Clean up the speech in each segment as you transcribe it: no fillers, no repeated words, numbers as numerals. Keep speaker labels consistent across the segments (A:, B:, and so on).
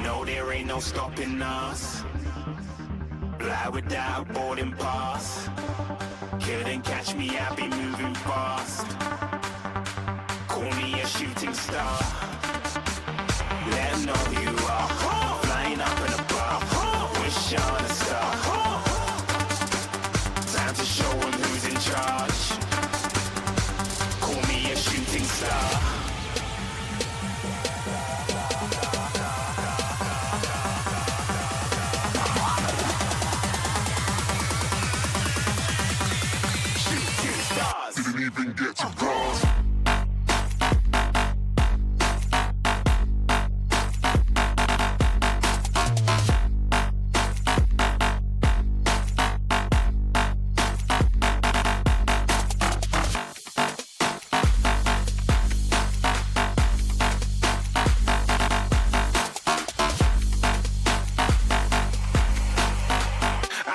A: know there ain't no stopping us. Fly without boarding pass. Couldn't catch me, I be moving fast. Call me a shooting star. Let 'em know who you are. Flying up in a bar. Wish on a star. Time to show 'em who's in charge. Call me a shooting star.
B: Didn't even get to cross.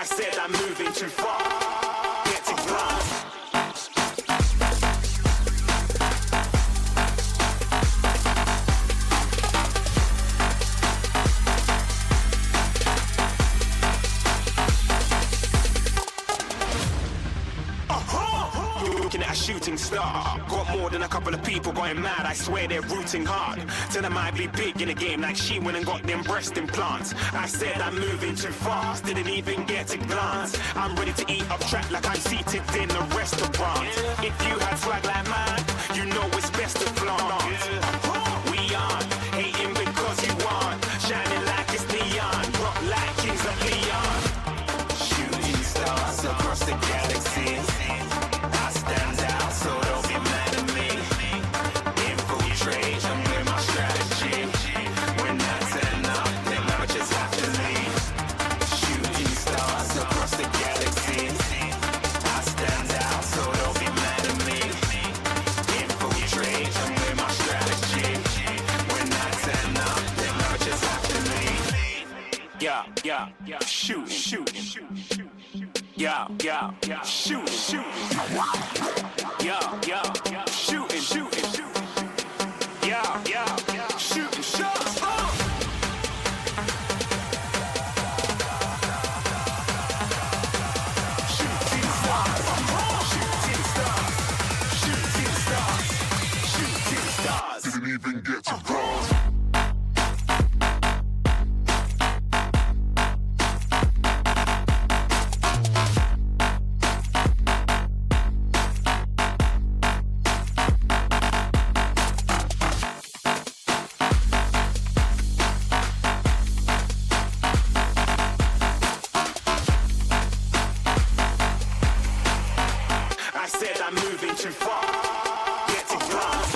A: I said I'm moving too far. Get to glass. Looking at a shooting star. Got more than a couple of people going mad. I swear they're rooting hard. Tell them I'd be big in the game like she went and got them breast implants. I said I'm moving too fast. Didn't even get to glance. I'm ready to eat up track like I'm seated in a restaurant. If you had swag like mine, you know it's best to flaunt. We aren't hating because you aren't. Shining like it's neon. Rock like kings of Leon. Shooting stars across the galaxy. I stand out, so don't be mad at me. Infiltrate, I'm with my strategy. When I turn up, then I just have to leave. Shooting stars across the galaxy. I stand out, so don't be mad at me. Infiltrate, I'm with my strategy. When I turn up, then I just have to leave. Yeah, shoot. Yeah, shoot. Yeah, shooting. Yeah, shooting shots. Shooting stars.
B: Didn't even get to cross.
A: I said I'm moving too far. Get to glass.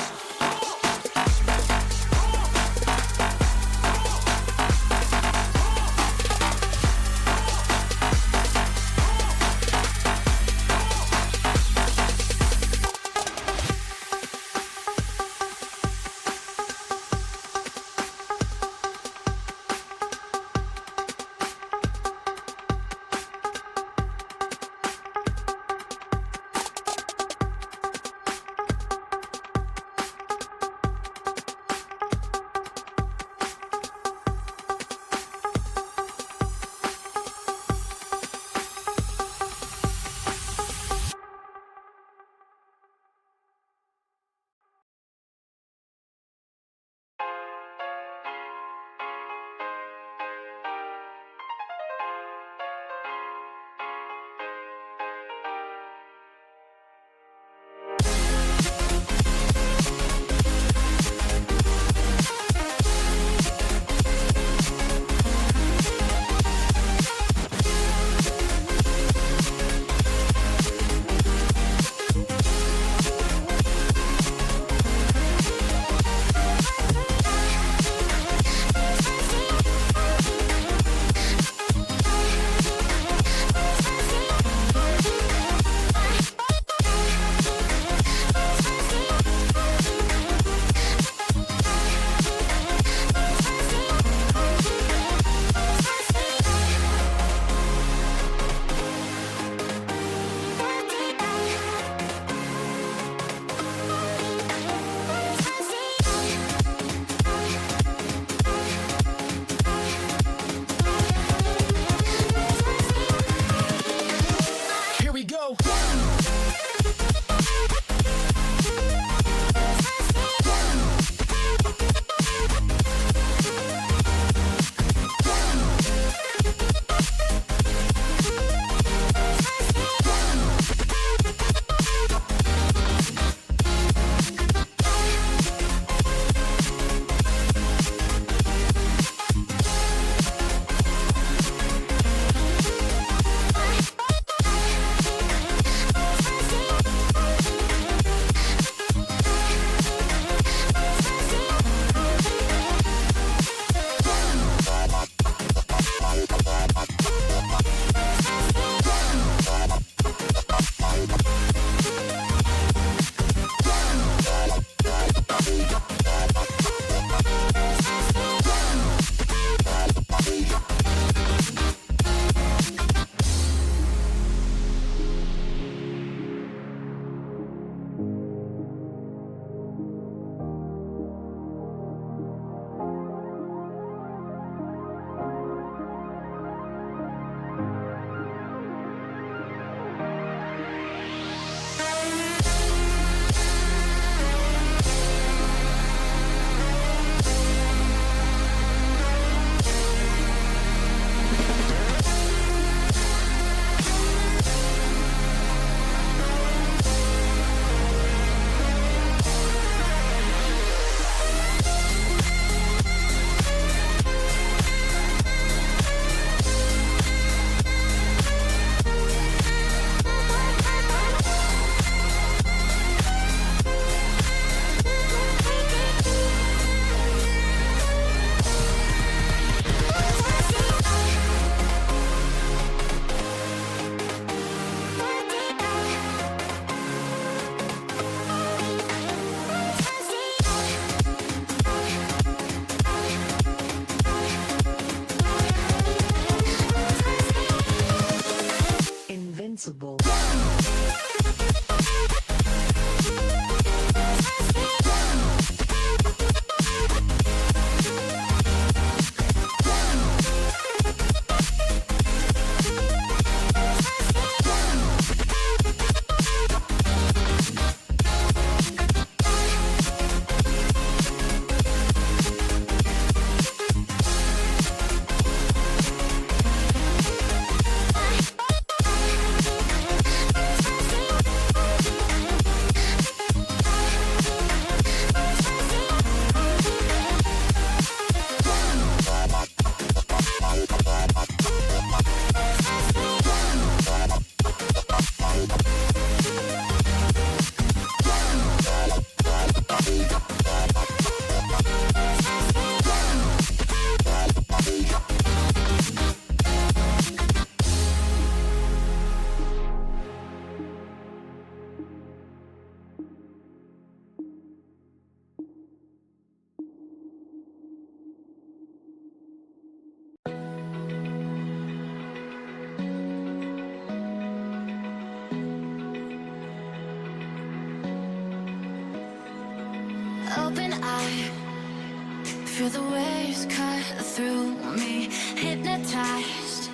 C: Feel the waves cut through me, hypnotized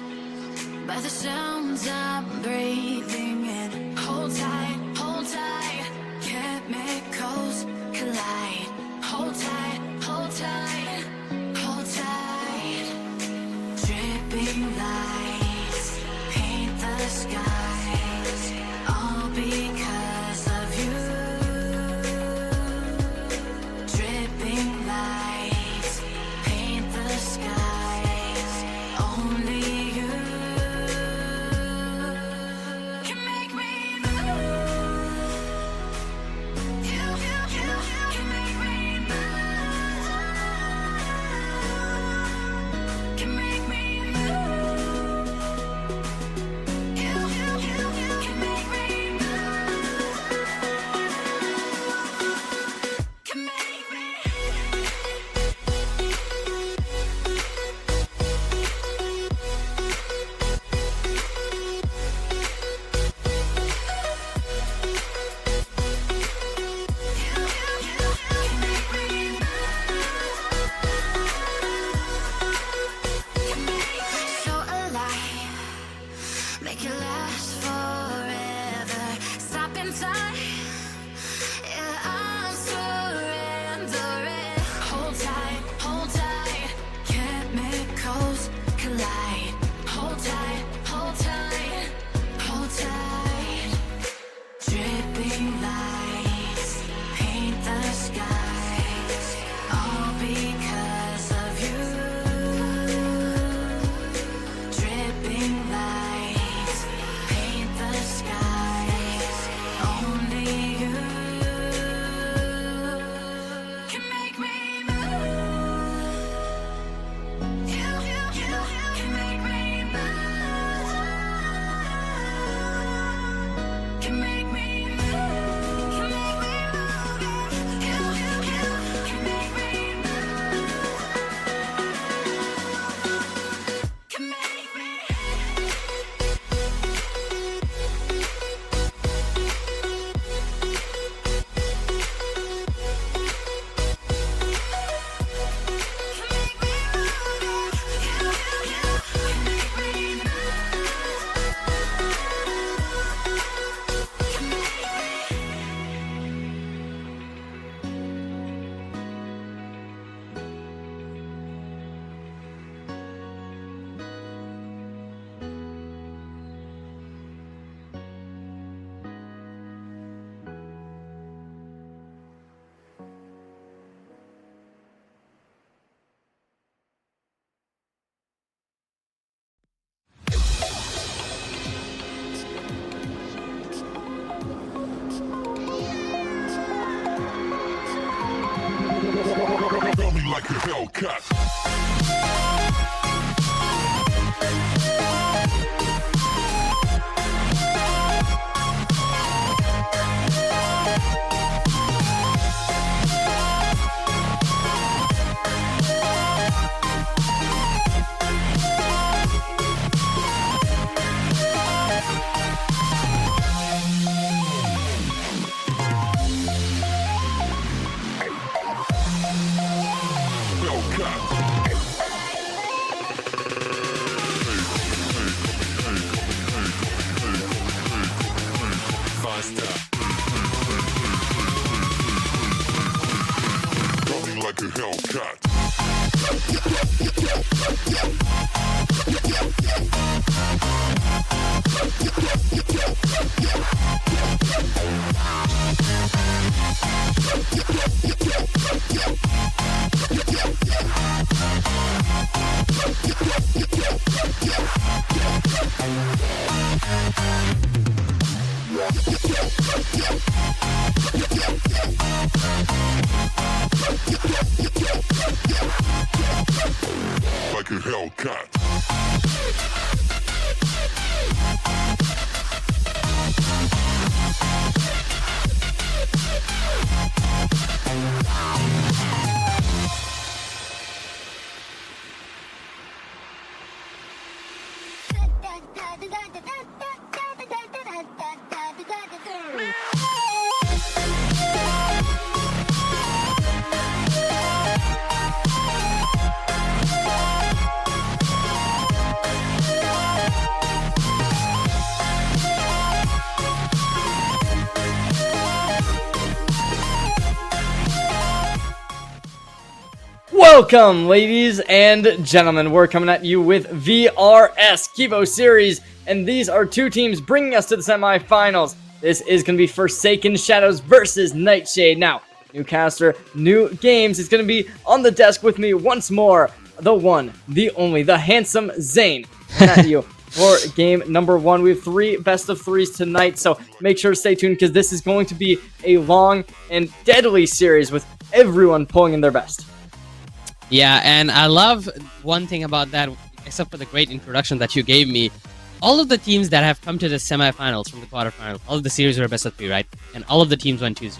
C: by the sounds I'm breathing in. Hold tight, chemicals collide. Hold tight, hold tight, hold tight. Dripping lights paint the skies, all because of you. Dripping lights paint the skies, only you can make me move. You can make me move. Can make me move. You can make me move. Can make me. So alive, make it last forever. Stop in time, yeah, I'm surrendering. Hold tight, chemicals collide. Hold tight, hold tight, hold tight. Dripping lights paint the skies, all because of you. Dripping lights paint the skies, only you can make me move. You can make me move. Can make me move. Can make me move. You can make me move. Can make me.
B: Feel me like a Hellcat. Coming like a Hellcat. Like a Hellcat.
D: Welcome, ladies and gentlemen. We're coming at you with VRS Kivo Series, and these are two teams bringing us to the semifinals. This is going to be Forsaken Shadows versus Nightshade. Now, new caster, new games. It's going to be on the desk with me once more. The one, the only, the handsome Zane. Coming at you for game number 1. We have 3 best of 3s tonight, so make sure to stay tuned because this is going to be a long and deadly series with everyone pulling in their best.
E: Yeah, and I love one thing about that, except for the great introduction that you gave me. All of the teams that have come to the semifinals from the quarterfinals, all of the series were best of 3, right? And all of the teams went 2-0.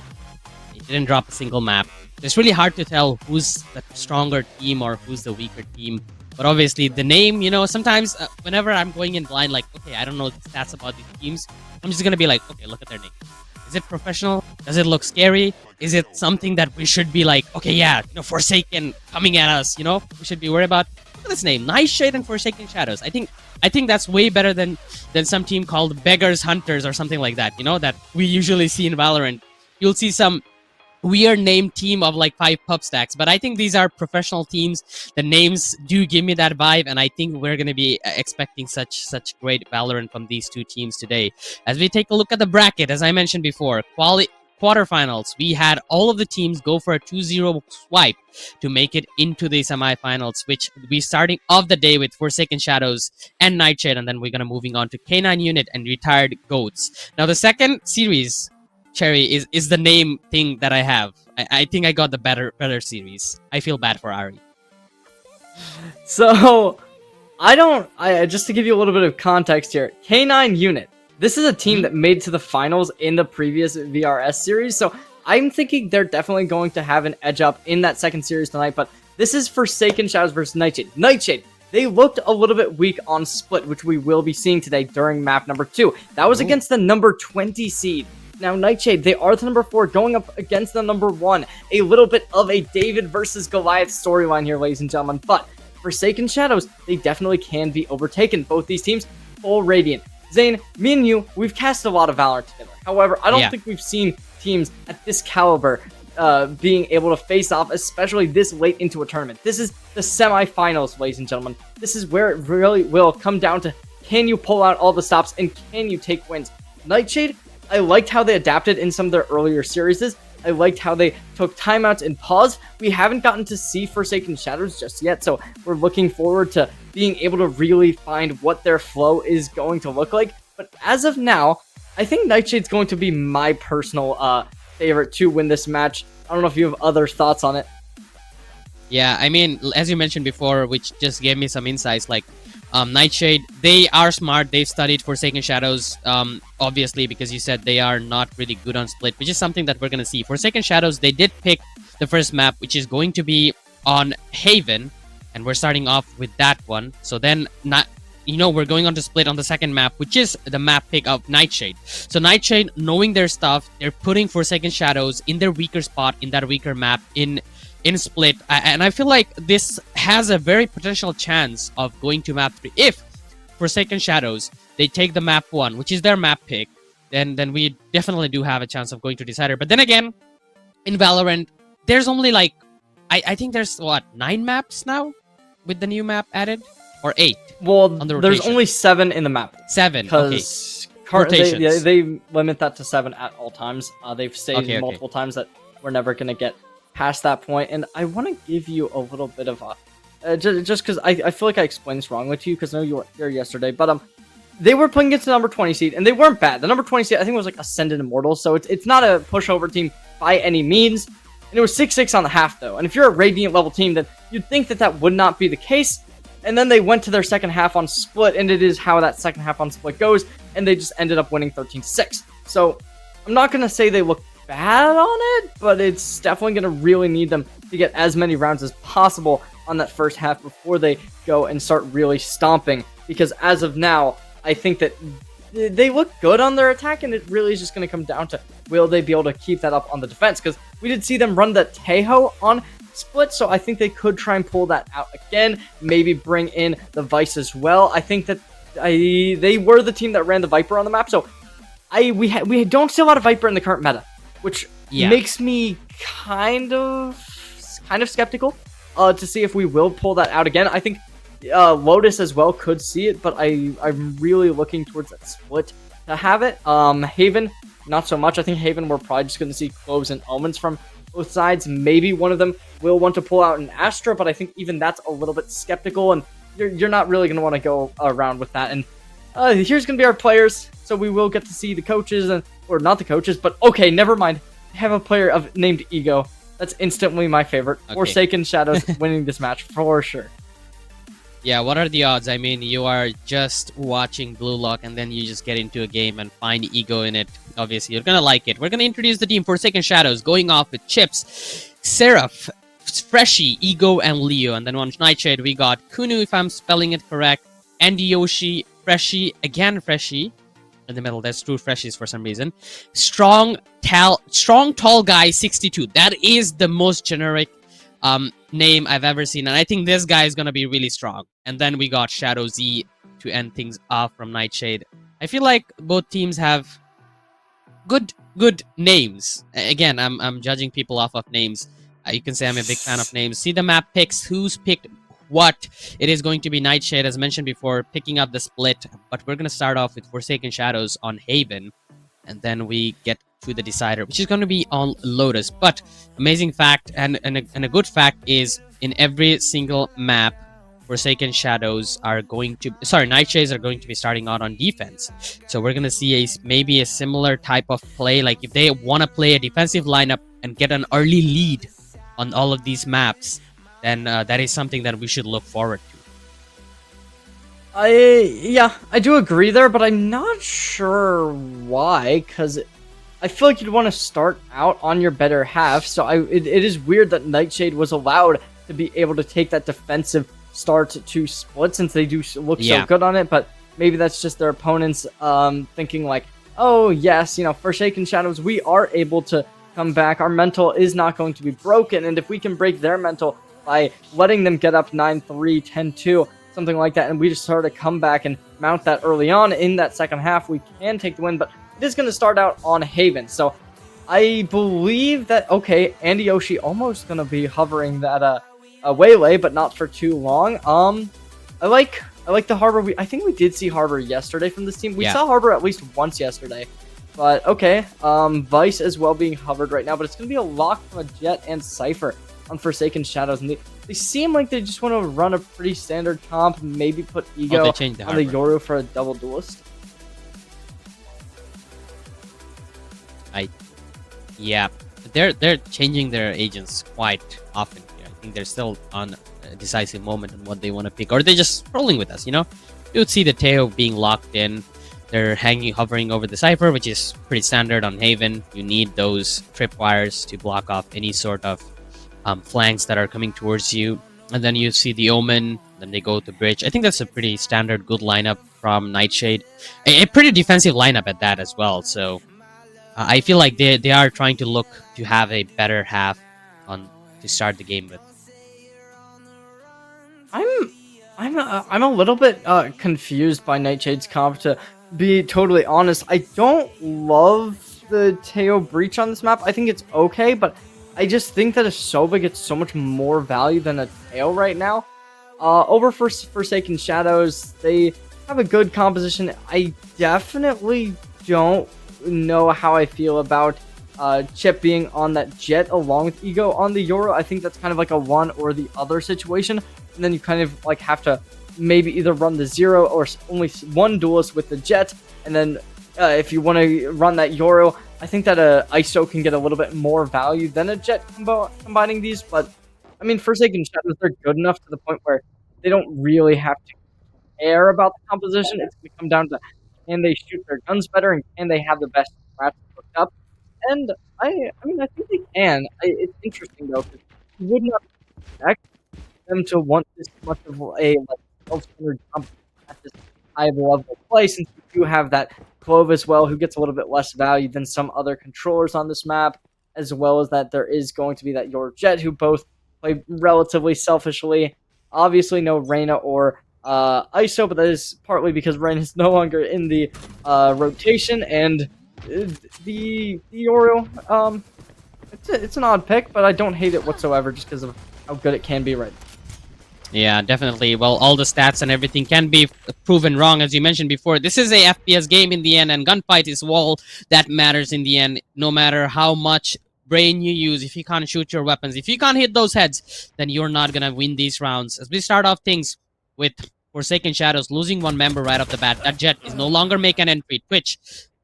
E: They didn't drop a single map. It's really hard to tell who's the stronger team or who's the weaker team. But obviously, the name, sometimes whenever I'm going in blind, like, okay, I don't know the stats about these teams, I'm just going to be like, okay, look at their name. Is it professional? Does it look scary? Is it something that we should be like, okay, yeah, Forsaken coming at us, we should be worried about? Look at this name, Nightshade and Forsaken Shadows. I think that's way better than some team called Beggars Hunters or something like that, that we usually see in Valorant. You'll see some weird name team of like 5 pup stacks, but I think these are professional teams. The names do give me that vibe, and I think we're going to be expecting such great Valorant from these two teams today. As we take a look at the bracket, as I mentioned before, quarterfinals, we had all of the teams go for a 2-0 swipe to make it into the semifinals, which we starting off the day with Forsaken Shadows and Nightshade, and then we're going to moving on to K9 Unit and Retired Goats. Now the second series, Cherry, is the name thing that I have. I think I got the better series. I feel bad for Ari.
D: So, just to give you a little bit of context here, K9 Unit. This is a team that made it to the finals in the previous VRS series, so I'm thinking they're definitely going to have an edge up in that second series tonight, but this is Forsaken Shadows versus Nightshade. Nightshade, they looked a little bit weak on Split, which we will be seeing today during map number 2. That was against the number 20 seed. Now, Nightshade, they are the number 4 going up against the number 1. A little bit of a David versus Goliath storyline here, ladies and gentlemen. But Forsaken Shadows, they definitely can be overtaken. Both these teams, full Radiant. Zane, me and you, we've cast a lot of Valorant together. However, I don't think we've seen teams at this caliber being able to face off, especially this late into a tournament. This is the semifinals, ladies and gentlemen. This is where it really will come down to, can you pull out all the stops and can you take wins? Nightshade, I liked how they adapted in some of their earlier series. I liked how they took timeouts and pause. We haven't gotten to see Forsaken Shadows just yet, so we're looking forward to being able to really find what their flow is going to look like. But as of now, I think Nightshade's going to be my personal favorite to win this match. I don't know if you have other thoughts on it.
E: Yeah, I mean, as you mentioned before, which just gave me some insights, like Nightshade, they are smart. They've studied Forsaken Shadows, obviously, because you said they are not really good on Split, which is something that we're going to see. Forsaken Shadows, they did pick the first map, which is going to be on Haven, and we're starting off with that one. So then, we're going on to Split on the second map, which is the map pick of Nightshade. So Nightshade, knowing their stuff, they're putting Forsaken Shadows in their weaker spot, in that weaker map, in Split, and I feel like this has a very potential chance of going to map 3. If Forsaken Shadows, they take the map 1, which is their map pick, then we definitely do have a chance of going to Decider. But then again, in Valorant, there's only like, I think there's, 9 maps now with the new map added? Or 8?
D: Well,
E: on the
D: there's
E: rotation.
D: only 7 in the map.
E: 7, okay.
D: Because they limit that to 7 at all times. They've stated multiple times that we're never going to get past that point, and I want to give you a little bit of a just because I feel like I explained this wrongly to you, because I know you were here yesterday, but they were playing against the number 20 seed, and they weren't bad. The number 20 seed, I think, was like Ascended Immortal, so it's not a pushover team by any means, and it was 6-6 on the half, though, and if you're a Radiant level team, then you'd think that would not be the case, and then they went to their second half on Split, and it is how that second half on Split goes, and they just ended up winning 13-6, so I'm not going to say they look bad on it, but it's definitely going to really need them to get as many rounds as possible on that first half before they go and start really stomping, because as of now, I think that they look good on their attack, and it really is just going to come down to, will they be able to keep that up on the defense, because we did see them run the Tejo on Split, so I think they could try and pull that out again, maybe bring in the Vice as well. I think that they were the team that ran the Viper on the map, so we don't see a lot of Viper in the current meta, which makes me kind of skeptical. to see if we will pull that out again. I think Lotus as well could see it, but I'm really looking towards that split to have it. Haven, not so much. I think Haven, we're probably just going to see Cloves and Omens from both sides. Maybe one of them will want to pull out an Astra, but I think even that's a little bit skeptical, and you're not really going to want to go around with that. And here's going to be our players, so we will get to see the coaches, or not the coaches, but okay, never mind. I have a player named Ego. That's instantly my favorite.
E: Okay.
D: Forsaken Shadows winning this match for sure.
E: Yeah, what are the odds? I mean, you are just watching Blue Lock and then you just get into a game and find Ego in it. Obviously, you're gonna like it. We're gonna introduce the team. Forsaken Shadows going off with Chips, Seraph, Freshy, Ego, and Leo. And then on Nightshade, we got Kunu, if I'm spelling it correct, Andy Yoshi, Freshy, again Freshy. In the middle, there's two Freshies for some reason. Strong, tall guy, 62. That is the most generic name I've ever seen, and I think this guy is gonna be really strong. And then we got Shadow Z to end things off from Nightshade. I feel like both teams have good names. Again, I'm judging people off of names. You can say I'm a big fan of names. See the map picks, who's picked what. It is going to be Nightshade, as mentioned before, picking up the split, but we're gonna start off with Forsaken Shadows on Haven, and then we get to the decider, which is going to be on Lotus. But amazing fact and a good fact is, in every single map, Forsaken Shadows are going to, Nightshades are going to be starting out on defense. So we're going to see maybe a similar type of play. Like if they want to play a defensive lineup and get an early lead on all of these maps, then that is something that we should look forward to.
D: I do agree there, but I'm not sure why, because I feel like you'd want to start out on your better half. So it is weird that Nightshade was allowed to be able to take that defensive start to split, since they do look so good on it. But maybe that's just their opponents thinking like, oh yes, Forsaken Shadows, we are able to come back. Our mental is not going to be broken, and if we can break their mental by letting them get up 9-3, 10-2, something like that, and we just start a comeback and mount that early on in that second half, we can take the win. But it is going to start out on Haven, so I believe that, okay, Andy Yoshi almost going to be hovering that waylay, but not for too long. I like the Harbor. I think we did see Harbor yesterday from this team. We saw Harbor at least once yesterday, but okay. Vice as well being hovered right now, but it's going to be a lock from a Jet and Cypher on Forsaken Shadows, and they seem like they just want to run a pretty standard comp, maybe put Ego on the Yoru for a double duelist.
E: Yeah, they're changing their agents quite often here. I think they're still on a decisive moment on what they want to pick, or they're just rolling with us, You would see the Teo being locked in. They're hovering over the Cypher, which is pretty standard on Haven. You need those tripwires to block off any sort of flanks that are coming towards you. And then you see the Omen, then they go to Bridge. I think that's a pretty standard good lineup from Nightshade. A pretty defensive lineup at that as well, so I feel like they are trying to look to have a better half to start the game with.
D: I'm a little bit confused by Nightshade's comp, to be totally honest. I don't love the Teo Breach on this map. I think it's okay, but I just think that a Sova gets so much more value than a Teo right now. Over for Forsaken Shadows, they have a good composition. I definitely don't know how I feel about Chip being on that Jet along with Ego on the Yoru. I think that's kind of like a one or the other situation, and then you kind of like have to maybe either run the Zero or only one duelist with the Jet, and then if you want to run that Yoru, I think that a ISO can get a little bit more value than a Jet combining these. But I mean, Forsaken Shadows, they're good enough to the point where they don't really have to care about the composition. It's going to come down to, can they shoot their guns better, and can they have the best strats hooked up? And I mean, I think they can. It's interesting though, because you would not expect them to want this much of a self-centered jump at this high level play, since you do have that Clove as well, who gets a little bit less value than some other controllers on this map, as well as that there is going to be that your Jet, who both play relatively selfishly. Obviously, no Reyna or ISO, but that is partly because Reyna is no longer in the rotation, and the Yoru, it's an odd pick, but I don't hate it whatsoever, just because of how good it can be right now.
E: Yeah, definitely. Well, all the stats and everything can be proven wrong, as you mentioned before. This is a FPS game in the end, and gunfight is all that matters in the end. No matter how much brain you use, if you can't shoot your weapons, if you can't hit those heads, then you're not gonna win these rounds. As we start off things with Forsaken Shadows losing one member right off the bat, that Jet is no longer making an entry. Twitch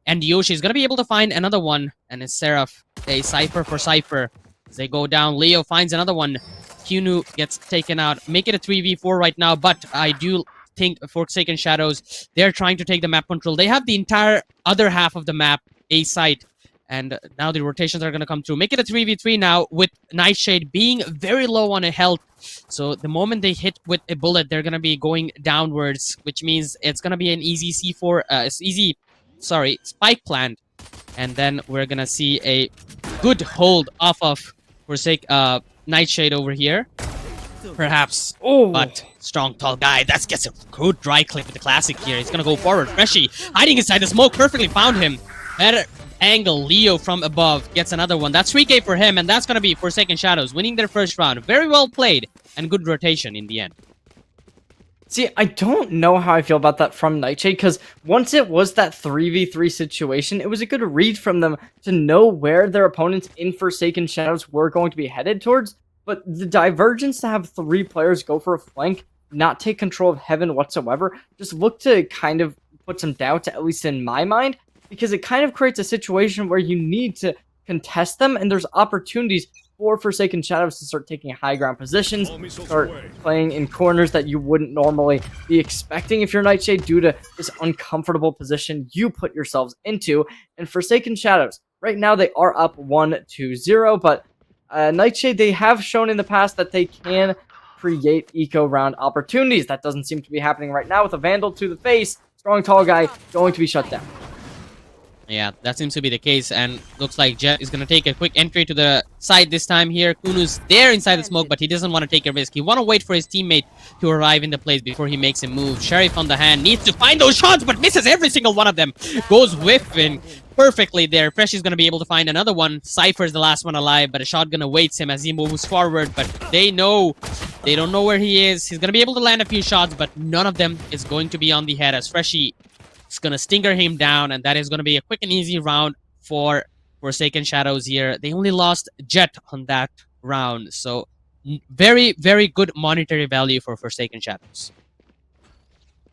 E: and Yoshi is gonna be able to find another one, and it's Seraph. A Cypher for Cypher. As they go down, Leo finds another one. Kunu gets taken out. Make it a 3v4 right now, but I do think Forsaken Shadows, they're trying to take the map control. They have the entire other half of the map, A site, and now the rotations are going to come through. Make it a 3v3 now, with Nightshade being very low on a health. So the moment they hit with a bullet, they're going to be going downwards, which means it's going to be an easy spike plant. And then we're going to see a good hold off of Nightshade over here. Perhaps.
D: Oh,
E: But strong, tall guy. That gets a good dry clip with the classic here. He's gonna go forward. Freshie hiding inside the smoke. Perfectly found him. Better angle. Leo from above gets another one. That's 3K for him, and that's gonna be Forsaken Shadows winning their first round. Very well played and good rotation in the end.
D: see, I don't know how I feel about that from Nightshade, because once it was that 3v3 situation, it was a good read from them to know where their opponents in Forsaken Shadows were going to be headed towards. But the divergence to have 3 players go for a flank, not take control of Heaven whatsoever, just look to kind of put some doubt, at least in my mind, because it kind of creates a situation where you need to contest them, and there's opportunities for Forsaken Shadows to start taking high ground positions, start playing in corners that you wouldn't normally be expecting if you're Nightshade due to this uncomfortable position you put yourselves into. And Forsaken Shadows, right now they are up 1-0, but Nightshade, they have shown in the past that they can create eco round opportunities. That doesn't seem to be happening right now with a Vandal to the face. Strong, tall guy going to be shut down.
E: Yeah, that seems to be the case, and looks like Jet is going to take a quick entry to the side this time here. Kunu's there inside the smoke, but he doesn't want to take a risk. He want to wait for his teammate to arrive in the place before he makes a move. Sheriff on the hand needs to find those shots, but misses every single one of them. Goes whiffing perfectly there. Fresh is going to be able to find another one. Cypher is the last one alive, but a shotgun awaits him as he moves forward, but they don't know where he is. He's going to be able to land a few shots, but none of them is going to be on the head, as Freshie is going to stinger him down, and that is going to be a quick and easy round for Forsaken Shadows here. They only lost Jet on that round, so very, very good monetary value for Forsaken Shadows.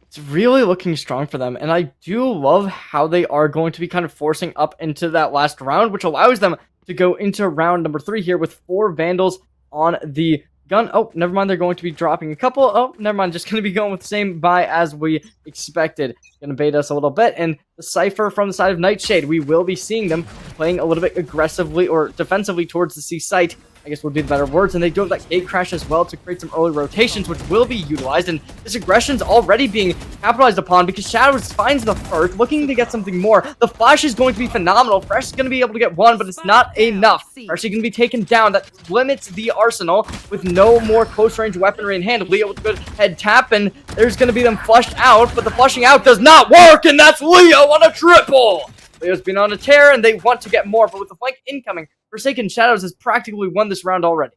D: It's really looking strong for them, and I do love how they are going to be kind of forcing up into that last round, which allows them to go into round number 3 here with 4 Vandals on the gun. Oh, never mind, they're going to be dropping a couple. Oh, never mind, just going to be going with the same buy as we expected. Going to bait us a little bit, and the Cypher from the side of Nightshade, we will be seeing them playing a little bit aggressively or defensively towards the C site, I guess would be the better words, and they do have that gate crash as well to create some early rotations, which will be utilized, and this aggression's already being capitalized upon because Shadows finds the first, looking to get something more. The flash is going to be phenomenal. Fresh is going to be able to get one, but it's not enough. Fresh is going to be taken down. That limits the arsenal with no more close-range weaponry in hand. Leo with a good head tap, and there's going to be them flushed out, but the flushing out does not work, and that's Leo on a triple! Leo's been on a tear, and they want to get more, but with the flank incoming, Forsaken Shadows has practically won this round already.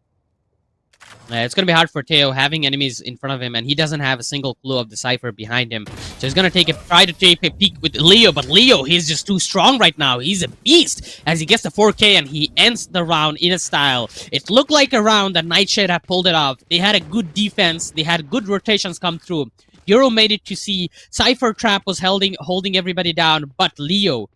E: It's going to be hard for Teo having enemies in front of him, and he doesn't have a single clue of the Cypher behind him. So he's going to try to take a peek with Leo, but Leo, he's just too strong right now. He's a beast as he gets the 4K, and he ends the round in a style. It looked like a round that Nightshade had pulled it off. They had a good defense. They had good rotations come through. Euro made it to see Cypher Trap was holding everybody down, but Leo,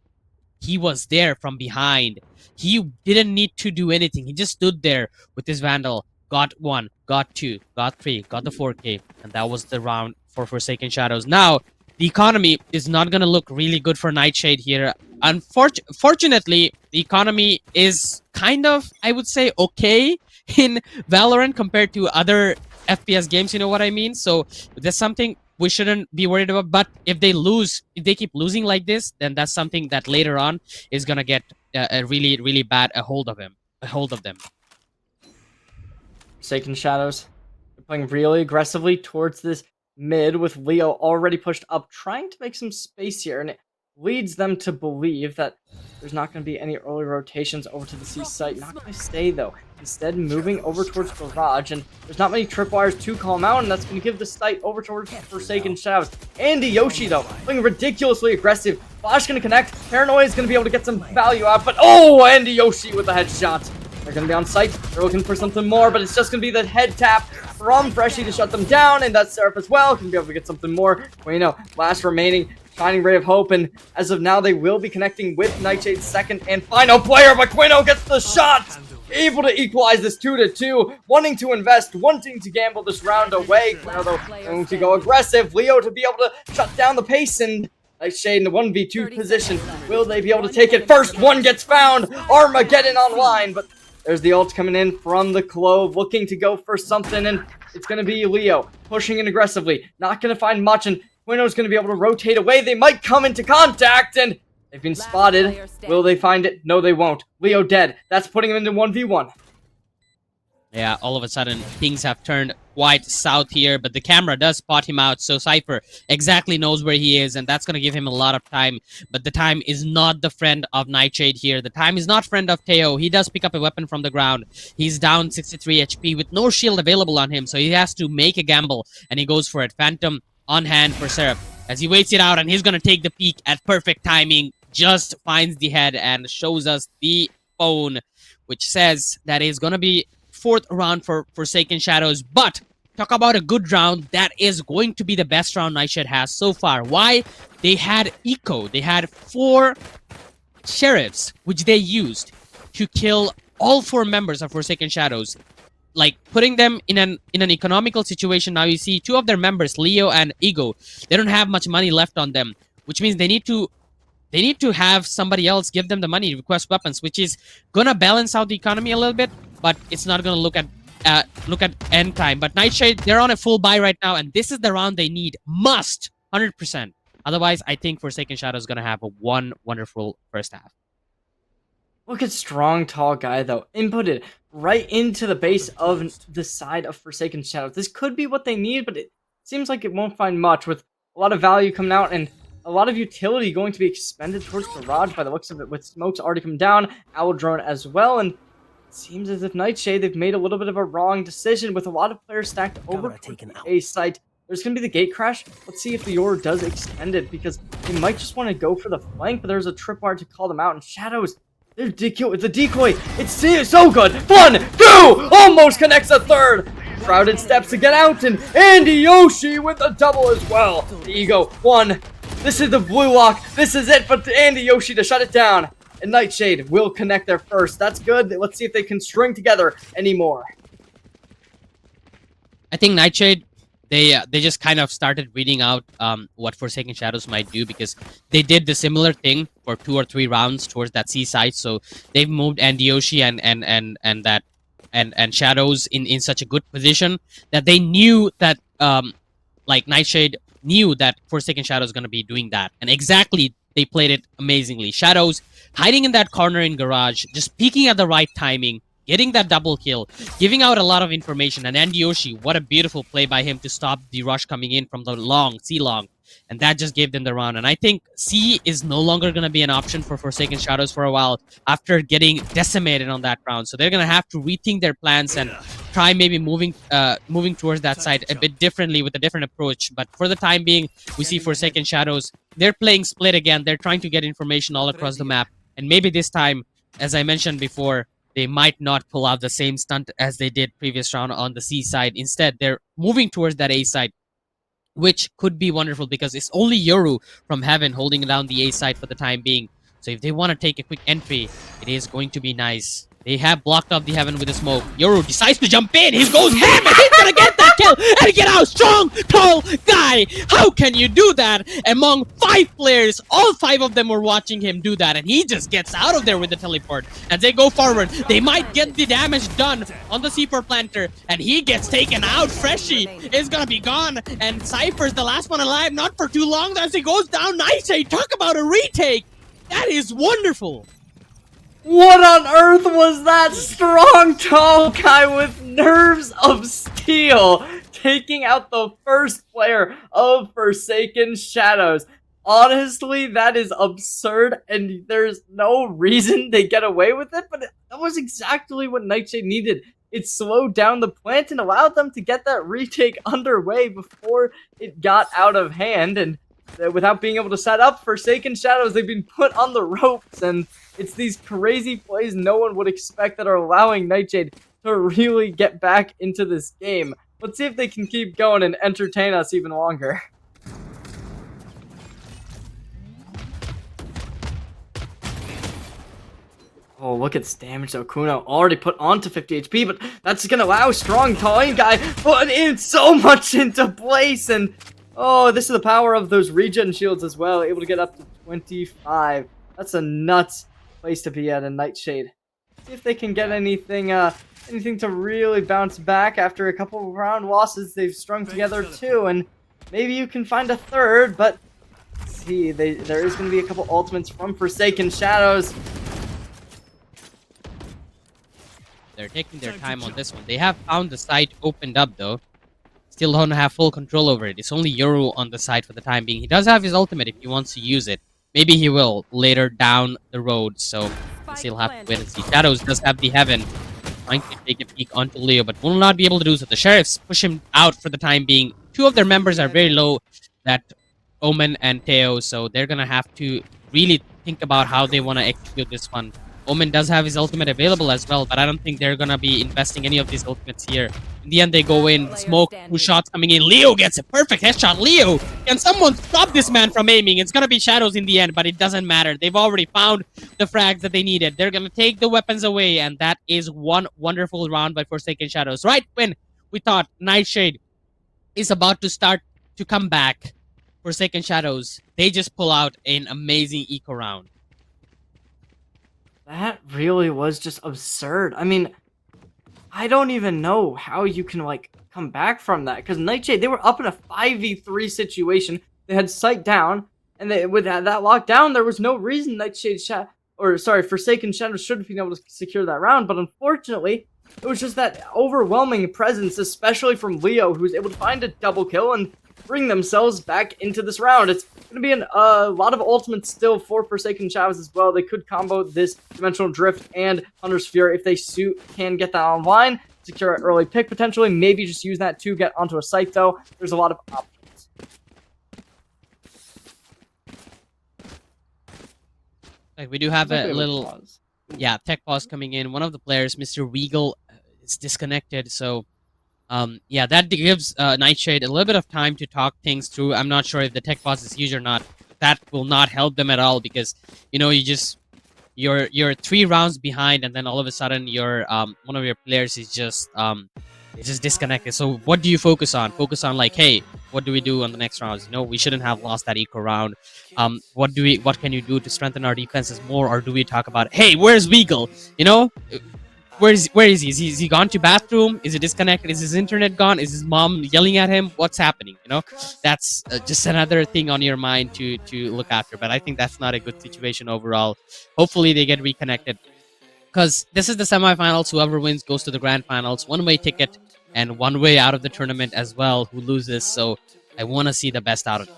E: he was there from behind. He didn't need to do anything. He just stood there with his Vandal. Got 1, got 2, got 3, got the 4K. And that was the round for Forsaken Shadows. Now, the economy is not going to look really good for Nightshade here. Unfortunately, the economy is kind of, I would say, okay in Valorant compared to other FPS games, you know what I mean? So, there's something we shouldn't be worried about, but if they keep losing like this, then that's something that later on is gonna get a really, really bad a hold of them.
D: Forsaken Shadows, they're playing really aggressively towards this mid with Leo already pushed up, trying to make some space here, and it leads them to believe that there's not going to be any early rotations over to the C site. Not going to stay, though. instead moving over towards Garage, and there's not many tripwires to call him out, and that's going to give the site over towards Forsaken Shadows. Andy Yoshi, though, playing ridiculously aggressive. Flash going to connect. Paranoia is going to be able to get some value out, but oh, Andy Yoshi with a headshot. They're going to be on site. They're looking for something more, but it's just going to be the head tap from Freshie to shut them down, and that's Seraph as well. Can be able to get something more. Bueno, last remaining shining ray of hope, and as of now, they will be connecting with Nightshade's second and final player, but Quino gets the shot! Able to equalize this 2-2, wanting to invest, wanting to gamble this round away. Quino, though, going to go aggressive. Leo to be able to shut down the pace, and Nightshade in the 1v2 position. Will they be able to take it? First one gets found! Armageddon online, but there's the ult coming in from the Clove, looking to go for something, and it's going to be Leo pushing in aggressively. Not going to find much, and Quino's going to be able to rotate away. They might come into contact, and they've been spotted. Will they find it? No, they won't. Leo dead. That's putting him into 1v1.
E: Yeah, all of a sudden, things have turned quite south here, but the camera does spot him out, so Cypher exactly knows where he is, and that's going to give him a lot of time. But the time is not the friend of Nightshade here. The time is not friend of Teo. He does pick up a weapon from the ground. He's down 63 HP with no shield available on him, so he has to make a gamble, and he goes for it. Phantom on hand for Seraph. As he waits it out, and he's going to take the peek at perfect timing, just finds the head and shows us the phone, which says that is going to be fourth round for Forsaken Shadows. But talk about a good round. That is going to be the best round Nightshade has so far. Why? They had Eco. They had 4 sheriffs, which they used to kill all 4 members of Forsaken Shadows, like putting them in an economical situation. Now you see 2 of their members, Leo and Ego, they don't have much money left on them, which means they need to have somebody else give them the money to request weapons, which is gonna balance out the economy a little bit, but it's not gonna look at end time. But Nightshade, they're on a full buy right now, and this is the round they need. Must 100%. Otherwise, I think Forsaken Shadow is gonna have a wonderful first half.
D: Look at strong, tall guy, though. Inputted right into the base of the side of Forsaken Shadows. This could be what they need, but it seems like it won't find much, with a lot of value coming out and a lot of utility going to be expended towards Garage by the looks of it, with smokes already come down, Owl Drone as well, and it seems as if Nightshade, they've made a little bit of a wrong decision with a lot of players stacked over the A site. There's going to be the gate crash. Let's see if the Yoru does extend it, because they might just want to go for the flank, but there's a tripwire to call them out, and Shadows, they're the decoy. It's so good. 1, 2, almost connects a third. Crowded steps to get out, and Andy Yoshi with a double as well. The Ego, 1. This is the blue lock. This is it for Andy Yoshi to shut it down. And Nightshade will connect there first. That's good. Let's see if they can string together anymore.
E: I think Nightshade, they just kind of started reading out what Forsaken Shadows might do, because they did the similar thing for 2 or 3 rounds towards that C side. So they've moved Andy Yoshi and Shadows in such a good position that they knew that like Nightshade knew that Forsaken Shadows is going to be doing that, and exactly they played it amazingly. Shadows hiding in that corner in Garage, just peeking at the right timing, getting that double kill, giving out a lot of information. And Andy Yoshi, what a beautiful play by him to stop the rush coming in from the C long. And that just gave them the round. And I think C is no longer going to be an option for Forsaken Shadows for a while after getting decimated on that round. So they're going to have to rethink their plans and try maybe moving towards that side a bit differently with a different approach. But for the time being, we see Forsaken Shadows, they're playing split again. They're trying to get information all across the map. And maybe this time, as I mentioned before, they might not pull out the same stunt as they did previous round on the C side. Instead, they're moving towards that A side, which could be wonderful because it's only Yoru from Heaven holding down the A side for the time being. So if they want to take a quick entry, it is going to be nice. They have blocked off the Heaven with a smoke. Yoru decides to jump in. He goes ham and he's going to get that kill and get out. Strong, tall guy. How can you do that? Among 5 players, all 5 of them were watching him do that, and he just gets out of there with the teleport. As they go forward, they might get the damage done on the C4 planter, and he gets taken out. Freshie is going to be gone, and Cypher's the last one alive, not for too long as he goes down. Nightshade, talk about a retake. That is wonderful.
D: What on earth was that? Strong, tall guy with nerves of steel taking out the first player of Forsaken Shadows. honestly, that is absurd, and there's no reason they get away with it, but that was exactly what Nightshade needed. It slowed down the plant and allowed them to get that retake underway before it got out of hand, and without being able to set up Forsaken Shadows, they've been put on the ropes, and it's these crazy plays no one would expect that are allowing Nightshade to really get back into this game. Let's see if they can keep going and entertain us even longer. Oh, look at this damage though. Kuno already put onto 50 HP, but that's gonna allow Strong Time Guy put in so much into place, and oh, this is the power of those regen shields as well, able to get up to 25. That's a nuts place to be at in Nightshade. See if they can get anything to really bounce back after a couple of round losses. They've strung together too, and maybe you can find a third, but see, there is going to be a couple ultimates from Forsaken Shadows.
E: They're taking their time on this one. They have found the site opened up though. Still don't have full control over it. It's only Yoru on the site for the time being. He does have his ultimate if he wants to use it. Maybe he will later down the road, so we still have to wait and see. Shadows does have the Heaven, trying to take a peek onto Leo, but will not be able to do so. The Sheriffs push him out for the time being. Two of their members are very low, that Omen and Teo, so they're gonna have to really think about how they want to execute this one. Omen does have his ultimate available as well, but I don't think they're gonna be investing any of these ultimates here. In the end, they go in, smoke, 2 shots coming in. Leo gets a perfect headshot. Leo, can someone stop this man from aiming? It's gonna be Shadows in the end, but it doesn't matter. They've already found the frags that they needed. They're gonna take the weapons away, and that is one wonderful round by Forsaken Shadows. Right when we thought Nightshade is about to start to come back, Forsaken Shadows, they just pull out an amazing eco round.
D: That really was just absurd. I mean, I don't even know how you can, like, come back from that. Because Nightshade, they were up in a 5v3 situation. They had sight down. And with that lockdown, there was no reason Nightshade Forsaken Shadows should have been able to secure that round. But unfortunately, it was just that overwhelming presence, especially from Leo, who was able to find a double kill and bring themselves back into this round. It's going to be a lot of ultimates still for Forsaken Shadows as well. They could combo this Dimensional Drift and Hunter's Fury if they can get that online, secure an early pick potentially, maybe just use that to get onto a site though. There's a lot of options.
E: Like, we do have a little pause. Yeah, tech pause coming in. One of the players, Mr. Regal, is disconnected, so yeah, that gives Nightshade a little bit of time to talk things through. I'm not sure if the tech pause is used or not. That will not help them at all because, you know, you're 3 rounds behind, and then all of a sudden your one of your players is just disconnected. So what do you focus on? Focus on, like, hey, what do we do on the next rounds? You know, we shouldn't have lost that eco round. What can you do to strengthen our defenses more, or do we talk about, hey, where's Weagle? You know, where is he? Is he gone to bathroom? Is he disconnected? Is his internet gone? Is his mom yelling at him? What's happening? You know, that's just another thing on your mind to look after. But I think that's not a good situation overall. Hopefully they get reconnected, because this is the semifinals. Whoever wins goes to the grand finals. One-way ticket and one way out of the tournament as well. Who loses? So I want to see the best out of it.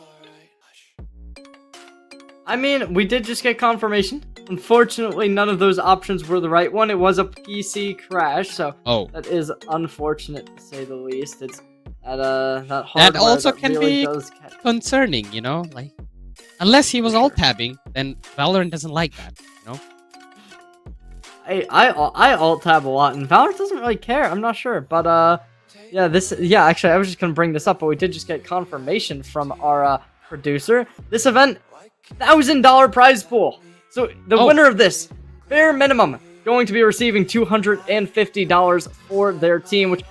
D: I mean, we did just get confirmation. Unfortunately, none of those options were the right one. It was a PC crash, so that is unfortunate to say the least. It's that hardware
E: that also
D: that
E: can
D: really
E: be concerning, you know, like, unless he was alt-tabbing, then Valorant doesn't like that, you know.
D: I alt-tab a lot, and Valorant doesn't really care. I'm not sure, but yeah, actually, I was just gonna bring this up, but we did just get confirmation from our producer. This event, $1,000 prize pool. So the winner of this, bare minimum, going to be receiving $250 for their team, which,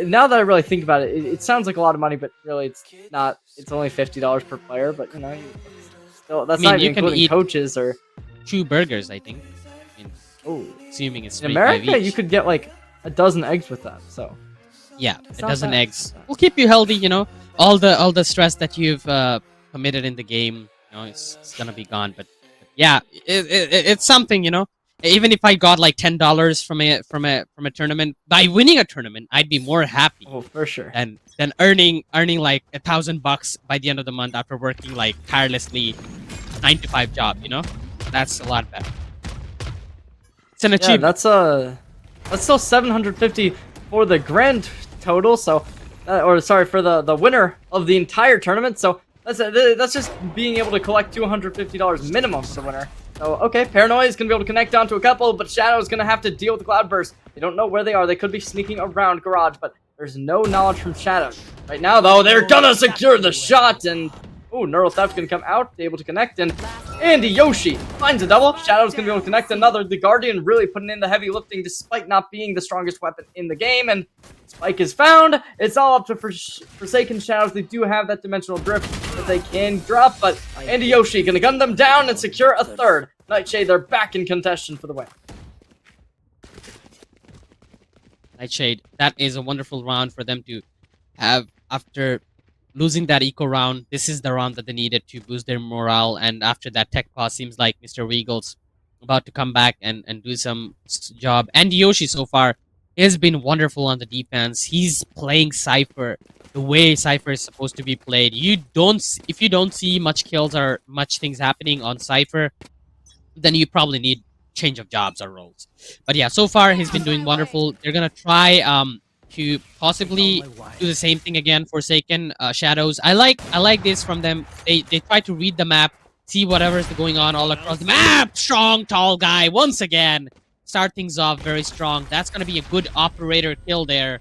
D: now that I really think about it, it sounds like a lot of money, but really it's not. It's only $50 per player, but, you know, still, that's not even including coaches or...
E: 2 burgers, I think. Assuming it's
D: in America, you could get like a dozen eggs with that, so...
E: Yeah, a dozen eggs will keep you healthy, you know. All the stress that you've committed in the game, you know, it's gonna be gone, but yeah, it's something, you know. Even if I got like $10 from a tournament, by winning a tournament, I'd be more happy
D: Oh, for sure.
E: than earning like $1,000 by the end of the month after working like tirelessly 9 to 5 job. You know, that's a lot better. It's an
D: Yeah,
E: achievement.
D: that's still 750 for the grand total. So, or sorry, for the winner of the entire tournament. So that's just being able to collect $250 minimum for the winner. So okay, Paranoia is gonna be able to connect onto a couple, but Shadow is gonna have to deal with the Cloudburst. They don't know where they are. They could be sneaking around Garage, but there's no knowledge from Shadow. Right now, though, they're gonna secure the shot, and ooh, Neural Theft's gonna come out, able to connect, and Andy Yoshi finds a double. Shadow's gonna be able to connect another. The Guardian really putting in the heavy lifting despite not being the strongest weapon in the game, and Spike is found. It's all up to Forsaken Shadows. They do have that dimensional drift that they can drop, but Andy Yoshi gonna gun them down and secure a third. Nightshade, they're back in contention for the win.
E: Nightshade, that is a wonderful round for them to have after losing that eco round. This is the round that they needed to boost their morale, and after that tech pause, seems like Mr. Regal's about to come back and do some job. And Yoshi so far has been wonderful on the defense. He's playing Cypher the way Cypher is supposed to be played. If you don't see much kills or much things happening on Cypher, then you probably need change of jobs or roles. But yeah, so far he's been doing wonderful. They're gonna try to possibly do the same thing again. Forsaken Shadows. I like this from them. They try to read the map, see whatever is going on all across the map. Strong tall guy once again. Start things off very strong. That's gonna be a good operator kill there.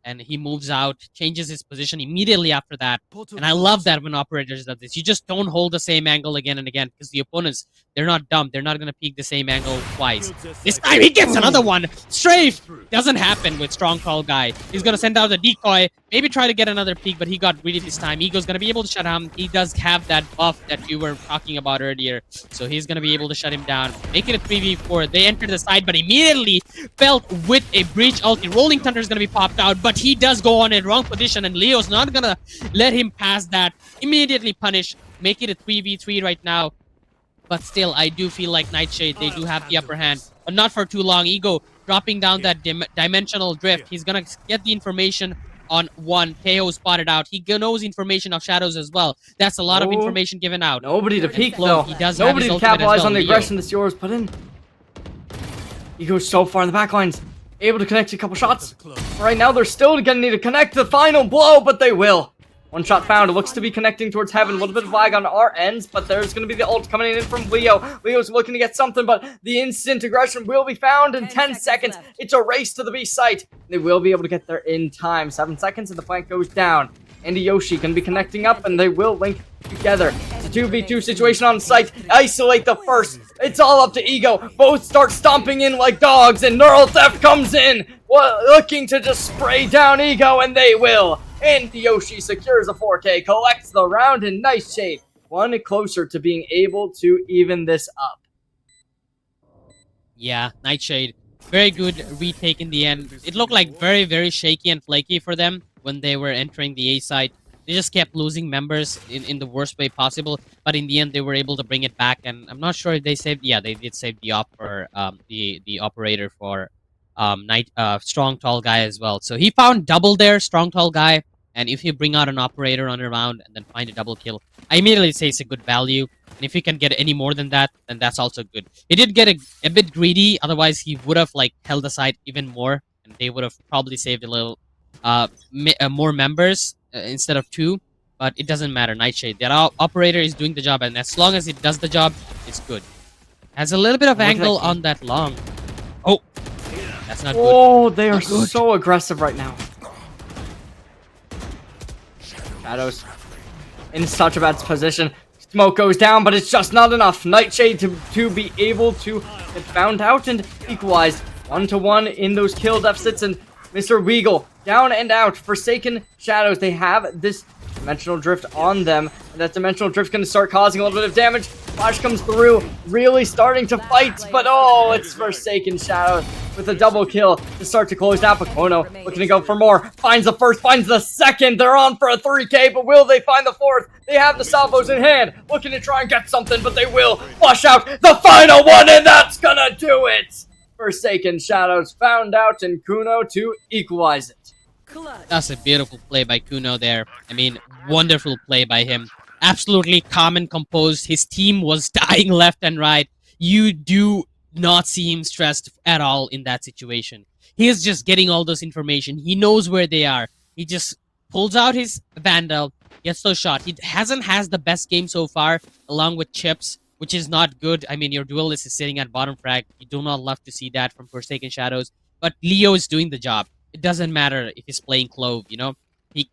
E: And he moves out, changes his position immediately after that. And I love that when operators do this. You just don't hold the same angle again and again, because the opponents, they're not dumb. They're not going to peek the same angle twice. This time he gets another one. Strafe! Doesn't happen with strong tall guy. He's going to send out the decoy, maybe try to get another peek, but he got greedy this time. Ego's going to be able to shut him. He does have that buff that you were talking about earlier. So he's going to be able to shut him down. Make it a 3v4. They enter the side, but immediately felt with a breach ulti. Rolling Thunder is going to be popped out, but he does go on in wrong position, and Leo's not gonna let him pass that. Immediately punish, make it a 3v3 right now. But still, I do feel like Nightshade, they do have the upper hand, but not for too long. Ego dropping down that dimensional drift. He's gonna get the information on one. KO spotted out. He knows information of Shadows as well. That's a lot of information given out.
D: Nobody to peek though.
E: He does
D: Nobody to capitalize on the
E: Leo.
D: aggression this yours put in. Ego's so far in the back lines. Able to connect a couple shots. Right now, they're still gonna need to connect the final blow, but they will. One shot found. It looks to be connecting towards heaven. A little bit of lag on our ends, but there's gonna be the ult coming in from Leo. Leo's looking to get something, but the instant aggression will be found in 10 seconds. It's a race to the B site. They will be able to get there in time. 7 seconds, and the flank goes down. Andy Yoshi can be connecting up, and they will link together. It's a 2v2 situation on site. Isolate the first. It's all up to Ego. Both start stomping in like dogs, and Neural Theft comes in, looking to just spray down Ego, and they will. Andy Yoshi secures a 4K, collects the round, and Nightshade one closer to being able to even this up.
E: Yeah, Nightshade. Very good retake in the end. It looked like very, very shaky and flaky for them when they were entering the A site. They just kept losing members in the worst way possible, but in the end they were able to bring it back. And I'm not sure if they saved. Yeah, they did save the the operator for strong tall guy as well. So he found double there, strong tall guy. And if you bring out an operator on a round and then find a double kill, I immediately say it's a good value. And if you can get any more than that, then that's also good. He did get a bit greedy, otherwise he would have like held aside even more, and they would have probably saved a little more members instead of 2. But it doesn't matter. Nightshade, that operator is doing the job, and as long as it does the job, it's good. Has a little bit of angle on that long. Oh, that's not good.
D: Oh, they are so aggressive right now. Shadows in such a bad position. Smoke goes down, but it's just not enough. Nightshade to be able to get found out and equalized 1-1 in those kill deficits. And Mr. Weagle down and out. Forsaken Shadows, they have this Dimensional Drift on them, and that Dimensional Drift going to start causing a little bit of damage. Flash comes through, really starting to fight, but oh, it's Forsaken Shadows with a double kill to start to close out. Pakono looking to go for more, finds the first, finds the second. They're on for a 3K, but will they find the fourth? They have the salvos in hand, looking to try and get something, but they will flush out the final one, and that's gonna do it. Forsaken Shadows found out, and Kuno to equalize it.
E: That's a beautiful play by Kuno there. I mean, wonderful play by him. Absolutely calm and composed. His team was dying left and right. You do not see him stressed at all in that situation. He is just getting all this information. He knows where they are. He just pulls out his Vandal, gets those shots. He hasn't had the best game so far, along with Chips, which is not good. I mean, your duelist is sitting at bottom frag. You do not love to see that from Forsaken Shadows. But Leo is doing the job. It doesn't matter if he's playing Clove, you know? He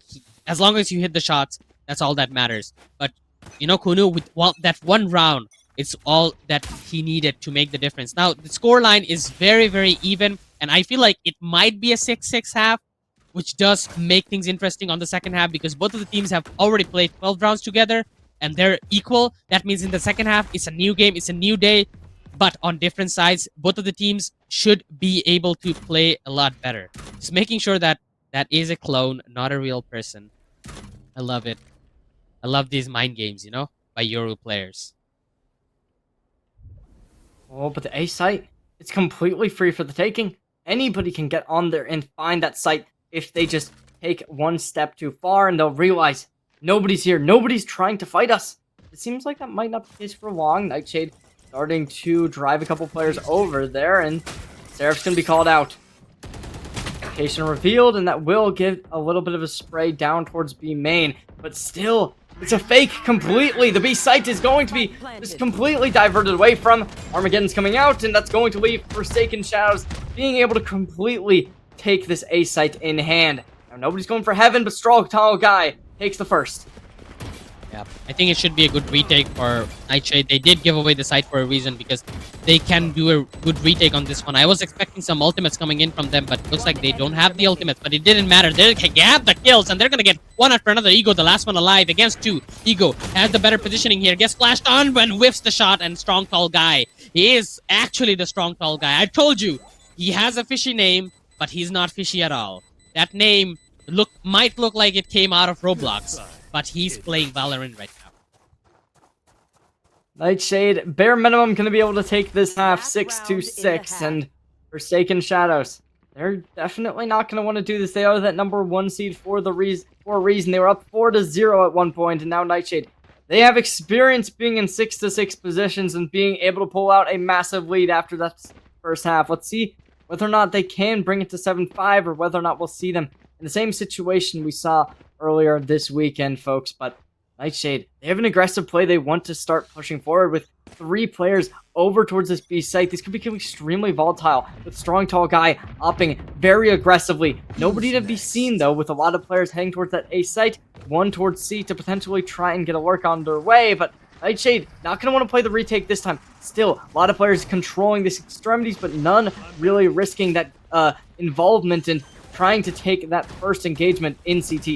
E: as long as you hit the shots, that's all that matters. But, you know, Kuno, with that one round, it's all that he needed to make the difference. Now, the scoreline is very, very even, and I feel like it might be a 6-6 half, which does make things interesting on the second half, because both of the teams have already played 12 rounds together, and they're equal. That means in the second half, it's a new game, it's a new day, but on different sides. Both of the teams should be able to play a lot better. Just making sure that that is a clone, not a real person. I love it. I love these mind games, you know, by Yoru players.
D: Oh, but the A site, it's completely free for the taking. Anybody can get on there and find that site if they just take one step too far, and they'll realize nobody's here. Nobody's trying to fight us. It seems like that might not be the case for long. Nightshade starting to drive a couple players over there, and Seraph's going to be called out. Location revealed, and that will give a little bit of a spray down towards B main, but still, it's a fake completely. The B site is going to be just completely diverted away from. Armageddon's coming out, and that's going to leave Forsaken Shadows being able to completely take this A site in hand. Now, nobody's going for heaven, but Strong Tall Guy takes the first.
E: Yeah, I think it should be a good retake for Nightshade. They did give away the site for a reason, because they can do a good retake on this one. I was expecting some ultimates coming in from them, but looks like they don't have the ultimates. But it didn't matter. They have the kills, and they're going to get one after another. Ego, the last one alive against two. Ego has the better positioning here. Gets flashed on when whiffs the shot, and Strong Tall Guy. He is actually the Strong Tall Guy. I told you, he has a fishy name, but he's not fishy at all. That name might look like it came out of Roblox, but he's playing Valorant right now.
D: Nightshade, bare minimum, going to be able to take this half 6-6, and Forsaken Shadows, they're definitely not going to want to do this. They are that number 1 seed for a reason. They were up 4-0 at one point, and now Nightshade, they have experience being in 6-6 positions and being able to pull out a massive lead after that first half. Let's see whether or not they can bring it to 7-5, or whether or not we'll see them in the same situation we saw earlier this weekend, folks. But Nightshade, they have an aggressive play. They want to start pushing forward with 3 players over towards this B site. This could become extremely volatile with Strong Tall Guy upping very aggressively. Nobody to be seen, though, with a lot of players heading towards that A site, one towards C to potentially try and get a lurk on their way. But Nightshade not going to want to play the retake this time. Still, a lot of players controlling these extremities, but none really risking that involvement in trying to take that first engagement in CT.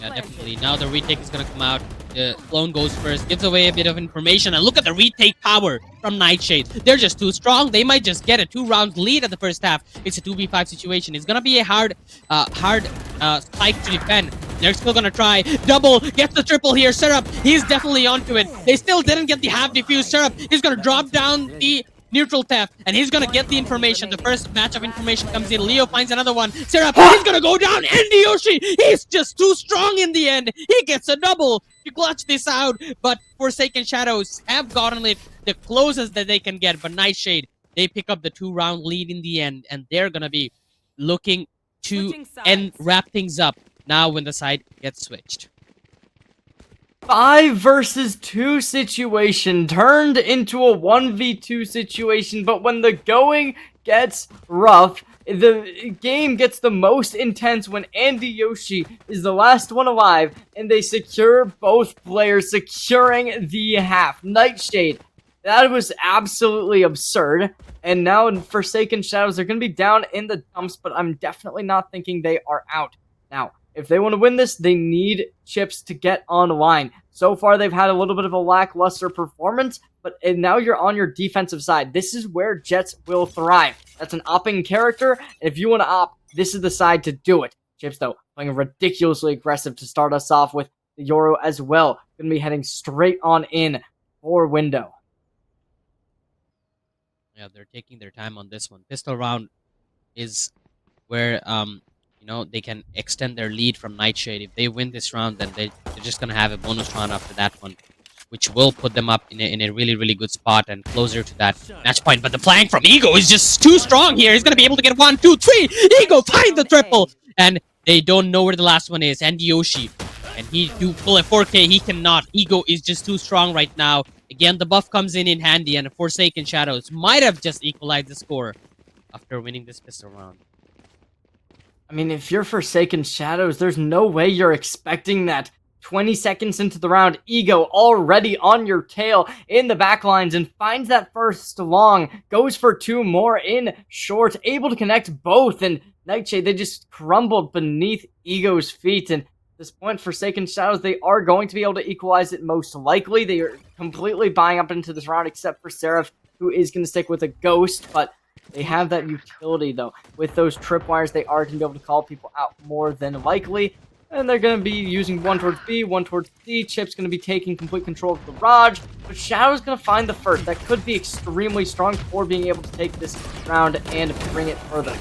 E: Yeah, definitely. Now the retake is going to come out. The clone goes first, gives away a bit of information, and look at the retake power from Nightshade. They're just too strong. They might just get a 2-round lead at the first half. It's a 2v5 situation. It's going to be a hard spike to defend. They're still going to try. Double, gets the triple here. Syrup, he's definitely onto it. They still didn't get the half defuse. Syrup, he's going to drop down the neutral theft, and he's gonna get the information. The first batch of information comes in. Leo finds another one. Syrup, he's gonna go down. And Yoshi, he's just too strong in the end. He gets a double to clutch this out, but Forsaken Shadows have gotten it the closest that they can get. But Nightshade, they pick up the 2-round lead in the end, and they're gonna be looking to wrap things up now when the side gets switched.
D: 5 versus 2 situation turned into a 1v2 situation, but when the going gets rough, the game gets the most intense when Andy Yoshi is the last one alive, and they secure both players, securing the half. Nightshade, that was absolutely absurd, and now in Forsaken Shadows, they're going to be down in the dumps, but I'm definitely not thinking they are out. Now, if they want to win this, they need Chips to get online. So far, they've had a little bit of a lackluster performance, but now you're on your defensive side. This is where Jets will thrive. That's an opping character, and if you want to op, this is the side to do it. Chips, though, playing ridiculously aggressive to start us off with the Yoru as well. Going to be heading straight on in for window.
E: Yeah, they're taking their time on this one. Pistol round is where they can extend their lead from Nightshade. If they win this round, then they're just gonna have a bonus round after that one, which will put them up in a really, really good spot and closer to that match point. But the flank from Ego is just too strong here. He's gonna be able to get 1, 2, 3. Ego find the triple, and they don't know where the last one is. And Yoshi, and he do pull a 4K. He cannot. Ego is just too strong right now. Again, the buff comes in handy, and Forsaken Shadows might have just equalized the score after winning this pistol round.
D: I mean, if you're Forsaken Shadows, there's no way you're expecting that. 20 seconds into the round, Ego already on your tail in the backlines and finds that first long, goes for 2 more in short, able to connect both, and Nightshade, they just crumbled beneath Ego's feet, and at this point, Forsaken Shadows, they are going to be able to equalize it most likely. They are completely buying up into this round, except for Seraph, who is going to stick with a Ghost, but they have that utility, though. With those tripwires, they are going to be able to call people out more than likely. And they're going to be using 1 towards B, 1 towards C. Chip's going to be taking complete control of the Raj. But Shadow's going to find the first. That could be extremely strong for being able to take this round and bring it further.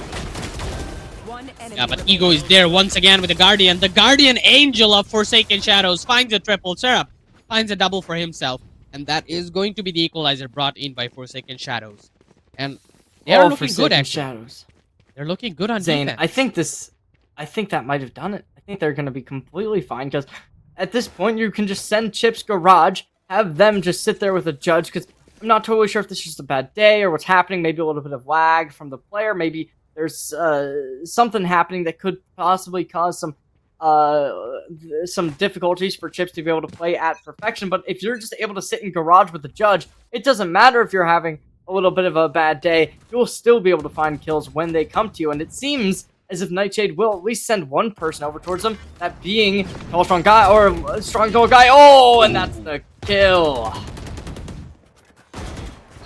E: Yeah, but Ego is there once again with the Guardian. The Guardian Angel of Forsaken Shadows finds a triple. Seraph finds a double for himself. And that is going to be the equalizer brought in by Forsaken Shadows. And they're looking good, actually.
D: Shadows.
E: They're looking good on
D: Zane,
E: defense.
D: I think that might have done it. I think they're going to be completely fine, because at this point, you can just send Chips Garage, have them just sit there with a judge, because I'm not totally sure if this is just a bad day or what's happening. Maybe a little bit of lag from the player. Maybe there's something happening that could possibly cause some difficulties for Chips to be able to play at perfection. But if you're just able to sit in Garage with the judge, it doesn't matter if you're having a little bit of a bad day. You'll still be able to find kills when they come to you. And it seems as if Nightshade will at least send one person over towards them, that being Tall Strong Guy, or Strong Tall Guy. Oh, and that's the kill.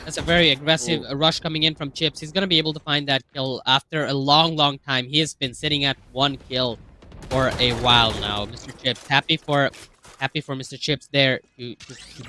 E: That's a very aggressive rush coming in from Chips. He's going to be able to find that kill after a long, long time. He has been sitting at 1 kill for a while now. Mr. Chips, happy for Mr. Chips there to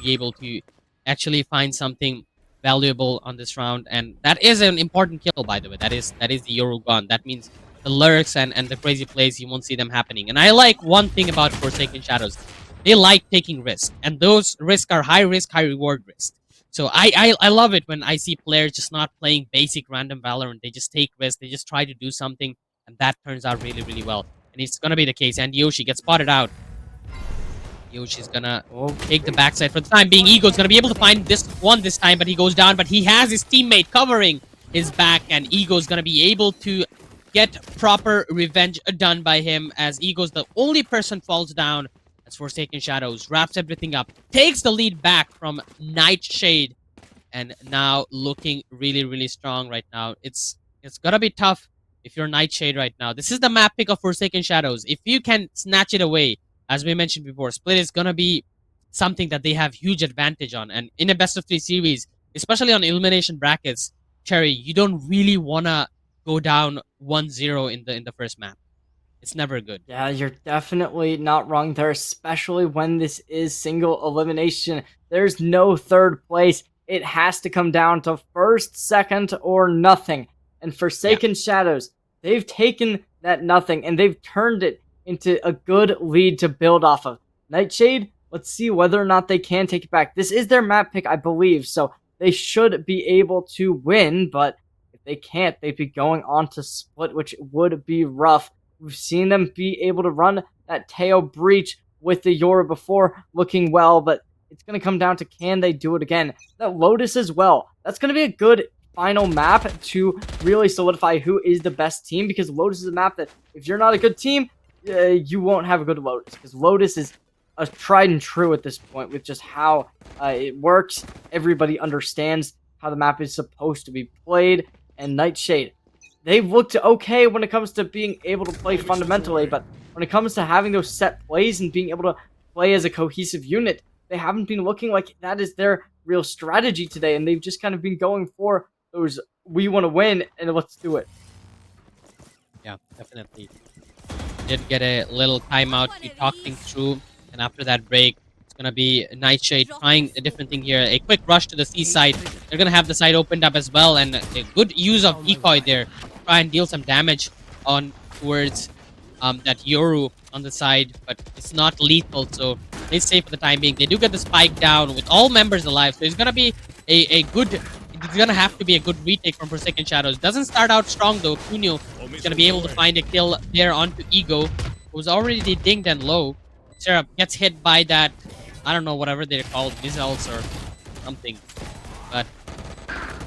E: be able to actually find something valuable on this round. And that is an important kill, by the way. That is the Yoru gun. That means the lurks and the crazy plays, you won't see them happening. And I like one thing about Forsaken Shadows. They like taking risks. And those risks are high risk, high reward risks. So I love it when I see players just not playing basic random Valorant. They just take risks. They just try to do something. And that turns out really, really well. And it's going to be the case. And Yoshi gets spotted out. Yoshi's going to take the backside for the time being. Ego's going to be able to find this one this time. But he goes down. But he has his teammate covering his back. And Ego's going to be able to get proper revenge done by him. As Ego's the only person falls down. As Forsaken Shadows wraps everything up. Takes the lead back from Nightshade. And now looking really, really strong right now. It's going to be tough if you're Nightshade right now. This is the map pick of Forsaken Shadows. If you can snatch it away, as we mentioned before, Split is going to be something that they have huge advantage on. And in a best-of-3 series, especially on elimination brackets, Cherry, you don't really want to go down 1-0 in the first map. It's never good.
D: Yeah, you're definitely not wrong there, especially when this is single elimination. There's no third place. It has to come down to first, second, or nothing. And Forsaken Shadows, they've taken that nothing and they've turned it into a good lead to build off of. Nightshade, let's see whether or not they can take it back. This is their map pick, I believe, so they should be able to win, but if they can't, they'd be going on to Split, which would be rough. We've seen them be able to run that Teo breach with the Yoru before, looking well, but it's going to come down to can they do it again. That Lotus as well. That's going to be a good final map to really solidify who is the best team, because Lotus is a map that if you're not a good team, you won't have a good Lotus, because Lotus is a tried and true at this point with just how it works. Everybody understands how the map is supposed to be played, and Nightshade, they've looked okay when it comes to being able to play fundamentally, but when it comes to having those set plays and being able to play as a cohesive unit, they haven't been looking like that is their real strategy today, and they've just kind of been going for those we want to win and let's do it.
E: Yeah, definitely. Did get a little timeout to talk things through, and after that break, it's gonna be Nightshade trying a different thing here. A quick rush to the C side. They're gonna have the side opened up as well, and a good use of decoy there. Try and deal some damage on towards that Yoru on the side, but it's not lethal, so they stay for the time being. They do get the spike down with all members alive, so it's gonna be a good. It's gonna have to be a good retake from Forsaken Shadows. Doesn't start out strong though. Kunio is gonna be able to find a kill there onto Ego, who's already dinged and low. Seraph gets hit by that, I don't know, whatever they're called, missiles or something. But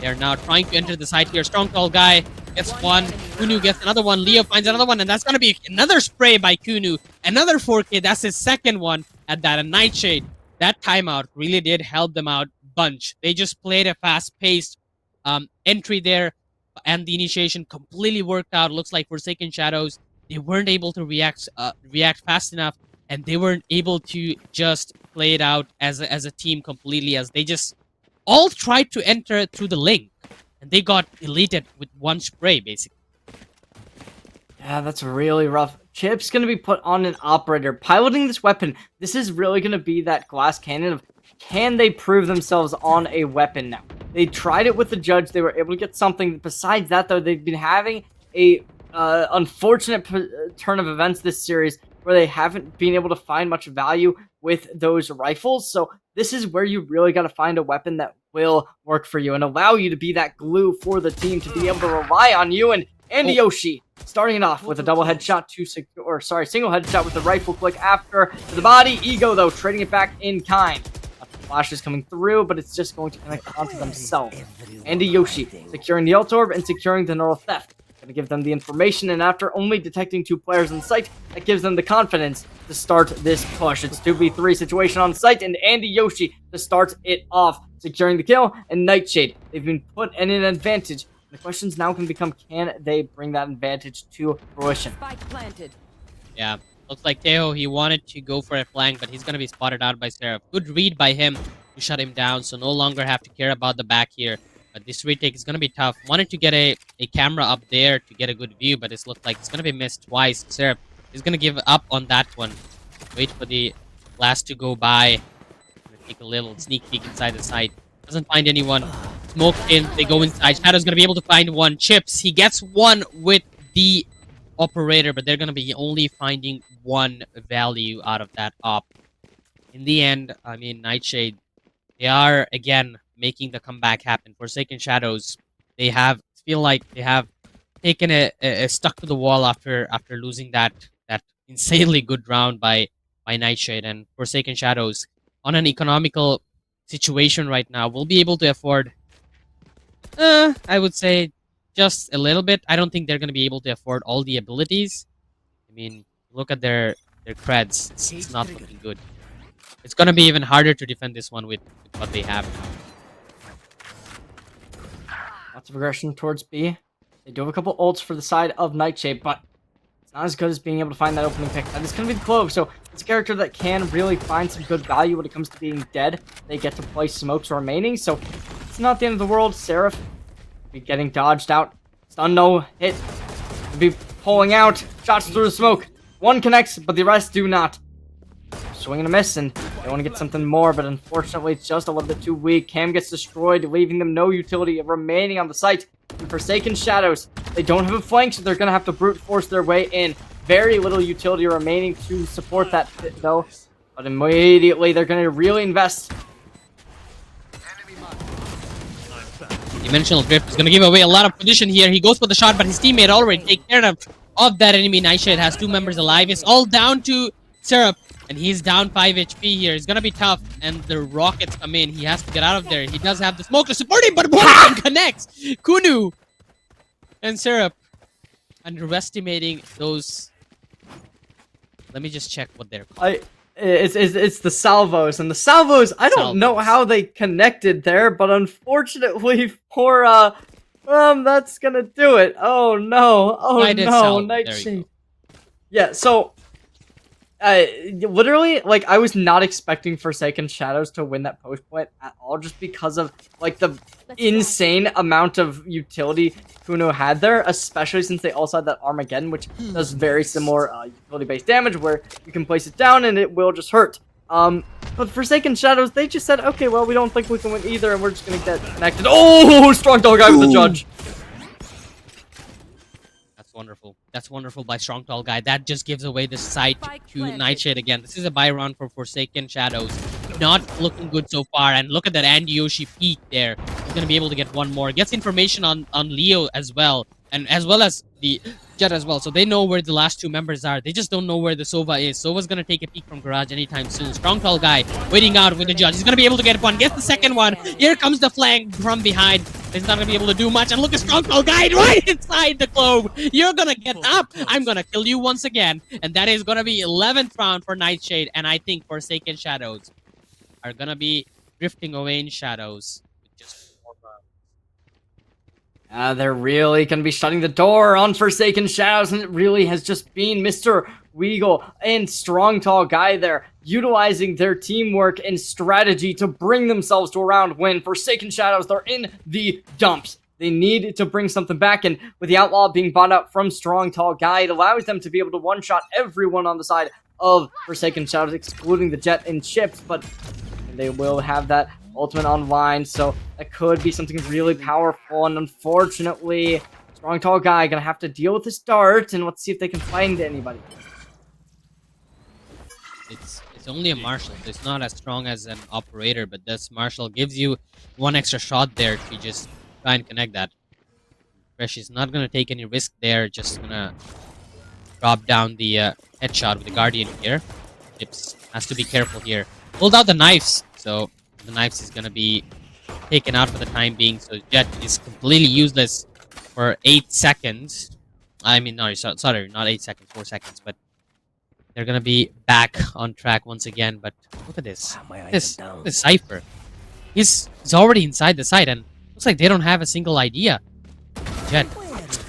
E: they're now trying to enter the site here. Strong tall guy gets one. Kunu gets another one. Leo finds another one, and that's gonna be another spray by Kunu. Another 4K. That's his second one at that. And Nightshade, that timeout really did help them out bunch. They just played a fast-paced entry there, and the initiation completely worked out. Looks like Forsaken Shadows, they weren't able to react fast enough, and they weren't able to just play it out as a team completely, as they just all tried to enter through the link, and they got deleted with one spray, basically.
D: Yeah, that's really rough. Chip's going to be put on an operator. Piloting this weapon, this is really going to be that glass cannon of, can they prove themselves on a weapon now? They tried it with the judge. They were able to get something. Besides that, though, they've been having a unfortunate turn of events this series where they haven't been able to find much value with those rifles. So this is where you really got to find a weapon that will work for you and allow you to be that glue for the team to be able to rely on you. And Andy Yoshi starting it off with a double headshot single headshot with the rifle click after to the body. Ego, though, trading it back in kind. Flash is coming through, but it's just going to connect onto themselves. Andy Yoshi securing the ult orb and securing the neural theft. Going to give them the information, and after only detecting 2 players in sight, that gives them the confidence to start this push. It's 2v3 situation on site, and Andy Yoshi to start it off, securing the kill, and Nightshade, they've been put in an advantage. The questions now can become, can they bring that advantage to fruition?
F: Spike planted.
E: Yeah, looks like Teo, he wanted to go for a flank, but he's going to be spotted out by Seraph. Good read by him to shut him down, so no longer have to care about the back here. But this retake is going to be tough. Wanted to get a camera up there to get a good view, but it's looked like it's going to be missed twice. Seraph is going to give up on that one. Wait for the last to go by. Take a little sneak peek inside the site. Doesn't find anyone. Smoke in, they go inside. Shadow's going to be able to find one. Chips, he gets one with the operator, but they're going to be only finding one value out of that op. In the end, I mean, Nightshade, they are again making the comeback happen. Forsaken Shadows, they feel like they have taken a stuck to the wall after losing that insanely good round by Nightshade. And Forsaken Shadows, on an economical situation right now, will be able to afford, I would say, just a little bit. I don't think they're going to be able to afford all the abilities. I mean, look at their creds. It's not looking good. It's going to be even harder to defend this one with what they have now.
D: Lots of aggression towards B. They do have a couple ults for the side of Nightshade, but it's not as good as being able to find that opening pick. And it's going to be the Clove, so it's a character that can really find some good value when it comes to being dead. They get to play smokes remaining, so it's not the end of the world. Seraph be getting dodged out. Stun, no hit. Be pulling out. Shots through the smoke. One connects, but the rest do not. Swing and a miss, and they want to get something more, but unfortunately it's just a little bit too weak. Cam gets destroyed, leaving them no utility remaining on the site. And Forsaken Shadows, they don't have a flank, so they're going to have to brute force their way in. Very little utility remaining to support that pit, though. But immediately they're going to really invest.
E: Dimensional Drift is going to give away a lot of position here. He goes for the shot, but his teammate already take care of that enemy. Nightshade has 2 members alive. It's all down to Seraph, and he's down 5 HP here. It's going to be tough, and the rockets come in. He has to get out of there. He does have the smoke to support him, but one of them connects. Kunu and Seraph underestimating those. Let me just check what they're called.
D: It's the salvos, and the salvos, I don't know how they connected there, but unfortunately for That's gonna do it. Oh no. Oh
E: Right
D: no.
E: itself. There you
D: Nightshade.
E: go.
D: Yeah, so literally, like, I was not expecting Forsaken Shadows to win that post point at all, just because of like the insane amount of utility Kuno had there, especially since they also had that Armageddon, which does very similar utility-based damage, where you can place it down and it will just hurt. But Forsaken Shadows, they just said, okay, well, we don't think we can win either, and we're just gonna get connected. Oh, strong dog guy with the judge.
E: That's wonderful. That's wonderful by Strong Tall Guy. That just gives away the site to Nightshade again. This is a buy round for Forsaken Shadows. Not looking good so far. And look at that Andy Yoshi peak there. He's going to be able to get one more. Gets information on Leo as well. And as well as the Jet as well. So they know where the last two members are. They just don't know where the Sova is. Sova's going to take a peek from Garage anytime soon. Strong Tall Guy waiting out with the Judge. He's going to be able to get one. Gets the second one. Here comes the flank from behind. He's not going to be able to do much. And look at Strong Tall Guy right inside the globe. You're going to get up. I'm going to kill you once again. And that is going to be 11th round for Nightshade. And I think Forsaken Shadows are going to be drifting away in shadows. With just 4 rounds.
D: They're really going to be shutting the door on Forsaken Shadows, and it really has just been Mr. Weagle and Strong Tall Guy there, utilizing their teamwork and strategy to bring themselves to a round win. Forsaken Shadows, they're in the dumps. They need to bring something back, and with the Outlaw being bought out from Strong Tall Guy, it allows them to be able to one-shot everyone on the side of Forsaken Shadows, excluding the Jet and Chips, but they will have that ultimate online, so that could be something really powerful, and unfortunately, Strong Tall Guy gonna have to deal with this dart, and let's see if they can find anybody.
E: It's only a Marshall, so it's not as strong as an operator, but this Marshall gives you one extra shot there to just try and connect that. Fresh is not gonna take any risk there, just gonna drop down the headshot with the Guardian here. Chips has to be careful here. Pulled out the knives, so the knives is gonna be taken out for the time being, so Jet is completely useless for 8 seconds. I mean, no, sorry, not 8 seconds, 4 seconds, but they're gonna be back on track once again. But look at this. This Cypher. He's already inside the site, and looks like they don't have a single idea. Jet.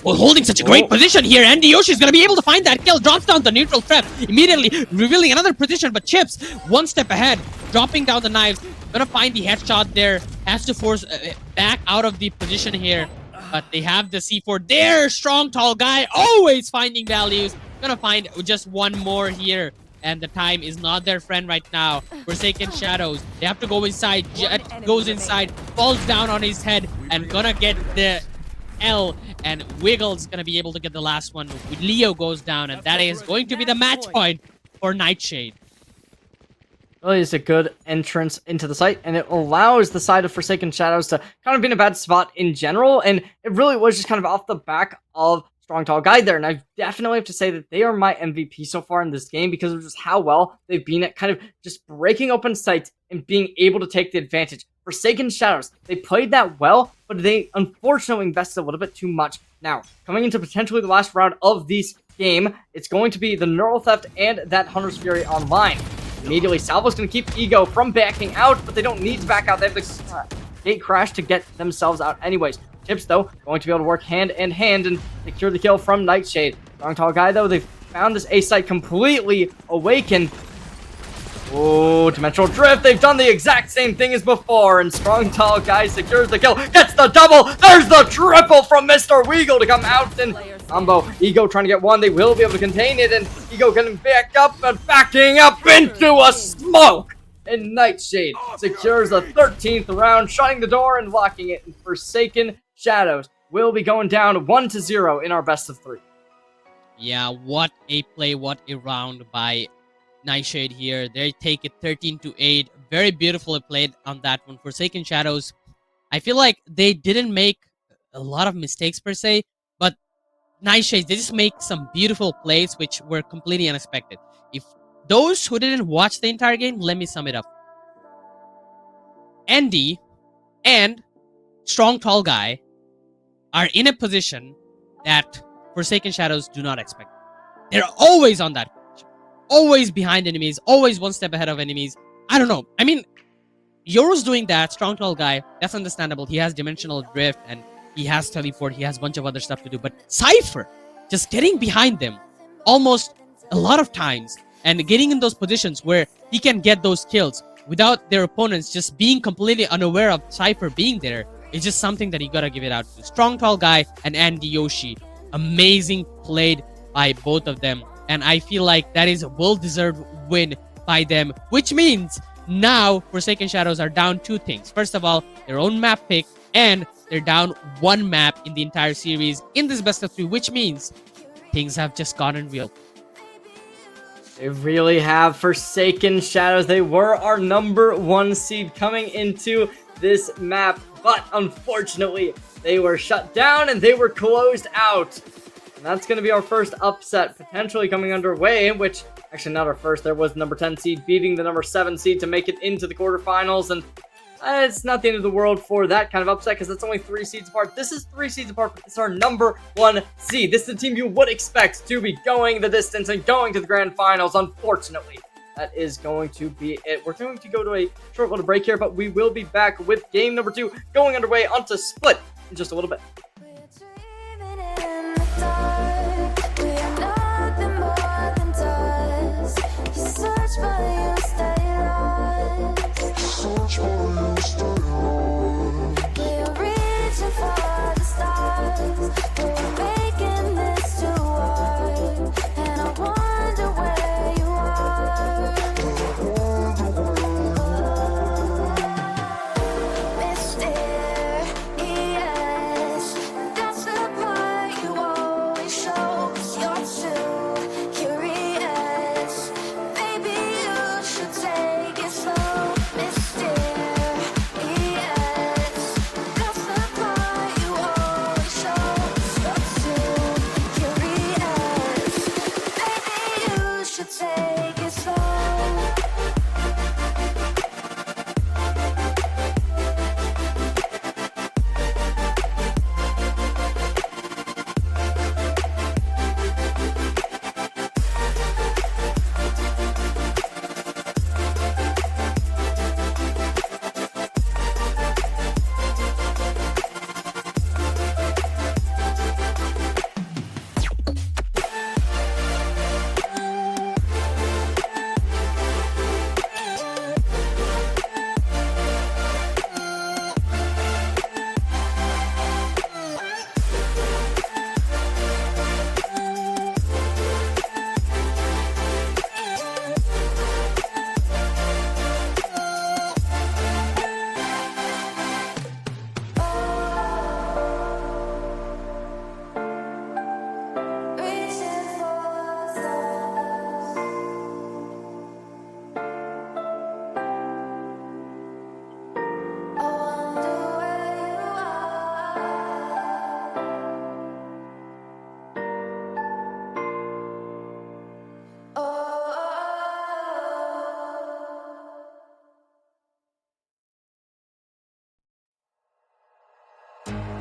E: Well, holding such a great position here. Andy Yoshi is going to be able to find that kill. Drops down the neutral trap. Immediately revealing another position, but Chips one step ahead. Dropping down the knives. Going to find the headshot there. Has to force back out of the position here. But they have the C4 there. Strong Tall Guy. Always finding values. Going to find just one more here. And the time is not their friend right now. Forsaken Shadows. They have to go inside. Jet goes inside. Falls down on his head. And gonna get the L, and Wiggle's gonna be able to get the last one. Leo goes down, and that is going to be the match point for Nightshade.
D: Really is a good entrance into the site, and it allows the side of Forsaken Shadows to kind of be in a bad spot in general, and it really was just kind of off the back of Strong Tall Guy there, and I definitely have to say that they are my MVP so far in this game because of just how well they've been at kind of just breaking open sites and being able to take the advantage. Forsaken Shadows, they played that well, but they unfortunately invested a little bit too much. Now, coming into potentially the last round of this game, it's going to be the Neural Theft and that Hunter's Fury online. Immediately, Salvo's going to keep Ego from backing out, but they don't need to back out. They have the gate crash to get themselves out anyways. Chips, though, going to be able to work hand in hand and secure the kill from Nightshade. Strong Tall Guy, though, they've found this A site completely awakened. Oh, Dimensional Drift, they've done the exact same thing as before, and Strong Tall Guy secures the kill, gets the double, there's the triple from Mr. Weagle to come out, and combo, Ego trying to get one, they will be able to contain it, and Ego getting back up and backing up into a smoke, and Nightshade secures the 13th round, shutting the door and locking it, and Forsaken Shadows will be going down 1-0 in our best of 3.
E: Yeah, what a play, what a round by Nightshade here. They take it 13-8. Very beautifully played on that one. Forsaken Shadows, I feel like they didn't make a lot of mistakes per se, but Nightshade, they just make some beautiful plays which were completely unexpected. If those who didn't watch the entire game, let me sum it up. Andy and Strong Tall Guy are in a position that Forsaken Shadows do not expect. They're always on that. Always behind enemies, always one step ahead of enemies. I don't know. I mean, Yoro's doing that, Strong Tall Guy, that's understandable. He has Dimensional Drift, and he has teleport, he has a bunch of other stuff to do. But Cypher, just getting behind them almost a lot of times and getting in those positions where he can get those kills without their opponents just being completely unaware of Cypher being there, is just something that you gotta give it out to. Strong Tall Guy and Andy Yoshi, amazing played by both of them, and I feel like that is a well-deserved win by them, which means now Forsaken Shadows are down two things. First of all, their own map pick, and they're down one map in the entire series in this best of three, which means things have just gotten real.
D: They really have. Forsaken Shadows, they were our #1 seed coming into this map, but unfortunately, they were shut down and they were closed out. And that's going to be our first upset potentially coming underway, which, actually not our first. There was the #10 seed beating the #7 seed to make it into the quarterfinals, and it's not the end of the world for that kind of upset because it's only 3 seeds apart. This is 3 seeds apart, but it's our #1 seed. This is the team you would expect to be going the distance and going to the grand finals. Unfortunately, that is going to be it. We're going to go to a short little break here, but we will be back with game #2 going underway onto Split in just a little bit.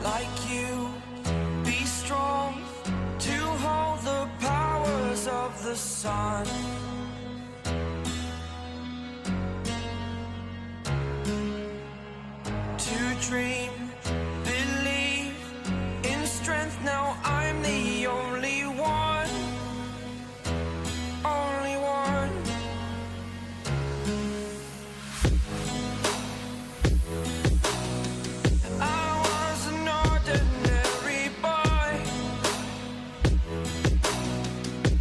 F: Like you, be strong to hold the powers of the sun. To dream, believe in strength. Now I'm the only one, only one.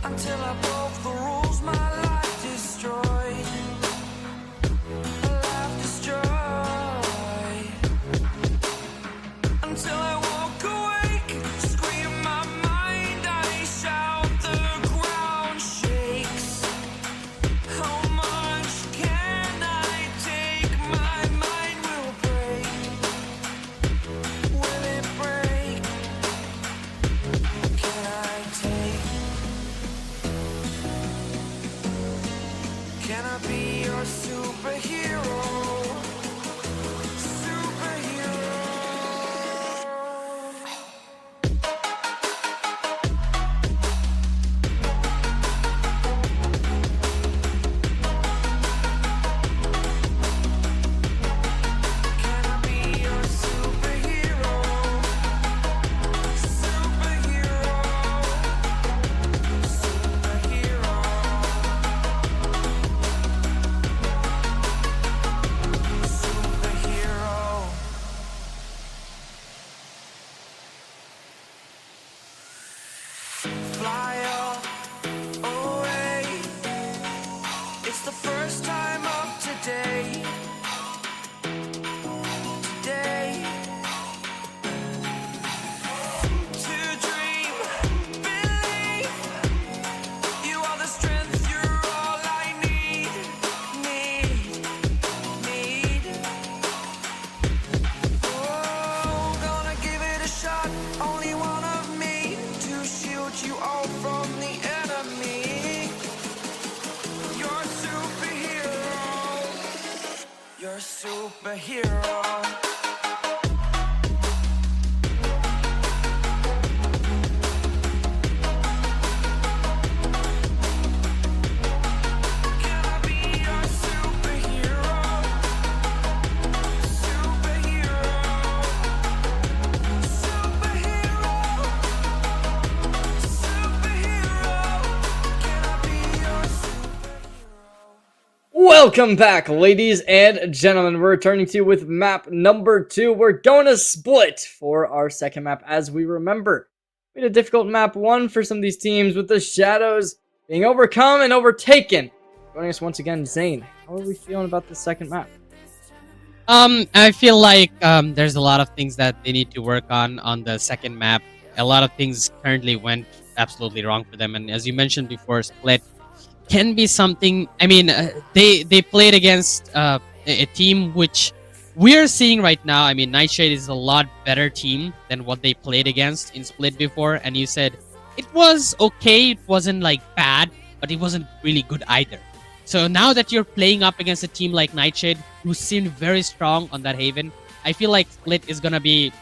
F: Until I broke the rules, my life destroyed. A life destroyed. Until I walk awake, scream my mind, I shout, the ground shakes. How much can I take? My mind will break. Will it break? Can I take? Can I be your superhero? Superhero. Can I be your superhero? first time of today. Today. To dream, believe. You are the strength, you're all I need. Need. Oh, gonna give it a shot. Only one of me to shield you all from the enemy. You're a superhero. You're a superhero. Can I be your superhero? Superhero. Superhero. Superhero. Can I be your superhero?
D: Welcome back, ladies and gentlemen. We're returning to you with map number 2. We're going to split for our second map. As we remember, we had a difficult map 1 for some of these teams, with the shadows being overcome and overtaken. Joining us once again, Zane. How are we feeling about the second map?
E: I feel like there's a lot of things that they need to work on the second map. A lot of things currently went absolutely wrong for them, and as you mentioned before, split can be something. I mean, they played against a team which we're seeing right now. I mean, Nightshade is a lot better team than what they played against in split before, and you said it was okay, it wasn't like bad, but it wasn't really good either. So now that you're playing up against a team like Nightshade, who seemed very strong on that Haven, I feel like split is gonna be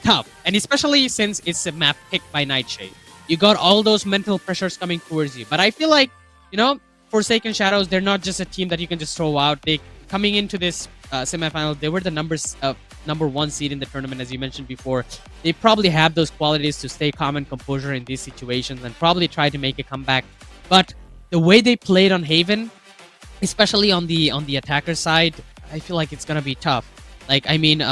E: tough, and especially since it's a map picked by Nightshade. You got all those mental pressures coming towards you, but I feel like, you know, Forsaken Shadows, they're not just a team that you can just throw out. They coming into this semifinal, they were the number 1 seed in the tournament, as you mentioned before. They probably have those qualities to stay calm and composure in these situations and probably try to make a comeback. But the way they played on Haven, especially on the attacker side, I feel like it's gonna be tough. Like, I mean,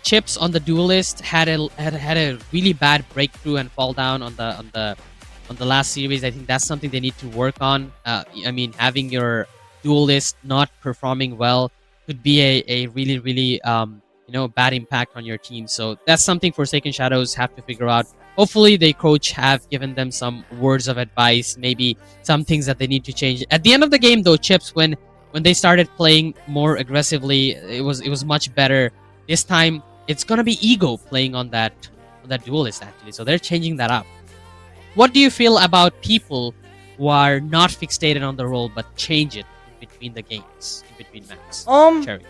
E: Chips on the Duelist had a really bad breakthrough and fall down on the last series. I think that's something they need to work on. I mean, having your Duelist not performing well could be a really bad impact on your team. So that's something Forsaken Shadows have to figure out. Hopefully, their coach have given them some words of advice, maybe some things that they need to change. At the end of the game, though, Chips, when they started playing more aggressively, it was much better. This time, it's gonna be Ego playing on that Duelist actually. So they're changing that up. What do you feel about people who are not fixated on the role but change it in between the games, in between maps? Cherry.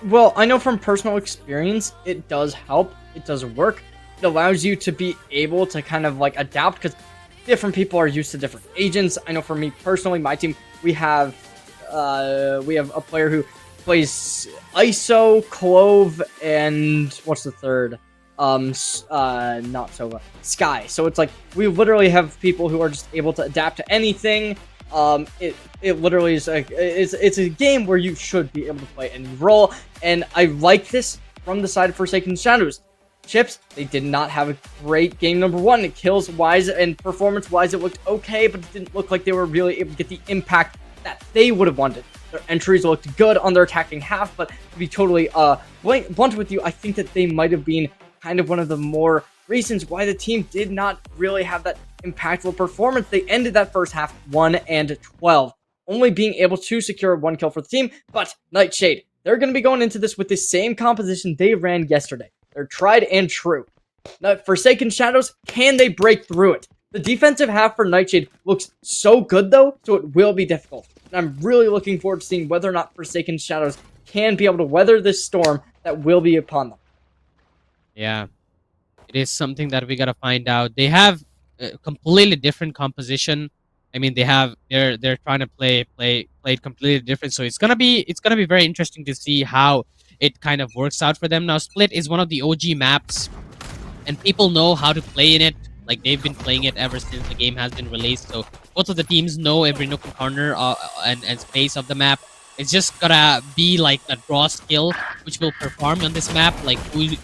D: Well, I know from personal experience, it does help. It does work. It allows you to be able to kind of like adapt, because different people are used to different agents. I know for me personally, my team, we have a player who plays ISO, Clove, and what's the third? Not Sova, Sky. So it's like we literally have people who are just able to adapt to anything. It literally is like it's a game where you should be able to play any role, and I like this from the side of Forsaken Shadows. Chips, they did not have a great game number 1. It kills wise and performance wise, it looked okay, but it didn't look like they were really able to get the impact that they would have wanted. Their entries looked good on their attacking half, but to be totally blunt with you, I think that they might have been kind of one of the more reasons why the team did not really have that impactful performance. They ended that first half 1-12, only being able to secure 1 kill for the team. But Nightshade, they're going to be going into this with the same composition they ran yesterday. They're tried and true. Now, Forsaken Shadows, can they break through it? The defensive half for Nightshade looks so good, though, so it will be difficult. And I'm really looking forward to seeing whether or not Forsaken Shadows can be able to weather this storm that will be upon them.
E: Yeah, it is something that we gotta find out. They have a completely different composition. I mean, they're trying to play it completely different. So it's gonna be very interesting to see how it kind of works out for them. Now, Split is one of the OG maps, and people know how to play in it. Like, they've been playing it ever since the game has been released. So both of the teams know every nook and corner and space of the map. It's just gotta be like a draw skill which will perform on this map, like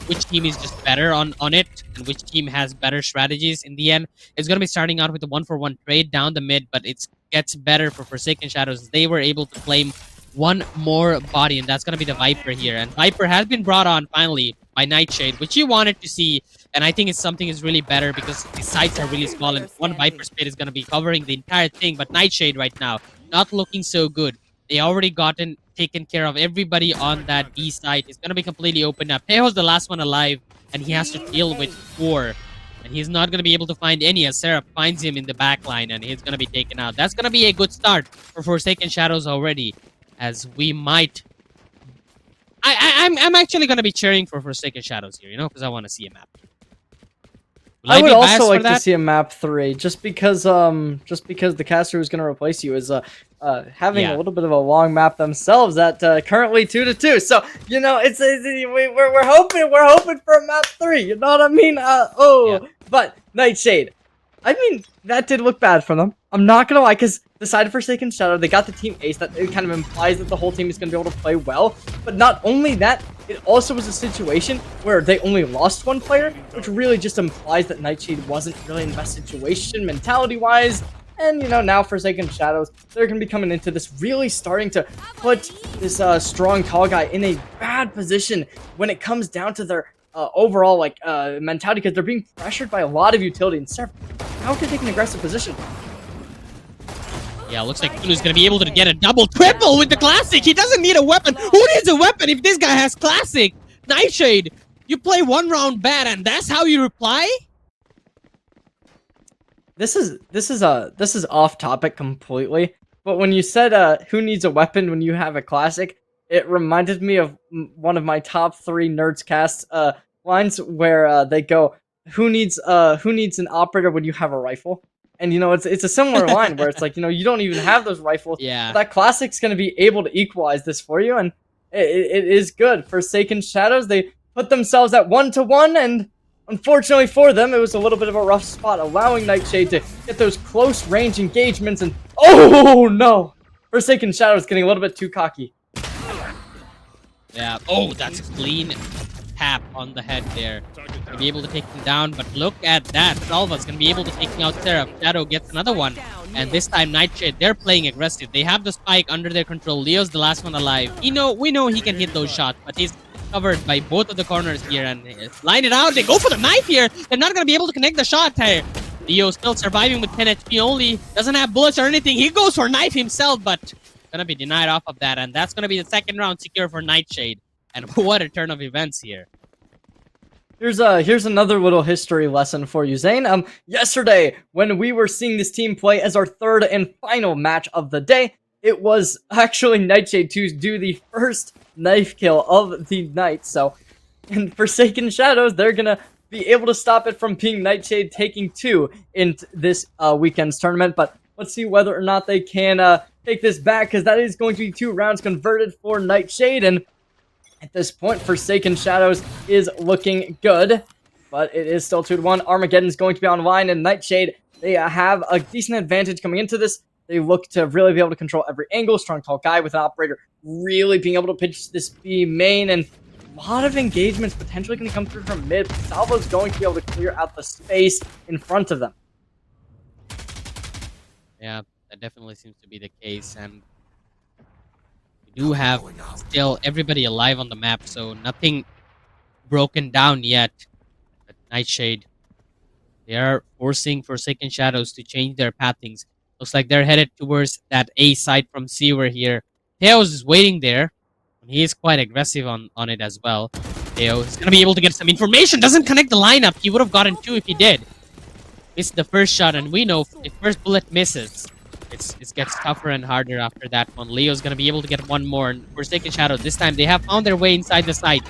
E: which team is just better on it and which team has better strategies. In the end, it's gonna be starting out with a 1-for-1 trade down the mid, but it gets better for Forsaken Shadows. They were able to claim one more body, and that's gonna be the Viper here. And Viper has been brought on finally by Nightshade, which you wanted to see. And I think it's something is really better because the sites are really small, and one Viper Spade is gonna be covering the entire thing. But Nightshade right now not looking so good. They already gotten taken care of. Everybody on that B site is gonna be completely opened up. Tejo's the last one alive, and he has to deal with 4. And he's not going to be able to find any as Seraph finds him in the back line, and he's going to be taken out. That's going to be a good start for Forsaken Shadows already, as we might... I'm actually going to be cheering for Forsaken Shadows here, you know, because I want to see a map.
D: I would
E: be biased
D: also
E: for
D: like to
E: that?
D: see a map 3, just because the caster who's going to replace you is having
E: Yeah.
D: a little bit of a long map themselves at currently 2-2. So you know, we're hoping for a map 3. You know what I mean? But Nightshade, I mean, that did look bad for them. I'm not gonna lie, because the side of Forsaken Shadow, they got the team ace. That it kind of implies that the whole team is gonna be able to play well. But not only that, it also was a situation where they only lost 1 player, which really just implies that Nightshade wasn't really in the best situation mentality-wise. And, you know, now Forsaken Shadows, they're going to be coming into this really starting to put this strong tall guy in a bad position when it comes down to their overall, like, mentality, because they're being pressured by a lot of utility. And Seraph, how can they take an aggressive position?
E: Yeah, looks like Kunu's going to be able to get a double triple with the Classic. He doesn't need a weapon. Who needs a weapon if this guy has Classic? Nightshade, you play 1 round bad, and that's how you reply?
D: This is off topic completely, but when you said who needs a weapon when you have a classic, it reminded me of one of my top 3 Nerds Cast lines where they go, who needs an operator when you have a rifle? And you know, it's a similar line where it's like, you know, you don't even have those rifles.
E: Yeah.
D: But that classic's going to be able to equalize this for you, and it is good. Forsaken Shadows, they put themselves at 1-1, and unfortunately for them, it was a little bit of a rough spot, allowing Nightshade to get those close range engagements, and oh no! Forsaken Shadows getting a little bit too cocky.
E: Yeah. Oh, that's a clean tap on the head there. Gonna be able to take him down, but look at that. Salva's gonna be able to take out Seraph. Shadow gets another one. And this time Nightshade, they're playing aggressive. They have the spike under their control. Leo's the last one alive. We know he can hit those shots, but he's covered by both of the corners here, and line it out. They go for the knife here. They're not gonna be able to connect the shot here. Leo still surviving with 10 HP only. Doesn't have bullets or anything. He goes for knife himself, but gonna be denied off of that, and that's gonna be the second round secure for Nightshade. And what a turn of events here.
D: Here's another little history lesson for you, Zane. Yesterday, when we were seeing this team play as our 3rd and final match of the day, it was actually Nightshade to do the first knife kill of the night. So, in Forsaken Shadows, they're gonna be able to stop it from being Nightshade taking 2 in this weekend's tournament. But let's see whether or not they can take this back, because that is going to be 2 rounds converted for Nightshade, and at this point, Forsaken Shadows is looking good, but it is still 2-1. Armageddon's going to be online, and Nightshade, they have a decent advantage coming into this. They look to really be able to control every angle. Strong, tall guy with an operator really being able to pitch this B main, and a lot of engagements potentially going to come through from mid. Salvo's going to be able to clear out the space in front of them.
E: Yeah, that definitely seems to be the case, and we do have still everybody alive on the map, so nothing broken down yet. But Nightshade, they are forcing Forsaken Shadows to change their pathings. Looks like they're headed towards that A side from Sewer here. Teos is waiting there, and he is quite aggressive on it as well. Teo is going to be able to get some information. Doesn't connect the lineup. He would have gotten 2 if he did. Missed the first shot, and we know if first bullet misses, it gets tougher and harder after that one. Leo's going to be able to get 1 more, and Forsaken Shadow, this time they have found their way inside the site.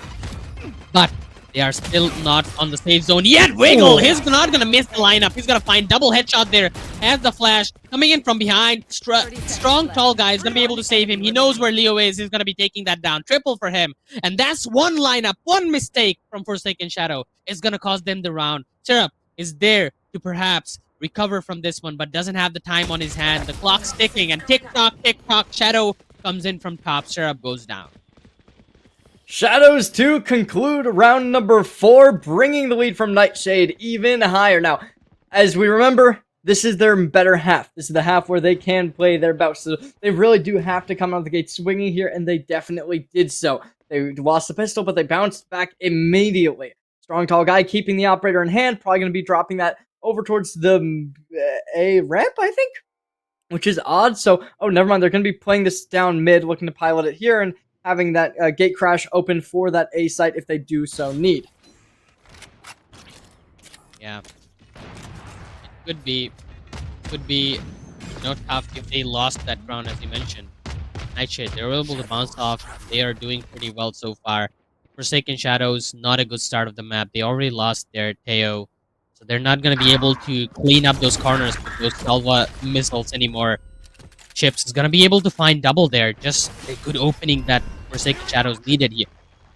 E: But they are still not on the safe zone yet. Wiggle! He's not going to miss the lineup. He's going to find double headshot there. Has the flash. Coming in from behind. Strong, tall guy is going to be able to save him. He knows where Leo is. He's going to be taking that down. Triple for him. And that's 1 lineup. 1 mistake from Forsaken Shadow is going to cost them the round. Seraph is there to perhaps recover from this one, but doesn't have the time on his hand. The clock's ticking, and tick-tock, tick-tock. Shadow comes in from top. Seraph goes down.
D: Shadows to conclude round number 4, bringing the lead from Nightshade even higher. Now, as we remember, this is their better half. This is the half where they can play their best. So they really do have to come out of the gate swinging here, and they definitely did so. They lost the pistol, but they bounced back immediately. Strong, tall guy keeping the operator in hand, probably going to be dropping that over towards the A ramp, I think, which is odd. So, oh, never mind. They're going to be playing this down mid, looking to pilot it here, and having that gate crash open for that A site if they do so need.
E: Yeah. It could be, tough if they lost that round, as you mentioned. Nightshade, they were able to bounce off. They are doing pretty well so far. Forsaken Shadows, not a good start of the map. They already lost their Teo, so they're not going to be able to clean up those corners with those Salva missiles anymore. Chips is going to be able to find double there. Just a good opening that Forsaken Shadows needed here,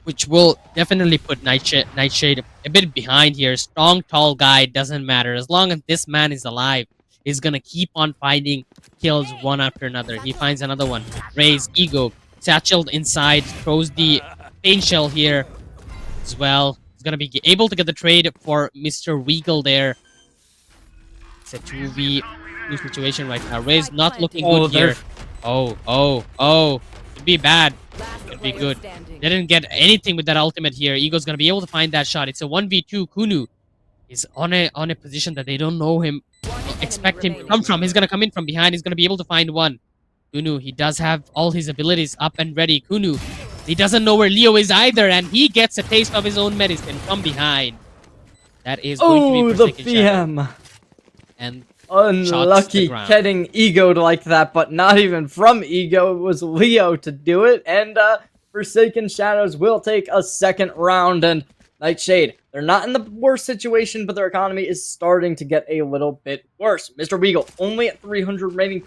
E: which will definitely put Nightshade a bit behind here. Strong, tall guy, doesn't matter. As long as this man is alive, he's going to keep on finding kills one after another. He finds another one. Raise, Ego, satcheled inside, throws the pain shell here as well. He's going to be able to get the trade for Mr. Weagle there. It's a 2v2 situation right now. Raise not looking good here. Oh. Could be bad. Could be good. They didn't get anything with that ultimate here. Ego's going to be able to find that shot. It's a 1v2. Kunu is on a position that they don't know him, expect him to come from. He's going to come in from behind. He's going to be able to find one. Kunu, he does have all his abilities up and ready. Kunu, he doesn't know where Leo is either, and he gets a taste of his own medicine from behind. That is going to be Forsaken Shadow.
D: PM.
E: And
D: unlucky getting egoed like that, but not even from Ego. It was Leo to do it, and Forsaken Shadows will take a second round. And Nightshade, they're not in the worst situation, but their economy is starting to get a little bit worse. Mr. Weagle only at 300 remaining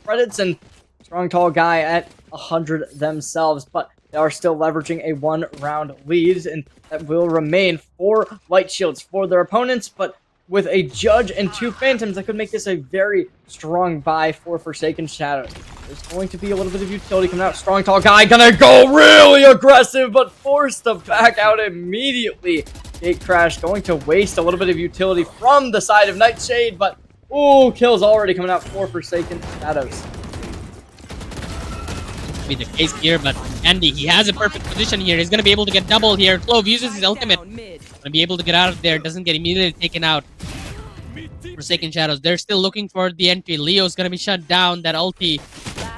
D: credits, and Strong Tall Guy at 100 themselves, but they are still leveraging a one-round lead, and that will remain 4 light shields for their opponents, but with a Judge and 2 Phantoms, that could make this a very strong buy for Forsaken Shadows. There's going to be a little bit of utility coming out. Strong, tall guy gonna go really aggressive, but forced to back out immediately. Gate Crash going to waste a little bit of utility from the side of Nightshade, but ooh, kills already coming out for Forsaken Shadows.
E: Be the case here, but Andy, he has a perfect position here. He's gonna be able to get double here. Clove uses his ultimate. Gonna be able to get out of there. Doesn't get immediately taken out. Forsaken Shadows, they're still looking for the entry. Leo's gonna be shut down. That ulti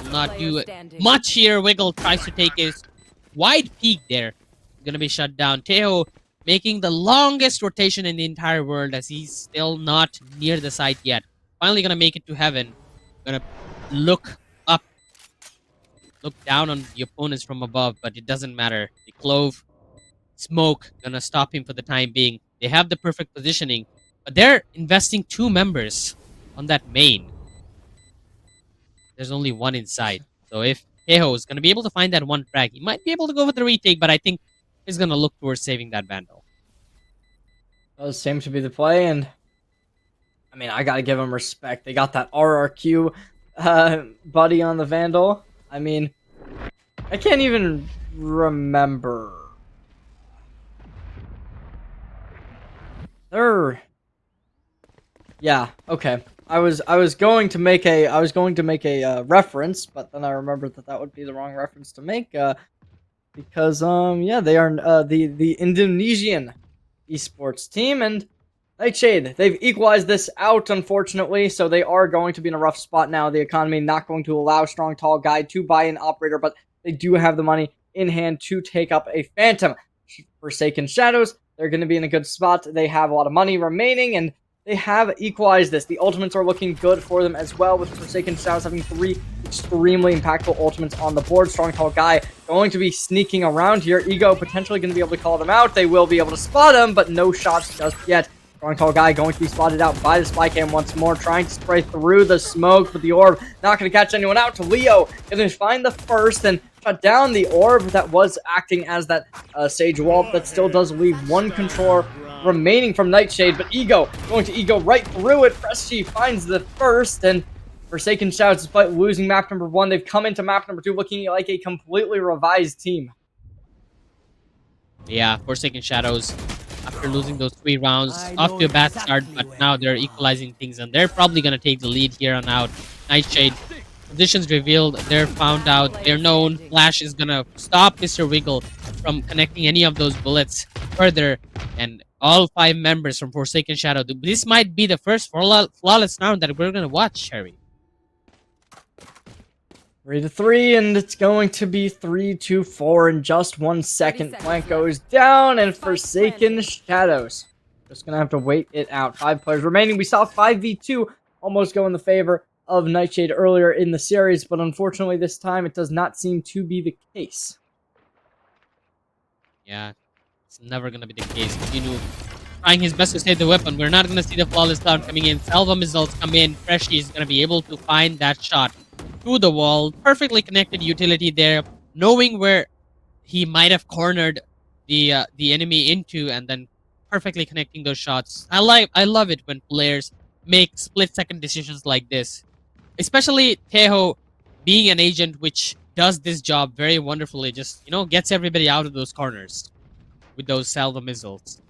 E: will not do much here. Wiggle tries to take his wide peek there. Gonna be shut down. Teo making the longest rotation in the entire world, as he's still not near the site yet. Finally gonna make it to heaven. Gonna look up, look down on the opponents from above, but it doesn't matter. The Clove Smoke gonna stop him for the time being. They have the perfect positioning, but they're investing 2 members on that main. There's only one inside. So if Teho is gonna be able to find that one frag, he might be able to go for the retake, but I think he's gonna look towards saving that Vandal.
D: Does seem to be the play, and I mean, I gotta give them respect. They got that RRQ buddy on the Vandal. I mean, I can't even remember. Yeah, okay. I was going to make a reference, but then I remembered that would be the wrong reference to make because yeah, they are the Indonesian esports team, and Nightshade, they've equalized this out, unfortunately, so they are going to be in a rough spot now. The economy not going to allow Strong Tall Guy to buy an operator, but they do have the money in hand to take up a Phantom. Forsaken Shadows, they're going to be in a good spot. They have a lot of money remaining, and they have equalized this. The ultimates are looking good for them as well, with Forsaken Shadows having 3 extremely impactful ultimates on the board. Strong Tall Guy going to be sneaking around here. Ego potentially going to be able to call them out. They will be able to spot him, but no shots just yet. Strong Tall Guy going to be spotted out by the spy cam once more, trying to spray through the smoke, but the orb not going to catch anyone out. To Leo, going to find the first and shut down the orb that was acting as that Sage wall, that still does leave 1 controller remaining from Nightshade, but Ego going to Ego right through it. Presty finds the first, and Forsaken Shadows, despite losing map number 1, they've come into map number 2 looking like a completely revised team.
E: Yeah, Forsaken Shadows after losing those 3 rounds. Off to a bad start, but now they're equalizing things, and they're probably gonna take the lead here on out. Nightshade, positions revealed, they're found out, they're known. Flash is gonna stop Mr. Wiggle from connecting any of those bullets further, and all 5 members from Forsaken Shadow. This might be the first flawless round that we're gonna watch, Harry.
D: 3-3, and it's going to be 3-4 in just 1 second. Plant goes down, and Forsaken Shadows just gonna have to wait it out. 5 players remaining. We saw 5v2 almost go in the favor of Nightshade earlier in the series, but unfortunately this time it does not seem to be the case.
E: Yeah, it's never gonna be the case. Trying his best to save the weapon. We're not gonna see the flawless down coming in. Salva missiles come in. Freshy is gonna be able to find that shot through the wall. Perfectly connected utility there, knowing where he might have cornered the enemy into, and then perfectly connecting those shots. I love it when players make split-second decisions like this, especially Teho being an agent, which does this job very wonderfully. Just gets everybody out of those corners with those salva missiles.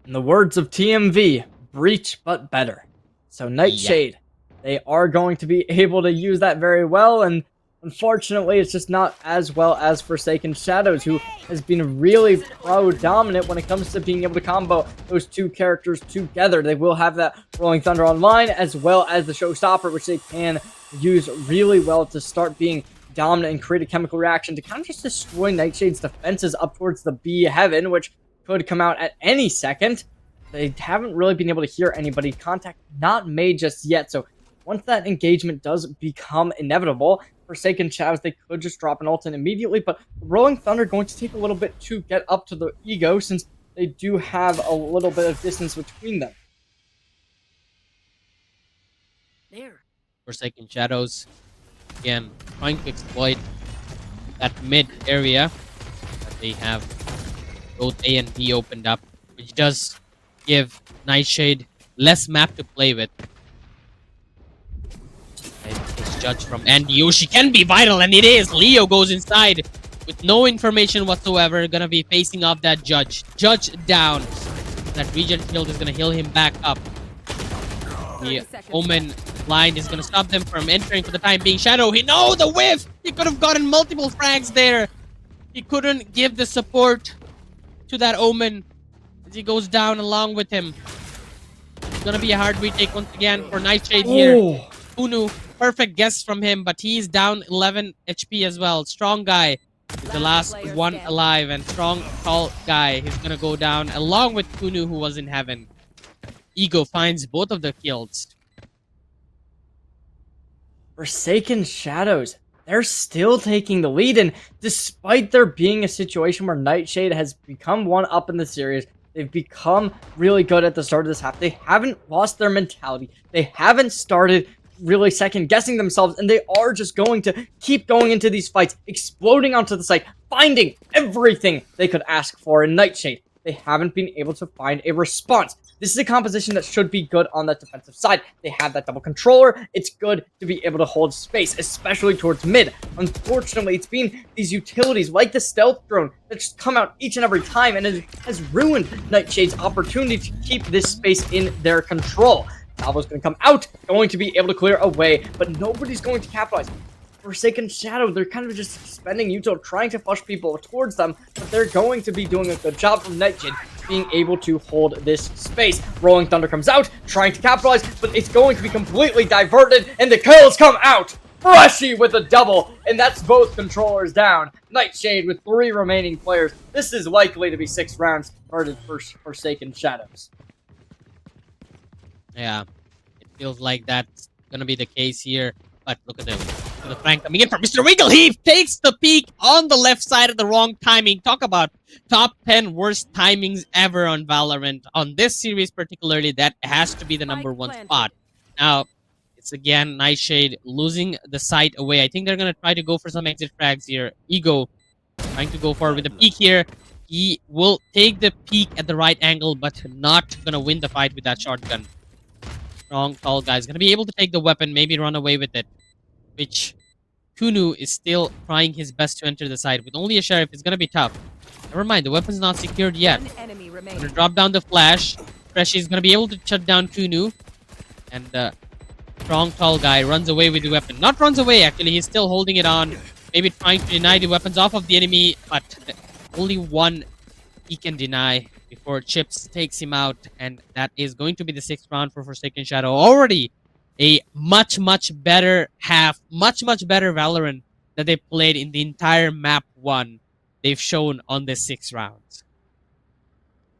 D: In the words of TMV, breach but better. So Nightshade, they are going to be able to use that very well, and unfortunately it's just not as well as Forsaken Shadows, who has been really pro-dominant when it comes to being able to combo those 2 characters together. They will have that Rolling Thunder online, as well as the Showstopper, which they can use really well to start being dominant and create a chemical reaction to kind of just destroy Nightshade's defenses up towards the B heaven, which could come out at any second. They haven't really been able to hear anybody. Contact not made just yet, so once that engagement does become inevitable, Forsaken Shadows, they could just drop an ult in immediately, but Rolling Thunder going to take a little bit to get up to the ego, since they do have a little bit of distance between them.
E: Forsaken Shadows, again, trying to exploit that mid area that they have both A and B opened up, which does give Nightshade less map to play with. And this judge from Andy Yoshi can be vital, and it is. Leo goes inside with no information whatsoever, gonna be facing off that judge. Judge down. That regen shield is gonna heal him back up. The Omen line is gonna stop them from entering for the time being. Shadow, the whiff! He could have gotten multiple frags there. He couldn't give the support to that Omen as he goes down along with him. It's gonna be a hard retake once again for Nightshade here. Unu, perfect guess from him, but he's down 11 HP as well. Strong guy is the last one alive, and strong, tall guy. He's gonna go down along with Unu, who was in heaven. Ego finds both of the kills.
D: Forsaken Shadows, they're still taking the lead, and despite there being a situation where Nightshade has become one up in the series, they've become really good at the start of this half. They haven't lost their mentality. They haven't started really second guessing themselves, and they are just going to keep going into these fights, exploding onto the site, finding everything they could ask for in Nightshade. They haven't been able to find a response. This is a composition that should be good on that defensive side. They have that double controller. It's good to be able to hold space, especially towards mid. Unfortunately, it's been these utilities like the stealth drone that just come out each and every time, and it has ruined Nightshade's opportunity to keep this space in their control. Salvo's going to come out, going to be able to clear away, but nobody's going to capitalize. Forsaken Shadow, they're kind of just spending util, trying to push people towards them, but they're going to be doing a good job from Nightshade being able to hold this space. Rolling Thunder comes out, trying to capitalize, but it's going to be completely diverted, and the kills come out! Freshy with a double, and that's both controllers down. Nightshade with 3 remaining players. This is likely to be 6 rounds converted for Forsaken Shadows.
E: Yeah, it feels like that's gonna be the case here. But look at them. Look at the flank coming in from Mr. Wiggle. He takes the peak on the left side at the wrong timing. Talk about top 10 worst timings ever on Valorant. On this series particularly, that has to be the number 1 spot. Now, it's again Nightshade losing the sight away. I think they're gonna try to go for some exit frags here. Ego trying to go forward with the peak here. He will take the peak at the right angle, but not gonna win the fight with that shotgun. Strong, tall guy is gonna be able to take the weapon, maybe run away with it. Which Kunu is still trying his best to enter the side. With only a sheriff, it's gonna be tough. Never mind, the weapon's not secured yet.
G: One enemy remaining.
E: Gonna drop down the flash. Freshy's gonna be able to shut down Kunu. And strong, tall guy runs away with the weapon. Not runs away, actually. He's still holding it on. Maybe trying to deny the weapons off of the enemy. But only one he can deny before Chips takes him out. And that is going to be the 6th round for Forsaken Shadow. Already a much, much better half. Much, much better Valorant that they played in the entire map 1 they've shown on this 6 rounds.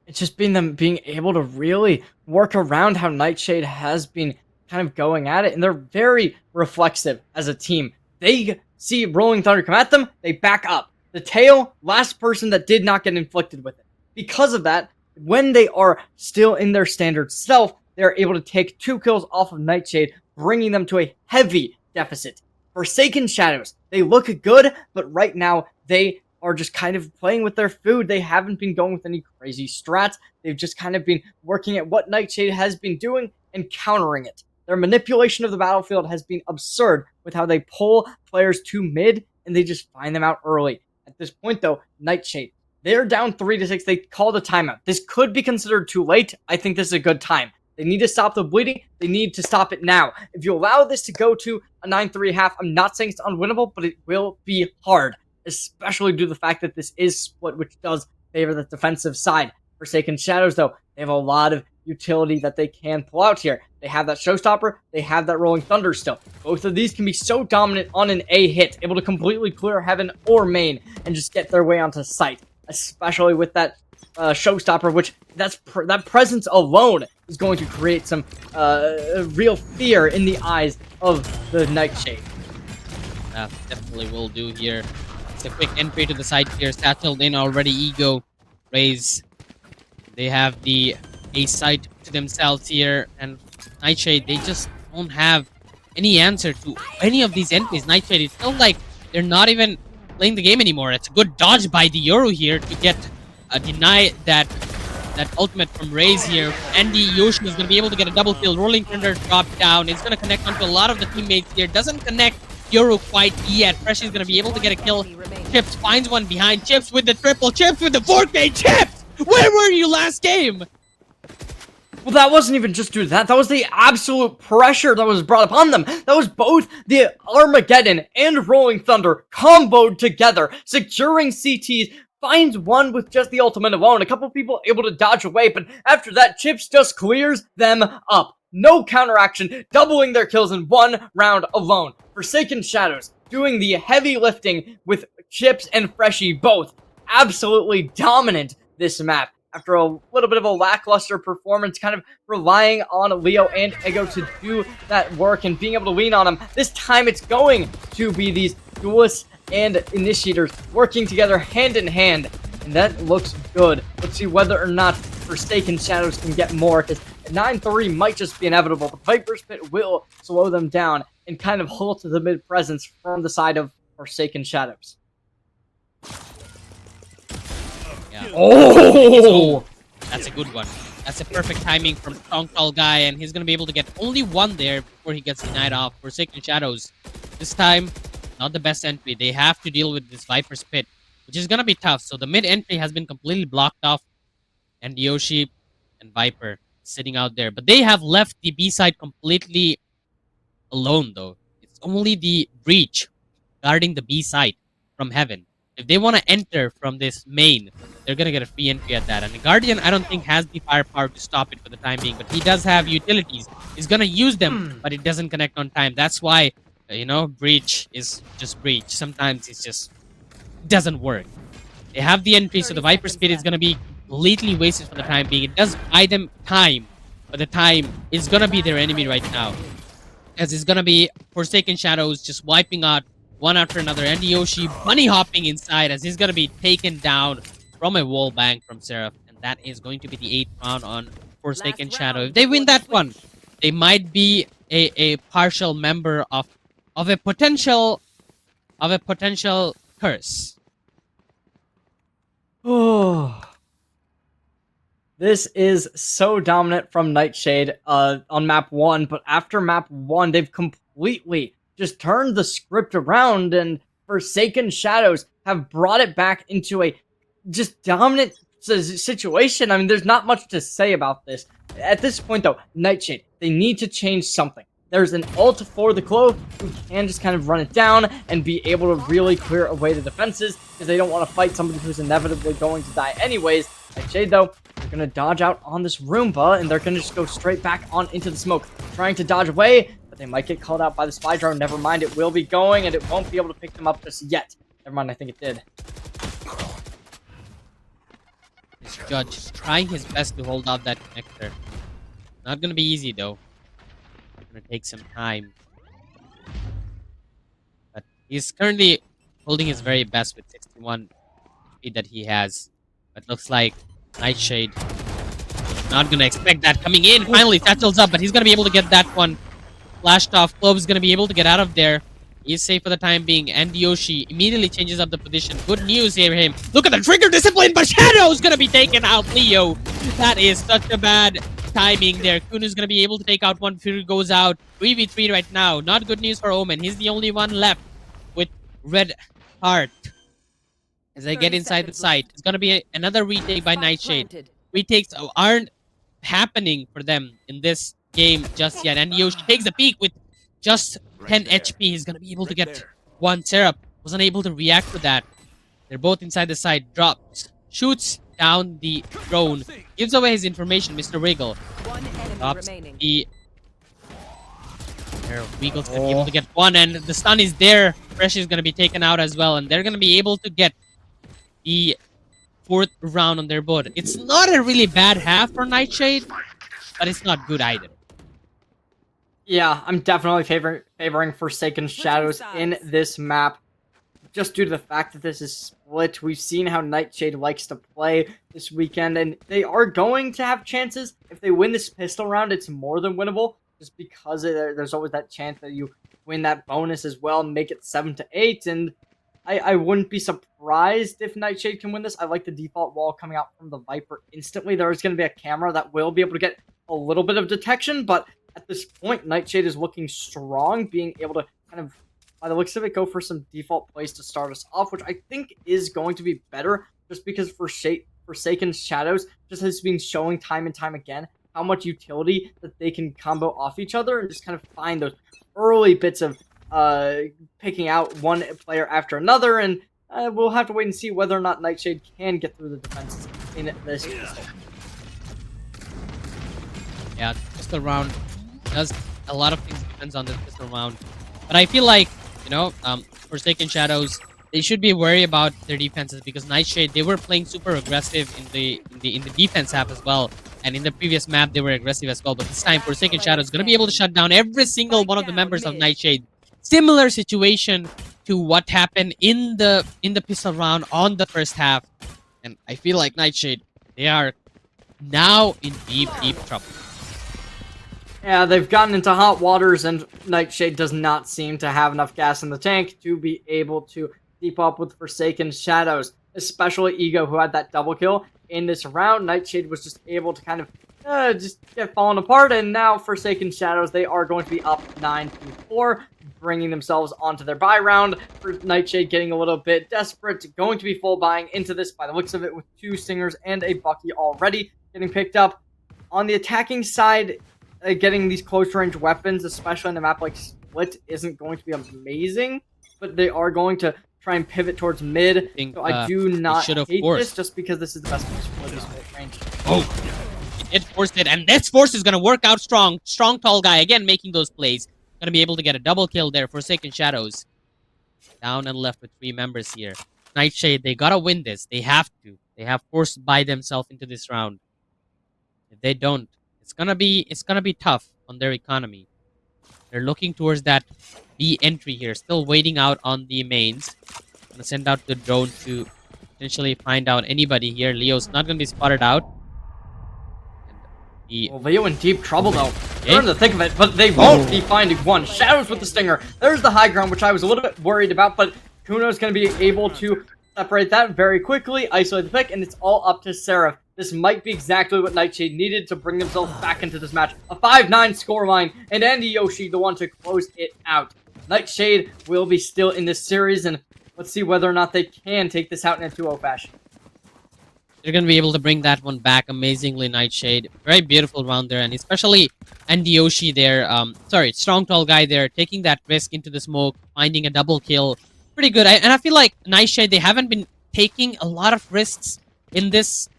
D: It's just been them being able to really work around how Nightshade has been kind of going at it, and they're very reflexive as a team. They see Rolling Thunder come at them, they back up. The tail, last person that did not get inflicted with it. Because of that, when they are still in their standard self, they're able to take 2 kills off of Nightshade, bringing them to a heavy deficit. Forsaken Shadows, they look good, but right now they are just kind of playing with their food. They haven't been going with any crazy strats. They've just kind of been working at what Nightshade has been doing and countering it. Their manipulation of the battlefield has been absurd with how they pull players to mid and they just find them out early. At this point though, Nightshade, they're down 3-6. They call the timeout. This could be considered too late. I think this is a good time. They need to stop the bleeding. They need to stop it now. If you allow this to go to a 9-3 half, I'm not saying it's unwinnable, but it will be hard. Especially due to the fact that this is split, which does favor the defensive side. Forsaken Shadows, though, they have a lot of utility that they can pull out here. They have that Showstopper, they have that Rolling Thunder still. Both of these can be so dominant on an A hit, able to completely clear Heaven or Main and just get their way onto site. Especially with that Showstopper, which that presence alone is going to create some real fear in the eyes of the Nightshade.
E: That definitely will do here. A quick entry to the side here, satcheled in already. Ego, Raze, they have the A site to themselves here, and Nightshade, they just don't have any answer to any of these entries. Nightshade, it feels like they're not even playing the game anymore. It's a good dodge by the Yoru here to get deny that ultimate from Raze here. Andy Yoshi is going to be able to get a double kill. Rolling Thunder dropped down. It's going to connect onto a lot of the teammates here. Doesn't connect Yoru quite yet. Fresh is going to be able to get a kill. Chips finds one behind. Chips with the triple. Chips with the 4K. Chips! Where were you last game?
D: Well, that wasn't even just due to that. That was the absolute pressure that was brought upon them. That was both the Armageddon and Rolling Thunder comboed together, securing CTs. Finds one with just the ultimate alone. A couple people able to dodge away, but after that, Chips just clears them up. No counteraction, doubling their kills in 1 round alone. Forsaken Shadows doing the heavy lifting with Chips and Freshy both absolutely dominant this map. After a little bit of a lackluster performance, kind of relying on Leo and Ego to do that work and being able to lean on them. This time it's going to be these duelists and initiators working together hand in hand, and that looks good. Let's see whether or not Forsaken Shadows can get more, because 9-3 might just be inevitable. The Viper's Pit will slow them down and kind of halt the mid presence from the side of Forsaken Shadows.
E: Yeah.
D: Oh!
E: That's a good one. That's a perfect timing from Strong Tall Guy, and he's going to be able to get only one there before he gets denied off. Forsaken Shadows, this time, not the best entry. They have to deal with this Viper's Pit, which is going to be tough. So the mid entry has been completely blocked off, and Yoshi and Viper sitting out there. But they have left the B side completely alone, though. It's only the Breach guarding the B side from Heaven. If they want to enter from this main, they're going to get a free entry at that. And the Guardian, I don't think, has the firepower to stop it for the time being. But he does have utilities. He's going to use them, but it doesn't connect on time. That's why, Breach is just Breach. Sometimes it just doesn't work. They have the entry, so the Viper Speed is going to be completely wasted for the time being. It does buy them time, but the time is going to be their enemy right now. As it's going to be Forsaken Shadows just wiping out one after another. And Yoshi bunny hopping inside as he's going to be taken down from a wall bang from Seraph. And that is going to be the 8th round on Forsaken Shadow. If they win that one, they might be a partial member of a potential curse.
D: Oh. This is so dominant from Nightshade on map 1, but after map 1, they've completely just turned the script around, and Forsaken Shadows have brought it back into a just dominant situation. I mean, there's not much to say about this. At this point, though, Nightshade, they need to change something. There's an ult for the Clove who can just kind of run it down and be able to really clear away the defenses because they don't want to fight somebody who's inevitably going to die anyways. Nightshade, though, they're going to dodge out on this Roomba and they're going to just go straight back on into the smoke, trying to dodge away, but they might get called out by the spy drone. Never mind, it will be going and it won't be able to pick them up just yet. Never mind, I think it did.
E: This Judge trying his best to hold off that connector. Not gonna be easy though. Gonna take some time. But he's currently holding his very best with 61 speed that he has. But looks like Nightshade not gonna expect that coming in. Finally, Satchel's up, but he's gonna be able to get that one flashed off. Clove's gonna be able to get out of there. He's safe for the time being, and Yoshi immediately changes up the position. Good news here for him. Look at the trigger discipline, but Shadow's gonna be taken out. Leo, that is such a bad timing there. Kunu's gonna be able to take out one. Fury goes out. 3v3 right now. Not good news for Omen. He's the only one left with red heart. As they get inside the site, it's gonna be another retake by Nightshade. Retakes aren't happening for them in this game just yet, and Yoshi takes a peek with just 10 HP. He's gonna be able to get one. Syrup wasn't able to react to that. They're both inside the site. Drops, shoots down the drone, gives away his information. Mr. Wiggle drops the. Wiggle's gonna be able to get one, and the stun is there. Fresh is gonna be taken out as well, and they're gonna be able to get the 4th round on their board. It's not a really bad half for Nightshade, but it's not good either.
D: Yeah, I'm definitely favoring Forsaken Shadows in this map. Just due to the fact that this is split. We've seen how Nightshade likes to play this weekend, and they are going to have chances. If they win this pistol round, it's more than winnable, just because there's always that chance that you win that bonus as well and make it 7-8, and I wouldn't be surprised if Nightshade can win this. I like the default wall coming out from the Viper instantly. There is going to be a camera that will be able to get a little bit of detection, but at this point, Nightshade is looking strong, being able to kind of, by the looks of it, go for some default plays to start us off, which I think is going to be better, just because Forsaken Shadows just has been showing time and time again how much utility that they can combo off each other and just kind of find those early bits of picking out one player after another, and we'll have to wait and see whether or not Nightshade can get through the defenses in this pistol.
E: Yeah, pistol round does a lot of things, depends on the pistol round. But I feel like, you know, Forsaken Shadows, they should be worried about their defenses, because Nightshade, they were playing super aggressive in the defense half as well. And in the previous map, they were aggressive as well. But this time, Forsaken Shadows is going to be able to shut down every single one of the members of Nightshade. Similar situation to what happened in the pistol round on the first half. And I feel like Nightshade, they are now in deep trouble.
D: Yeah, they've gotten into hot waters, and Nightshade does not seem to have enough gas in the tank to be able to keep up with Forsaken Shadows, especially Ego, who had that double kill in this round. Nightshade was just able to kind of just get fallen apart, and now Forsaken Shadows, they are going to be up 9-4, bringing themselves onto their buy round. For Nightshade getting a little bit desperate, going to be full buying into this by the looks of it, with 2 Stingers and a Bucky already getting picked up. On the attacking side, getting these close-range weapons, especially in a map like Split, isn't going to be amazing, but they are going to try and pivot towards mid. So I do not hate this, just because this is the best place for these close range.
E: Oh, it forced it, and this force is going to work out strong. Strong, tall guy, again, making those plays. Going to be able to get a double kill there. Forsaken Shadows down and left with 3 members here. Nightshade, they got to win this. They have to. They have forced by themselves into this round. If they don't, it's gonna be tough on their economy. They're looking towards that B entry here, still waiting out on the mains. Gonna send out the drone to potentially find out anybody here. Leo's not gonna be spotted out.
D: Well, Leo in deep trouble though. They're in the thick of it, but they won't be finding one. Shadows with the Stinger. There's the high ground, which I was a little bit worried about, but Kuno's gonna be able to separate that very quickly, isolate the pick, and it's all up to Seraph. This might be exactly what Nightshade needed to bring themselves back into this match. A 5-9 scoreline, and Andy Yoshi the one to close it out. Nightshade will be still in this series, and let's see whether or not they can take this out in a 2-0 fashion.
E: they're going to be able to bring that one back amazingly. Nightshade, very beautiful round there, and especially Andioshi there. Sorry, Strong Tall Guy there, taking that risk into the smoke, finding a double kill, pretty good. And I feel like Nightshade, they haven't been taking a lot of risks in this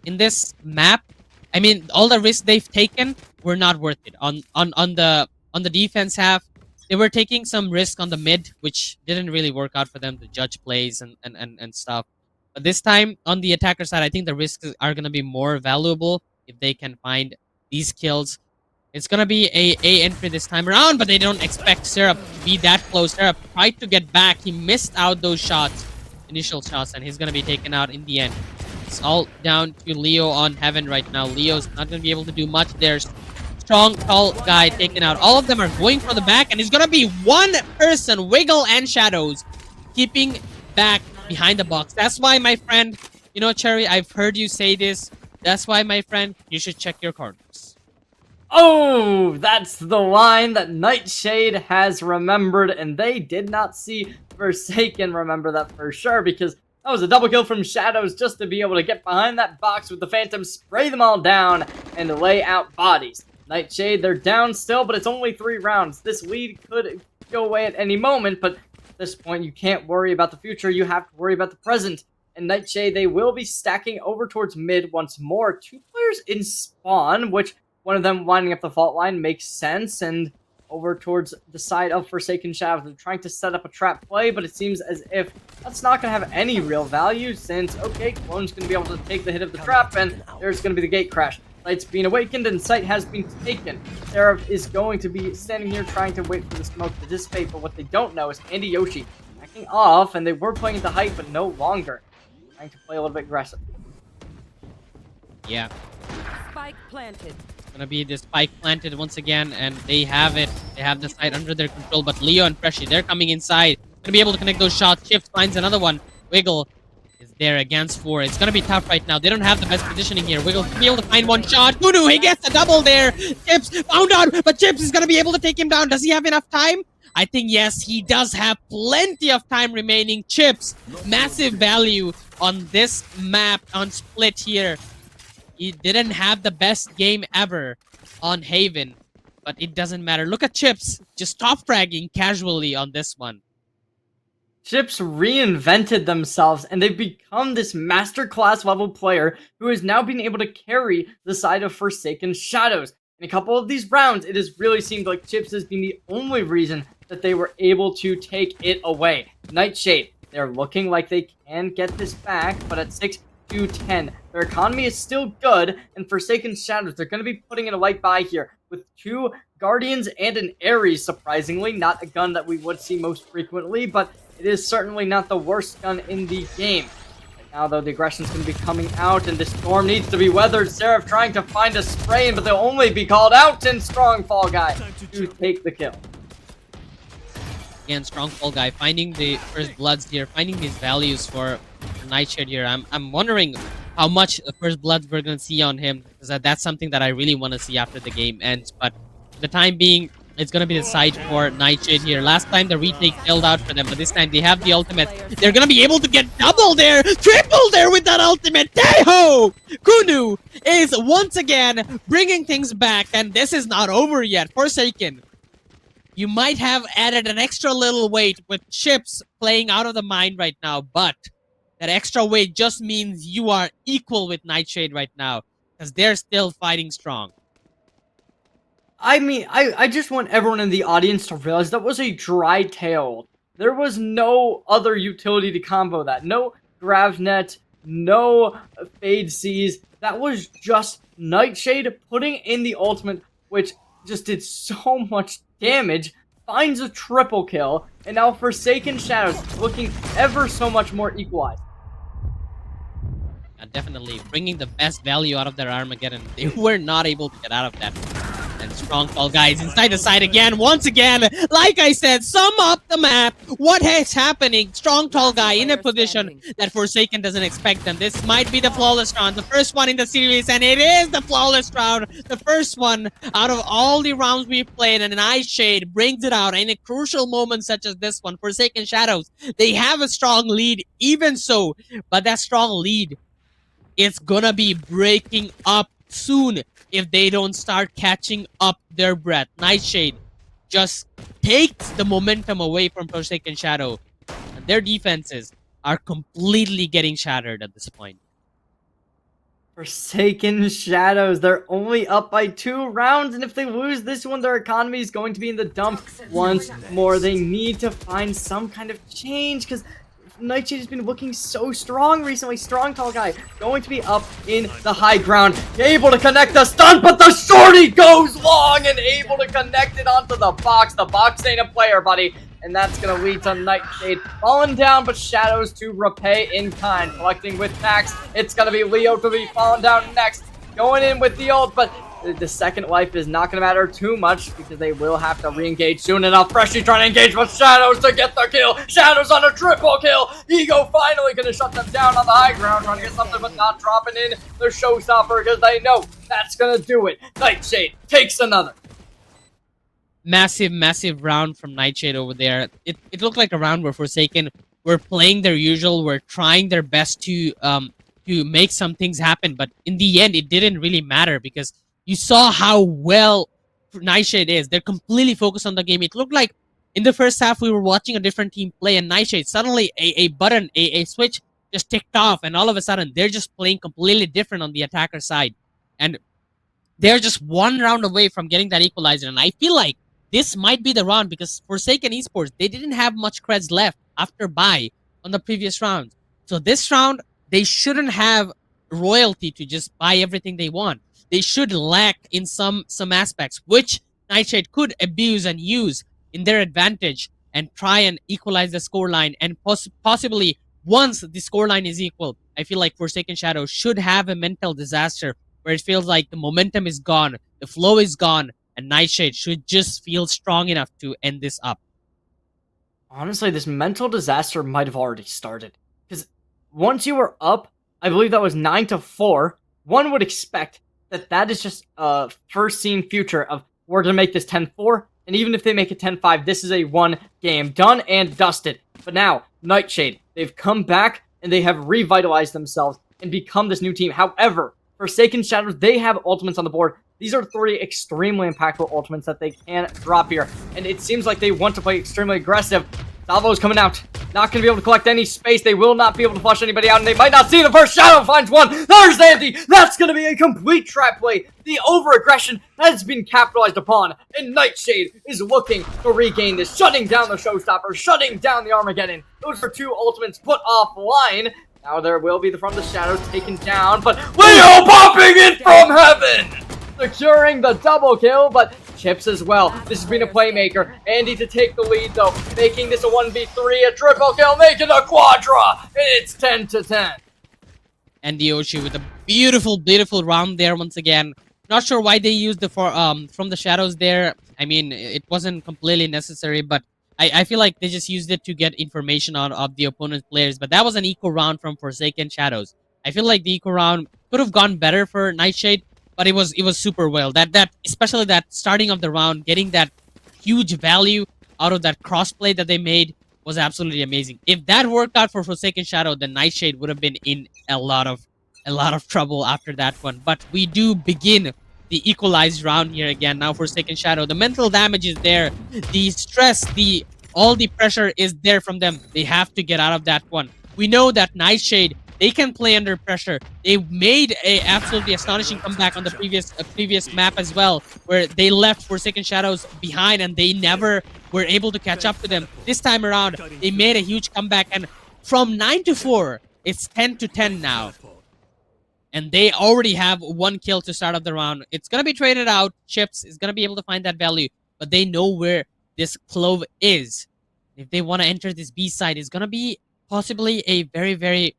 E: map. I mean, all the risks they've taken were not worth it. On the defense half, they were taking some risk on the mid, which didn't really work out for them to judge plays and stuff. But this time on the attacker side, I think the risks are gonna be more valuable if they can find these kills. It's gonna be a entry this time around, but they don't expect Syrup to be that close. Syrup tried to get back. He missed out those shots, initial shots, and he's gonna be taken out in the end. It's all down to Leo on Heaven right now. Leo's not gonna be able to do much there. Strong, tall guy taken out. All of them are going for the back, and it's gonna be one person, Wiggle and Shadows, keeping back behind the box. That's why, my friend, you know, Cherry, I've heard you say this. That's why, my friend, you should check your corners.
D: Oh, that's the line that Nightshade has remembered, and they did not see Forsaken remember that for sure, because that was a double kill from Shadows just to be able to get behind that box with the Phantom, spray them all down, and lay out bodies. Nightshade, they're down still, but it's only 3 rounds. This lead could go away at any moment, but at this point, you can't worry about the future. You have to worry about the present. And Nightshade, they will be stacking over towards mid once more. 2 players in spawn, which one of them lining up the fault line makes sense. And over towards the side of Forsaken Shadows, they're trying to set up a trap play, but it seems as if that's not going to have any real value since, okay, Clone's going to be able to take the hit of the trap, and there's going to be the gate crash. Light's being awakened, and Sight has been taken. Seraph is going to be standing here trying to wait for the smoke to dissipate, but what they don't know is Andy Yoshi backing off, and they were playing the height, but no longer. Trying to play a little bit aggressive.
E: Yeah.
G: Spike planted.
E: Gonna be this spike planted once again, and they have it. They have the site under their control, but Leo and Freshie, they're coming inside. Gonna be able to connect those shots. Chips finds another one. Wiggle is there against 4. It's gonna be tough right now. They don't have the best positioning here. Wiggle can be able to find one shot. Voodoo, he gets a double there. Chips found out, but Chips is gonna be able to take him down. Does he have enough time? I think yes, he does have plenty of time remaining. Chips, massive value on this map on Split here. He didn't have the best game ever on Haven, but it doesn't matter. Look at Chips, just top fragging casually on this one.
D: Chips reinvented themselves, and they've become this masterclass level player who has now been able to carry the side of Forsaken Shadows. In a couple of these rounds, it has really seemed like Chips has been the only reason that they were able to take it away. Nightshade, they're looking like they can get this back, but at 6-10, their economy is still good, and Forsaken Shadows, they're going to be putting in a light buy here with 2 Guardians and an Ares, surprisingly. Not a gun that we would see most frequently, but it is certainly not the worst gun in the game. Right now, though, the aggression's going to be coming out, and this storm needs to be weathered. Seraph trying to find a spray, but they'll only be called out, and Strong Fall Guy to take the kill.
E: Again, Strong Fall Guy finding the first bloods here, finding these values for Nightshade here. I'm wondering how much first bloods we're going to see on him, because that's something that I really want to see after the game ends. But for the time being, it's going to be the side for Nightshade here. Last time the retake failed out for them, but this time they have the ultimate. They're going to be able to get double there, triple there with that ultimate. Day-ho! Kunu is once again bringing things back, and this is not over yet. Forsaken, you might have added an extra little weight with Chips playing out of the mind right now, but that extra weight just means you are equal with Nightshade right now, because they're still fighting strong.
D: I mean, I just want everyone in the audience to realize that was a dry tail. There was no other utility to combo that. No Gravnet, no Fade Seas. That was just Nightshade putting in the ultimate, which just did so much damage, finds a triple kill, and now Forsaken Shadows looking ever so much more equalized.
E: Definitely bringing the best value out of their Armageddon. They were not able to get out of that. And Strong Fall Guys inside the side again, once again. Like I said, sum up the map. What is happening? Strong Tall Guy in a position that Forsaken doesn't expect them. This might be the flawless round, the first one in the series, and it is the flawless round. The first one out of all the rounds we've played, and an Nightshade brings it out in a crucial moment such as this one. Forsaken Shadows, they have a strong lead, even so, but that strong lead it's gonna be breaking up soon if they don't start catching up their breath. Nightshade just takes the momentum away from Forsaken Shadow, and their defenses are completely getting shattered at this point.
D: Forsaken Shadows, they're only up by 2 rounds, and if they lose this one, their economy is going to be in the dump once more. They need to find some kind of change, because Nightshade has been looking so strong recently. Strong tall guy, going to be up in the high ground, able to connect the stun, but the shorty goes long and able to connect it onto the box. The box ain't a player, buddy. And that's going to lead to Nightshade falling down, but Shadows to repay in kind. Collecting with Max. It's going to be Leo to be falling down next. Going in with the ult, but the second life is not going to matter too much because they will have to re-engage soon enough. Freshie trying to engage with Shadows to get the kill. Shadows on a triple kill. Ego finally going to shut them down on the high ground, trying to get something but not dropping in the showstopper because they know that's going to do it. Nightshade takes another.
E: Massive round from Nightshade over there. It looked like a round where Forsaken were playing their usual, were trying their best to make some things happen, but in the end it didn't really matter because you saw how well Nightshade is. They're completely focused on the game. It looked like in the first half we were watching a different team play, and Nightshade suddenly a switch just ticked off, and all of a sudden they're just playing completely different on the attacker side, and they're just one round away from getting that equalizer. And I feel like this might be the round because Forsaken Esports, they didn't have much creds left after bye on the previous round. So this round, they shouldn't have royalty to just buy everything they want. They should lack in some aspects, which Nightshade could abuse and use in their advantage and try and equalize the scoreline. And possibly once the scoreline is equal, I feel like Forsaken Shadow should have a mental disaster where it feels like the momentum is gone, the flow is gone, and Nightshade should just feel strong enough to end this up.
D: Honestly, this mental disaster might have already started. Because once you were up, I believe that was 9-4, one would expect that that is just a first scene future of we're going to make this 10-4, and even if they make it 10-5, this is a one game done and dusted. But now, Nightshade, they've come back and they have revitalized themselves and become this new team. However, Forsaken Shadows, they have ultimates on the board. These are 3 extremely impactful ultimates that they can drop here. And it seems like they want to play extremely aggressive. Salvo's coming out. Not going to be able to collect any space. They will not be able to flush anybody out. And they might not see the first. Shadow finds one. There's Andy. That's going to be a complete trap play. The over-aggression has been capitalized upon. And Nightshade is looking to regain this. Shutting down the showstopper. Shutting down the Armageddon. Those are 2 ultimates put offline. Now there will be the From the Shadows taken down. But Leo popping it from heaven! Securing the double kill, but Chips as well. This has been a playmaker. Andy to take the lead, though. Making this a 1v3, a triple kill, making a quadra. And it's 10-10.
E: And Yoshi with a beautiful round there once again. Not sure why they used the From the Shadows there. I mean, it wasn't completely necessary, but I feel like they just used it to get information out of the opponent's players. But that was an eco round from Forsaken Shadows. I feel like the eco round could have gone better for Nightshade, but it was super well. That especially that starting of the round, getting that huge value out of that crossplay that they made was absolutely amazing. If that worked out for Forsaken Shadow, then Nightshade would have been in a lot of trouble after that one. But we do begin the equalized round here again. Now Forsaken Shadow, the mental damage is there, the stress, all the pressure is there from them. They have to get out of that one. We know that Nightshade, they can play under pressure. They made a absolutely astonishing comeback on the previous map as well, where they left Forsaken Shadows behind and they never were able to catch up to them. This time around, they made a huge comeback, and from 9-4, it's 10-10 now. And they already have 1 kill to start off the round. It's going to be traded out. Chips is going to be able to find that value, but they know where this Clove is. If they want to enter this B side, it's going to be possibly a very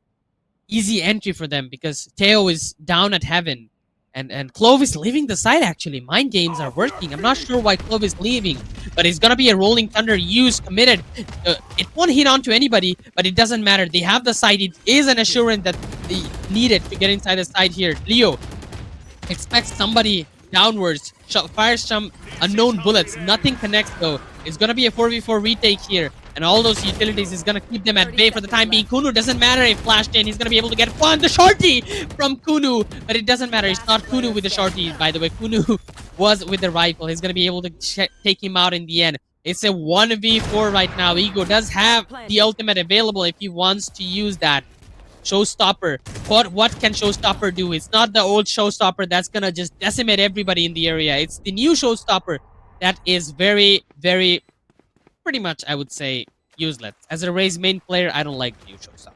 E: easy entry for them because Teo is down at heaven and Clove is leaving the side. Actually, mind games are working. I'm not sure why Clove is leaving, but it's gonna be a rolling thunder use committed. It won't hit onto anybody, but it doesn't matter. They have the side. It is an assurance that they needed to get inside the side here. Leo expects somebody downwards, fires some unknown bullets. Nothing connects though. It's gonna be a 4v4 retake here. And all those utilities is gonna keep them at bay for the time being. Kunu doesn't matter if flashed in, he's gonna be able to get one, the shorty from Kunu, but it doesn't matter. It's not Kunu with the shorty, by the way. Kunu was with the rifle. He's gonna be able to take him out in the end. It's a 1v4 right now. Ego does have the ultimate available if he wants to use that. Showstopper. What can Showstopper do? It's not the old Showstopper that's gonna just decimate everybody in the area. It's the new Showstopper that is very, very, pretty much, I would say, useless. As a Raze main player, I don't like the new Showstopper.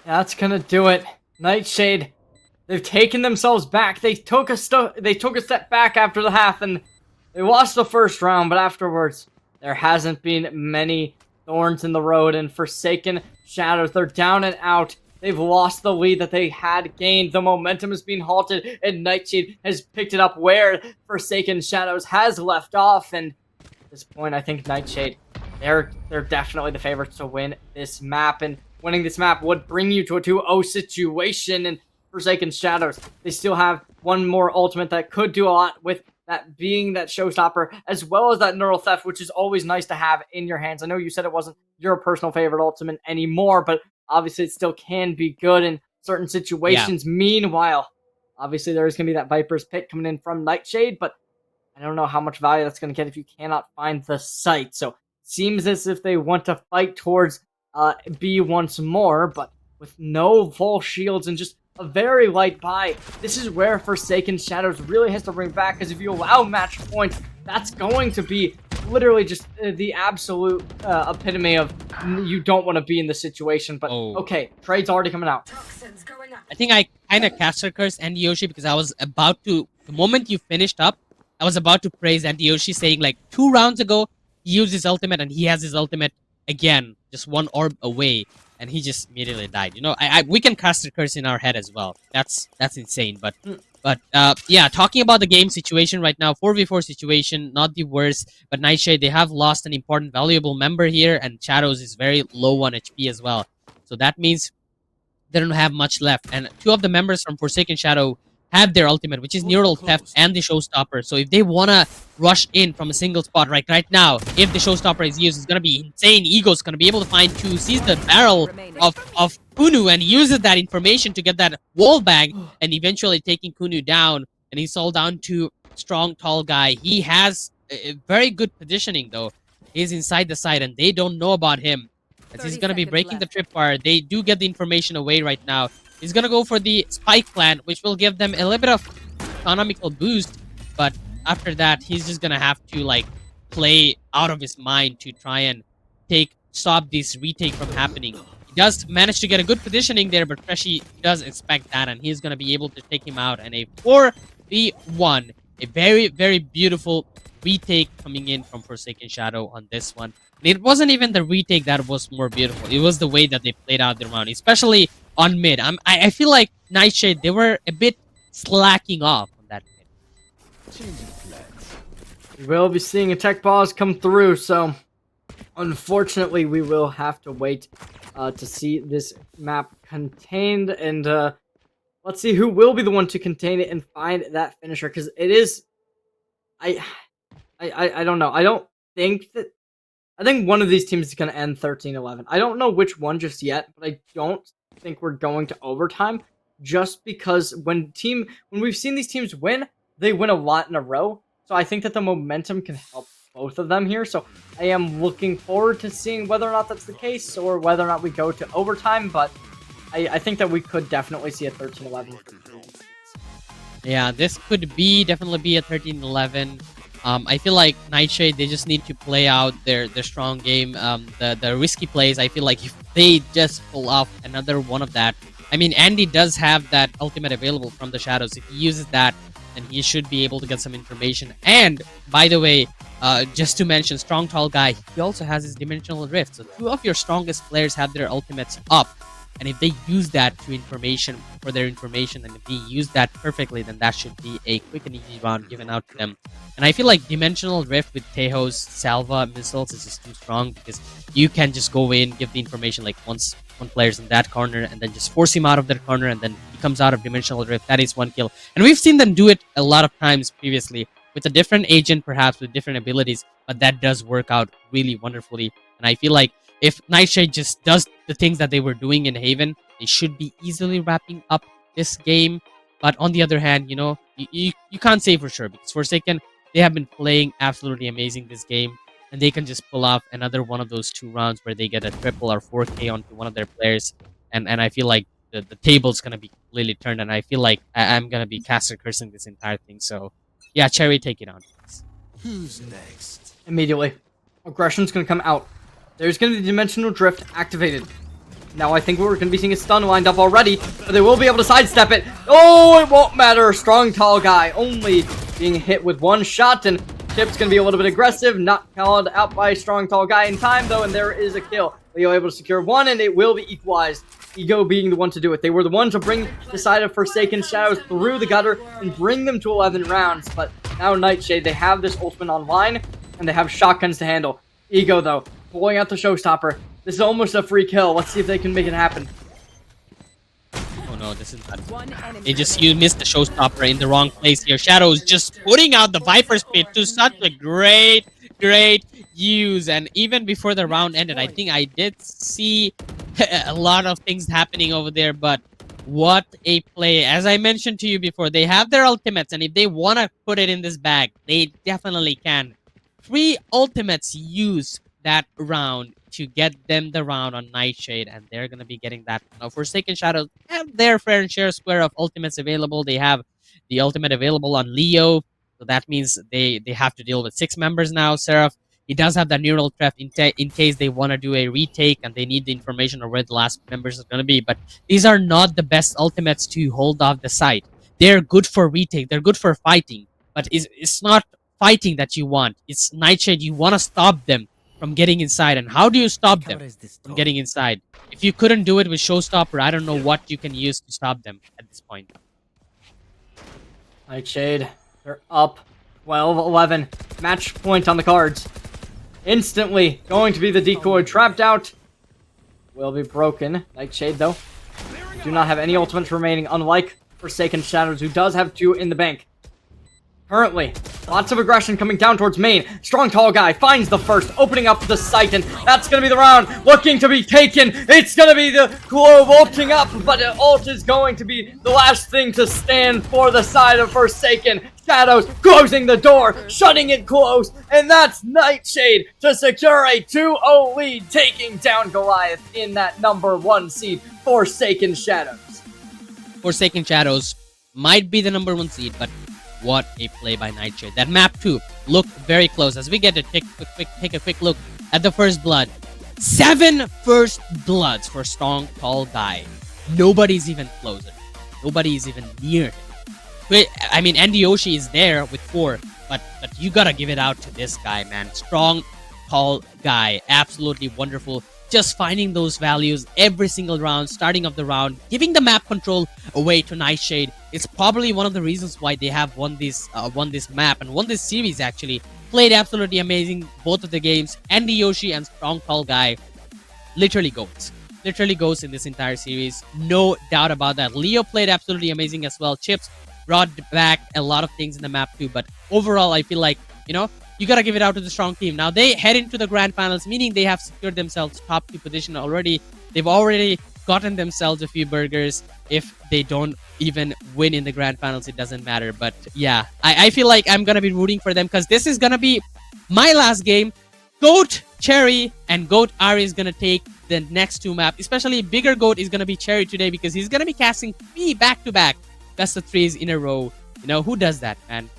D: That's gonna do it. Nightshade, they've taken themselves back. They took a step back after the half, and they lost the first round, but afterwards, there hasn't been many thorns in the road, and Forsaken Shadows, they're down and out. They've lost the lead that they had gained. The momentum is being halted, and Nightshade has picked it up where Forsaken Shadows has left off, and at this point, I think Nightshade, they're definitely the favorites to win this map, and winning this map would bring you to a 2-0 situation, and Forsaken Shadows, they still have one more ultimate that could do a lot, with that being that Showstopper, as well as that Neural Theft, which is always nice to have in your hands. I know you said it wasn't your personal favorite ultimate anymore, but obviously it still can be good in certain situations. Yeah. Meanwhile, obviously there is going to be that Viper's Pit coming in from Nightshade, but I don't know how much value that's going to get if you cannot find the site. So it seems as if they want to fight towards B once more, but with no full shields and just a very light buy. This is where Forsaken Shadows really has to bring back, because if you allow match points, that's going to be literally just the absolute epitome of you don't want to be in the situation. But okay, trade's already coming out.
E: I think I kind of caster cursed Andy Yoshi because I was about to, the moment you finished up, I was about to praise Andy Yoshi, saying like 2 rounds ago, he used his ultimate and he has his ultimate again, just 1 orb away. And he just immediately died. You know, we can cast a curse in our head as well. That's insane. But yeah, talking about the game situation right now, 4v4 situation, not the worst. But Nightshade, they have lost an important, valuable member here, and Shadows is very low on HP as well. So that means they don't have much left. And 2 of the members from Forsaken Shadow have their ultimate, which is Neural Theft and the Showstopper. So if they wanna rush in from a single spot right now, if the Showstopper is used, it's gonna be insane. Ego's gonna be able to find 2, sees the barrel of Kunu and uses that information to get that wall bag, and eventually taking Kunu down. And he's all down to strong, tall guy. He has a very good positioning though. He's inside the side and they don't know about him, as he's gonna be breaking the tripwire. They do get the information away right now. He's gonna go for the spike plant, which will give them a little bit of economical boost, but after that, he's just gonna have to like play out of his mind to try and stop this retake from happening. He does manage to get a good positioning there, but Freshy does expect that, and he's gonna be able to take him out. And a 4v1, a very, very beautiful retake coming in from Forsaken Shadow on this one. And it wasn't even the retake that was more beautiful. It was the way that they played out their round, especially on mid. I feel like Nightshade, they were a bit slacking off on that mid.
D: We will be seeing a tech pause come through, so unfortunately we will have to wait to see this map contained, and let's see who will be the one to contain it and find that finisher, because it is... I don't know. I think one of these teams is going to end 13-11. I don't know which one just yet, but I don't think we're going to overtime, just because when we've seen these teams win, they win a lot in a row. So I think that the momentum can help both of them here. So I am looking forward to seeing whether or not that's the case, or whether or not we go to overtime, but I think that we could definitely see a 13-11.
E: Yeah, this could definitely be a 13-11. I feel like Nightshade, they just need to play out their strong game. The risky plays, I feel like if they just pull off another one of that. I mean, Andy does have that ultimate available from the Shadows. If he uses that, then he should be able to get some information. And, by the way, just to mention, Strong Tall Guy, he also has his Dimensional Rift. So 2 of your strongest players have their ultimates up. And if they use that for their information, and if they use that perfectly, then that should be a quick and easy round given out to them. And I feel like Dimensional Rift with Tejo's Salva missiles is just too strong, because you can just go in, give the information like once one player's in that corner, and then just force him out of that corner, and then he comes out of Dimensional Rift. That is 1 kill. And we've seen them do it a lot of times previously. with a different agent, perhaps with different abilities, but that does work out really wonderfully. And I feel like if Nightshade just does the things that they were doing in Haven, they should be easily wrapping up this game. But on the other hand, you can't say for sure because Forsaken, they have been playing absolutely amazing this game, and they can just pull off another one of those 2 rounds where they get a triple or 4K onto one of their players, and I feel like the table's gonna be completely turned, and I feel like I'm gonna be caster cursing this entire thing. So, yeah, Cherry, take it on, please.
H: Who's next?
D: Immediately. Aggression's gonna come out. There's gonna be Dimensional Drift activated. Now I think we're gonna be seeing a stun lined up already, but they will be able to sidestep it. Oh, it won't matter. Strong tall guy only being hit with 1 shot, and Chip's gonna be a little bit aggressive, not called out by strong tall guy in time though, and there is a kill. Leo able to secure 1, and it will be equalized. Ego being the one to do it. They were the ones to bring the side of Forsaken Shadows through the gutter and bring them to 11 rounds, but now Nightshade, they have this ultimate online, and they have shotguns to handle. Ego, though, pulling out the showstopper. This is almost a free kill. Let's see if they can make it happen.
E: Oh no, this is not.
G: One enemy.
E: You missed the showstopper in the wrong place here. Shadows just putting out the Viper's Pit to such a great use. And even before the round ended, I think I did see a lot of things happening over there. But what a play! As I mentioned to you before, they have their ultimates, and if they want to put it in this bag, they definitely can. 3 ultimates used that round to get them the round on Nightshade, and they're gonna be getting that. Now, Forsaken Shadows have their fair and share square of ultimates available. They have the ultimate available on Leo, so that means they have to deal with 6 members now. Seraph, he does have that neural threat in case they want to do a retake and they need the information of where the last members is gonna be. But these are not the best ultimates to hold off the site. They're good for retake. They're good for fighting, but it's not fighting that you want. It's Nightshade. You want to stop them from getting inside. And how do you stop them from getting inside? If you couldn't do it with Showstopper, I don't know what you can use to stop them at this point.
D: Nightshade, they're up 12-11. Match point on the cards. Instantly going to be the decoy. Trapped out. Will be broken. Nightshade, though, do not have any ultimates remaining, unlike Forsaken Shadows, who does have 2 in the bank. Currently, lots of aggression coming down towards main. Strong tall guy finds the first, opening up the sight, and that's gonna be the round. Looking to be taken. It's gonna be the Globe ulting up, but the ult is going to be the last thing to stand for the side of Forsaken Shadows, closing the door, shutting it close, and that's Nightshade to secure a 2-0 lead, taking down Goliath in that number 1 seed, Forsaken Shadows.
E: Forsaken Shadows might be the number 1 seed, but what a play by Nightshade. That map too looked very close. As we get to take a quick look at the first blood. 7 first bloods for strong tall guy. Nobody's even closer. Nobody's even near him. Wait, I mean, Andy Yoshi is there with 4, but you gotta give it out to this guy, man. Strong tall guy, absolutely wonderful. Just finding those values every single round, starting of the round, giving the map control away to Nightshade. It's probably one of the reasons why they have won this map and won this series. Actually, played absolutely amazing both of the games. Andy Yoshi and Strong Tall Guy, literally goats in this entire series. No doubt about that. Leo played absolutely amazing as well. Chips brought back a lot of things in the map too. But overall, I feel like you gotta give it out to the strong team. Now they head into the grand finals, meaning they have secured themselves top 2 position already. They've already gotten themselves a few burgers. If they don't even win in the grand finals, it doesn't matter. But yeah, I feel like I'm gonna be rooting for them because this is gonna be my last game. Goat Cherry and Goat Ari is gonna take the next 2 map. Especially bigger Goat is gonna be Cherry today because he's gonna be casting 3 back-to-back best of 3s in a row. Who does that, man?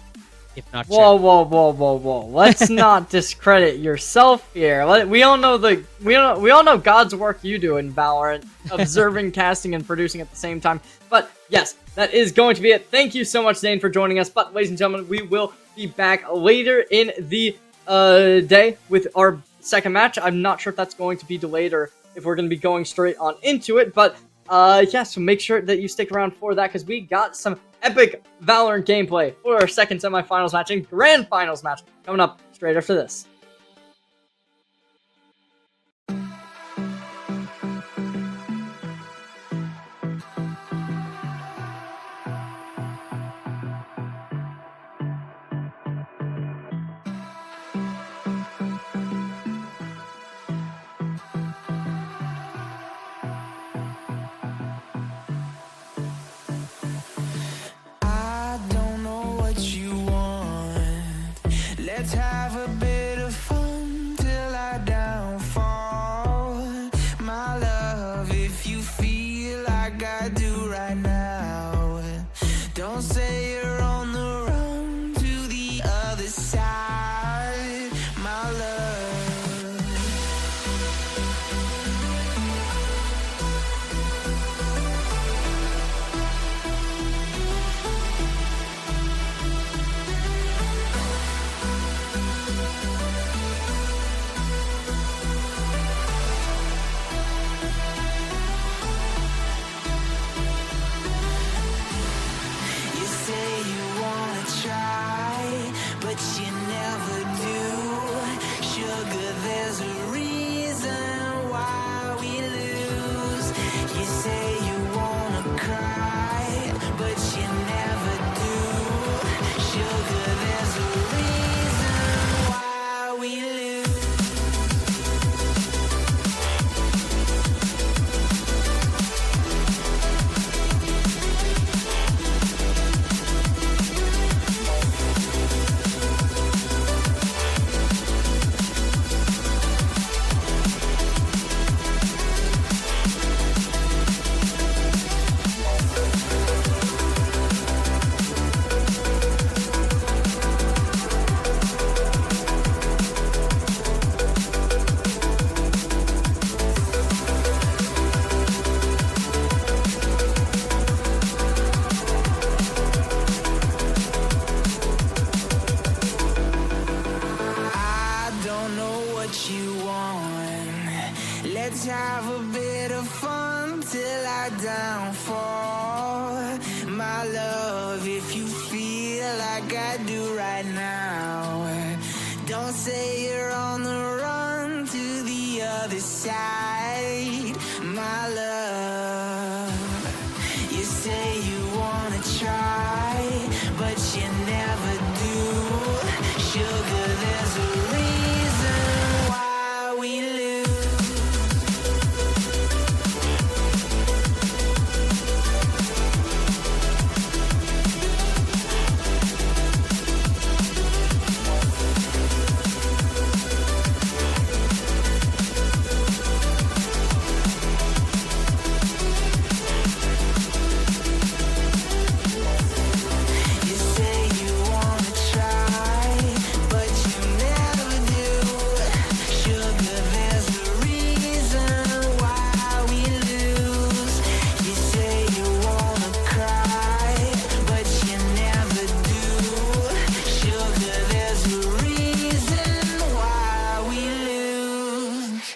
E: If not
D: Whoa. Let's not discredit yourself here. We all know God's work you do in Valorant, observing, casting, and producing at the same time. But yes, that is going to be it. Thank you so much, Zane, for joining us. But ladies and gentlemen, we will be back later in the day with our second match. I'm not sure if that's going to be delayed or if we're going to be going straight on into it. But yeah, so make sure that you stick around for that because we got some epic Valorant gameplay for our second semifinals match and grand finals match coming up straight after this.
F: if you feel like I do right now. Don't say you're on the run to the other side, my love. You say you wanna try, but you never do. Sugar, there's a reason why we lose. You say you wanna cry, but you never do. Sugar, there's a reason why we lose. I don't know what you want. Let's have a bit of fun till I downfall. My love, if you feel like I do right now, don't say you're on the run to the other side, my love. You say you wanna try, but you never do. Sugar, there's a reason why we lose. You say you wanna try, but you never do. Sugar, there's a reason why we lose. You say you wanna cry, but you never do. Sugar, there's a reason why we lose.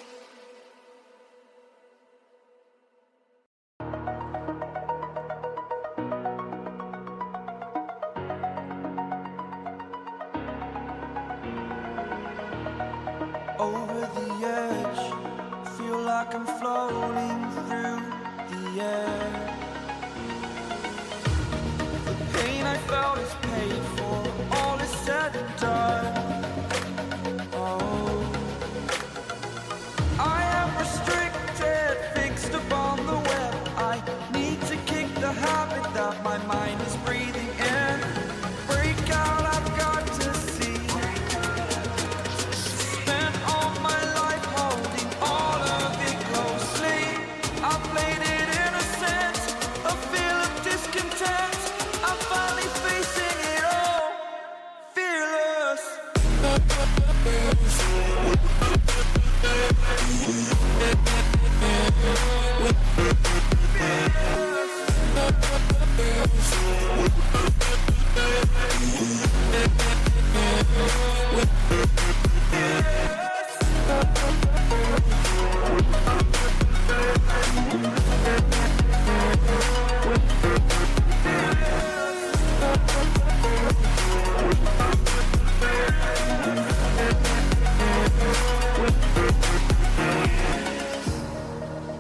I: Over the edge, feel like I'm floating through the air. The pain I felt is paid for, all is said and done. Oh, I am restricted, fixed upon the web. I need to kick the habit that my mind is breathing in. Break out, I've got to see. Spent all my life holding all of it closely. I played it innocent, a feel of discontent. I'm finally facing it all, fearless.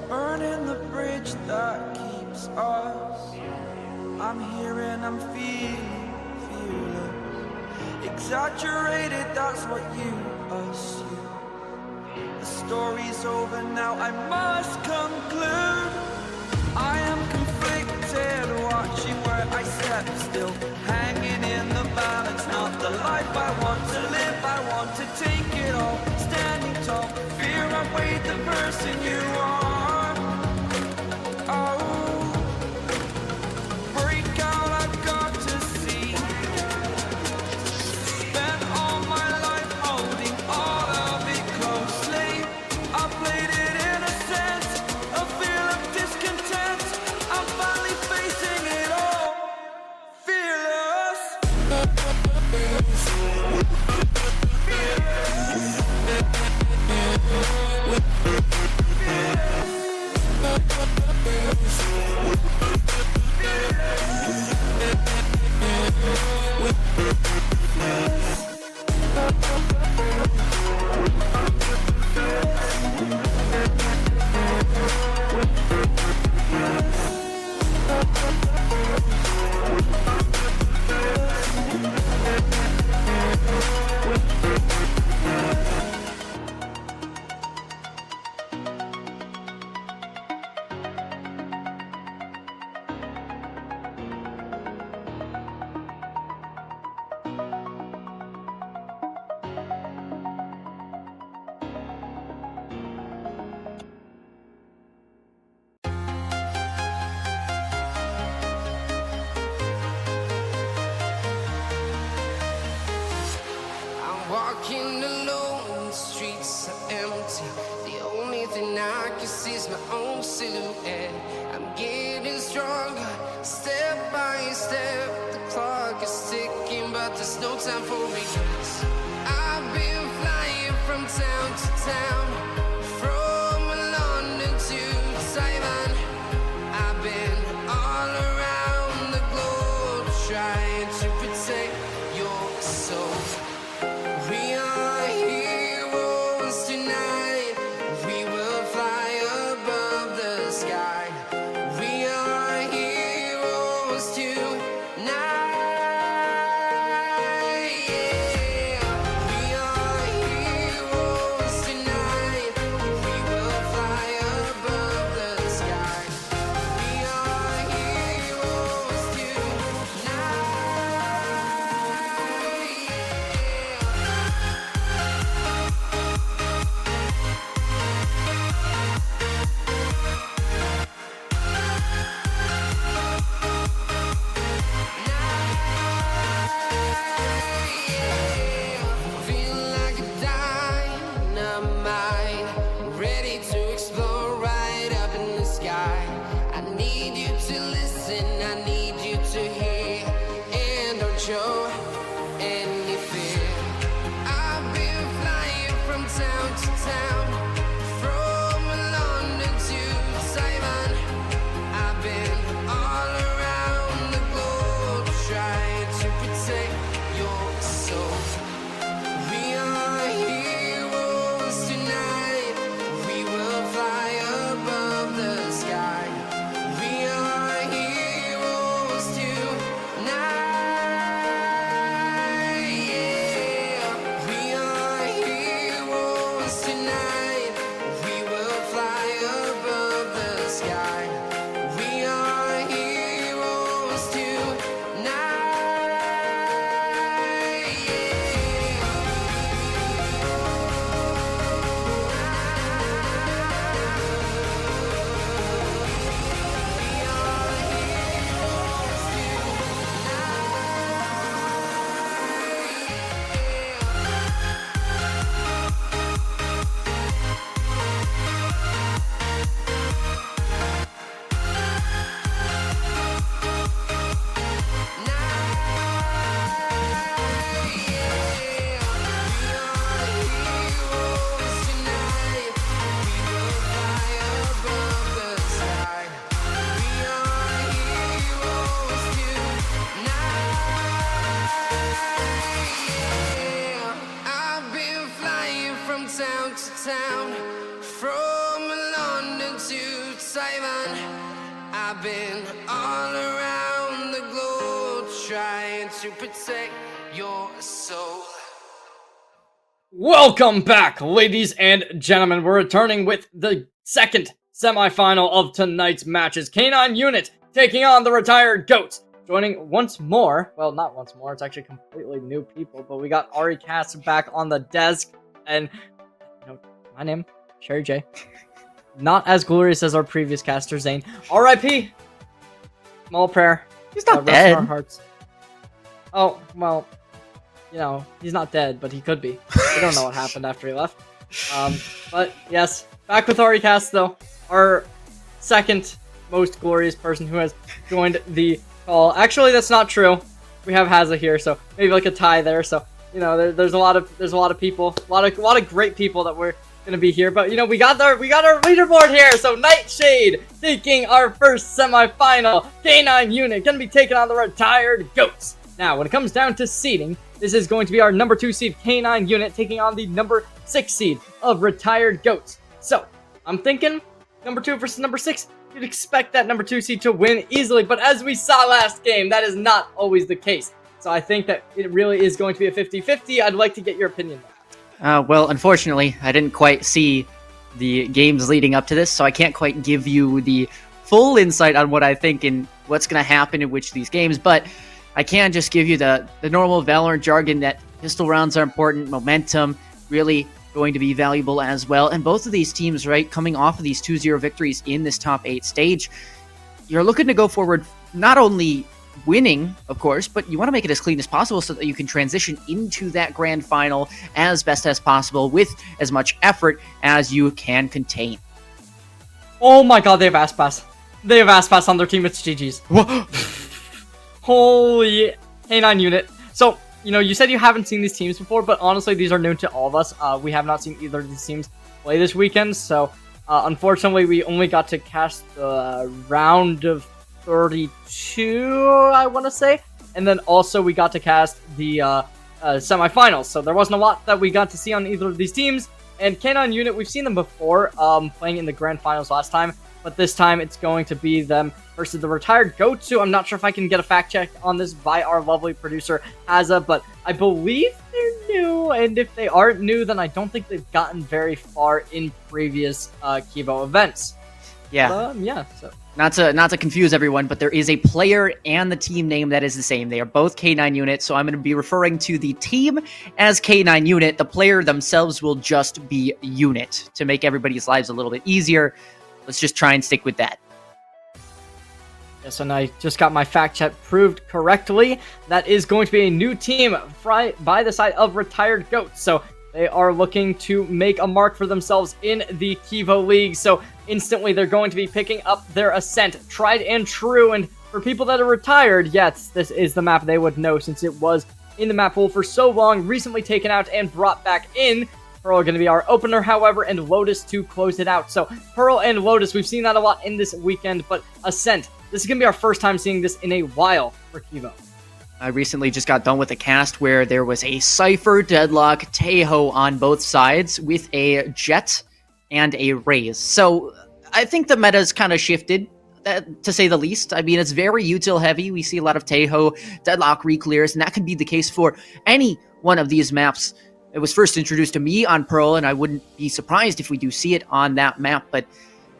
I: Burning the bridge that keeps us. I'm here and I'm feeling fearless. Exaggerated, that's what you assume. The story's over now, I must conclude. I am conflicted, watching where I step still, hanging in the balance. Not the life I want to live, I want to take it all. Standing tall, fear I weighed the person you are.
F: silhouette. I'm getting stronger, step by step. The clock is ticking, but there's no time for regrets. I've been flying from town to town, from London to Taiwan. I've been all around the globe trying to protect your soul. We are heroes tonight. We will fly above the sky. We are heroes tonight. Yeah. We are heroes tonight. We will fly above the sky. We are heroes tonight. Feel like a dynamite, ready to explode right up in the sky. I need you to listen, I need you to hear, and don't show any fear. I've been flying from town to town, from London to Taiwan. I've been all around the globe trying to protect your soul. We are heroes tonight. We will fly above the sky. We are heroes tonight. Yeah. We are heroes tonight. We will fly above the sky. We are heroes tonight. I've been flying from town to town, from London to Taiwan. I've been all around the globe trying to protect your soul.
D: Welcome back, ladies and gentlemen. We're returning with the second semifinal of tonight's matches. K9 Unit taking on the retired GOATs. Joining once more, well, not once more, it's actually completely new people, but we got Ari Cass back on the desk, and, you know, my name, Sherry J. Not as glorious as our previous caster, Zane. R.I.P. Small prayer.
J: He's not
D: rest in
J: dead.
D: our hearts. Oh, well, you know, he's not dead, but he could be. We don't know what happened after he left. But, yes, back with Ari Cass, though. Our second most glorious person who has joined the call. Actually, that's not true. We have Hazza here, so maybe like a tie there. So, you know, there's a lot of people, a lot of great people that we're gonna be here. But you know, we got our leaderboard here. So Nightshade taking our first semifinal. K9 Unit gonna be taking on the retired GOATs. Now, when it comes down to seeding, this is going to be our number 2 seed K9 Unit taking on the number 6 seed of retired GOATs. So I'm thinking number 2 versus number 6. You'd expect that number 2 seed to win easily, but as we saw last game, that is not always the case. So I think that it really is going to be a 50-50. I'd like to get your opinion on that.
J: Well, unfortunately, I didn't quite see the games leading up to this, so I can't quite give you the full insight on what I think and what's going to happen in which of these games, but I can just give you the normal Valorant jargon that pistol rounds are important, momentum, really going to be valuable as well. And both of these teams, right, coming off of these 2-0 victories in this top 8 stage, you're looking to go forward not only winning, of course, but you want to make it as clean as possible so that you can transition into that grand final as best as possible with as much effort as you can contain.
D: Oh my god, they have Ass Pass. They have Ass Pass on their team. It's GG's. Holy K9 unit. So, you know, you said you haven't seen these teams before, but honestly, these are new to all of us. We have not seen either of these teams play this weekend, so unfortunately, we only got to cast the round of 32, I want to say, and then also we got to cast the semifinals, so there wasn't a lot that we got to see on either of these teams. And K9 unit, we've seen them before, playing in the grand finals last time, but this time it's going to be them versus the retired Goatsu. I'm not sure if I can get a fact check on this by our lovely producer, Haza, but I believe they're new, and if they aren't new, then I don't think they've gotten very far in previous Kivo events.
J: Yeah.
D: Yeah, so...
J: Not to confuse everyone, but there is a player and the team name that is the same. They are both K9 unit, so I'm going to be referring to the team as K9 unit. The player themselves will just be unit to make everybody's lives a little bit easier. Let's just try and stick with that.
D: Yes, and I just got my fact check proved correctly. That is going to be a new team by the side of retired Goats. So they are looking to make a mark for themselves in the Kivo League. So instantly they're going to be picking up their Ascent. Tried and true. And for people that are retired, yes, this is the map they would know since it was in the map pool for so long, recently taken out and brought back in. Pearl are going to be our opener, however, and Lotus to close it out. So Pearl and Lotus, we've seen that a lot in this weekend, but Ascent, this is going to be our first time seeing this in a while for Kivo.
J: I recently just got done with a cast where there was a Cypher, Deadlock, Taeho on both sides with a Jet and a Raze. So I think the meta's kind of shifted, to say the least. I mean, it's very util heavy. We see a lot of Taeho, Deadlock reclears, and that could be the case for any one of these maps. It was first introduced to me on Pearl, and I wouldn't be surprised if we do see it on that map, but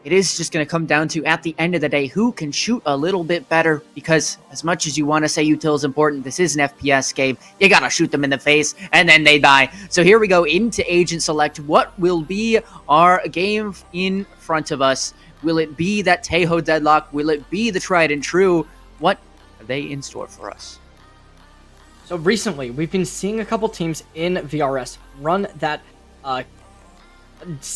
J: it is just going to come down to, at the end of the day, who can shoot a little bit better, because as much as you want to say util is important, this is an FPS game. You got to shoot them in the face, and then they die. So here we go into Agent Select. What will be our game in front of us? Will it be that Taeho Deadlock? Will it be the tried and true? What are they in store for us?
D: So recently, we've been seeing a couple teams in VRS run that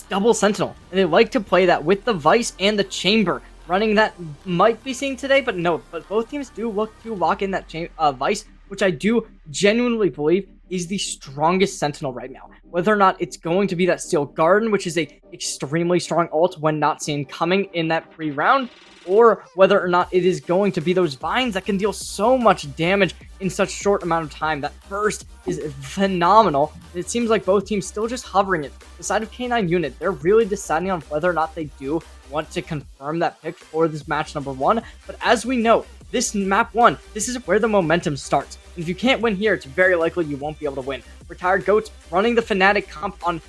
D: double Sentinel, and they like to play that with the Vice and the Chamber. Running that might be seeing today, but no, but both teams do look to lock in that Vice, which I do genuinely believe is the strongest Sentinel right now. Whether or not it's going to be that Steel Garden, which is a extremely strong ult when not seen coming in that pre-round, or whether or not it is going to be those vines that can deal so much damage in such short amount of time. That burst is phenomenal. It seems like both teams still just hovering it. The side of K9 unit, they're really deciding on whether or not they do want to confirm that pick for this match number 1. But as we know, this map 1, this is where the momentum starts. And if you can't win here, it's very likely you won't be able to win. Retired Goats running the Fnatic comp on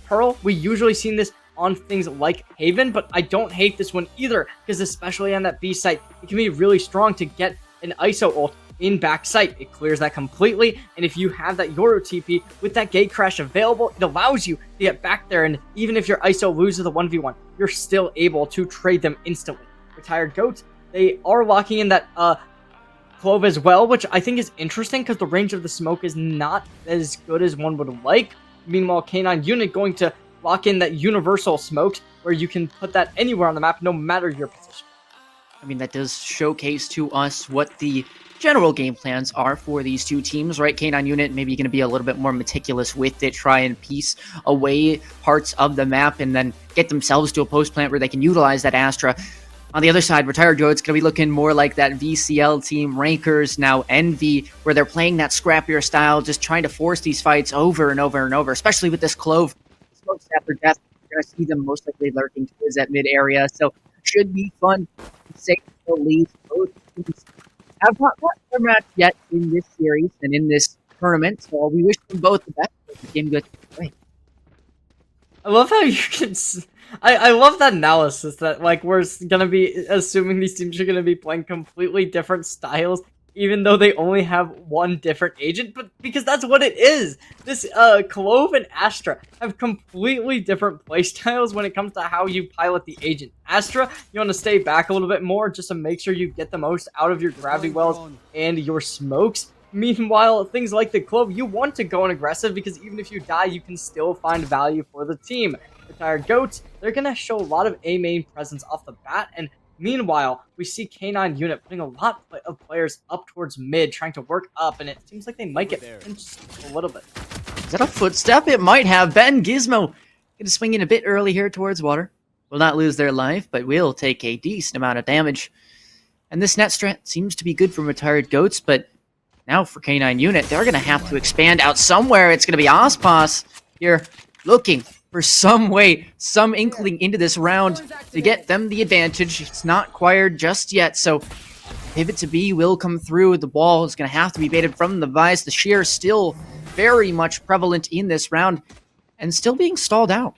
D: Pearl. We usually seen this on things like Haven, but I don't hate this one either, because especially on that B site, it can be really strong to get an ISO ult in back site. It clears that completely, and if you have that Yoru TP with that gate crash available, it allows you to get back there, and even if your ISO loses the 1v1, you're still able to trade them instantly. Retired Goats, they are locking in that Clove as well, which I think is interesting because the range of the smoke is not as good as one would like. Meanwhile, K9 unit going to lock in that universal smokes where you can put that anywhere on the map, no matter your position.
J: I mean, that does showcase to us what the general game plans are for these two teams, right? K9 unit maybe going to be a little bit more meticulous with it, try and piece away parts of the map and then get themselves to a post plant where they can utilize that Astra. On the other side, Retired Goat's going to be looking more like that VCL team, Rankers, now Envy, where they're playing that scrappier style, just trying to force these fights over and over and over, especially with this Clove. Smokes after death, you're going to see them most likely lurking towards that mid area, so should be fun, to say the least. Both teams have not got their match yet in this series and in this tournament, so we wish them both the best. The game good.
D: I love how you can... I love that analysis that, like, we're gonna be assuming these teams are gonna be playing completely different styles, even though they only have one different agent, but because that's what it is. This, Clove and Astra have completely different playstyles when it comes to how you pilot the agent. Astra, you want to stay back a little bit more just to make sure you get the most out of your gravity wells and your smokes. Meanwhile, things like the Clove, you want to go in aggressive because even if you die, you can still find value for the team. Retired Goats, they're going to show a lot of A main presence off the bat, and meanwhile, we see K9 Unit putting a lot of players up towards mid, trying to work up, and it seems like they might get pinched a little bit.
J: Is that a footstep? It might have been. Gizmo gonna swing in a bit early here towards water. Will not lose their life, but will take a decent amount of damage. And this net strat seems to be good for Retired Goats, but now for K9 Unit, they're gonna have to expand out somewhere. It's gonna be Ospas here looking for some way, some inkling into this round to get them the advantage. It's not acquired just yet, so pivot to B will come through. The ball is going to have to be baited from the Vice. The shear still very much prevalent in this round and still being stalled out.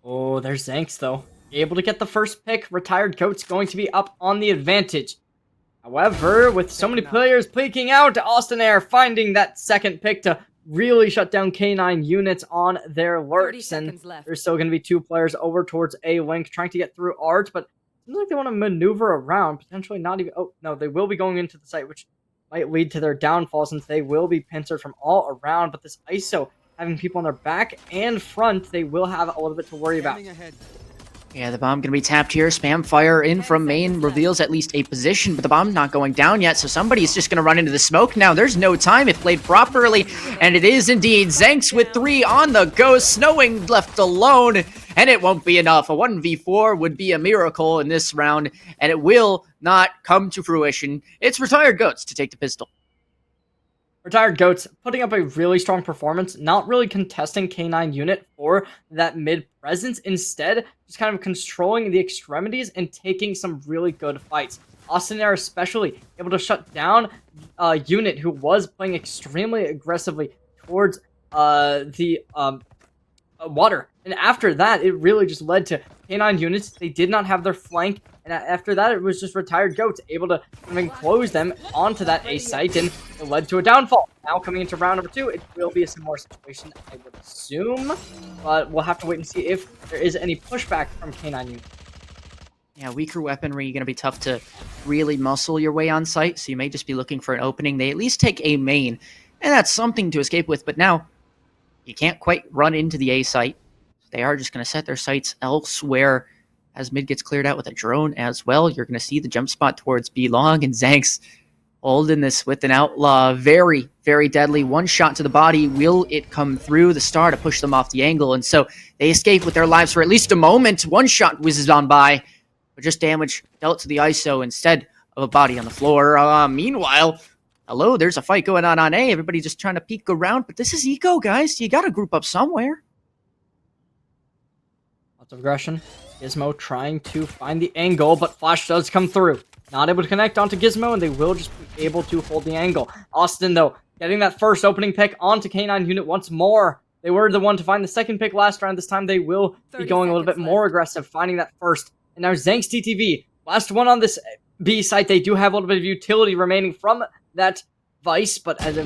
D: Oh, there's Zanks, though. Able to get the first pick. Retired Goats going to be up on the advantage. However, with so many players peeking out, Austin Air finding that second pick to really shut down K9 Units on their lurks, and there's still going to be 2 players over towards A-Link trying to get through Art, but it seems like they want to maneuver around, potentially not even... Oh, no, they will be going into the site, which might lead to their downfall since they will be pincered from all around, but this ISO having people on their back and front, they will have a little bit to worry about.
J: Yeah, the bomb gonna be tapped here. Spam fire in from main reveals at least a position, but the bomb not going down yet, so somebody's just gonna run into the smoke now. There's no time if played properly, and it is indeed Zanks with 3 on the go. Snowing left alone, and it won't be enough. A 1v4 would be a miracle in this round, and it will not come to fruition. It's Retired Goats to take the pistol.
D: Retired Goats putting up a really strong performance, not really contesting K9 Unit for that mid presence, instead just kind of controlling the extremities and taking some really good fights. Austin Air especially able to shut down Unit, who was playing extremely aggressively towards the water. And after that, it really just led to K9 Units. They did not have their flank, and after that, it was just Retired Goats able to even close them onto that A site, and it led to a downfall. Now coming into round number 2, it will be a similar situation, I would assume, but we'll have to wait and see if there is any pushback from K9 Units.
J: Yeah, weaker weaponry, going to be tough to really muscle your way on site, so you may just be looking for an opening. They at least take a main, and that's something to escape with, but now you can't quite run into the A site. They are just going to set their sights elsewhere as mid gets cleared out with a drone as well. You're going to see the jump spot towards B long, and Zanks holding this with an outlaw. Very, very deadly. One shot to the body. Will it come through the star to push them off the angle? And so they escape with their lives for at least a moment. One shot whizzes on by, but just damage dealt to the ISO instead of a body on the floor. Meanwhile, hello, there's a fight going on A. Everybody just trying to peek around, but this is Eco, guys. You got to group up somewhere.
D: Lots of aggression. Gizmo trying to find the angle, but Flash does come through. Not able to connect onto Gizmo, and they will just be able to hold the angle. Austin, though, getting that first opening pick onto K9 Unit once more. They were the one to find the second pick last round. This time they will be going a little bit more aggressive, finding that first. And now Zanks TTV, last one on this B site. They do have a little bit of utility remaining from that Vice, but as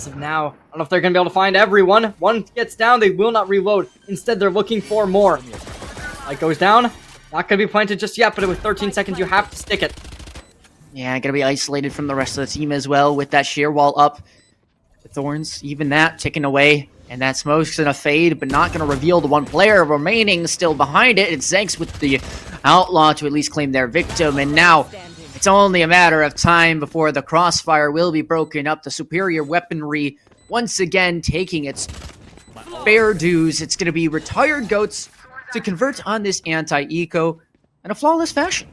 D: of now, I don't know if they're going to be able to find everyone. One gets down, they will not reload. Instead, they're looking for more. Light goes down. Not going to be planted just yet, but with 13 seconds, you have to stick it.
J: Yeah, going to be isolated from the rest of the team as well with that sheer wall up. The Thorns, even that, ticking away. And that smoke's going to fade, but not going to reveal the one player remaining still behind it. It's Zanks with the outlaw to at least claim their victim. And now it's only a matter of time before the crossfire will be broken up. The superior weaponry once again taking its fair dues. It's going to be Retired Goats to convert on this anti-eco in a flawless fashion.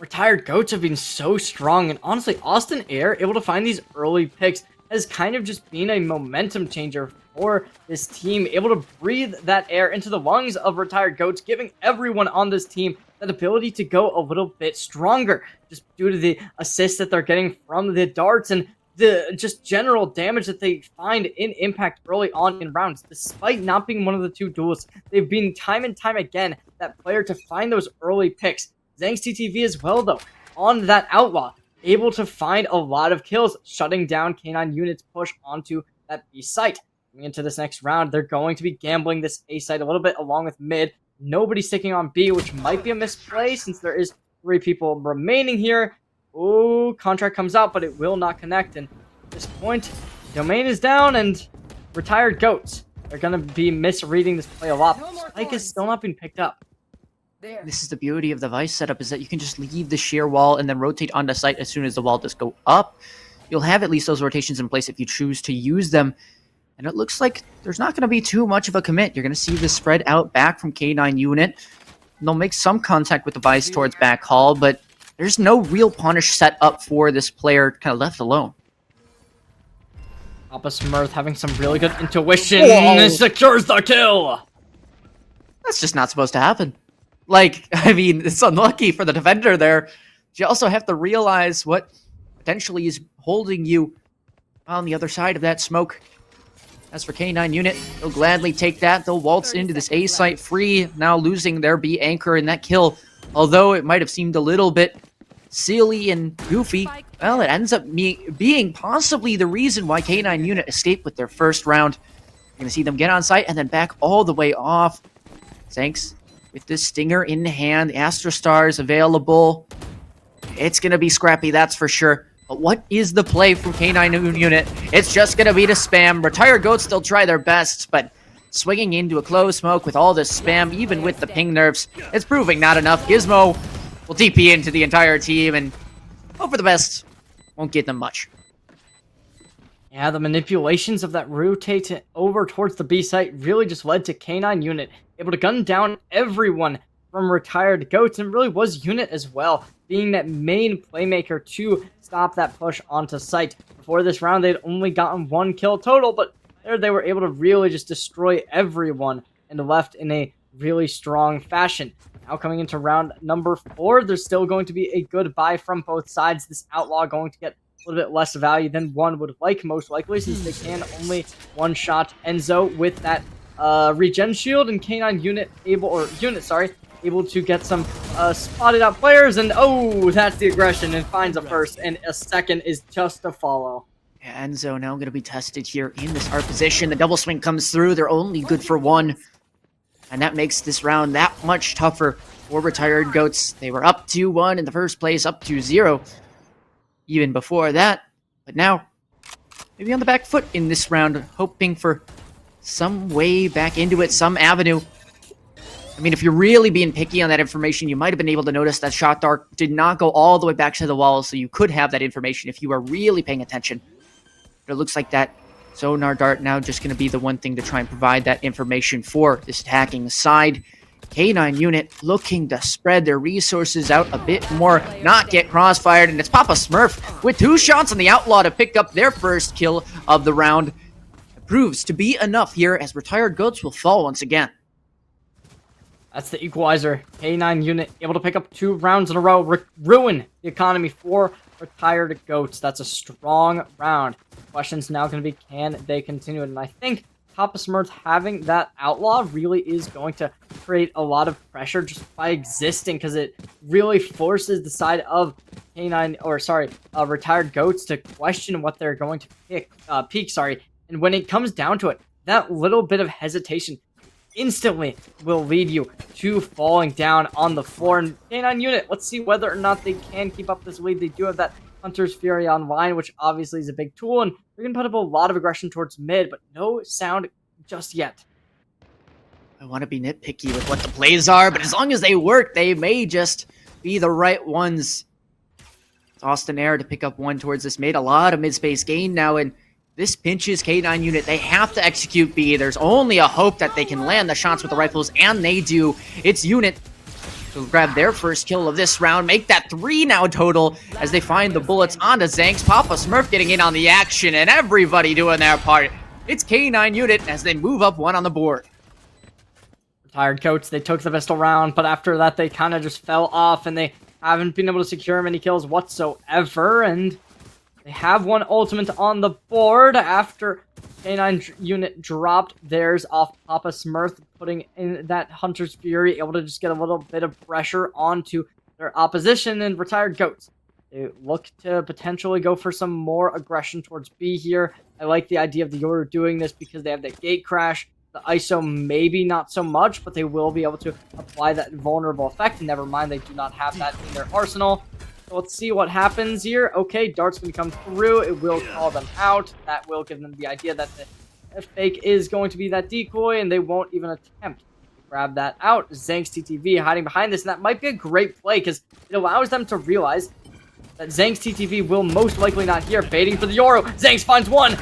D: Retired Goats have been so strong, and honestly, Austin Air able to find these early picks has kind of just been a momentum changer for this team, able to breathe that air into the lungs of Retired Goats, giving everyone on this team that ability to go a little bit stronger, just due to the assists that they're getting from the darts and the just general damage that they find in impact early on in rounds. Despite not being one of the two duelists, they've been time and time again that player to find those early picks. Zanks TTV as well, though, on that outlaw, able to find a lot of kills, shutting down K9 Unit's push onto that B site. Coming into this next round, they're going to be gambling this A site a little bit along with mid. Nobody sticking on B, which might be a misplay since there is 3 people remaining here. Ooh, contract comes out, but it will not connect. And at this point, domain is down, and Retired Goats they're going to be misreading this play a lot. Spike is still not being picked up.
J: This is the beauty of the Vice setup, is that you can just leave the sheer wall and then rotate onto site as soon as the wall does go up. You'll have at least those rotations in place if you choose to use them. And it looks like there's not going to be too much of a commit. You're going to see the spread out back from K9 unit. And they'll make some contact with the Vice towards back hall, but there's no real punish set up for this player, kind of left alone.
D: Papa Smurf having some really good intuition and secures the kill.
J: That's just not supposed to happen. Like, I mean, it's unlucky for the defender there. You also have to realize what potentially is holding you on the other side of that smoke. As for K9 unit, they'll gladly take that. They'll waltz into this A site free, now losing their B anchor in that kill. Although it might have seemed a little bit silly and goofy, well, it ends up being possibly the reason why K9 unit escaped with their first round. You're going to see them get on site and then back all the way off. Thanks. With this Stinger in hand, the Astra Stars available. It's going to be scrappy, that's for sure. But what is the play from K9 unit? It's just going to be to spam. Retired Goats still try their best, but swinging into a closed smoke with all this spam, even with the ping nerfs, it's proving not enough. Gizmo will TP into the entire team and hope for the best. Won't get them much.
D: Yeah, the manipulations of that rotate over towards the B site really just led to K9 unit able to gun down everyone from Retired Goats, and really was unit as well, being that main playmaker to stop that push onto site. Before this round, they'd only gotten 1 kill total, but there they were able to really just destroy everyone and left in a really strong fashion. Now coming into round number 4, there's still going to be a good buy from both sides. This Outlaw going to get a little bit less value than one would like, most likely, since they can only one-shot Enzo with that regen shield, and K9 unit able to get some spotted out players, and oh, that's the aggression, and finds a first, and a second is just to follow.
J: Yeah, Enzo now going to be tested here in this hard position. The double swing comes through. They're only good for 1. And that makes this round that much tougher for Retired Goats. They were up 2-1 in the first place, up 2-0 even before that. But now, maybe on the back foot in this round, hoping for some way back into it, some avenue. I mean, if you're really being picky on that information, you might have been able to notice that Shot Dark did not go all the way back to the wall, so you could have that information if you are really paying attention. But it looks like that Sonar Dart now just going to be the one thing to try and provide that information for this attacking side. K9 unit looking to spread their resources out a bit more, not get crossfired, and it's Papa Smurf with 2 shots on the Outlaw to pick up their first kill of the round. It proves to be enough here as Retired Goats will fall once again.
D: That's the equalizer. K9 unit able to pick up 2 rounds in a row, ruin the economy for Retired Goats. That's a strong round. Question's now going to be, can they continue it? And I think Papa Smurf having that Outlaw really is going to create a lot of pressure just by existing, because it really forces the side of Retired Goats to question what they're going to peak. And when it comes down to it, that little bit of hesitation instantly will lead you to falling down on the floor. And K9 unit, let's see whether or not they can keep up this lead. They do have that Hunter's Fury online, which obviously is a big tool, and they're going to put up a lot of aggression towards mid, but no sound just yet.
J: I want to be nitpicky with what the plays are, but as long as they work, they may just be the right ones. It's Austin Air to pick up 1 towards this mid. A lot of mid-space gain now, and this pinches K9 unit. They have to execute B. There's only a hope that they can land the shots with the rifles, and they do. It's unit to grab their first kill of this round, make that 3 now total as they find the bullets onto Zanks. Papa Smurf getting in on the action, and everybody doing their part. It's K9 unit as they move up 1 on the board.
D: Retired Goats, they took the pistol round, but after that they kind of just fell off, and they haven't been able to secure many kills whatsoever, and they have 1 ultimate on the board after K9 unit dropped theirs off Papa Smurf, putting in that Hunter's Fury, able to just get a little bit of pressure onto their opposition. And Retired Goats, they look to potentially go for some more aggression towards B here. I like the idea of the Yoru doing this because they have that gate crash. The ISO maybe not so much, but they will be able to apply that vulnerable effect. Never mind, they do not have that in their arsenal. So let's see what happens here. Okay, Dart's going to come through. It will call them out. That will give them the idea that the fake is going to be that decoy, and they won't even attempt to grab that out. Zang's TTV hiding behind this, and that might be a great play because it allows them to realize that Zang's TTV will most likely not hear, baiting for the Yoru. Zangs finds one.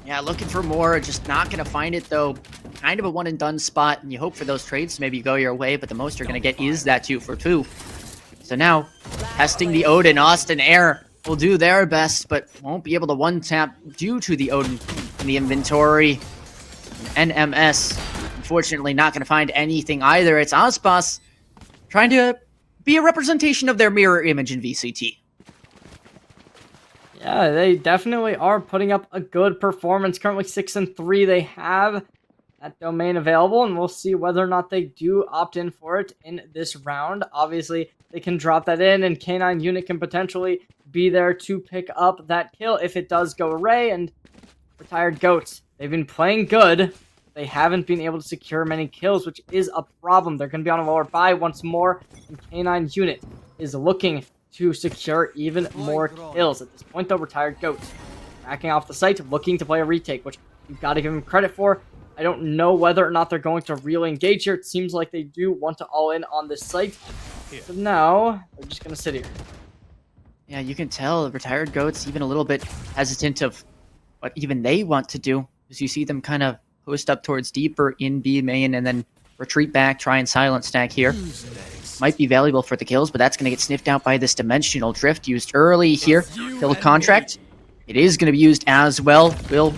J: Yeah, looking for more, just not going to find it though. Kind of a one and done spot, and you hope for those trades to maybe go your way, but the most you're going to get is that 2 for 2. So now, testing the Odin, Austin Air will do their best, but won't be able to one-tap due to the Odin in the inventory. And NMS, unfortunately, not going to find anything either. It's Aspas trying to be a representation of their mirror image in VCT.
D: Yeah, they definitely are putting up a good performance. Currently 6-3. They have that domain available, and we'll see whether or not they do opt in for it in this round. Obviously, they can drop that in, and K9 unit can potentially be there to pick up that kill if it does go Ray. And Retired Goats, they've been playing good. They haven't been able to secure many kills, which is a problem. They're going to be on a lower buy once more, and K9 unit is looking to secure even more kills. At this point, though, Retired Goats backing off the site, looking to play a retake, which you've got to give them credit for. I don't know whether or not they're going to really engage here. It seems like they do want to all in on this site. So now, they're just going to sit here.
J: Yeah, you can tell Retired Goats even a little bit hesitant of what even they want to do, as you see them kind of post up towards deeper in B main and then retreat back, try and silent stack here. Might be valuable for the kills, but that's going to get sniffed out by this Dimensional Drift used early here. Kill contract. It is going to be used as well. Will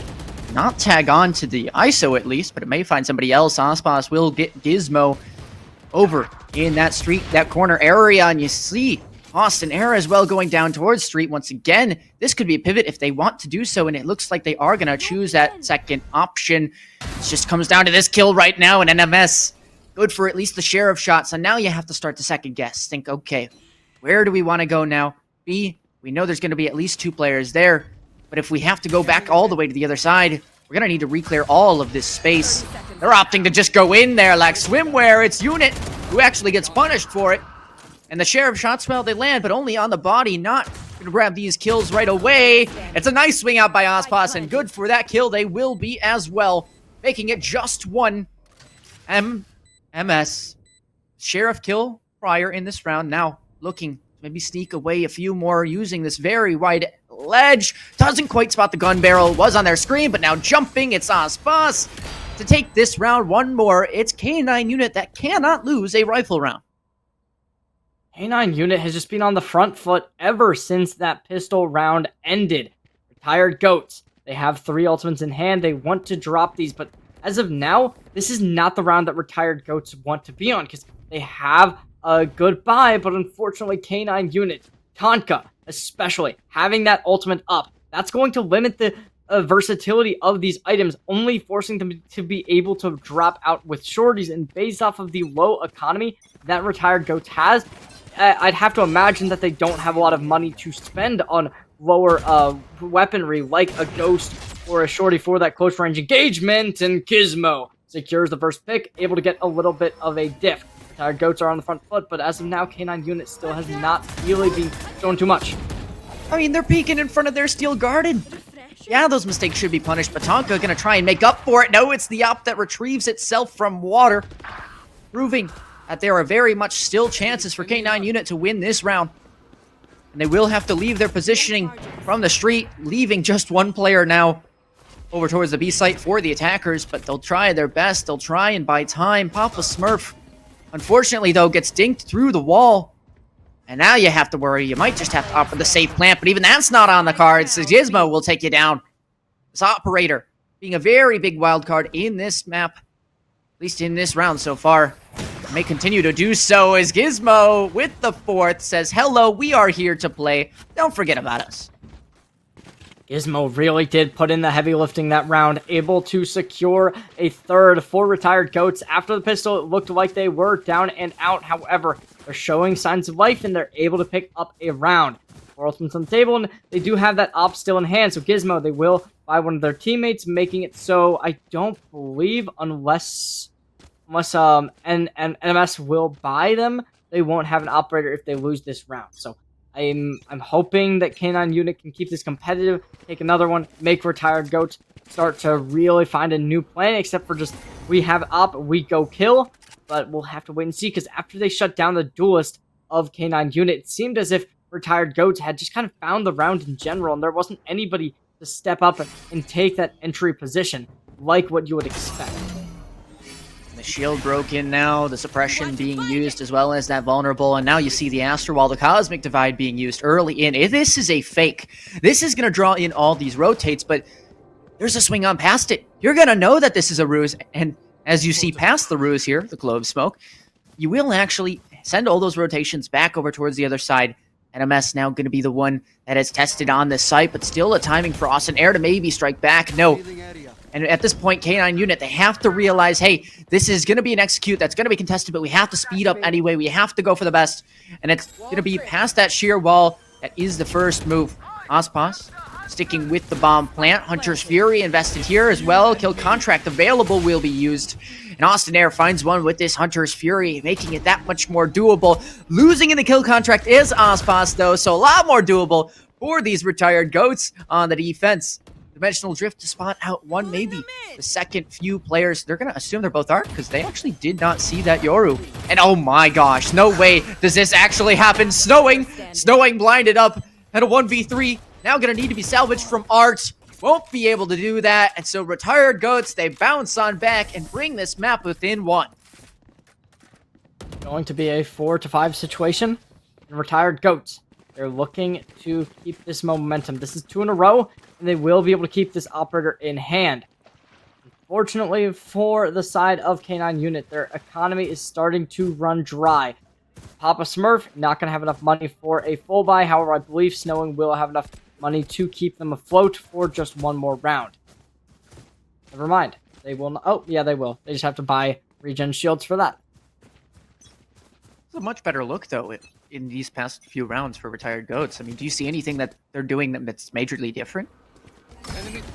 J: not tag on to the ISO at least, but it may find somebody else. Aspas will get Gizmo over in that street, that corner area, and you see Austin Air as well going down towards street once again. This could be a pivot if they want to do so, and it looks like they are going to choose that second option. It just comes down to this kill right now, and NMS good for at least the share of shots, and now you have to start to second guess. Think, okay, where do we want to go now? B, we know there's going to be at least 2 players there, but if we have to go back all the way to the other side, we're going to need to re-clear all of this space. They're opting to just go in there like swimwear. It's Unit who actually gets punished for it. And the share of shots, well, they land, but only on the body, not going to grab these kills right away. It's a nice swing out by Aspas, and good for that kill they will be as well, making it just 1. MS. Sheriff kill prior in this round. Now looking to maybe sneak away a few more using this very wide ledge. Doesn't quite spot the gun barrel. Was on their screen, but now jumping. It's Aspas to take this round 1 more. It's K9 unit that cannot lose a rifle round.
D: K9 unit has just been on the front foot ever since that pistol round ended. Retired Goats. They have 3 ultimates in hand. They want to drop these, but as of now, this is not the round that Retired Goats want to be on, because they have a good buy, but unfortunately, K9 unit, Tonka especially, having that ultimate up, that's going to limit the versatility of these items, only forcing them to be able to drop out with shorties, and based off of the low economy that Retired Goats has, I'd have to imagine that they don't have a lot of money to spend on lower weaponry like a Ghost or a Shorty for that close range engagement, and Gizmo secures the first pick, able to get a little bit of a diff. Retired Goats are on the front foot, but as of now, K9 unit still has not really been shown too much.
J: I mean, they're peeking in front of their Steel Garden. Yeah, those mistakes should be punished, but Tonka gonna try and make up for it. No, it's the op that retrieves itself from water, proving that there are very much still chances for K9 unit to win this round. And they will have to leave their positioning from the street, leaving just 1 player now over towards the B site for the attackers, but they'll try their best. They'll try and buy time. Papa Smurf, unfortunately, though, gets dinked through the wall. And now you have to worry. You might just have to opt for the safe plant, but even that's not on the cards. So Gizmo will take you down. This operator being a very big wild card in this map, at least in this round so far, may continue to do so as Gizmo with the 4th says, hello, we are here to play. Don't forget about us.
D: Gizmo really did put in the heavy lifting that round, able to secure a 3rd for Retired Goats. After the pistol, it looked like they were down and out. However, they're showing signs of life, and they're able to pick up a round. 4 ultimates on the table, and they do have that op still in hand. So Gizmo, they will buy one of their teammates, making it so I don't believe unless NMS will buy them, they won't have an operator if they lose this round. So I'm hoping that K9 Unit can keep this competitive, take another one, make Retired Goats start to really find a new plan, except for just we have up, we go kill, but we'll have to wait and see, because after they shut down the duelist of K9 Unit, it seemed as if Retired Goats had just kind of found the round in general, and there wasn't anybody to step up and take that entry position, like what you would expect.
J: The shield broken now, the suppression being used as well as that vulnerable, and now you see the Astro Wall, the Cosmic Divide being used early in. This is a fake. This is going to draw in all these rotates, but there's a swing on past it. You're going to know that this is a ruse, and as you see past the ruse here, the glow of smoke, you will actually send all those rotations back over towards the other side. NMS now going to be the one that is tested on this site, but still a timing for Austin Air to maybe strike back. No. And at this point, K9 Unit, they have to realize, hey, this is going to be an execute that's going to be contested, but we have to speed up anyway. We have to go for the best. And it's going to be past that sheer wall. That is the first move. Ospas sticking with the bomb plant. Hunter's Fury invested here as well. Kill contract available will be used. And Austin Air finds one with this Hunter's Fury, making it that much more doable. Losing in the kill contract is Ospas, though, so a lot more doable for these Retired Goats on the defense. Dimensional Drift to spot out one, maybe the second few players. They're going to assume they're both arc because they actually did not see that Yoru. And oh my gosh, no way does this actually happen. Snowing blinded up at a 1v3. Now going to need to be salvaged from Art. Won't be able to do that. And so Retired Goats, they bounce on back and bring this map within one.
D: Going to be a 4-5 situation. And Retired Goats, they're looking to keep this momentum. This is 2 in a row, and they will be able to keep this operator in hand. Unfortunately for the side of K9 Unit, their economy is starting to run dry. Papa Smurf not going to have enough money for a full buy. However, I believe Snowing will have enough money to keep them afloat for just one more round. Never mind. They will not. Oh, yeah, they will. They just have to buy regen shields for that.
J: It's a much better look, though, in these past few rounds for Retired Goats. I mean, do you see anything that they're doing that's majorly different?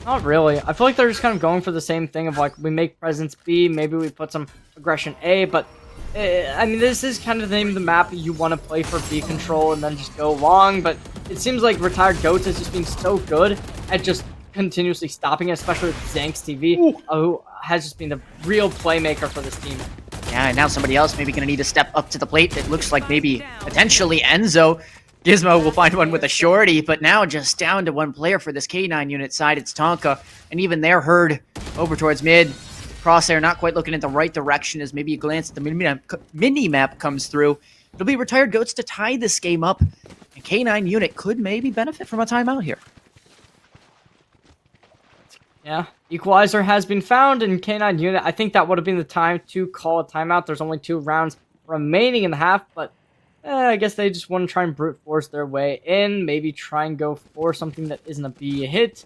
D: Not really. I feel like they're just kind of going for the same thing of, like, we make presence B, maybe we put some aggression A, but I mean, this is kind of the name of the map you want to play for B control and then just go long, but it seems like Retired Goats has just been so good at just continuously stopping it, especially with Zanks TV, who has just been the real playmaker for this team.
J: Yeah, and now somebody else maybe going to need to step up to the plate. It looks like maybe potentially Enzo. Gizmo will find one with a shorty, but now just down to one player for this K9 Unit side. It's Tonka, and even they're herd over towards mid. Crosshair not quite looking in the right direction as maybe a glance at the mini-map comes through. It'll be Retired Goats to tie this game up, and K9 Unit could maybe benefit from a timeout here.
D: Yeah, equalizer has been found in K9 Unit. I think that would have been the time to call a timeout. There's only 2 rounds remaining in the half, but I guess they just want to try and brute force their way in. Maybe try and go for something that isn't a B hit.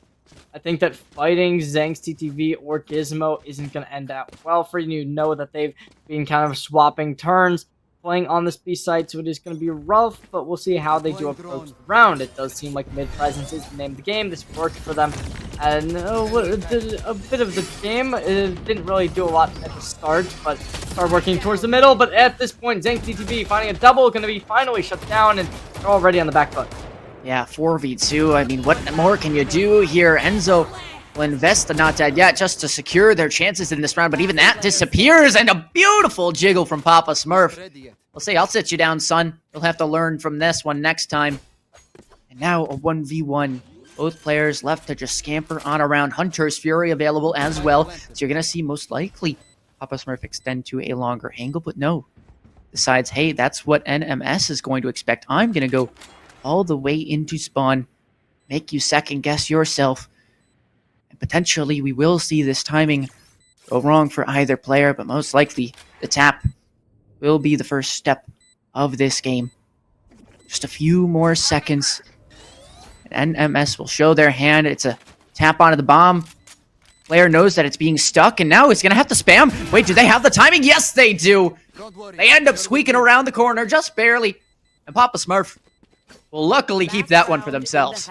D: I think that fighting Zanks TTV or Gizmo isn't going to end out well for you. You know that they've been kind of swapping turns, playing on this B side, so it is going to be rough, but we'll see how they do approach the round. It does seem like mid-presence is the name of the game. This worked for them, and a bit of the game. It didn't really do a lot at the start, but started working towards the middle. But at this point, Zanks TTV finding a double, going to be finally shut down, and they're already on the back foot.
J: Yeah, 4v2. I mean, what more can you do here? Enzo will invest the Not Dead Yet just to secure their chances in this round, but even that disappears, and a beautiful jiggle from Papa Smurf. We'll say, I'll sit you down, son. You'll have to learn from this one next time. And now a 1v1. Both players left to just scamper on around. Hunter's Fury available as well. So you're going to see most likely Papa Smurf extend to a longer angle, but no. Decides, hey, that's what NMS is going to expect. I'm going to go all the way into spawn, make you second guess yourself, and potentially we will see this timing go wrong for either player, but most likely the tap will be the first step of this game. Just a few more seconds, and NMS will show their hand. It's a tap onto the bomb. Player knows that it's being stuck, and now he's going to have to spam. Wait, do they have the timing? Yes, they do! They end up squeaking around the corner, just barely, and Papa Smurf will luckily keep that one for themselves.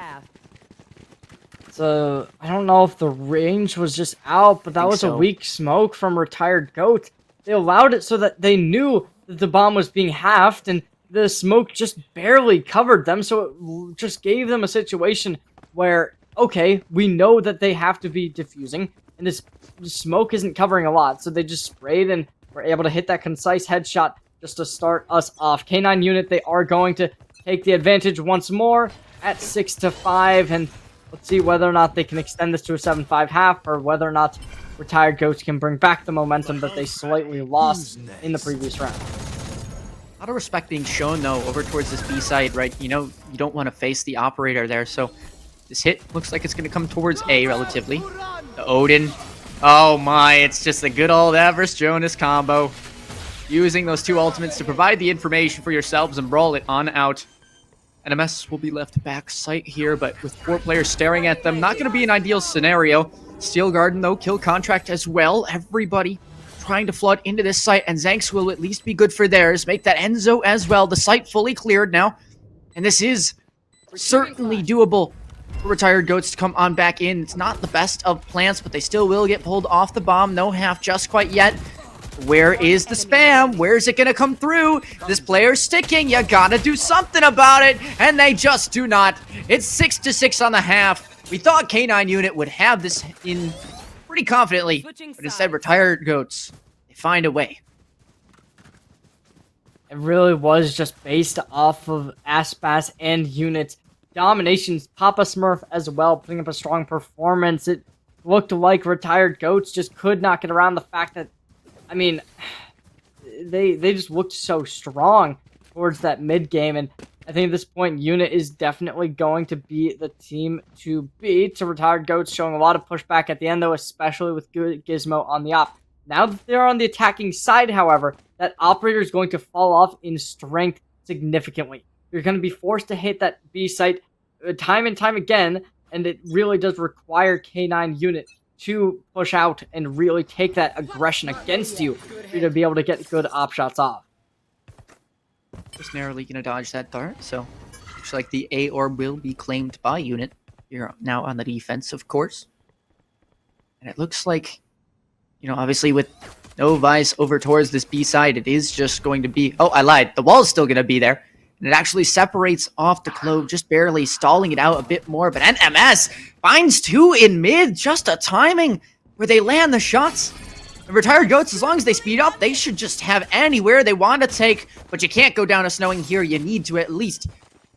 D: So, I don't know if the range was just out, but that was a weak smoke from Retired Goat. They allowed it so that they knew that the bomb was being halved, and the smoke just barely covered them, so it just gave them a situation where, okay, we know that they have to be diffusing, and this smoke isn't covering a lot, so they just sprayed and were able to hit that concise headshot just to start us off. K9 unit, they are going to take the advantage once more at 6-5, and let's see whether or not they can extend this to a 7-5 half, or whether or not Retired Goats can bring back the momentum that they slightly lost in the previous round.
J: A lot of respect being shown, though, over towards this B side, right? You know, you don't want to face the operator there, so this hit looks like it's going to come towards A relatively. The Odin. Oh my, it's just a good old Everest Jonas combo. Using those two ultimates to provide the information for yourselves and brawl it on out. NMS will be left back site here, but with 4 players staring at them, not going to be an ideal scenario. Steel Garden, though, kill contract as well. Everybody trying to flood into this site, and Zanks will at least be good for theirs. Make that Enzo as well. The site fully cleared now, and this is certainly doable for Retired Goats to come on back in. It's not the best of plans, but they still will get pulled off the bomb. No half just quite yet. Where is the spam? Where's it gonna come through? This player's sticking. You gotta do something about it, and they just do not. It's 6-6 on the half. We thought K9 unit would have this in pretty confidently, but instead Retired Goats, they find a way.
D: It really was just based off of Aspas and unit dominations. Papa Smurf as well, putting up a strong performance. It looked like Retired Goats just could not get around the fact that, I mean, they just looked so strong towards that mid game, and I think at this point, Unit is definitely going to be the team to beat. To Retired Goats showing a lot of pushback at the end, though, especially with Gizmo on the op. Now that they're on the attacking side, however, that operator is going to fall off in strength significantly. You're going to be forced to hit that B site time and time again, and it really does require K9 Unit to push out and really take that aggression against you for you to be able to get good op shots off.
J: Just narrowly gonna dodge that dart, so looks like the A orb will be claimed by Unit. You're now on the defense, of course. And it looks like, you know, obviously with no Vice over towards this B side, it is just going to be... Oh, I lied. The wall's still gonna be there. And it actually separates off the Clove, just barely stalling it out a bit more. But NMS finds 2 in mid, just a timing where they land the shots. The Retired Goats, as long as they speed up, they should just have anywhere they want to take. But you can't go down a snowing here. You need to at least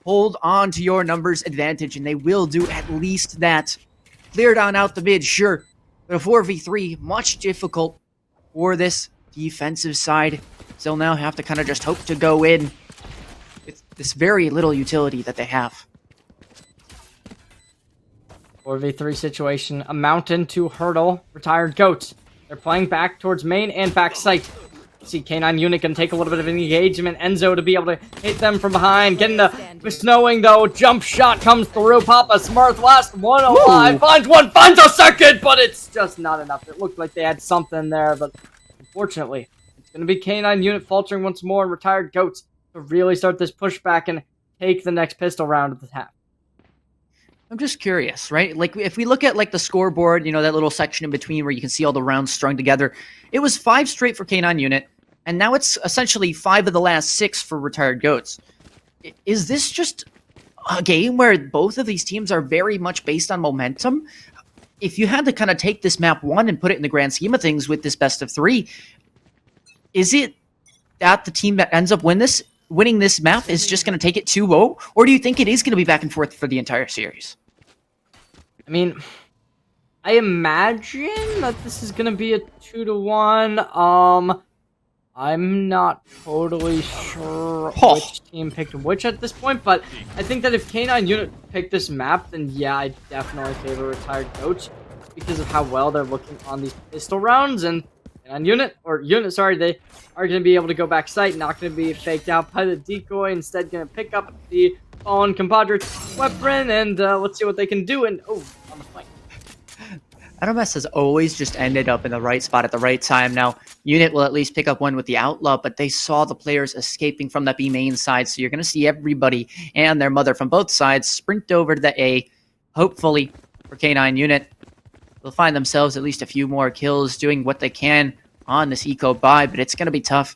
J: hold on to your numbers advantage, and they will do at least that. Clear down out the mid, sure. But a 4v3, much difficult for this defensive side. They'll now have to kind of just hope to go in with this very little utility that they have.
D: 4v3 situation, a mountain to hurdle Retired Goats. They're playing back towards main and back site. See K9 Unit can take a little bit of an engagement. Enzo to be able to hit them from behind. Getting the snowing though. Jump shot comes through. Papa Smurf, last one alive. Finds one, finds a second, but it's just not enough. It looked like they had something there, but unfortunately, it's going to be K9 Unit faltering once more and Retired Goats to really start this pushback and take the next pistol round of the half.
J: I'm just curious, right? Like, if we look at, like, the scoreboard, you know, that little section in between where you can see all the rounds strung together, it was 5 straight for K9 Unit, and now it's essentially 5 of the last 6 for Retired Goats. Is this just a game where both of these teams are very much based on momentum? If you had to kind of take this map 1 and put it in the grand scheme of things with this best of 3, is it that the team that ends up winning this map is just going to take it 2-0, or do you think it is going to be back and forth for the entire series?
D: I mean, I imagine that this is going to be a 2-1. I'm not totally sure which team picked which at this point, but I think that if K9 Unit picked this map, then yeah, I definitely favor Retired Goats because of how well they're looking on these pistol rounds. And Unit, they are going to be able to go back site, not going to be faked out by the decoy, instead going to pick up the fallen compadre weapon, and let's see what they can do, and oh, on the flank.
J: NMS has always just ended up in the right spot at the right time. Now, Unit will at least pick up one with the Outlaw, but they saw the players escaping from the B main side, so you're going to see everybody and their mother from both sides sprint over to the A. Hopefully, for K9 Unit, they'll find themselves at least a few more kills, doing what they can on this eco buy, but it's going to be tough.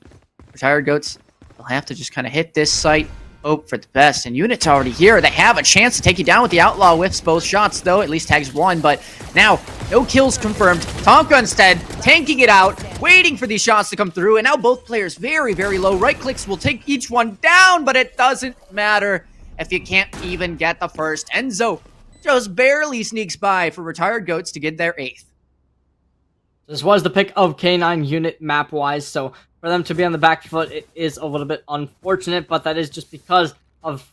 J: Retired Goats, They'll have to just kind of hit this site, hope for the best. And Unit's already here. They have a chance to take you down with the Outlaw. Whiffs both shots, though. At least tags one. But now, no kills confirmed. Tonka instead tanking it out, waiting for these shots to come through. And now both players very, very low. Right clicks will take each one down, but it doesn't matter if you can't even get the first. Enzo just barely sneaks by for Retired Goats to get their 8th.
D: This was the pick of K9 Unit map-wise, so for them to be on the back foot, it is a little bit unfortunate, but that is just because of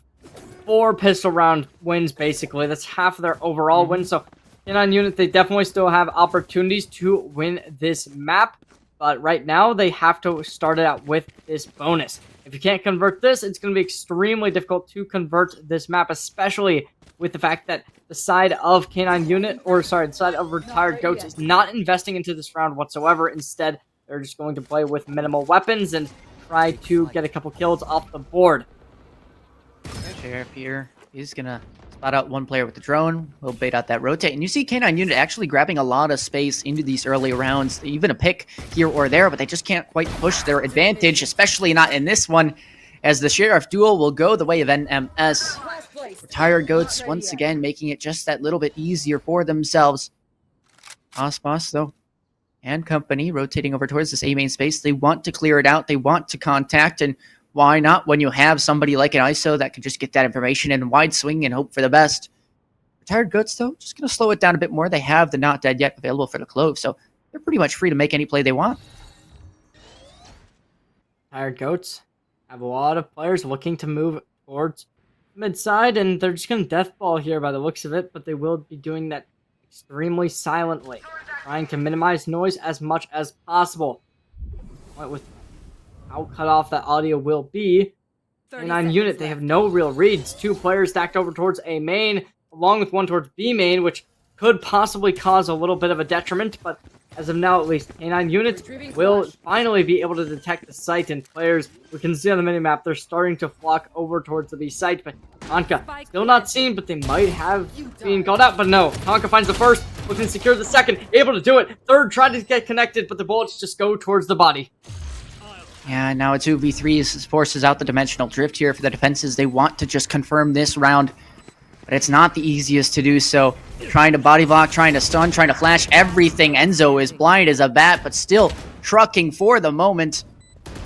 D: 4 pistol round wins, basically. That's half of their overall wins, so K9 Unit, they definitely still have opportunities to win this map, but right now, they have to start it out with this bonus. If you can't convert this, it's going to be extremely difficult to convert this map, especially with the fact that the side of K9 Unit, or sorry, the side of Retired Goats is not investing into this round whatsoever. Instead, they're just going to play with minimal weapons and try to get a couple kills off the board.
J: Sheriff here is going to spot out one player with the drone. We'll bait out that rotate. And you see K9 Unit actually grabbing a lot of space into these early rounds. Even a pick here or there, but they just can't quite push their advantage, especially not in this one, as the Sheriff duel will go the way of NMS. Retired Goats once again making it just that little bit easier for themselves. Boss, though, and company rotating over towards this A main space. They want to clear it out. They want to contact, and why not when you have somebody like an ISO that can just get that information in wide swing and hope for the best. Retired Goats, though, just going to slow it down a bit more. They have the Not Dead Yet available for the Clove, so they're pretty much free to make any play they want.
D: Retired Goats have a lot of players looking to move towards mid-side, and they're just going to deathball here by the looks of it, but they will be doing that extremely silently, trying to minimize noise as much as possible. With how cut off that audio will be, K9 Unit, they have no real reads. 2 players stacked over towards A main, along with 1 towards B main, which could possibly cause a little bit of a detriment, but as of now, at least, K9 Unit will finally be able to detect the site, and players, we can see on the minimap, they're starting to flock over towards the B site, but Tonka still not seen, but they might have been called out, but no. Tonka finds the first, looking to secure the second, able to do it. Third, trying to get connected, but the bullets just go towards the body.
J: Yeah, now a 2v3 forces out the dimensional drift here for the defenses. They want to just confirm this round, but it's not the easiest to do so. Trying to body block, trying to stun, trying to flash everything. Enzo is blind as a bat, but still trucking for the moment.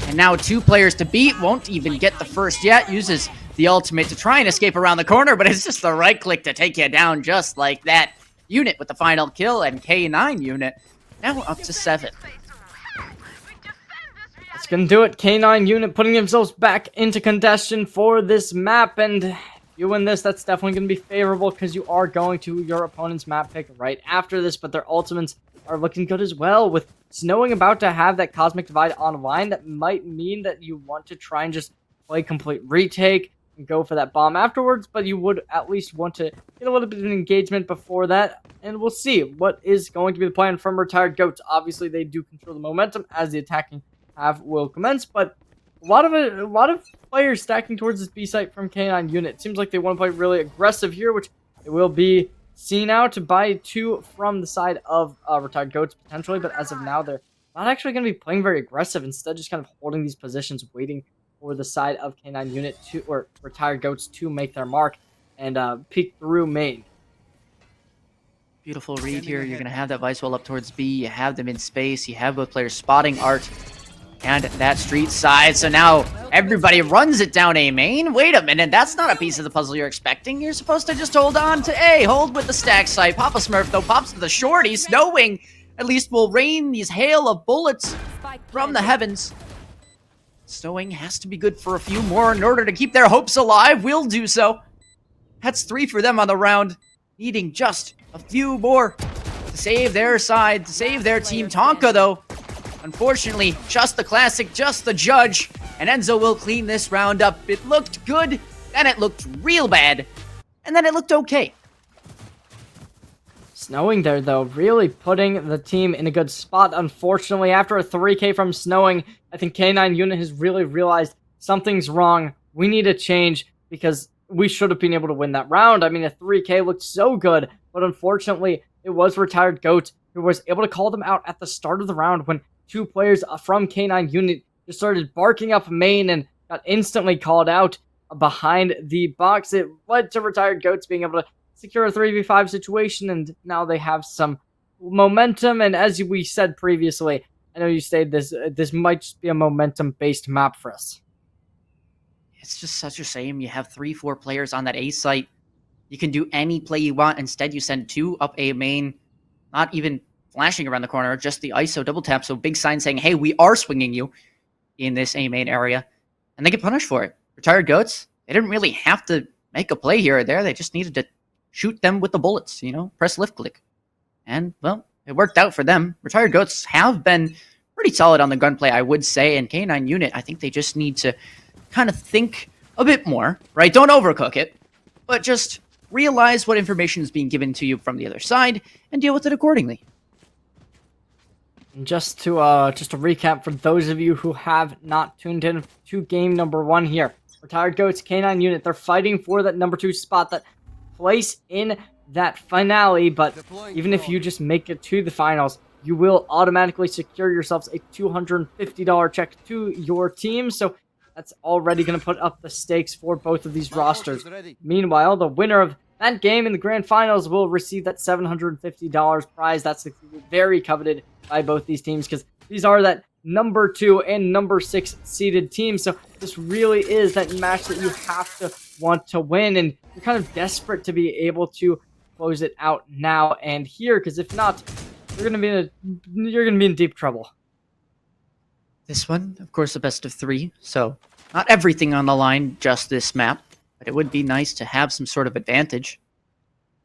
J: And now 2 players to beat, won't even get the first yet. Uses the ultimate to try and escape around the corner, but it's just the right click to take you down just like that. Unit with the final kill, and K9 Unit now up to 7.
D: That's gonna do it. K9 Unit putting themselves back into contention for this map, and you win this, that's definitely going to be favorable because you are going to your opponent's map pick right after this, but their ultimates are looking good as well. With Snowing about to have that Cosmic Divide online, that might mean that you want to try and just play complete retake and go for that bomb afterwards, but you would at least want to get a little bit of engagement before that, and we'll see what is going to be the plan from Retired Goats. Obviously, they do control the momentum as the attacking half will commence, but a lot of players stacking towards this B site from K9 Unit. Seems like they want to play really aggressive here, which it will be seen out by 2 from the side of Retired Goats potentially, but as of now, they're not actually going to be playing very aggressive. Instead, just kind of holding these positions, waiting for the side of K9 Unit to, or Retired Goats to make their mark and peek through main.
J: Beautiful read here. You're going to have that Vice Wall up towards B. You have them in space. You have both players spotting Art and that street side. So now everybody runs it down A main. Wait a minute, that's not a piece of the puzzle you're expecting. You're supposed to just hold on to A. Hold with the stack site. Papa Smurf, though, pops to the shorty. Snowing at least will rain these hail of bullets from the heavens. Snowing has to be good for a few more in order to keep their hopes alive. We'll do so. That's 3 for them on the round. Needing just a few more to save their side, to save their team. Tonka, though, unfortunately, just the classic, just the judge, and Enzo will clean this round up. It looked good, then it looked real bad, and then it looked okay.
D: Snowing there, though, really putting the team in a good spot. Unfortunately, after a 3K from Snowing, I think K9 Unit has really realized something's wrong. We need a change because we should have been able to win that round. I mean, a 3K looked so good, but unfortunately, it was Retired Goat who was able to call them out at the start of the round when 2 players from K9 Unit just started barking up main and got instantly called out behind the box. It led to Retired Goats being able to secure a 3v5 situation, and now they have some momentum. And as we said previously, I know you stated this might just be a momentum-based map for us.
J: It's just such a shame you have 3-4 players on that A site. You can do any play you want. Instead, you send 2 up A main, not even flashing around the corner, just the ISO double tap. So big sign saying, hey, we are swinging you in this A main area. And they get punished for it. Retired Goats, they didn't really have to make a play here or there. They just needed to shoot them with the bullets, press lift click. And, well, it worked out for them. Retired Goats have been pretty solid on the gunplay, I would say. And K9 Unit, I think they just need to kind of think a bit more, right? Don't overcook it, but just realize what information is being given to you from the other side and deal with it accordingly.
D: Just to recap for those of you who have not tuned in to game number 1 here, Retired Goats, K9 Unit, they're fighting for that number 2 spot, that place in that finale. But even if you just make it to the finals, you will automatically secure yourselves a $250 check to your team. So that's already going to put up the stakes for both of these rosters. Meanwhile, the winner of that game in the grand finals will receive that $750 prize. That's very coveted by both these teams, because these are that number 2 and number 6 seeded teams. So this really is that match that you have to want to win, and you're kind of desperate to be able to close it out now and here, because if not, you're gonna be in deep trouble.
J: This one, of course, a best of 3, so not everything on the line, just this map, but it would be nice to have some sort of advantage.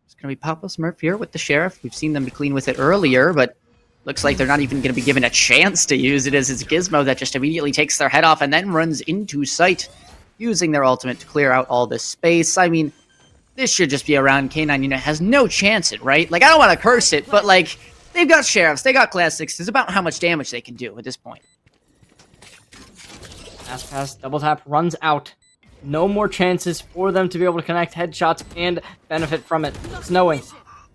J: It's going to be Papa Smurf here with the Sheriff. We've seen them be clean with it earlier, but looks like they're not even going to be given a chance to use it, as it's Gizmo that just immediately takes their head off and then runs into sight, using their ultimate to clear out all this space. I mean, this should just be a round K9 Unit has no chance at, right? Like, I don't want to curse it, but, like, they've got Sheriffs, they got Class 6s. It's about how much damage they can do at this point.
D: Pass, double tap, runs out. No more chances for them to be able to connect headshots and benefit from it. Snowing.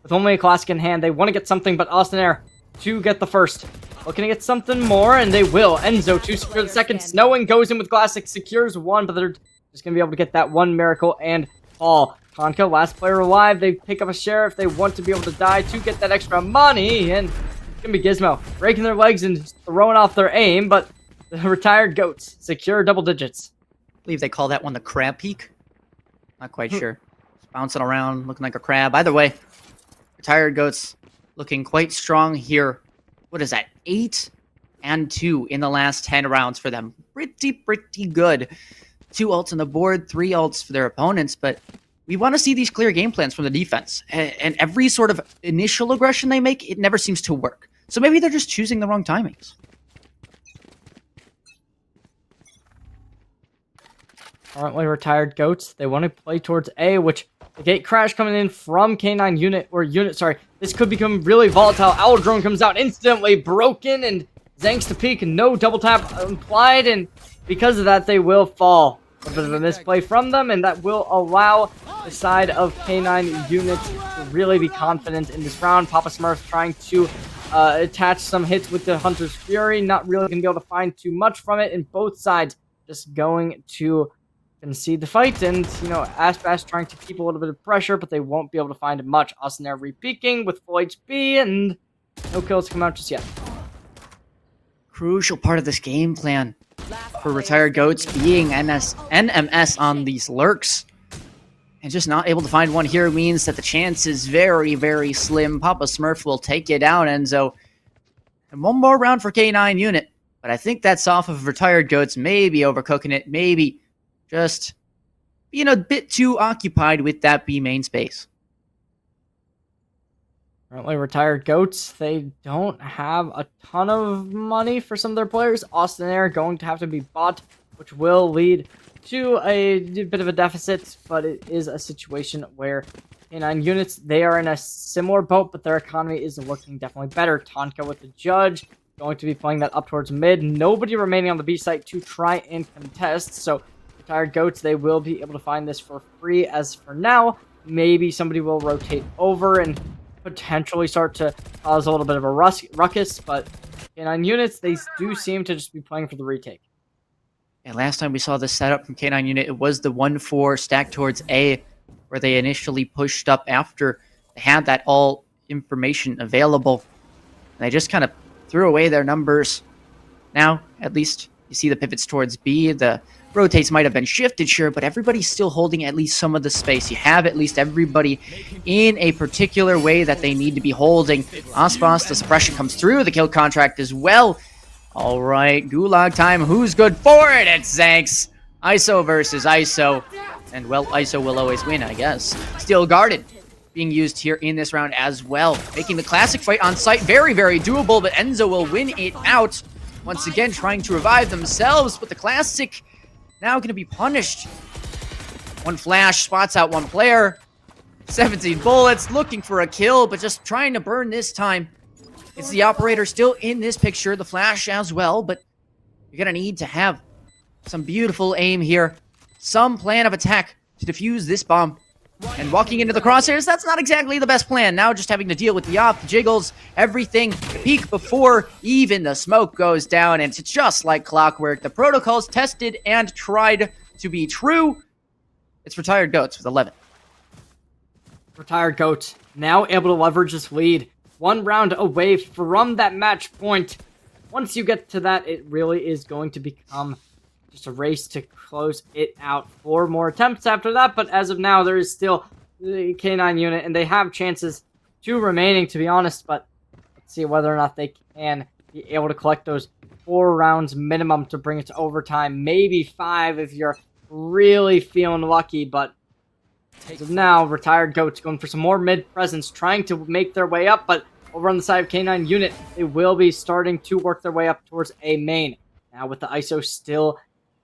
D: With only a classic in hand, they want to get something, but Austin Air to get the first. Looking to get something more, and they will. Enzo to secure the second. Snowing goes in with classic, secures 1, but they're just going to be able to get that 1 miracle and fall. Tonka, last player alive. They pick up a Sheriff. They want to be able to die to get that extra money, and it's going to be Gizmo breaking their legs and throwing off their aim, but the Retired Goats secure double digits.
J: I believe they call that one the crab peak. Not quite sure. It's bouncing around, looking like a crab. Either way, Retired Goats looking quite strong here. What is that? 8 and 2 in the last 10 rounds for them. Pretty good. 2 ults on the board, 3 ults for their opponents, but we want to see these clear game plans from the defense. And every sort of initial aggression they make, it never seems to work. So maybe they're just choosing the wrong timings.
D: Currently Retired Goats, they want to play towards A, which the gate crash coming in from K9 Unit, sorry. This could become really volatile. Owl Drone comes out instantly broken, and Zanks to peek, no double tap implied, and because of that, they will fall. A bit of a misplay from them, and that will allow the side of K9 Unit to really be confident in this round. Papa Smurf trying to attach some hits with the Hunter's Fury, not really going to be able to find too much from it, and both sides just going to concede the fight, and, Ashbash trying to keep a little bit of pressure, but they won't be able to find much. Austin Air re-peeking with full HP, and no kills come out just yet.
J: Crucial part of this game plan for Retired Goats being NMS on these lurks. And just not able to find one here means that the chance is very slim. Papa Smurf will take you down, Enzo. And one more round for K9 Unit. But I think that's off of Retired Goats, maybe overcooking it, maybe just being a bit too occupied with that B main space.
D: Currently Retired Goats, they don't have a ton of money for some of their players. Austin Air going to have to be bought, which will lead to a bit of a deficit, but it is a situation where K9 Units, they are in a similar boat, but their economy is looking definitely better. Tonka with the Judge, going to be playing that up towards mid. Nobody remaining on the B site to try and contest, so Retired Goats, they will be able to find this for free as for now. Maybe somebody will rotate over and potentially start to cause a little bit of a ruckus, but K9 Units, they do seem to just be playing for the retake.
J: And last time we saw this setup from K9 Unit, it was the 1-4 stack towards A, where they initially pushed up after they had that all information available. And they just kind of threw away their numbers. Now, at least, you see the pivots towards B. The rotates might have been shifted, sure, but everybody's still holding at least some of the space. You have at least everybody in a particular way that they need to be holding. Aspas, the suppression comes through, the kill contract as well. All right, Gulag time. Who's good for it? It's Zanks. ISO versus ISO. And, well, ISO will always win, I guess. Steel Guarded being used here in this round as well. Making the classic fight on site very, very doable, but Enzo will win it out. Once again, trying to revive themselves, but the classic now going to be punished. One flash, spots out one player. 17 bullets, looking for a kill, but just trying to burn this time. It's the operator still in this picture, the flash as well, but you're going to need to have some beautiful aim here. Some plan of attack to defuse this bomb. And walking into the crosshairs, that's not exactly the best plan. Now just having to deal with the op, the jiggles, everything. Peek before even the smoke goes down, and it's just like clockwork. The protocols tested and tried to be true. It's Retired Goats with 11.
D: Retired Goat now able to leverage this lead. 1 round away from that match point. Once you get to that, it really is going to become just a race to close it out. 4 more attempts after that, but as of now, there is still the K9 Unit, and they have chances 2 remaining, to be honest, but let's see whether or not they can be able to collect those 4 rounds minimum to bring it to overtime. Maybe 5 if you're really feeling lucky, but as of now, Retired Goats going for some more mid-presence, trying to make their way up, but over on the side of K9 Unit, they will be starting to work their way up towards A main. Now with the ISO still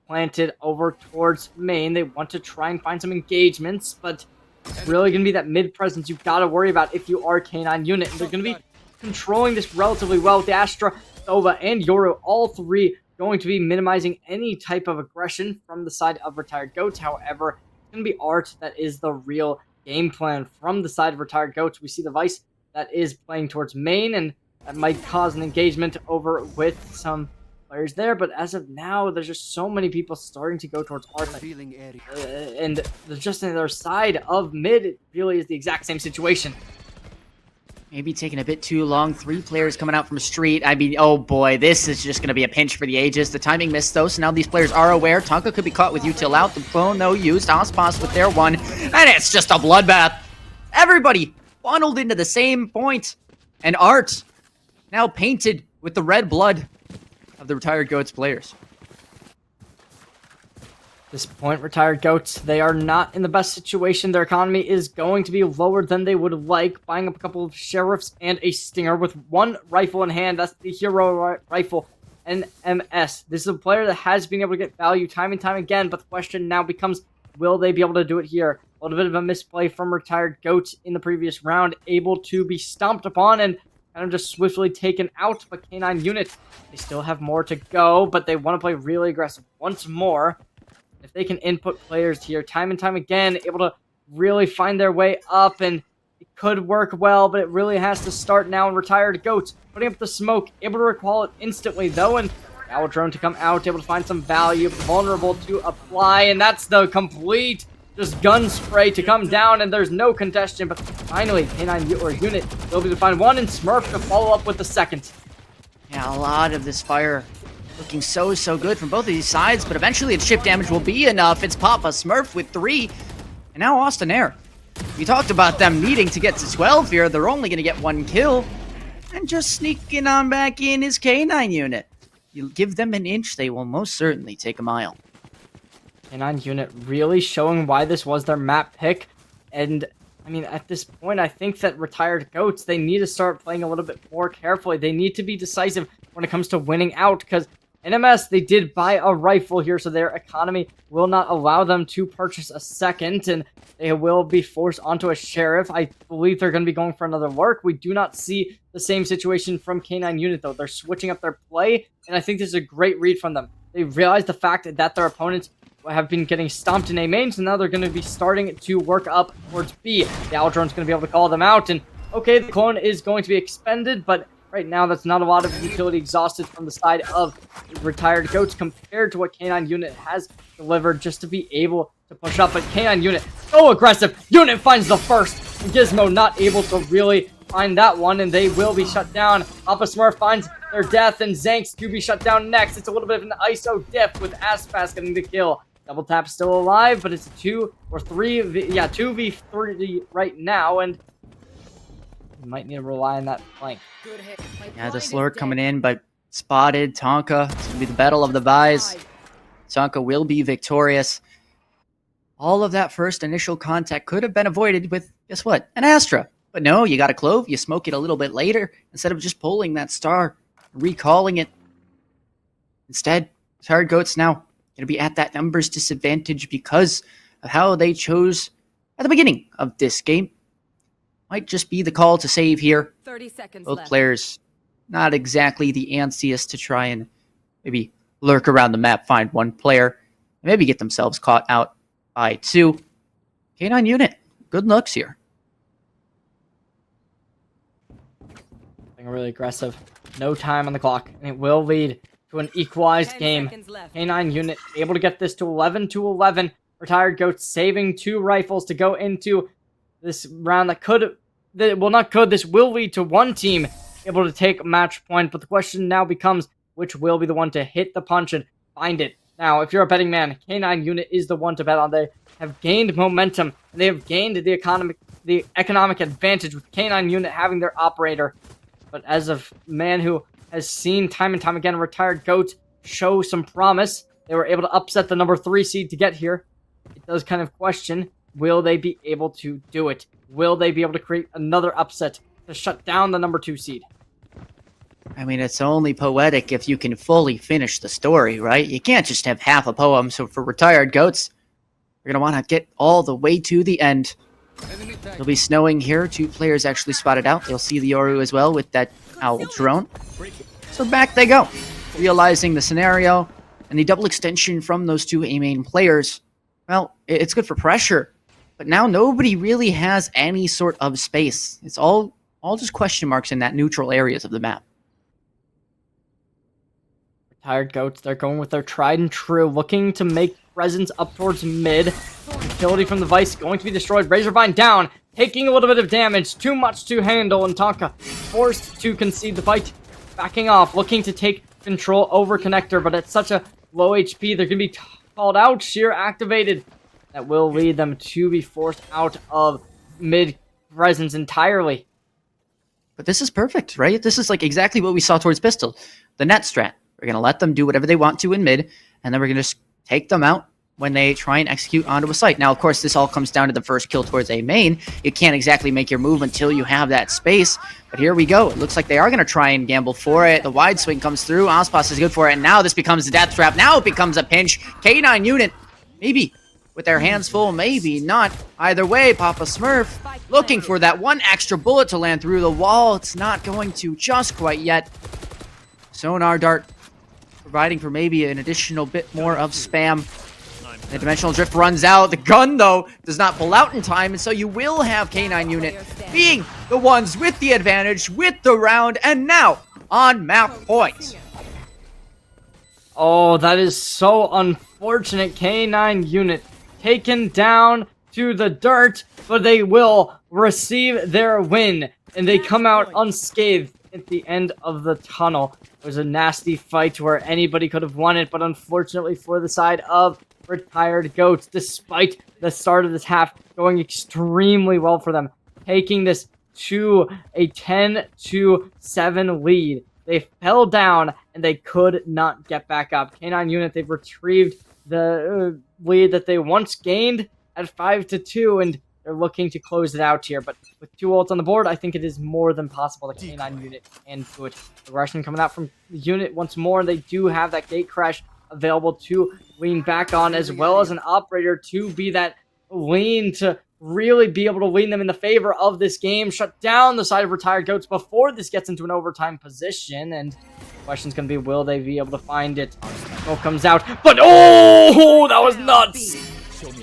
D: planted over towards main, they want to try and find some engagements, but it's really going to be that mid-presence you've got to worry about if you are K9 Unit. And they're going to be controlling this relatively well with the Astra, Sova, and Yoru, all 3 going to be minimizing any type of aggression from the side of Retired Goats. However, it's going to be Art that is the real game plan from the side of Retired Goats. We see the Vice that is playing towards main, and that might cause an engagement over with some players there, but as of now, there's just so many people starting to go towards Art. And just on the other side of mid, it really is the exact same situation.
J: Maybe taking a bit too long. 3 players coming out from street. I mean, oh boy, this is just going to be a pinch for the ages. The timing missed, though, so now these players are aware. Tonka could be caught with util out. The clone, though, used. Aspas with their one. And it's just a bloodbath. Everybody funneled into the same point. And Art now painted with the red blood of the Retired Goats players.
D: At this point, Retired Goats, they are not in the best situation. Their economy is going to be lower than they would like, buying up a couple of sheriffs and a stinger with 1 rifle in hand. That's the hero rifle, NMS. This is a player that has been able to get value time and time again, but the question now becomes, will they be able to do it here? A little bit of a misplay from Retired Goats in the previous round, able to be stomped upon and kind of just swiftly taken out. But K9 Unit, they still have more to go, but they want to play really aggressive once more. If they can input players here time and time again, able to really find their way up, and it could work well, but it really has to start now. And Retired Goats putting up the smoke, able to recall it instantly, though, and Owl Drone to come out, able to find some value, vulnerable to apply, and that's the complete just gun spray to come down, and there's no congestion, but finally, K9 or Unit will be able to find 1, and Smurf to follow up with the second.
J: Yeah, a lot of this fire looking so good from both of these sides, but eventually its chip damage will be enough. It's Papa Smurf with 3, and now Austin Air. We talked about them needing to get to 12 here. They're only going to get 1 kill, and just sneaking on back in is K9 Unit. You give them an inch, they will most certainly take a mile.
D: K9 Unit really showing why this was their map pick, and I mean, at this point, I think that Retired Goats, they need to start playing a little bit more carefully. They need to be decisive when it comes to winning out, because NMS, they did buy a rifle here, so their economy will not allow them to purchase a second, and they will be forced onto a sheriff. I believe they're going to be going for another lurk. We do not see the same situation from K9 Unit, though. They're switching up their play, and I think this is a great read from them. They realize the fact that their opponents have been getting stomped in A main, so now they're going to be starting to work up towards B. The Owl Drone's going to be able to call them out, and okay, the clone is going to be expended, but right now, that's not a lot of utility exhausted from the side of Retired Goats compared to what K9 Unit has delivered just to be able to push up. But K9 Unit, so aggressive. Unit finds the first. Gizmo not able to really find that one, and they will be shut down. Papa Smurf finds their death, and Zanks to be shut down next. It's a little bit of an ISO diff with Aspas getting the kill. Double Tap still alive, but it's a 2v3 right now, and you might need to rely on that flank.
J: Yeah, the Slurk coming in, but spotted. Tonka. It's going to be the battle of the Vise. Tonka will be victorious. All of that first initial contact could have been avoided with, guess what, an Astra. But no, you got a Clove, you smoke it a little bit later, instead of just pulling that star, recalling it. Instead, Tired Goats now going to be at that numbers disadvantage because of how they chose at the beginning of this game. Might just be the call to save here.
G: 30 seconds
J: Both
G: left.
J: players not exactly the antsiest to try and maybe lurk around the map, find one player, and maybe get themselves caught out by two. K9 Unit, good looks here.
D: Being really aggressive. No time on the clock, and it will lead to an equalized
G: 10
D: game.
G: seconds left.
D: K9 Unit able to get this to 11-11. Retired Goats saving 2 rifles to go into this round this will lead to one team able to take a match point, but the question now becomes which will be the one to hit the punch and find it. Now, if you're a betting man, K9 Unit is the one to bet on. They have gained momentum, and they have gained the economic advantage with K9 Unit having their operator. But as a man who has seen time and time again Retired Goats show some promise, they were able to upset the number 3 seed to get here. It does kind of question, will they be able to do it? Will they be able to create another upset to shut down the number 2 seed?
J: I mean, it's only poetic if you can fully finish the story, right? You can't just have half a poem. So for Retired Goats, you're going to want to get all the way to the end. It'll be snowing here. 2 players actually spotted out. They'll see the Yoru as well with that owl drone. So back they go, realizing the scenario and the double extension from those 2 A main players. Well, it's good for pressure, but now nobody really has any sort of space. It's all just question marks in that neutral areas of the map.
D: Retired Goats, they're going with their tried and true, looking to make presence up towards mid. Utility from the Vice going to be destroyed. Razorvine down, taking a little bit of damage. Too much to handle, and Tonka forced to concede the fight. Backing off, looking to take control over Connector, but at such a low HP, they're going to be called out. Sheer activated. That will lead them to be forced out of mid presence entirely.
J: But this is perfect, right? This is like exactly what we saw towards Pistol. The net strat. We're going to let them do whatever they want to in mid, and then we're going to just take them out when they try and execute onto a site. Now, of course, this all comes down to the first kill towards A main. You can't exactly make your move until you have that space, but here we go. It looks like they are going to try and gamble for it. The wide swing comes through. Aspas is good for it, and now this becomes a death trap. Now it becomes a pinch. K9 Unit, maybe with their hands full, maybe not. Either way, Papa Smurf looking for that one extra bullet to land through the wall. It's not going to just quite yet. Sonar Dart providing for maybe an additional bit more of spam. The Dimensional Drift runs out. The gun, though, does not pull out in time, and so you will have K9 Unit being the ones with the advantage, with the round, and now on map points.
D: Oh, that is so unfortunate. K9 Unit taken down to the dirt, but they will receive their win, and they come out unscathed at the end of the tunnel. It was a nasty fight where anybody could have won it, but unfortunately for the side of Retired Goats, despite the start of this half going extremely well for them, taking this to a 10-7 lead. They fell down, and they could not get back up. K9 Unit, they've retrieved the lead that they once gained at 5-2, and they're looking to close it out here. But with 2 ults on the board, I think it is more than possible that K9 Unit can do it. Aggression coming out from the Unit once more, and they do have that gate crash available to lean back on, as well as an operator to be that lean to really be able to lean them in the favor of this game. Shut down the side of Retired Goats before this gets into an overtime position, and the question's going to be, will they be able to find it? Smoke comes out, but oh, that was nuts!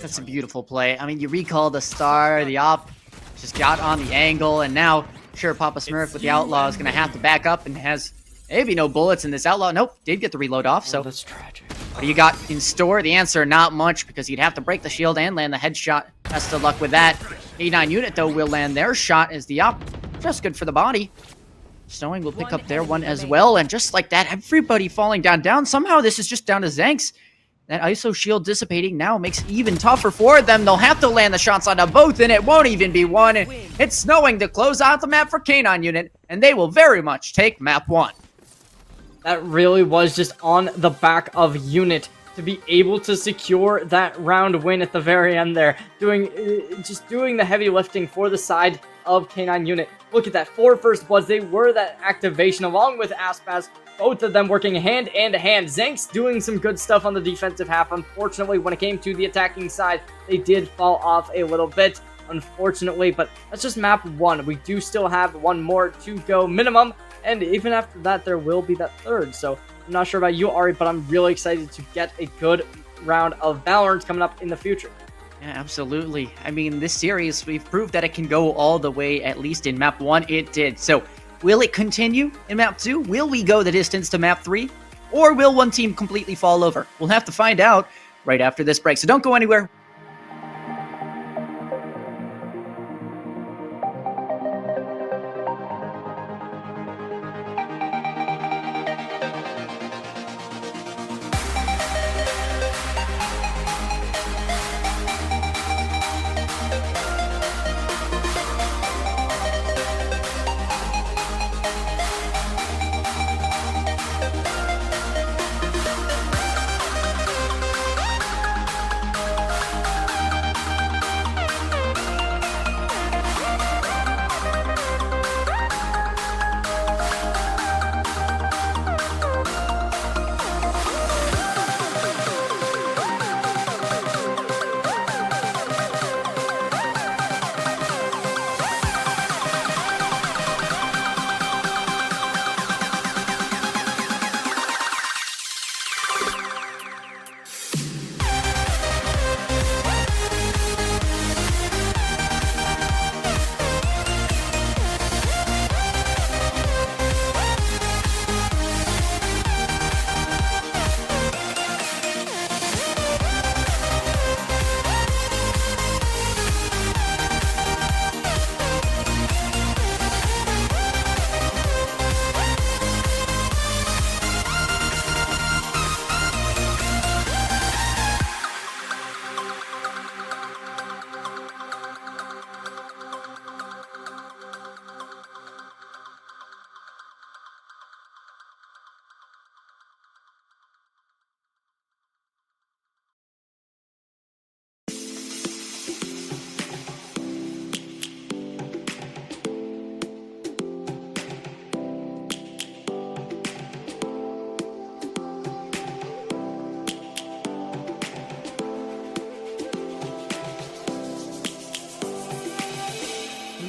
J: That's a beautiful play. I mean, you recall the star, the op just got on the angle, and now Sure, Papa Smurf with the Outlaw is going to have to back up and has maybe no bullets in this Outlaw. Nope, did get the reload off, so
D: that's tragic.
J: what do you got in store? The answer, not much, because you'd have to break the shield and land the headshot. Best of luck with that. A9 unit, though, will land their shot as the op. Just good for the body. Snowing will pick up their one as well, and just like that, everybody falling down. Somehow this is just down to Zanks. That ISO shield dissipating now makes it even tougher for them. They'll have to land the shots onto both, and it won't even be one. It's Snowing to close out the map for K9 unit, and they will very much take map 1.
D: That really was just on the back of unit to be able to secure that round win at the very end there. Doing the heavy lifting for the side of K9 unit. Look at that, 4 first bloods. They were that activation along with Aspaz. Both of them working hand in hand. Zanks doing some good stuff on the defensive half. Unfortunately, when it came to the attacking side, they did fall off a little bit, unfortunately. But that's just map 1. We do still have one more to go minimum. And even after that, there will be that third. So I'm not sure about you, Ari, but I'm really excited to get a good round of Valorant coming up in the future.
J: Yeah, absolutely. I mean, this series, we've proved that it can go all the way, at least in map 1, it did. So will it continue in map 2? Will we go the distance to map 3? Or will one team completely fall over? We'll have to find out right after this break. So don't go anywhere.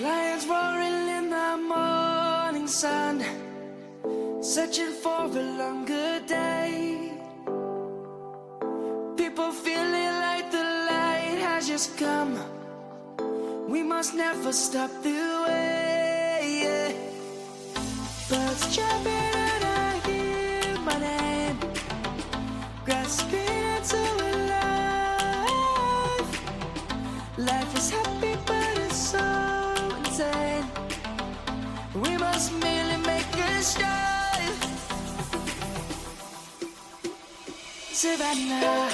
F: Lions roaring in the morning sun, searching for a longer day. People feeling like the light has just come. We must never stop the way. Birds jumping and I hear my name, grasping into life. Life is happy but it's so insane. We must merely make a start. Savannah,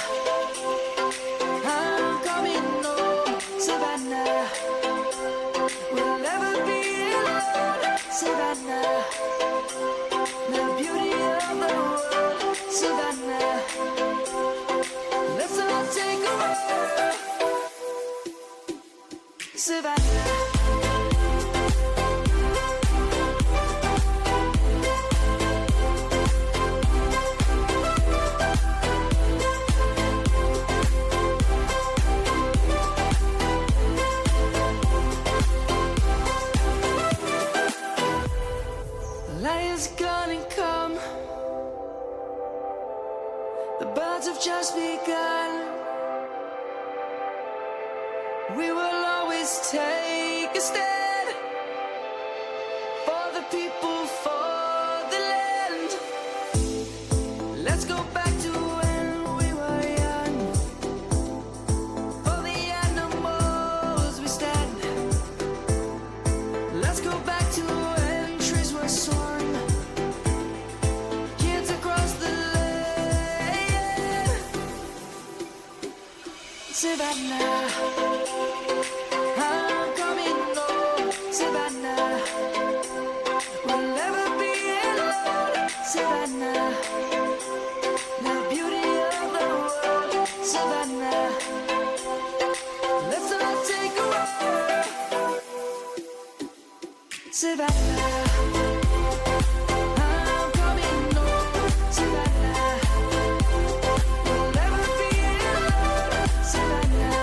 F: I'm coming home. Savannah, we'll never be alone. Savannah, the beauty of the world. Savannah, let's all take a walk. Savannah. Lion's gonna come. The birds have just begun. We will always take a stand.
C: Savannah. I'm coming home, Savannah. We'll never be alone, Savannah.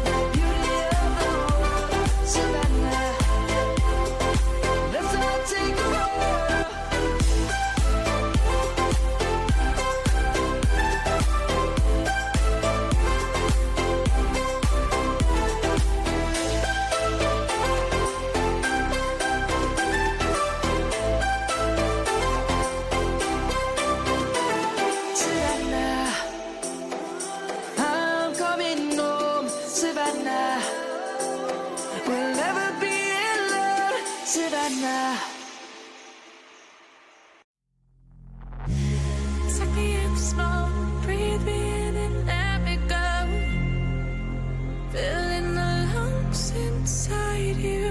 C: The beauty of the world, Savannah. Let's all take a walk. Savannah, I'm coming home, Savannah. We'll never be alone, Savannah. Take me in small, breathe me in and let me go. Filling the lungs inside you,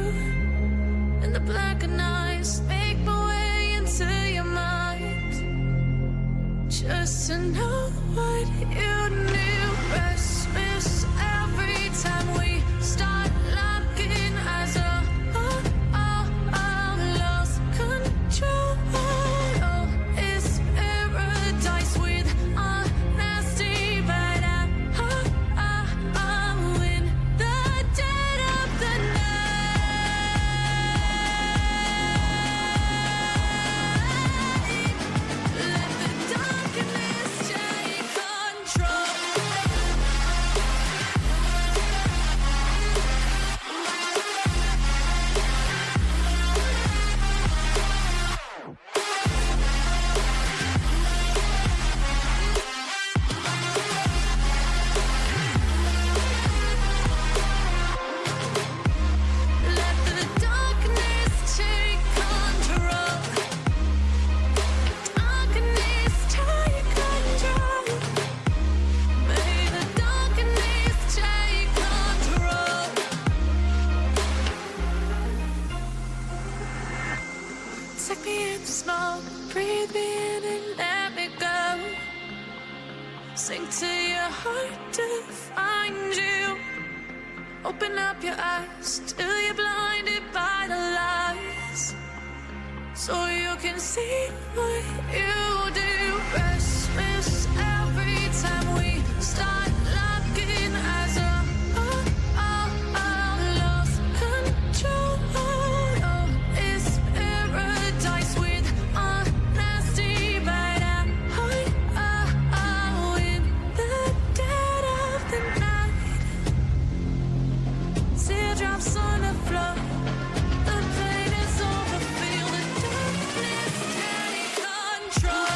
C: and the blackened eyes make my way into your mind. Just to know what you knew. Restless every time we start locking eyes. Lost control. Oh, it's paradise with honesty, but I'm in the dead of the night. Let the darkness take control. Let the darkness take control. Darkness take control. May the darkness take control. Take me in small, breathe me in and let me go. Sink to your heart to find you. Open up your eyes till you're blinded by the lies, so you can see what you do. Restless every time we start locking eyes. Lost control. Oh, it's paradise with honesty, but I'm in the dead of the night. Teardrops on the floor. The pain is over. Feel the darkness take control.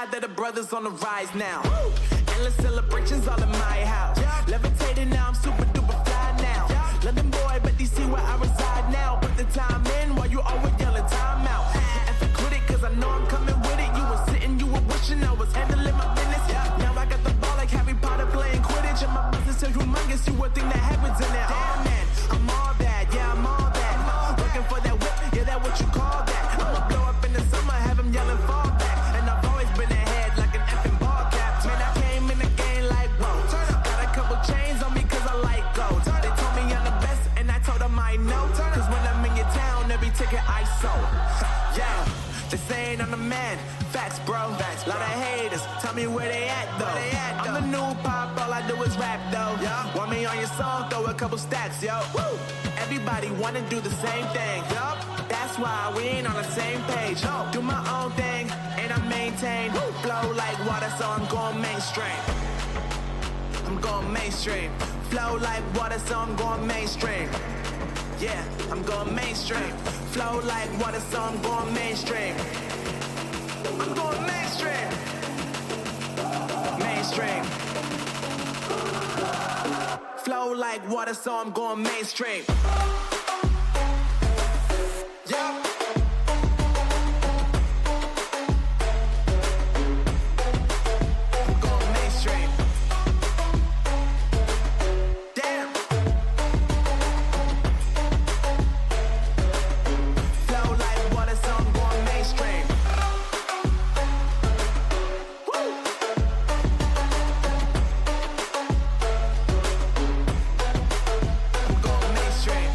A: glad that the brothers on the rise now. Endless celebrations all in my house. Levitating now, I'm super duper fly now. London boy, but DC where I reside now. Put the time in while you always yelling time out. And if quit it, cause I know I'm coming with it. You were sitting, you were wishing I was handling my business. Now I got the ball like Harry Potter playing Quidditch. And my business is humongous, you would think that happens in there. Damn man, I'm all that, yeah, I'm all that. Working for that whip, yeah, that what you call that. I'ma blow up in the summer, have him yelling fall back. And I've always been ahead like an effing ball cap. Man, I came in the game like, whoa. Got a couple chains on me cause I like gold. They told me I'm the best and I told them I know. Cause when I'm in your town, every ticket I sold. Yeah, they saying I'm the man. Facts, bro. Lot of haters, tell me where they at though. I'm the new pop, all I do is rap though. Want me on your song, throw a couple stacks, yo. Woo. Everybody wanna do the same thing. Yup. That's why we ain't on the same page. No. Do my own thing, and I maintain. Flow like water, so I'm going mainstream. I'm going mainstream. Flow like water, so I'm going mainstream. Yeah, I'm going mainstream. Flow like water, so I'm going mainstream. I'm going mainstream. Mainstream. Flow like water, so I'm going mainstream. Yeah. I'm going mainstream. Damn. Flow like water, so I'm going mainstream. Woo. I'm going mainstream.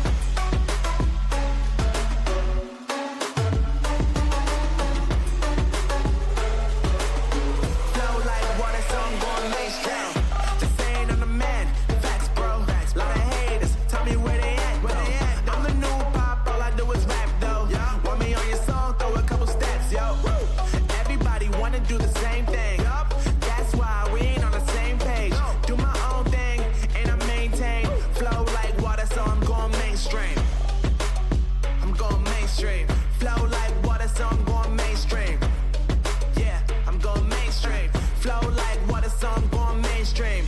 A: Flow like water, so I'm going mainstream. Just saying I'm the man. Facts, bro. Lot of haters, tell me where they at, though. I'm the new pop, all I do is rap, though. Want me on your song, throw a couple stats, yo. Everybody wanna do the same thing. That's why we ain't on the same page. Do my own thing, and I maintain. Flow like water, so I'm going mainstream. I'm going mainstream. Flow like water, so I'm going mainstream. Yeah, I'm going mainstream. Flow like water, so I'm going mainstream.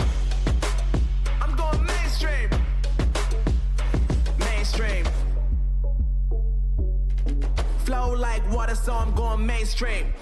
A: I'm going mainstream. Mainstream. Flow like water, so I'm going mainstream.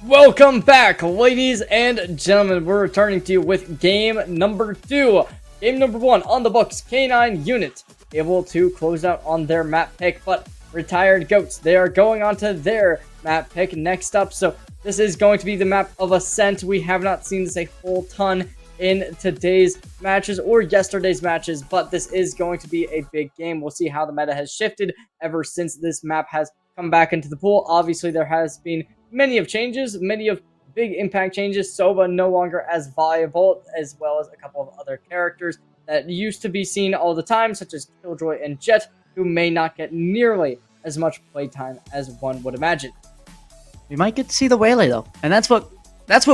D: Welcome back, ladies and gentlemen. We're returning to you with game number 2. Game number 1 on the books. K9 unit able to close out on their map pick, but retired goats, they are going on to their map pick next up. So this is going to be the map of Ascent. We have not seen this a whole ton in today's matches or yesterday's matches, but this is going to be a big game. We'll see how the meta has shifted ever since this map has come back into the pool. Obviously, there has been many of changes, many of big impact changes. Sova no longer as viable, as well as a couple of other characters that used to be seen all the time, such as Killjoy and Jet, who may not get nearly as much playtime as one would imagine.
J: We might get to see the Waylay though, and that's what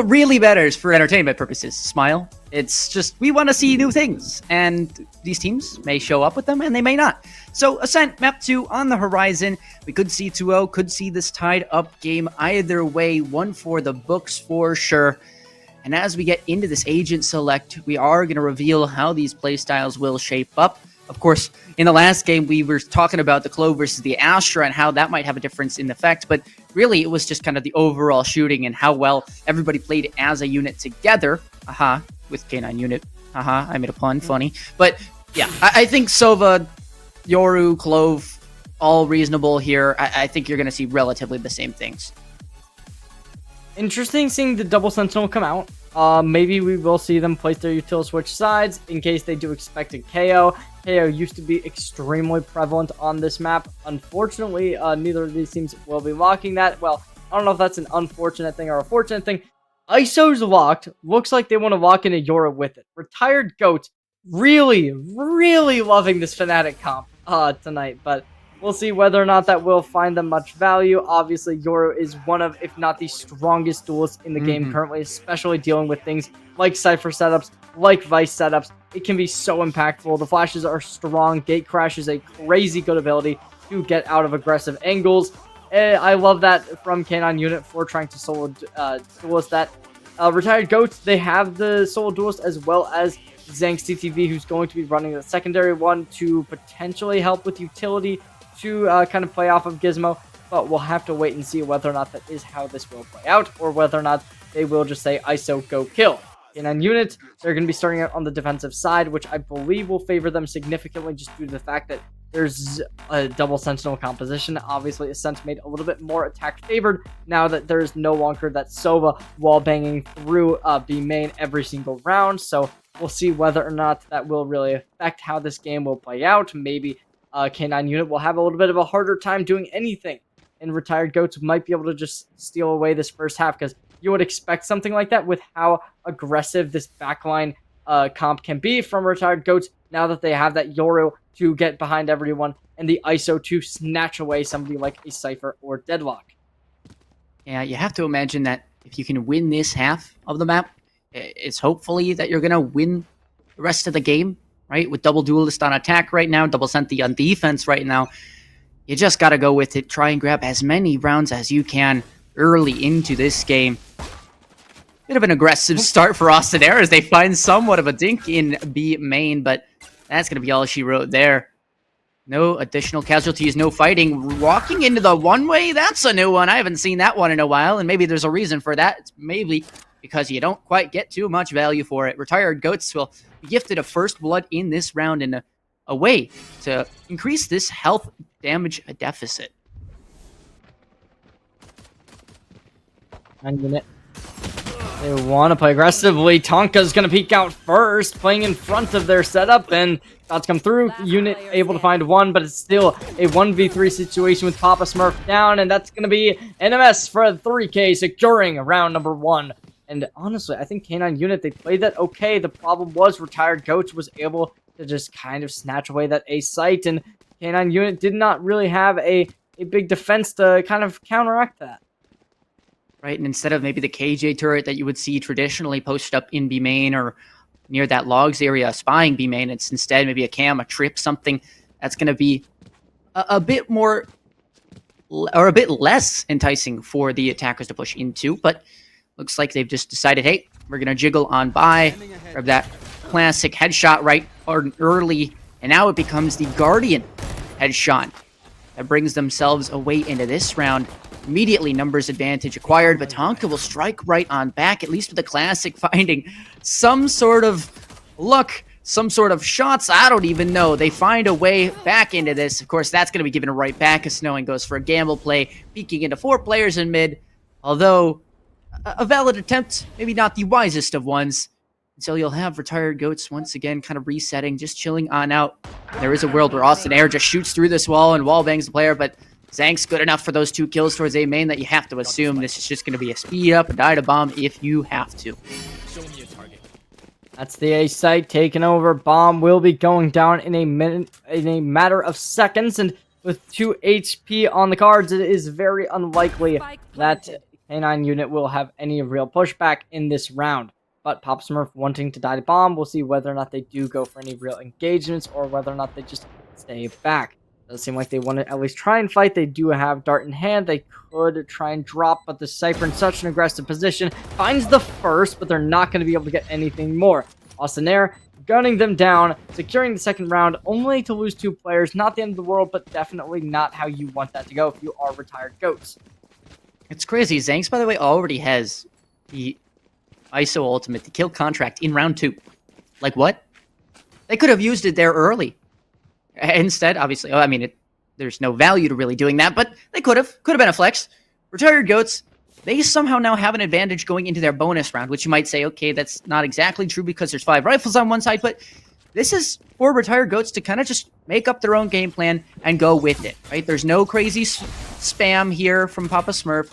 J: really matters for entertainment purposes. Smile. It's just we want to see new things, and these teams may show up with them, and they may not. So Ascent map 2 on the horizon. We could see 2-0, could see this tied up game. Either way, one for the books for sure. And as we get into this agent select, we are going to reveal how these playstyles will shape up. Of course, in the last game, we were talking about the Clove versus the Astra and how that might have a difference in effect, but really it was just kind of the overall shooting and how well everybody played as a unit together. with K9 unit. Haha, I made a pun, funny. But yeah, I think Sova, Yoru, Clove, all reasonable here. I think you're going to see relatively the same things.
D: Interesting seeing the double sentinel come out. Maybe we will see them place their util switch sides in case they do expect a KO. KO used to be extremely prevalent on this map. Unfortunately, neither of these teams will be locking that. Well, I don't know if that's an unfortunate thing or a fortunate thing. ISO's locked. Looks like they want to lock in a Yora with it. Retired Goat really, really loving this Fnatic comp tonight, but we'll see whether or not that will find them much value. Obviously, Yoro is one of, if not the strongest duelist in the game currently, especially dealing with things like Cypher setups, like Vice setups. It can be so impactful. The flashes are strong. Gate Crash is a crazy good ability to get out of aggressive angles. I love that from K9 unit for trying to solo duelist that. Retired Goats, they have the solo duelist as well as Zang's TTV, who's going to be running the secondary one to potentially help with utility to kind of play off of Gizmo, but we'll have to wait and see whether or not that is how this will play out, or whether or not they will just say ISO go kill. In a unit, they're going to be starting out on the defensive side, which I believe will favor them significantly just due to the fact that there's a double sentinel composition. Obviously, Ascent made a little bit more attack favored now that there's no longer that Sova wall banging through B main every single round. So we'll see whether or not that will really affect how this game will play out. Maybe K9 unit will have a little bit of a harder time doing anything, and Retired Goats might be able to just steal away this first half, because you would expect something like that with how aggressive this backline comp can be from Retired Goats now that they have that Yoru to get behind everyone and the ISO to snatch away somebody like a Cypher or Deadlock.
J: Yeah, you have to imagine that if you can win this half of the map, it's hopefully that you're going to win the rest of the game, right? With double duelist on attack right now, double senti on defense right now. You just got to go with it. Try and grab as many rounds as you can early into this game. Bit of an aggressive start for Austin Air as they find somewhat of a dink in B main, but that's going to be all she wrote there. No additional casualties, no fighting. Walking into the one-way, that's a new one. I haven't seen that one in a while, and maybe there's a reason for that. It's maybe because you don't quite get too much value for it. Retired Goats will be gifted a first blood in this round in a way to increase this health damage deficit.
D: Unit. They want to play aggressively. Tonka's going to peek out first, playing in front of their setup, and shots come through. Unit able to find one, but it's still a 1v3 situation with Papa Smurf down, and that's going to be NMS for a 3K, securing round number 1. And honestly, I think K9 unit, they played that okay. The problem was Retired Goats was able to just kind of snatch away that A site, and K9 unit did not really have a big defense to kind of counteract that.
J: Right, and instead of maybe the KJ turret that you would see traditionally posted up in B main or near that logs area spying B main, it's instead maybe a cam, a trip, something that's going to be a bit more or a bit less enticing for the attackers to push into. But looks like they've just decided, hey, we're going to jiggle on by, grab that classic headshot right early, and now it becomes the Guardian headshot that brings themselves away into this round. Immediately numbers advantage acquired, but Tonka will strike right on back, at least with the classic finding some sort of luck, some sort of shots, I don't even know. They find a way back into this. Of course, that's going to be given right back as Snowing goes for a gamble play, peeking into 4 players in mid, although a valid attempt, maybe not the wisest of ones. So you'll have Retired Goats once again kind of resetting, just chilling on out. There is a world where Austin Air just shoots through this wall and wall bangs the player, but Zang's good enough for those 2 kills towards A main that you have to assume this is just going to be a speed up, a die to bomb if you have to.
D: That's the A site taken over. Bomb will be going down in a minute, in a matter of seconds, and with 2 HP on the cards, it is very unlikely that K9 unit will have any real pushback in this round. But Pop Smurf wanting to die to bomb, we'll see whether or not they do go for any real engagements or whether or not they just stay back. Does seem like they want to at least try and fight. They do have Dart in hand. They could try and drop, but the Cypher in such an aggressive position finds the first, but they're not going to be able to get anything more. Austin Air gunning them down, securing the second round, only to lose 2 players. Not the end of the world, but definitely not how you want that to go if you are Retired Goats.
J: It's crazy. Zanks, by the way, already has the ISO ultimate to kill Contract in round 2. Like what? They could have used it there early. Instead, obviously, there's no value to really doing that, but they could have. Could have been a flex. Retired Goats, they somehow now have an advantage going into their bonus round, which you might say, okay, that's not exactly true because there's 5 rifles on one side, but this is for Retired Goats to kind of just make up their own game plan and go with it, right? There's no crazy spam here from Papa Smurf.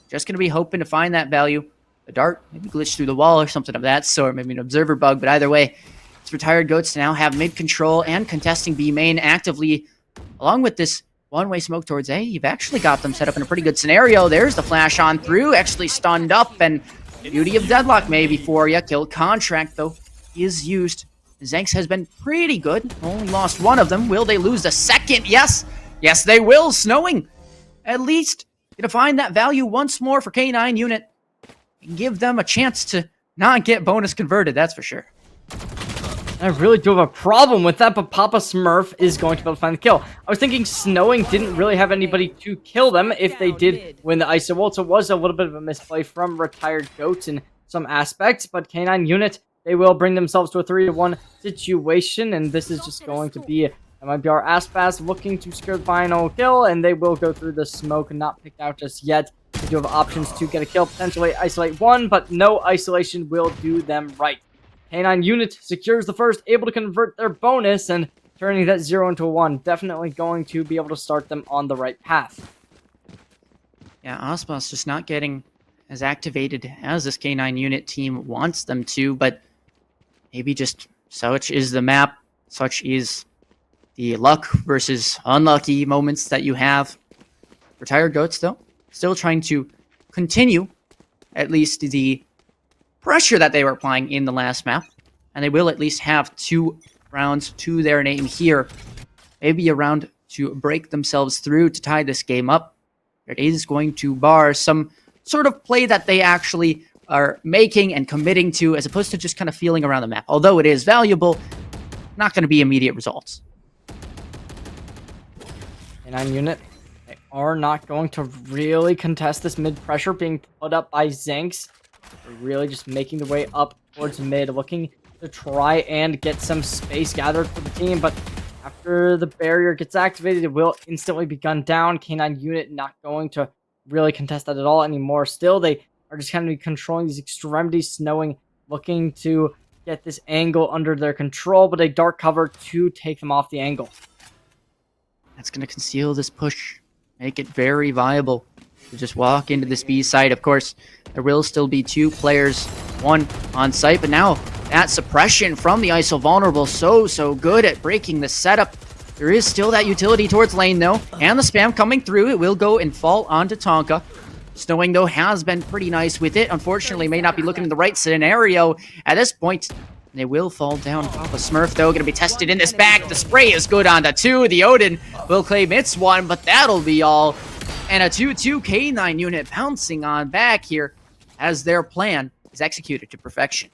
J: Just going to be hoping to find that value. The dart maybe glitched through the wall or something of that sort, maybe an observer bug, but either way, it's Retired Goats to now have mid control and contesting B main actively, along with this one-way smoke towards A. You've actually got them set up in a pretty good scenario. There's the flash on through, actually stunned up, and beauty of Deadlock maybe for you. Kill Contract, though, is used. Zanks has been pretty good. Only lost one of them. Will they lose the second? Yes. Yes, they will. Snowing. At least gonna find that value once more for K9 unit. And give them a chance to not get bonus converted, that's for sure.
D: I really do have a problem with that, but Papa Smurf is going to be able to find the kill. I was thinking Snowing didn't really have anybody to kill them if they did win the ISO ult, so it was a little bit of a misplay from Retired Goats in some aspects, but K9 unit, they will bring themselves to a 3-1 situation, and this is just going to be MIBR Aspas looking to secure the final kill, and they will go through the smoke, not picked out just yet. They do have options to get a kill, potentially isolate one, but no isolation will do them right. K9 unit secures the first, able to convert their bonus, and turning that 0 into a 1. Definitely going to be able to start them on the right path.
J: Yeah, Aspas just not getting as activated as this K9 unit team wants them to, but maybe just such is the map, such is the luck versus unlucky moments that you have. Retired Goats, though, still trying to continue at least the pressure that they were applying in the last map, and they will at least have 2 rounds to their name here. Maybe a round to break themselves through to tie this game up. It is going to bar some sort of play that they actually are making and committing to, as opposed to just kind of feeling around the map. Although it is valuable, not going to be immediate results.
D: K9 unit, they are not going to really contest this mid pressure being put up by Zanks. They're really just making the way up towards mid, looking to try and get some space gathered for the team, but after the barrier gets activated, it will instantly be gunned down. K9 unit not going to really contest that at all anymore. Still, they are just kind of controlling these extremities, Snowing, looking to get this angle under their control, but a dark cover to take them off the angle.
J: That's going to conceal this push, make it very viable to just walk into this B site. Of course, there will still be 2 players, 1 on site, but now that suppression from the ISO vulnerable, so good at breaking the setup. There is still that utility towards lane, though, and the spam coming through. It will go and fall onto Tonka. Snowing, though, has been pretty nice with it. Unfortunately, may not be looking in the right scenario at this point. They will fall down. Papa Smurf, though, going to be tested in this back. The spray is good onto 2. The Odin will claim it's 1, but that'll be all. And a 2-2 K9 unit pouncing on back here as their plan is executed to perfection.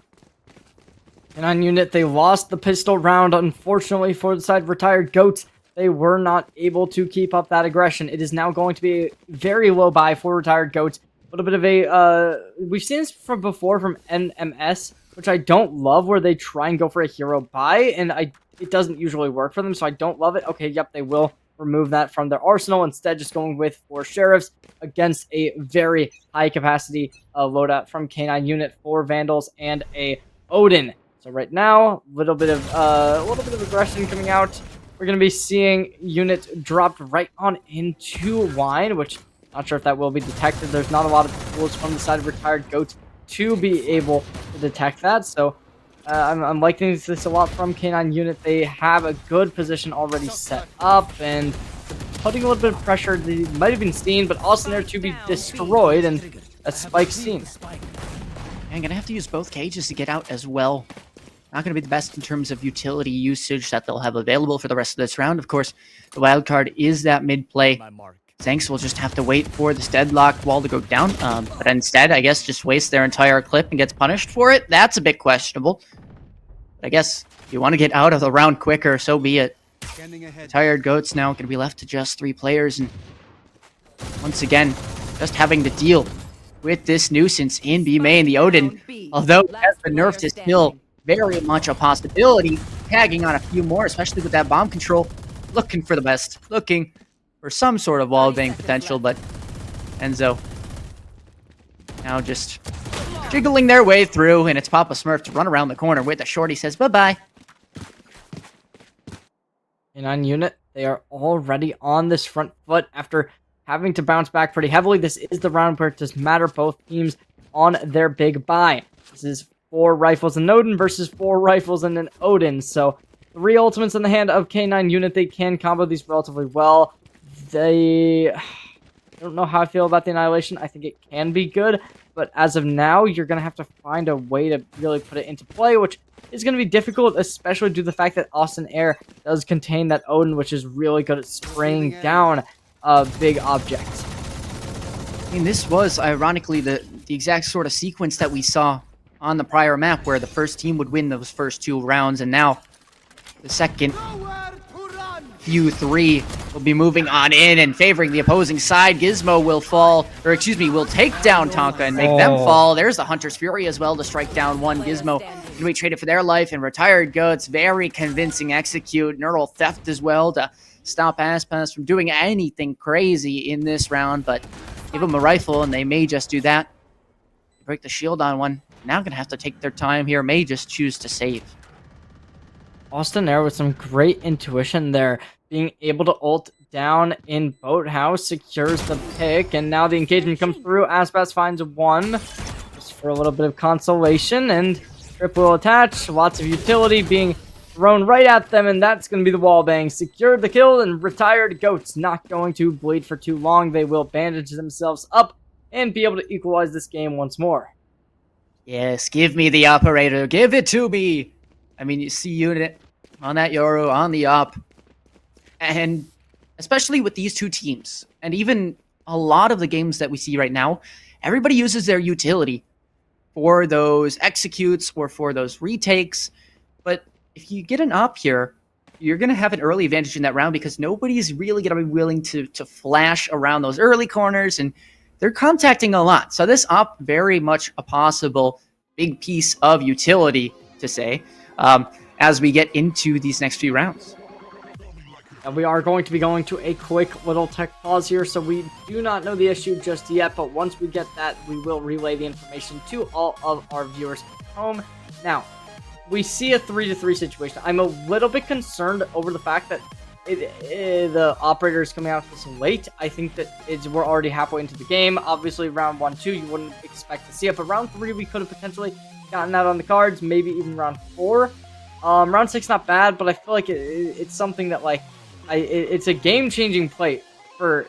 D: K9 unit, they lost the pistol round, unfortunately, for the side of Retired Goats. They were not able to keep up that aggression. It is now going to be a very low buy for Retired Goats. A little bit of a, we've seen this from before from NMS, which I don't love, where they try and go for a hero buy, and it doesn't usually work for them, so I don't love it. Okay, yep, they will remove that from their arsenal, instead just going with 4 sheriffs against a very high capacity loadout from K9 unit, 4 Vandals and a Odin. So right now, a little bit of aggression coming out. We're going to be seeing unit dropped right on into wine, which not sure if that will be detected. There's not a lot of tools from the side of Retired Goats to be able to detect that. So I'm liking this a lot from K9 unit. They have a good position already set up and putting a little bit of pressure. They might have been seen, but also there to be destroyed, and a spike seen.
J: I'm going to have to use both cages to get out as well. Not going to be the best in terms of utility usage that they'll have available for the rest of this round. Of course, the wild card is that mid play. Zanks will just have to wait for this deadlock wall to go down. But instead, I guess, just waste their entire clip and gets punished for it. That's a bit questionable. But I guess if you want to get out of the round quicker, so be it. Tired Goats now going to be left to just 3 players. And once again, just having to deal with this nuisance in B main. The Odin, although it has been nerfed, is still very much a possibility. Tagging on a few more, especially with that bomb control. Looking for the best. Looking for some sort of wallbang potential, but Enzo now just jiggling their way through, and it's Papa Smurf to run around the corner with a shorty says bye-bye.
D: K9 unit, they are already on this front foot after having to bounce back pretty heavily. This is the round where it does matter, both teams on their big buy. This is 4 rifles and an Odin versus 4 rifles and an Odin. So 3 ultimates in the hand of K9 unit. They can combo these relatively well. I don't know how I feel about the Annihilation. I think it can be good, but as of now, you're going to have to find a way to really put it into play, which is going to be difficult, especially due to the fact that Austin Air does contain that Odin, which is really good at spraying down big objects.
J: I mean, this was, ironically, the exact sort of sequence that we saw on the prior map, where the first team would win those first 2 rounds, and now the second few 3 will be moving on in and favoring the opposing side. Gizmo will fall, or excuse me, will take down Tonka and make them fall. There's the Hunter's Fury as well to strike down one. Gizmo can be traded for their life, and Retired Goats, very convincing execute. Neural Theft as well to stop Aspas from doing anything crazy in this round, but give them a rifle and they may just do that. Break the shield on one. Now gonna have to take their time here, may just choose to save.
D: Austin Air with some great intuition there, being able to ult down in Boathouse, secures the pick, and now the engagement comes through. Aspas finds one, just for a little bit of consolation, and Trip will attach. Lots of utility being thrown right at them, and that's going to be the wall bang. Secured the kill, and Retired Goats not going to bleed for too long. They will bandage themselves up and be able to equalize this game once more.
J: Yes, give me the operator. Give it to me. I mean, you see unit on that Yoru, on the op. And especially with these 2 teams, and even a lot of the games that we see right now, everybody uses their utility for those executes or for those retakes. But if you get an op here, you're going to have an early advantage in that round because nobody's really going to be willing to flash around those early corners, and they're contacting a lot. So this op, very much a possible big piece of utility, to say, as we get into these next few rounds.
D: And we are going to be going to a quick little tech pause here, so we do not know the issue just yet, but once we get that, we will relay the information to all of our viewers at home. Now, we see a 3-3 situation. I'm a little bit concerned over the fact that the operator is coming out this late. I think that we're already halfway into the game. Obviously, round 1-2, you wouldn't expect to see it, but round 3, we could have potentially gotten that on the cards, maybe even round 4. Round 6, not bad, but I feel like it's something that, like, it's a game-changing play for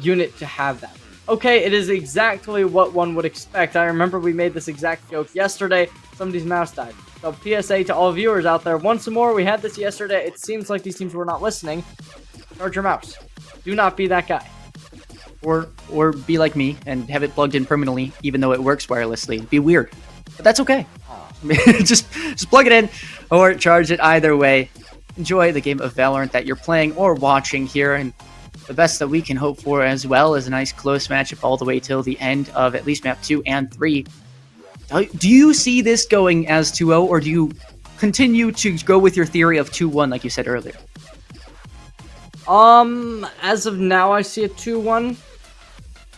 D: unit to have that. Okay, it is exactly what one would expect. I remember we made this exact joke yesterday. Somebody's mouse died. So PSA to all viewers out there, once more, we had this yesterday. It seems like these teams were not listening. Charge your mouse. Do not be that guy.
J: Or be like me and have it plugged in permanently, even though it works wirelessly. It'd be weird, but that's okay. just plug it in or charge it. Either way, enjoy the game of Valorant that you're playing or watching here, and the best that we can hope for as well is a nice close matchup all the way till the end of at least map 2 and 3. Do you see this going as 2-0, or do you continue to go with your theory of 2-1 like you said earlier?
D: As of now, I see a 2-1,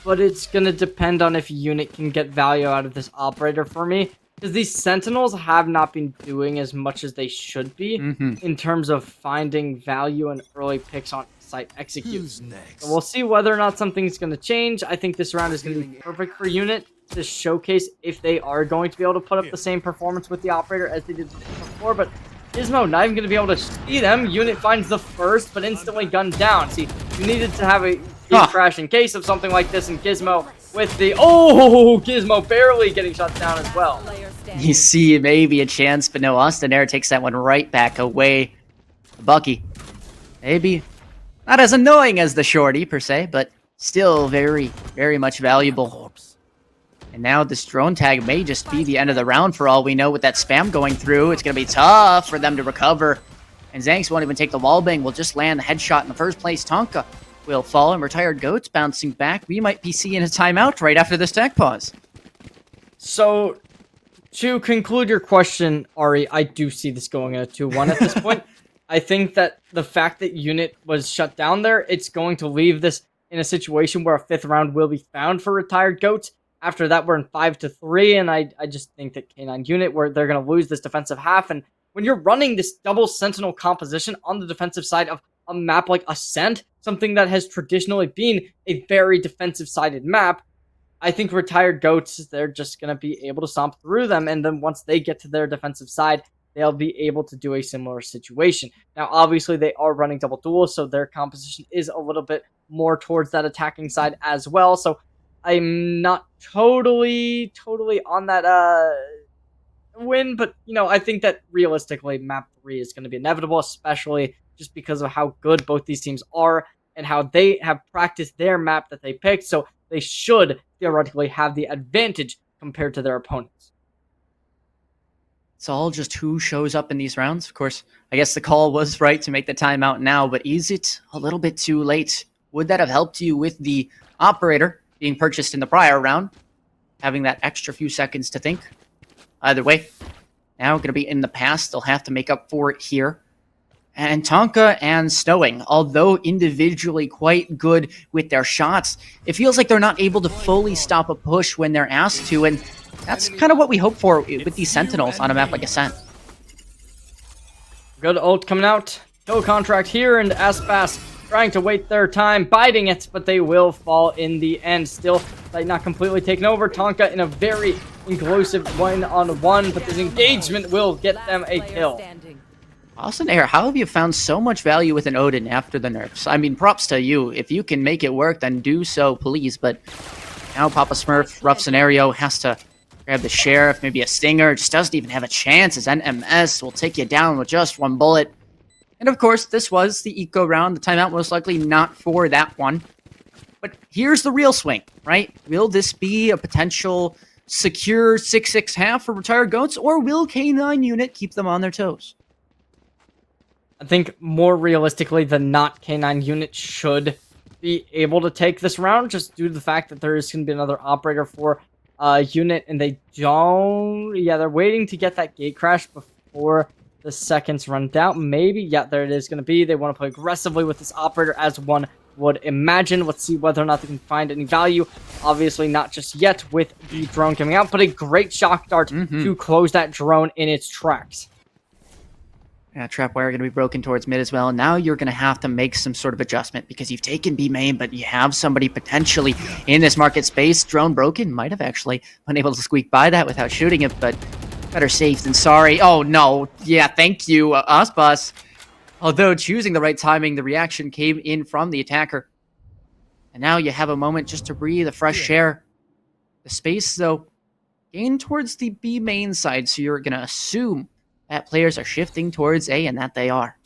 D: but it's gonna depend on if unit can get value out of this operator for me. Because these Sentinels have not been doing as much as they should be in terms of finding value and early picks on site executes. So we'll see whether or not something's going to change. I think this round is going to be perfect for unit to showcase if they are going to be able to put up the same performance with the operator as they did before. But Gizmo not even going to be able to see them. Unit finds the first, but instantly gunned down. See, you needed to have a crash in case of something like this, and Gizmo with the Gizmo barely getting shot down as well.
J: You see maybe a chance, but no, Austin Air takes that one right back away. Bucky, maybe not as annoying as the shorty per se, but still very, very much valuable. And now this drone tag may just be the end of the round for all we know with that spam going through. It's going to be tough for them to recover. And Zanks won't even take the wall bang. Will just land the headshot in the first place. Tonka will fall, and Retired Goats bouncing back. We might be seeing a timeout right after this tech pause.
D: So, to conclude your question, Ari, I do see this going at a 2-1 at this point. I think that the fact that Unit was shut down there, it's going to leave this in a situation where a 5th round will be found for Retired Goats. After that, we're in 5-3, and I just think that K9 Unit, where they're going to lose this defensive half, and when you're running this double Sentinel composition on the defensive side of a map like Ascent, something that has traditionally been a very defensive-sided map, I think Retired Goats, they're just going to be able to stomp through them, and then once they get to their defensive side, they'll be able to do a similar situation. Now, obviously, they are running double duels, so their composition is a little bit more towards that attacking side as well, so I'm not totally on that win, but, I think that realistically, map 3 is going to be inevitable, especially just because of how good both these teams are and how they have practiced their map that they picked, so they should theoretically have the advantage compared to their opponents.
J: It's all just who shows up in these rounds. Of course, I guess the call was right to make the timeout now, but is it a little bit too late? Would that have helped you with the operator being purchased in the prior round? Having that extra few seconds to think? Either way, now going to be in the past. They'll have to make up for it here. And Tonka and Snowing, although individually quite good with their shots, it feels like they're not able to fully stop a push when they're asked to, and that's kind of what we hope for with these Sentinels on a map like Ascent.
D: Good ult coming out. Kill contract here, and Aspas trying to wait their time, biting it, but they will fall in the end. Still, like, not completely taken over. Tonka in a very inclusive 1-on-1, but this engagement will get them a kill.
J: Austin Air, how have you found so much value with an Odin after the nerfs? I mean, props to you. If you can make it work, then do so, please. But now Papa Smurf, rough scenario, has to grab the Sheriff, maybe a Stinger. Just doesn't even have a chance, as NMS will take you down with just one bullet. And of course, this was the eco round. The timeout most likely not for that one. But here's the real swing, right? Will this be a potential secure 6-6 half for Retired Goats, or will K9 Unit keep them on their toes?
D: I think more realistically than not, K9 Unit should be able to take this round, just due to the fact that there is going to be another operator for Unit, and they don't... Yeah, they're waiting to get that gate crash before the seconds run down. Maybe, yeah, there it is going to be. They want to play aggressively with this operator, as one would imagine. Let's see whether or not they can find any value. Obviously, not just yet with the drone coming out, but a great shock dart to close that drone in its tracks.
J: Yeah, Trapwire going to be broken towards mid as well. And now you're going to have to make some sort of adjustment because you've taken B main, but you have somebody potentially in this market space. Drone broken, might have actually been able to squeak by that without shooting it, but better safe than sorry. Oh, no. Yeah, thank you, Osbus. Although choosing the right timing, the reaction came in from the attacker. And now you have a moment just to breathe a fresh air. The space, though, gained towards the B main side, so you're going to assume that players are shifting towards A, and that they are.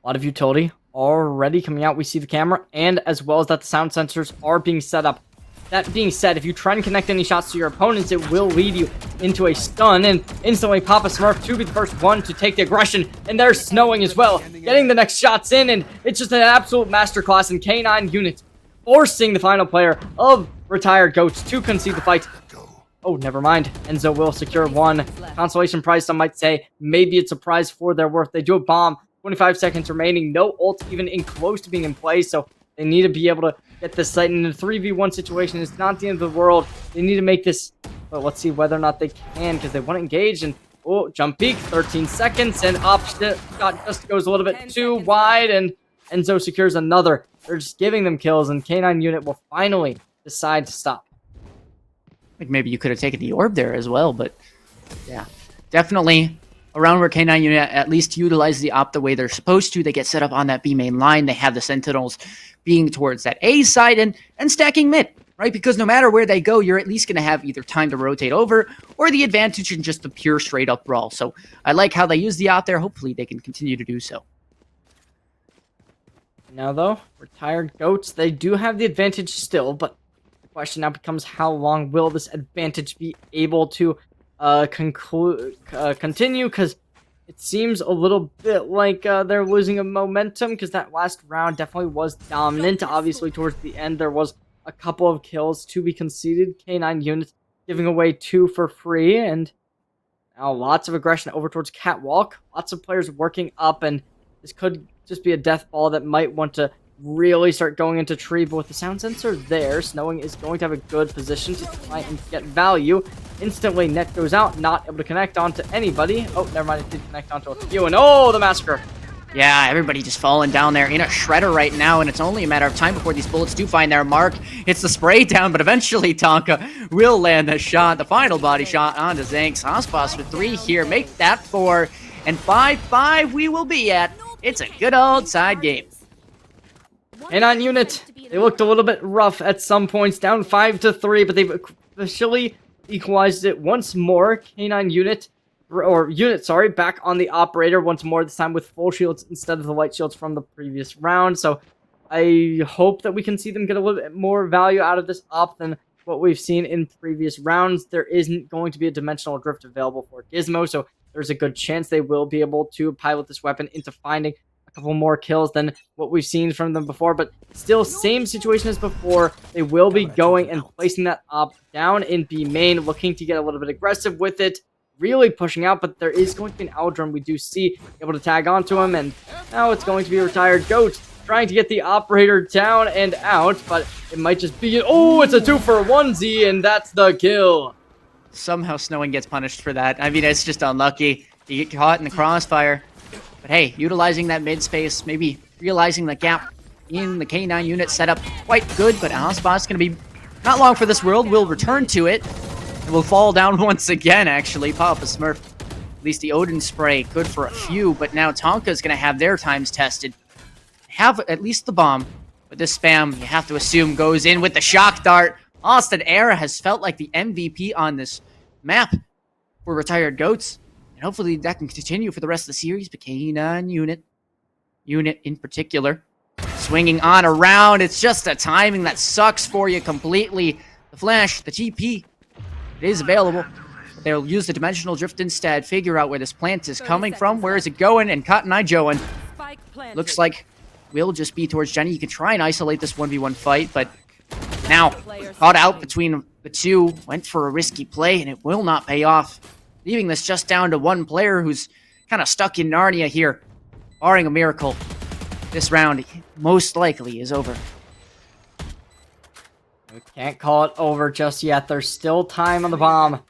D: A lot of utility already coming out. We see the camera, and as well as that the sound sensors are being set up. That being said, if you try and connect any shots to your opponents, it will lead you into a stun, and instantly Papa Smurf to be the first one to take the aggression, and there's Snowing as well, getting the next shots in, and it's just an absolute masterclass in K9 Unit, forcing the final player of Retired Goats to concede the fight. Oh, never mind. Enzo will secure one consolation prize, some might say. Maybe it's a prize for their worth. They do a bomb. 25 seconds remaining. No ult even in close to being in play, so they need to be able to get this site in a 3v1 situation. It's not the end of the world. They need to make this, but let's see whether or not they can, because they want to engage. And oh, jump peek, 13 seconds, and up shot just goes a little bit too wide, and Enzo secures another. They're just giving them kills, and K9 Unit will finally decide to stop.
J: Like maybe you could have taken the orb there as well, but yeah, definitely around where K9 Unit at least utilize the op the way they're supposed to. They get set up on that B main line. They have the Sentinels being towards that A side and stacking mid, right? Because no matter where they go, you're at least going to have either time to rotate over or the advantage in just the pure straight up brawl. So I like how they use the op there. Hopefully they can continue to do so.
D: Now though, Retired Goats, they do have the advantage still, but question now becomes how long will this advantage be able to continue, because it seems a little bit like they're losing a momentum because that last round definitely was dominant. Obviously, towards the end, there was a couple of kills to be conceded. K9 units giving away 2 for free, and now lots of aggression over towards Catwalk. Lots of players working up, and this could just be a death ball that might want to really start going into tree, but with the sound sensor there, Snowing is going to have a good position to try and get value. Instantly, net goes out, not able to connect onto anybody. Oh, never mind, it did connect onto a few, and oh, the Massacre.
J: Yeah, everybody just falling down there in a shredder right now, and it's only a matter of time before these bullets do find their mark. It's the spray down, but eventually Tonka will land the shot, the final body shot onto Zanks. Hospos with 3 here, make that 4, and 5-5 we will be at. It's a good old side game.
D: K9 unit, they looked a little bit rough at some points, down 5-3, but they've officially equalized it once more. K9 unit, sorry, back on the operator once more, this time with full shields instead of the light shields from the previous round. So I hope that we can see them get a little bit more value out of this op than what we've seen in previous rounds. There isn't going to be a dimensional drift available for Gizmo, so there's a good chance they will be able to pilot this weapon into finding a couple more kills than what we've seen from them before, but still same situation as before. They will be going and placing that op down in B main, looking to get a little bit aggressive with it, really pushing out, but there is going to be an Aldrin we do see able to tag onto him, and now it's going to be a retired Goat trying to get the operator down and out, but it might just be, oh, it's a 2-for-1Z, and that's the kill.
J: Somehow Snowing gets punished for that. I mean, it's just unlucky. You get caught in the crossfire. But hey, utilizing that mid space, maybe realizing the gap in the K9 unit setup, quite good, but Hospos going to be not long for this world. We'll return to it, and we'll fall down once again, actually. Papa Smurf, at least the Odin spray, good for a few, but now Tonka's going to have their times tested. Have at least the bomb, but this spam, you have to assume, goes in with the shock dart. Austin Era has felt like the MVP on this map for retired Goats. And hopefully that can continue for the rest of the series. But K9 unit in particular, swinging on around. It's just the timing that sucks for you completely. The flash, the TP, it is available. But they'll use the dimensional drift instead. Figure out where this plant is coming from. Where is it going? And Cotton Eye Joeing. Looks like we'll just be towards Jenny. You can try and isolate this 1v1 fight, but now caught out between the two. Went for a risky play, and it will not pay off. Leaving this just down to one player who's kind of stuck in Narnia here. Barring a miracle, this round most likely is over.
D: We can't call it over just yet. There's still time on the bomb.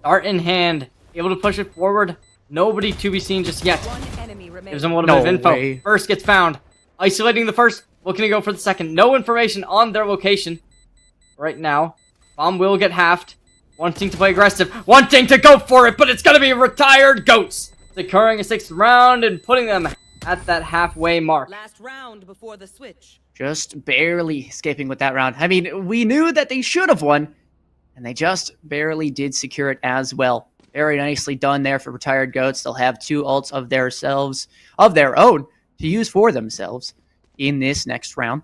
D: Dart in hand. Able to push it forward. Nobody to be seen just yet. Gives them a little bit of info. First gets found. Isolating the first. Looking to go for the second. No information on their location right now. Bomb will get halved. Wanting to play aggressive, wanting to go for it, but it's going to be retired Goats. Securing a 6th round and putting them at that halfway mark.
G: Last round before the switch.
J: Just barely escaping with that round. I mean, we knew that they should have won, and they just barely did secure it as well. Very nicely done there for retired Goats. They'll have 2 ults of their own to use for themselves in this next round.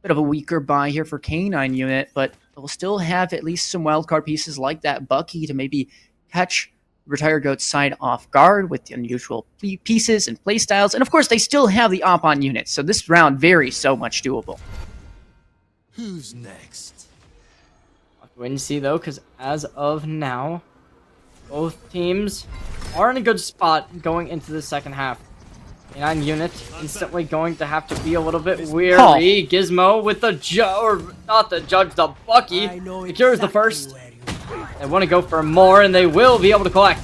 J: Bit of a weaker buy here for K9 unit, but they'll still have at least some wildcard pieces like that Bucky to maybe catch retired Goat's side off guard with the unusual pieces and playstyles. And of course, they still have the op on units, so this round very so much doable.
H: Who's next?
D: I'll wait and see though, because as of now, both teams are in a good spot going into the second half. K9 unit instantly going to have to be a little bit weary.
J: Oh.
D: Gizmo with the the Bucky secures the first. They want to go for more, and they will be able to collect.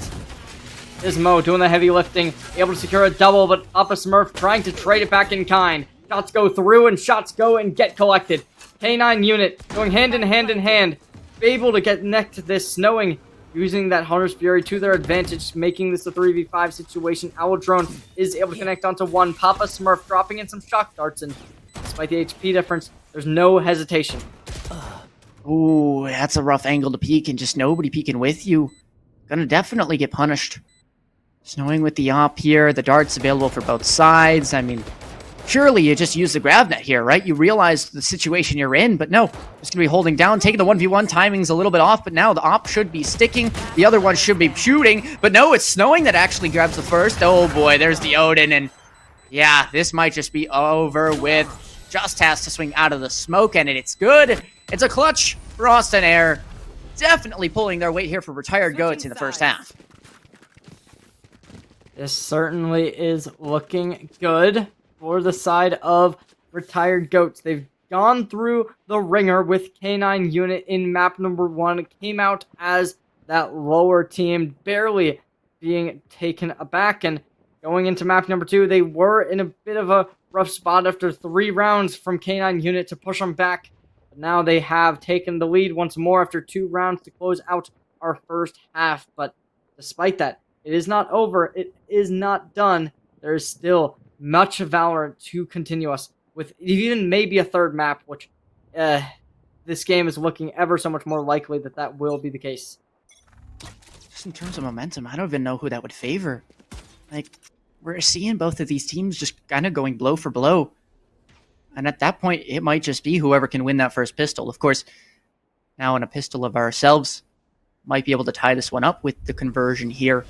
D: Gizmo doing the heavy lifting, able to secure a double, but Papa Smurf trying to trade it back in kind. Shots go through, and shots go and get collected. K9 unit going hand in hand, able to get next to this, Snowing, using that Hunter's Fury to their advantage, making this a 3v5 situation. Owl Drone is able to connect onto one. Papa Smurf dropping in some shock darts, and despite the HP difference, there's no hesitation.
J: Ooh, that's a rough angle to peek, and just nobody peeking with you. Gonna definitely get punished. Snowing with the op here, the darts available for both sides. I mean, surely you just use the grab net here, right? You realize the situation you're in, but no. Just gonna be holding down, taking the 1v1. Timing's a little bit off, but now the op should be sticking. The other one should be shooting, but no, it's Snowing that actually grabs the first. Oh boy, there's the Odin, and yeah, this might just be over with. Just has to swing out of the smoke, and it's good. It's a clutch for Austin Air. Definitely pulling their weight here for Retired Goats in the first half.
D: This certainly is looking good for the side of Retired Goats. They've gone through the ringer with K9 Unit in map number 1. It came out as that lower team, barely being taken aback. And going into map number 2, they were in a bit of a rough spot after 3 rounds from K9 Unit to push them back. But now they have taken the lead once more after 2 rounds to close out our first half. But despite that, it is not over. It is not done. There is still much Valorant to continue us with, even maybe a third map, which this game is looking ever so much more likely that will be the case.
J: Just in terms of momentum, I don't even know who that would favor. Like, we're seeing both of these teams just kind of going blow for blow. And at that point, it might just be whoever can win that first pistol. Of course, now in a pistol of ourselves, might be able to tie this one up with the conversion here.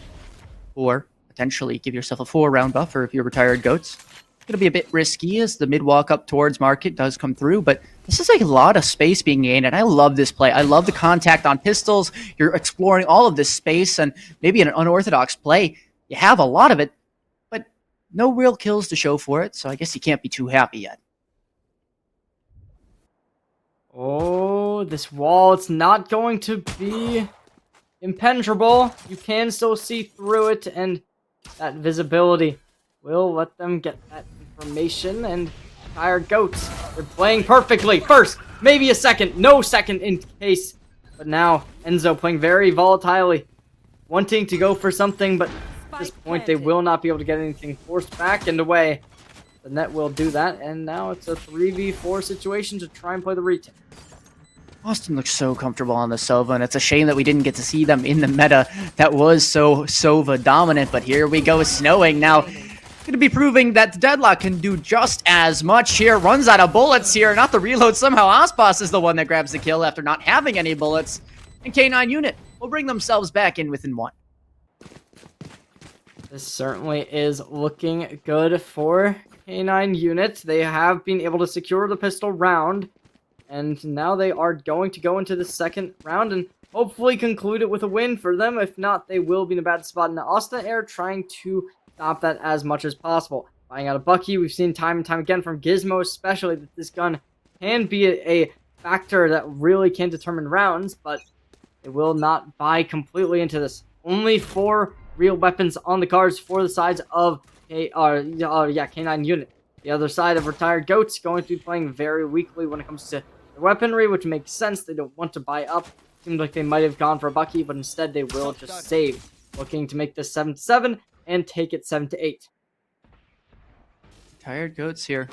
J: Or potentially give yourself a 4-round buffer if you're Retired Goats. It's going to be a bit risky as the mid walk up towards market does come through, but this is like a lot of space being gained, and I love this play. I love the contact on pistols. You're exploring all of this space, and maybe in an unorthodox play, you have a lot of it, but no real kills to show for it, so I guess you can't be too happy yet.
D: Oh, this wall, it's not going to be impenetrable. You can still see through it, and that visibility will let them get that information. And Retired Goats, they're playing perfectly. First, maybe a second, no second in case. But now, Enzo playing very volatilely, wanting to go for something, but at this point they will not be able to get anything forced back and away. The net will do that, and now it's a 3v4 situation to try and play the retake.
J: Austin looks so comfortable on the Sova, and it's a shame that we didn't get to see them in the meta that was so Sova dominant, but here we go, Snowing now. Going to be proving that Deadlock can do just as much here. Runs out of bullets here, not the reload. Somehow Aspas is the one that grabs the kill after not having any bullets. And K9 Unit will bring themselves back in within 1.
D: This certainly is looking good for K9 Unit. They have been able to secure the pistol round. And now they are going to go into the second round and hopefully conclude it with a win for them. If not, they will be in a bad spot. And Austin Air trying to stop that as much as possible. Buying out a Bucky, we've seen time and time again from Gizmo especially that this gun can be a factor that really can determine rounds, but it will not buy completely into this. Only 4 real weapons on the cards for the sides of K9 Unit. The other side of Retired Goats going to be playing very weakly when it comes to the weaponry, which makes sense. They don't want to buy up. Seems like they might have gone for a Bucky, but instead they will just save. Looking to make this 7-7 and take it 7-8.
J: Retired Goats here.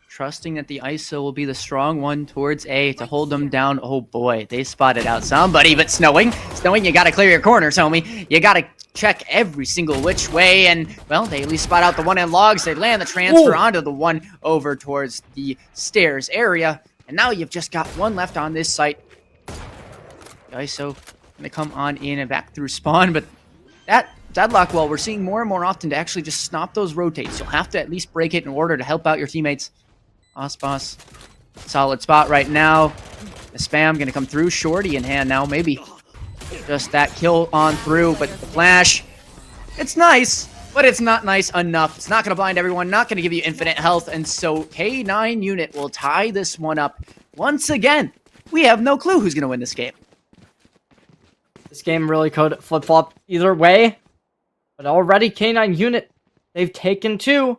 J: Trusting that the ISO will be the strong one towards A to hold them down. Oh boy, they spotted out somebody, but Snowing, you gotta clear your corners, homie. You gotta check every single which way, and, well, they at least spot out the one in logs. They land the transfer onto the one over towards the stairs area, and now you've just got one left on this site. The ISO gonna come on in and back through spawn, but that Deadlock wall we're seeing more and more often to actually just stop those rotates. You'll have to at least break it in order to help out your teammates. Aspas, solid spot right now. The spam gonna come through. Shorty in hand now, maybe just that kill on through, but the flash, it's nice, but it's not nice enough. It's not gonna blind everyone, not gonna give you infinite health, and so K9 Unit will tie this one up. Once again, we have no clue who's gonna win this game.
D: This game really could flip-flop either way, but already K9 Unit, they've taken 2.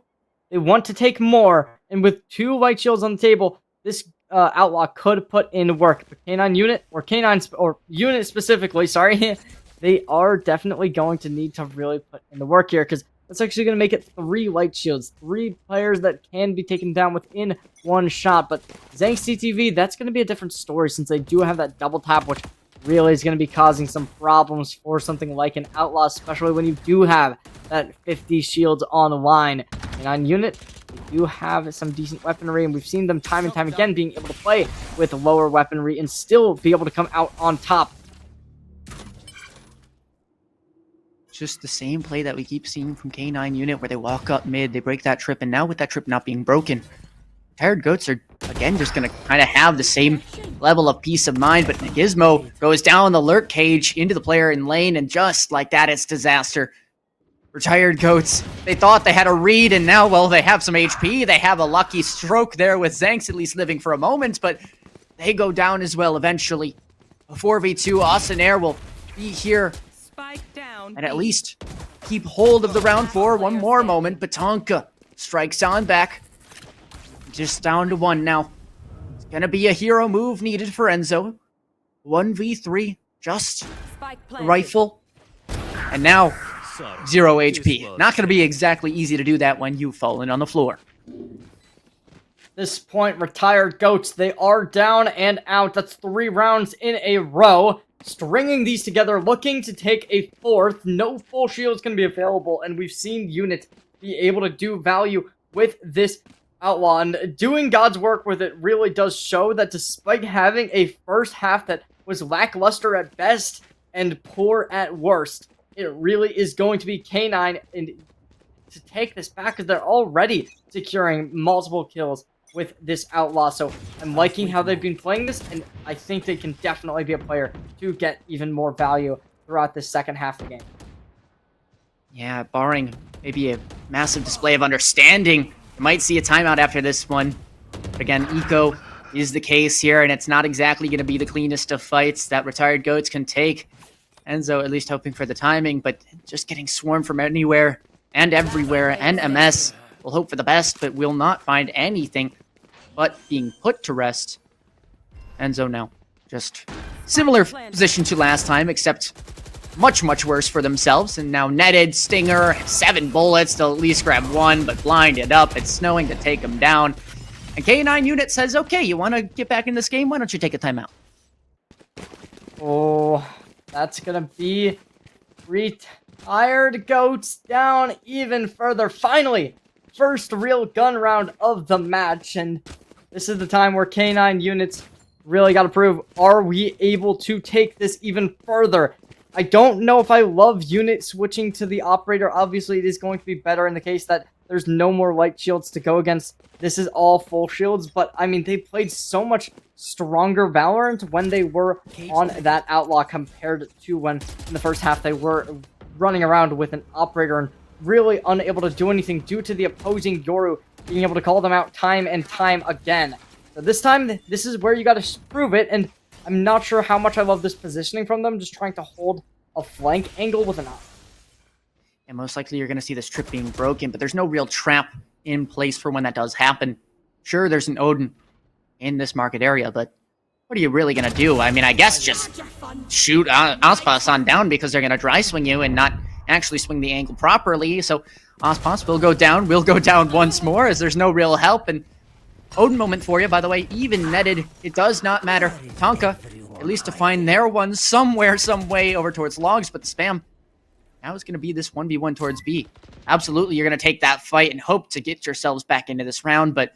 D: They want to take more, and with 2 light shields on the table, this Outlaw could put in work. But K9 Unit, or Unit specifically, sorry, they are definitely going to need to really put in the work here, because that's actually going to make it 3 light shields, 3 players that can be taken down within 1 shot. But Zank CTV, that's going to be a different story, since they do have that double tap, which really is going to be causing some problems for something like an Outlaw, especially when you do have that 50 shields on the line. And on Unit, They do have some decent weaponry, and we've seen them time and time again being able to play with lower weaponry and still be able to come out on top.
J: Just the same play that we keep seeing from K9 unit where they walk up mid, they break that trip, and now with that trip not being broken, Tired Goats are, again, just going to kind of have the same level of peace of mind, but Gizmo goes down the lurk cage into the player in lane, and just like that, it's disaster. Retired Goats, they thought they had a read, and now, well, they have some HP. They have a lucky stroke there with Zanks at least living for a moment, but they go down as well eventually. A 4v2, Austin Air will be here
G: Spike down.
J: and at least keep hold of the round 4. One more moment, but Tonka strikes on back. Just down to 1 now. It's gonna be a hero move needed for Enzo. 1v3, just
G: Spike
J: the
G: planted.
J: rifle. And now, 0 HP. Not gonna be exactly easy to do that when you've fallen on the floor.
D: This point, Retired Goats, they are down and out. That's 3 rounds in a row. Stringing these together, looking to take a 4th. No full shields can be available, and we've seen units be able to do value with this Outlaw, and doing God's work with it really does show that despite having a first half that was lackluster at best and poor at worst, it really is going to be K9 and to take this back because they're already securing multiple kills with this Outlaw. So I'm liking how they've been playing this, and I think they can definitely be a player to get even more value throughout this second half of the game.
J: Yeah, barring maybe a massive display of understanding, you might see a timeout after this one. But again, Eco is the case here, and it's not exactly going to be the cleanest of fights that Retired Goats can take. Enzo at least hoping for the timing, but just getting swarmed from anywhere and everywhere, and MS will hope for the best, but will not find anything but being put to rest. Enzo now just similar position to last time, except much, much worse for themselves. And now netted, Stinger, 7 bullets to at least grab 1, but blinded up. It's snowing to take him down. And K9 unit says, okay, you want to get back in this game? Why don't you take a timeout?
D: Oh, that's gonna be Retired Goats down even further. Finally, first real gun round of the match, and this is the time where K9 units really got to prove, are we able to take this even further? I don't know if I love unit switching to the operator. Obviously, it is going to be better in the case that there's no more light shields to go against. This is all full shields, but I mean, they played so much stronger Valorant when they were on that Outlaw compared to when in the first half they were running around with an operator and really unable to do anything due to the opposing Yoru being able to call them out time and time again. So this time, this is where you got to prove it, and I'm not sure how much I love this positioning from them, just trying to hold a flank angle with an eye.
J: And most likely you're going to see this trip being broken, but there's no real trap in place for when that does happen. Sure, there's an Odin in this market area, but what are you really going to do? I mean, I guess just shoot Ospas on down because they're going to dry swing you and not actually swing the angle properly. So Ospas will go down once more as there's no real help. And Odin moment for you, by the way, even netted, it does not matter. Tonka, at least to find their one somewhere, some way over towards logs, but the spam now is going to be this 1v1 towards B. Absolutely, you're going to take that fight and hope to get yourselves back into this round, but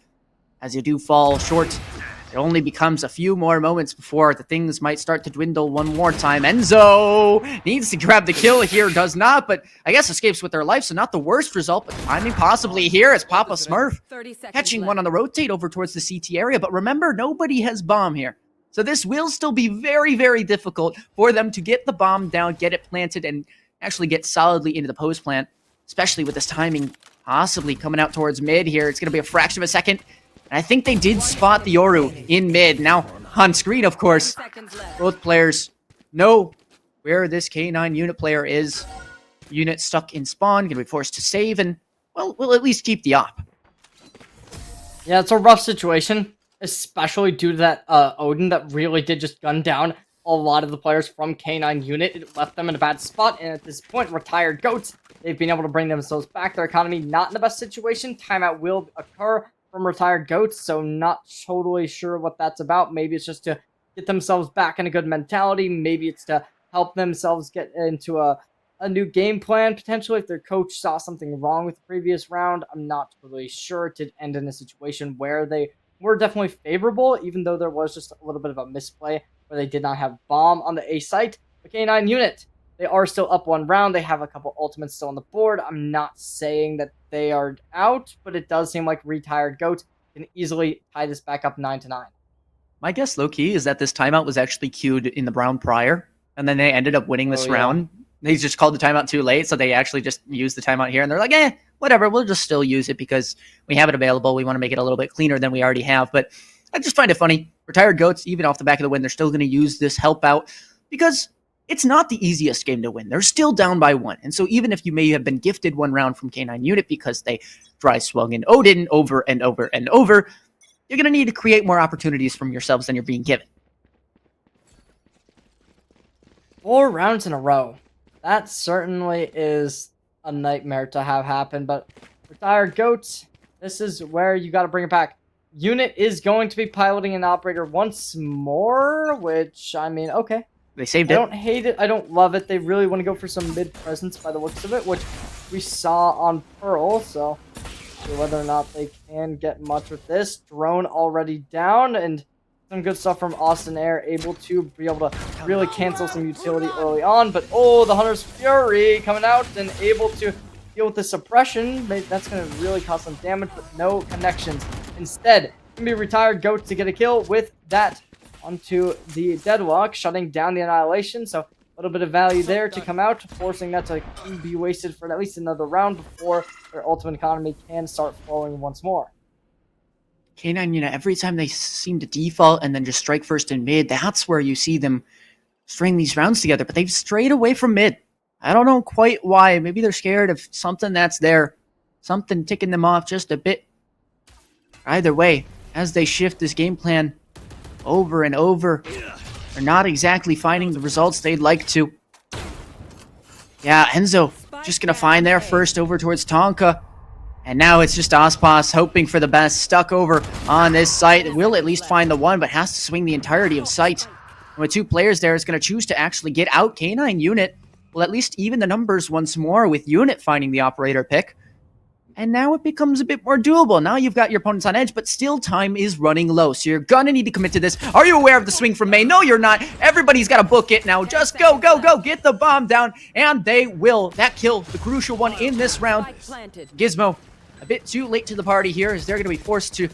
J: as you do fall short, it only becomes a few more moments before the things might start to dwindle one more time. Enzo needs to grab the kill here, does not, but I guess escapes with their life, so not the worst result, but timing possibly here as Papa Smurf
G: 30 seconds
J: catching
G: left.
J: one on the rotate over towards the CT area. But remember, nobody has bomb here. So this will still be very, very difficult for them to get the bomb down, get it planted, and actually get solidly into the post plant, especially with this timing possibly coming out towards mid here. It's going to be a fraction of a second. And I think they did spot the Yoru in mid. Now, on screen, of course,
G: 10 seconds left.
J: both players know where this K9 unit player is. Unit stuck in spawn, going to be forced to save, and, well, we'll at least keep the op.
D: Yeah, it's a rough situation, especially due to that Odin that really did just gun down a lot of the players from K9 unit. It left them in a bad spot, and at this point, Retired Goats, they've been able to bring themselves back. Their economy not in the best situation. Timeout will occur from Retired Goats, so not totally sure what that's about. Maybe it's just to get themselves back in a good mentality. Maybe it's to help themselves get into a a new game plan potentially if their coach saw something wrong with the previous round. I'm not totally sure. It did end in a situation where they were definitely favorable, even though there was just a little bit of a misplay where they did not have bomb on the A site. The K9 unit, they are still up one round. They have a couple ultimates still on the board. I'm not saying that they are out, but it does seem like retired goat can easily tie this back up 9-9.
J: My guess, low key, is that this timeout was actually queued in the round prior, and then they ended up winning this round. They just called the timeout too late, so they actually just used the timeout here, and they're like, whatever, we'll just still use it because we have it available. We want to make it a little bit cleaner than we already have. But I just find it funny. Retired goats, even off the back of the win, they're still going to use this help out because it's not the easiest game to win. They're still down by 1. And so even if you may have been gifted one round from K9 unit because they dry swung in Odin over and over and over, you're going to need to create more opportunities from yourselves than you're being given.
D: 4 rounds in a row. That certainly is a nightmare to have happen, but retired goats, this is where you got to bring it back. Unit is going to be piloting an operator once more, which, I mean, okay.
J: They saved it.
D: I don't hate it. I don't love it. They really want to go for some mid presence by the looks of it, which we saw on Pearl, so see whether or not they can get much with this. Drone already down, and some good stuff from Austin Air, able to be able to really cancel some utility early on. But, oh, the Hunter's Fury coming out and able to deal with the suppression. That's going to really cause some damage, but no connections. Instead, it's going to be retired goat to get a kill with that onto the Deadlock, shutting down the Annihilation. So, a little bit of value there to come out, forcing that to be wasted for at least another round before their ultimate economy can start flowing once more.
J: K9, every time they seem to default and then just strike first in mid, that's where you see them string these rounds together. But they've strayed away from mid. I don't know quite why. Maybe they're scared of something that's there. Something ticking them off just a bit. Either way, as they shift this game plan over and over, they're not exactly finding the results they'd like to. Yeah, Enzo just going to find their first over towards Tonka. And now it's just Ospas hoping for the best, stuck over on this site. Will at least find the one, but has to swing the entirety of sight. And with 2 players there, it's going to choose to actually get out K9 unit. Well, at least even the numbers once more with unit finding the operator pick. And now it becomes a bit more doable. Now you've got your opponents on edge, but still time is running low. So you're going to need to commit to this. Are you aware of the swing from May? No, you're not. Everybody's got to book it now. Just go, go, go. Get the bomb down. And they will. That kill, the crucial one in this round. Gizmo, a bit too late to the party here as they're going to be forced to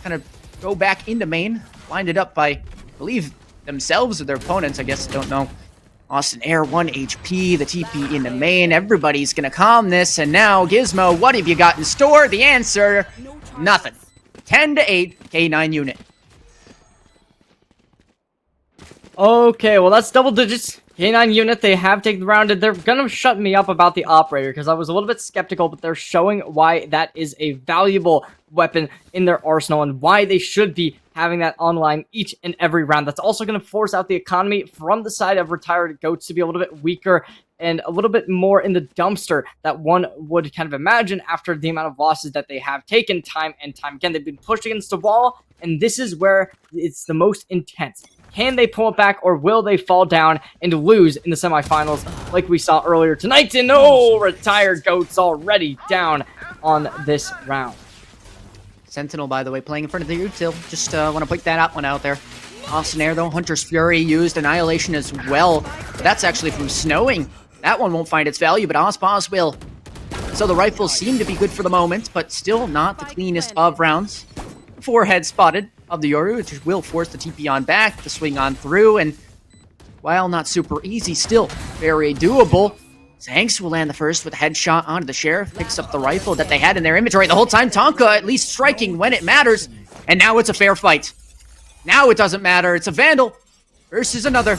J: kind of go back into main. Blinded up by, I believe, themselves or their opponents. I guess, don't know. Austin Air, 1 HP, the TP into main. Everybody's going to calm this. And now, Gizmo, what have you got in store? The answer, nothing. 10-8, K9 unit.
D: Okay, well, that's double digits. K9 unit, they have taken the round, and they're going to shut me up about the operator, because I was a little bit skeptical, but they're showing why that is a valuable weapon in their arsenal, and why they should be having that online each and every round. That's also going to force out the economy from the side of retired goats to be a little bit weaker, and a little bit more in the dumpster that one would kind of imagine after the amount of losses that they have taken time and time again. They've been pushed against the wall, and this is where it's the most intense. Can they pull it back, or will they fall down and lose in the semifinals like we saw earlier tonight? And retired goats already down on this round.
J: Sentinel, by the way, playing in front of the util. Just want to put that one out there. Austin Air, though, Hunter's Fury used Annihilation as well. But that's actually from Snowing. That one won't find its value, but Ospas will. So the rifles seem to be good for the moment, but still not the cleanest of rounds. 4 heads spotted of the Yoru, which will force the TP on back to swing on through, and while not super easy, still very doable. Zanks will land the first with a headshot onto the Sheriff, picks up the rifle that they had in their inventory the whole time. Tonka at least striking when it matters, and now it's a fair fight. Now it doesn't matter, it's a Vandal versus another.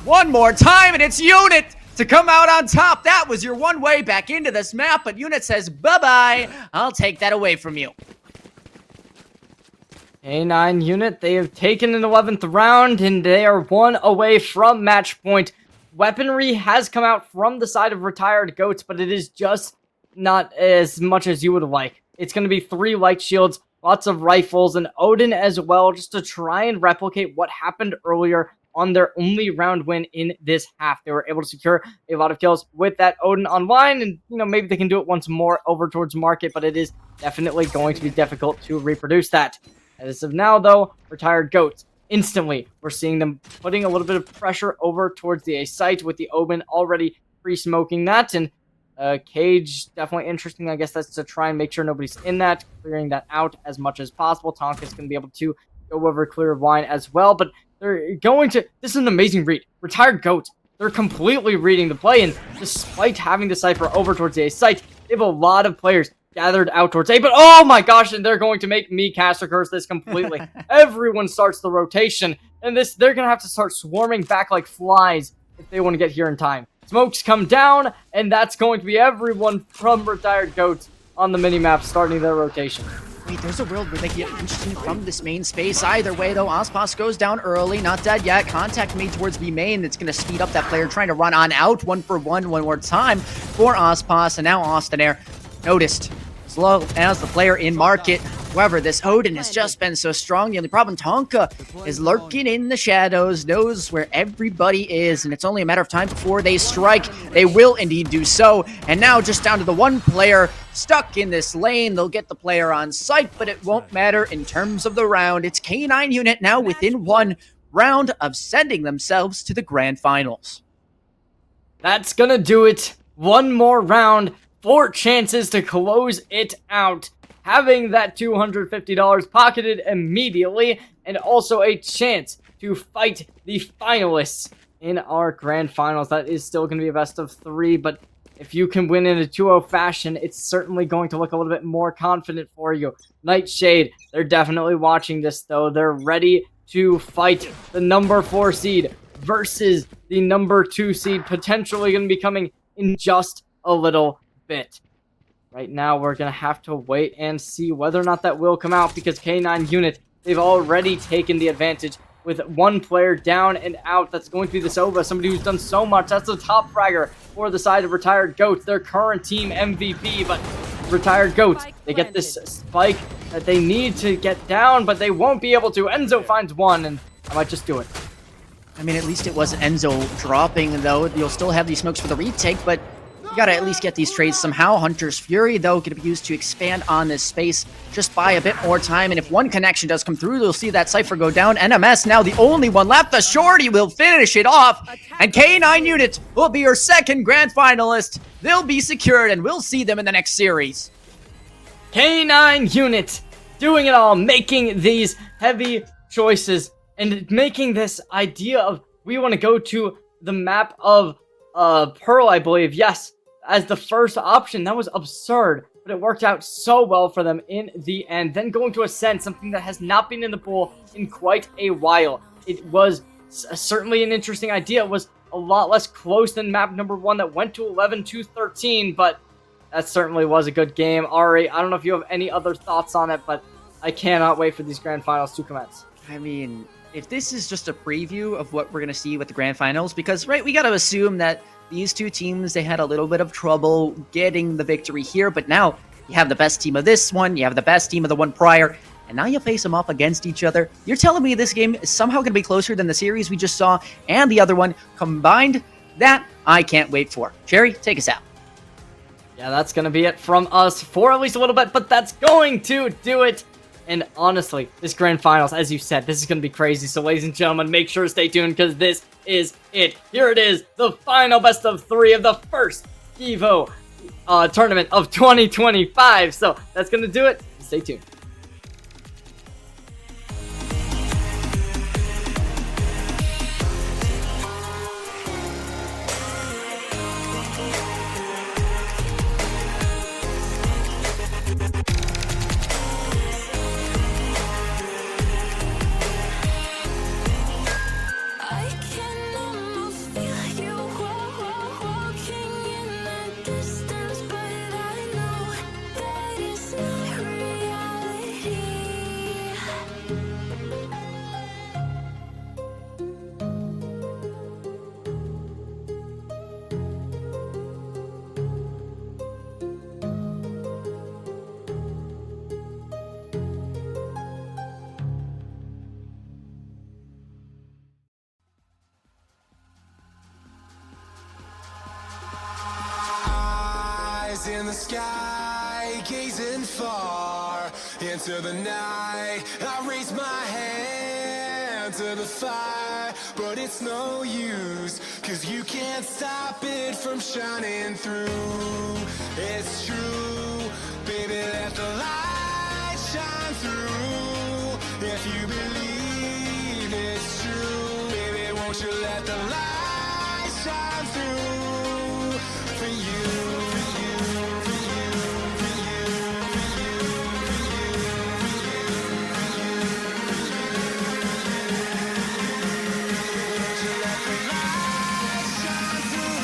J: One more time, and it's Unit to come out on top. That was your one way back into this map, but Unit says, bye-bye, I'll take that away from you.
D: A9 unit, they have taken an 11th round, and they are 1 away from match point. Weaponry has come out from the side of retired goats, but it is just not as much as you would like. It's going to be 3 light shields, lots of rifles, and Odin as well, just to try and replicate what happened earlier on their only round win in this half. They were able to secure a lot of kills with that Odin online, and maybe they can do it once more over towards market, but it is definitely going to be difficult to reproduce that. As of now, though, retired goats. Instantly, we're seeing them putting a little bit of pressure over towards the A site with the Omen already pre-smoking that, and Cage, definitely interesting. I guess that's to try and make sure nobody's in that, clearing that out as much as possible. Tonka's going to be able to go over clear of wine as well, but they're going to... This is an amazing read. Retired Goat. They're completely reading the play, and despite having the Cypher over towards the A site, they have a lot of players gathered out towards A, but oh my gosh, and they're going to make me caster curse this completely. Everyone starts the rotation, and they're going to have to start swarming back like flies if they want to get here in time. Smokes come down, and that's going to be everyone from Retired Goats on the minimap starting their rotation.
J: Wait, there's a world where they get interesting from this main space. Either way, though, Ospas goes down early, not dead yet. Contact made towards B main. That's going to speed up that player trying to run on out. 1-for-1 one more time for Ospas, and now Austin Air noticed as low as the player in market. However, this Odin has just been so strong. The only problem, Tonka is lurking in the shadows, knows where everybody is, and it's only a matter of time before they strike. They will indeed do so, and now just down to the one player stuck in this lane. They'll get the player on site, but it won't matter in terms of the round. It's K9 Unit now within one round of sending themselves to the grand finals.
D: That's gonna do it. One more round, 4 chances to close it out. Having that $250 pocketed immediately, and also a chance to fight the finalists in our grand finals. That is still going to be a best of 3, but if you can win in a 2-0 fashion, it's certainly going to look a little bit more confident for you. Nightshade, they're definitely watching this, though. They're ready to fight the number 4 seed versus the number 2 seed, potentially going to be coming in just a little bit. Right now, we're going to have to wait and see whether or not that will come out, because K9 Unit, they've already taken the advantage with one player down and out. That's going to be the Sova, somebody who's done so much. That's the top fragger for the side of Retired Goats, their current team MVP, but Retired Goats, they get this spike that they need to get down, but they won't be able to. Enzo finds one, and I might just do it.
J: I mean, at least it wasn't Enzo dropping, though. You'll still have these smokes for the retake, but you gotta at least get these trades somehow. Hunter's Fury, though, gonna be used to expand on this space. Just buy a bit more time, and if one connection does come through, you'll see that Cypher go down. NMS now the only one left. The Shorty will finish it off, and K9 Unit will be your second grand finalist. They'll be secured, and we'll see them in the next series.
D: K9 Unit doing it all, making these heavy choices, and making this idea of we want to go to the map of Pearl, I believe, yes, as the first option. That was absurd, but it worked out so well for them in the end. Then going to Ascend, something that has not been in the pool in quite a while. It was certainly an interesting idea. It was a lot less close than map number 1 that went to 11-13, but that certainly was a good game. Ari, I don't know if you have any other thoughts on it, but I cannot wait for these grand finals to commence.
J: I mean, if this is just a preview of what we're going to see with the grand finals, because, right, we got to assume that these two teams, they had a little bit of trouble getting the victory here, but now you have the best team of this one, you have the best team of the one prior, and now you face them off against each other. You're telling me this game is somehow going to be closer than the series we just saw and the other one combined? That I can't wait for. Cherry, take us out.
D: Yeah, that's going to be it from us for at least a little bit, but that's going to do it. And honestly, this grand finals, as you said, this is going to be crazy. So ladies and gentlemen, make sure to stay tuned, because this is it. Here it is, the final best of 3 of the first Evo tournament of 2025. So that's going to do it. Stay tuned.
F: Eyes in the sky, gazing far into the night. I raise my hand to the fire, but it's no use, 'cause you can't stop it from shining through. It's true, baby, let the light shine through. If you believe it's true, baby, won't you let the light shine through for you, for you, for you, for you, for you, for you, for you, won't you let the light shine through?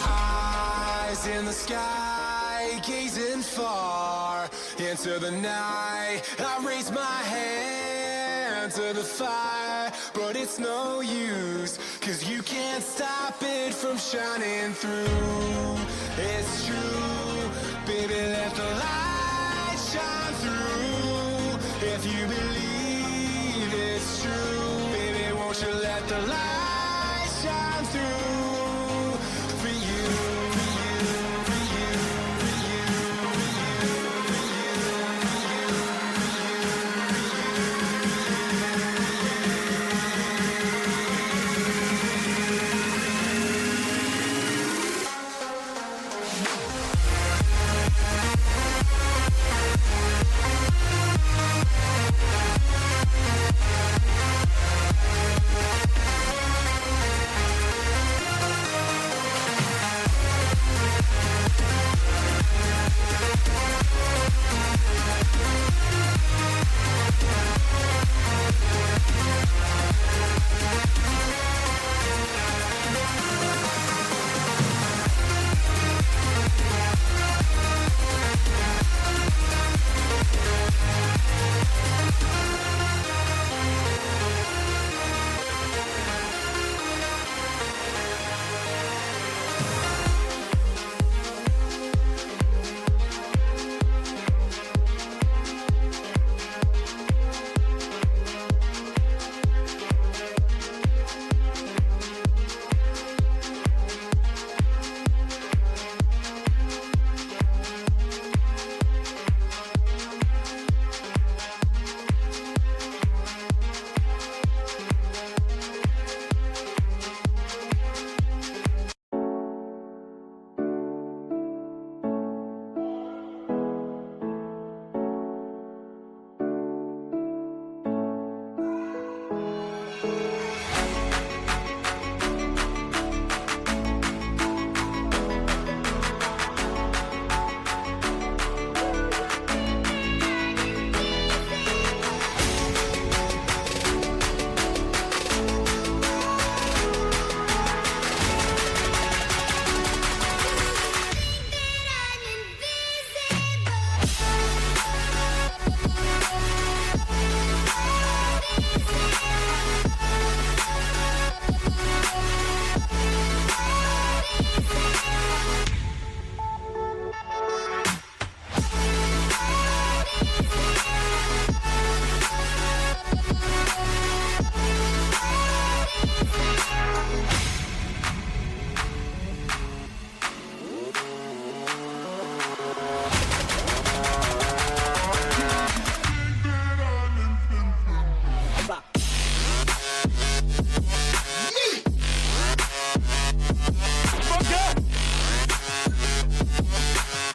F: Eyes in the sky, gazing far into the night. I raise my hand to the fire, but it's no use, 'cause you can't stop it from shining through. It's true, baby, let the light shine through. If you believe it's true, baby, won't you let the light shine through for you, for you, for you, for you, for you, for you, for you.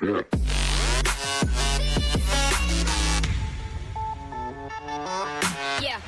B: cat.
C: Yeah.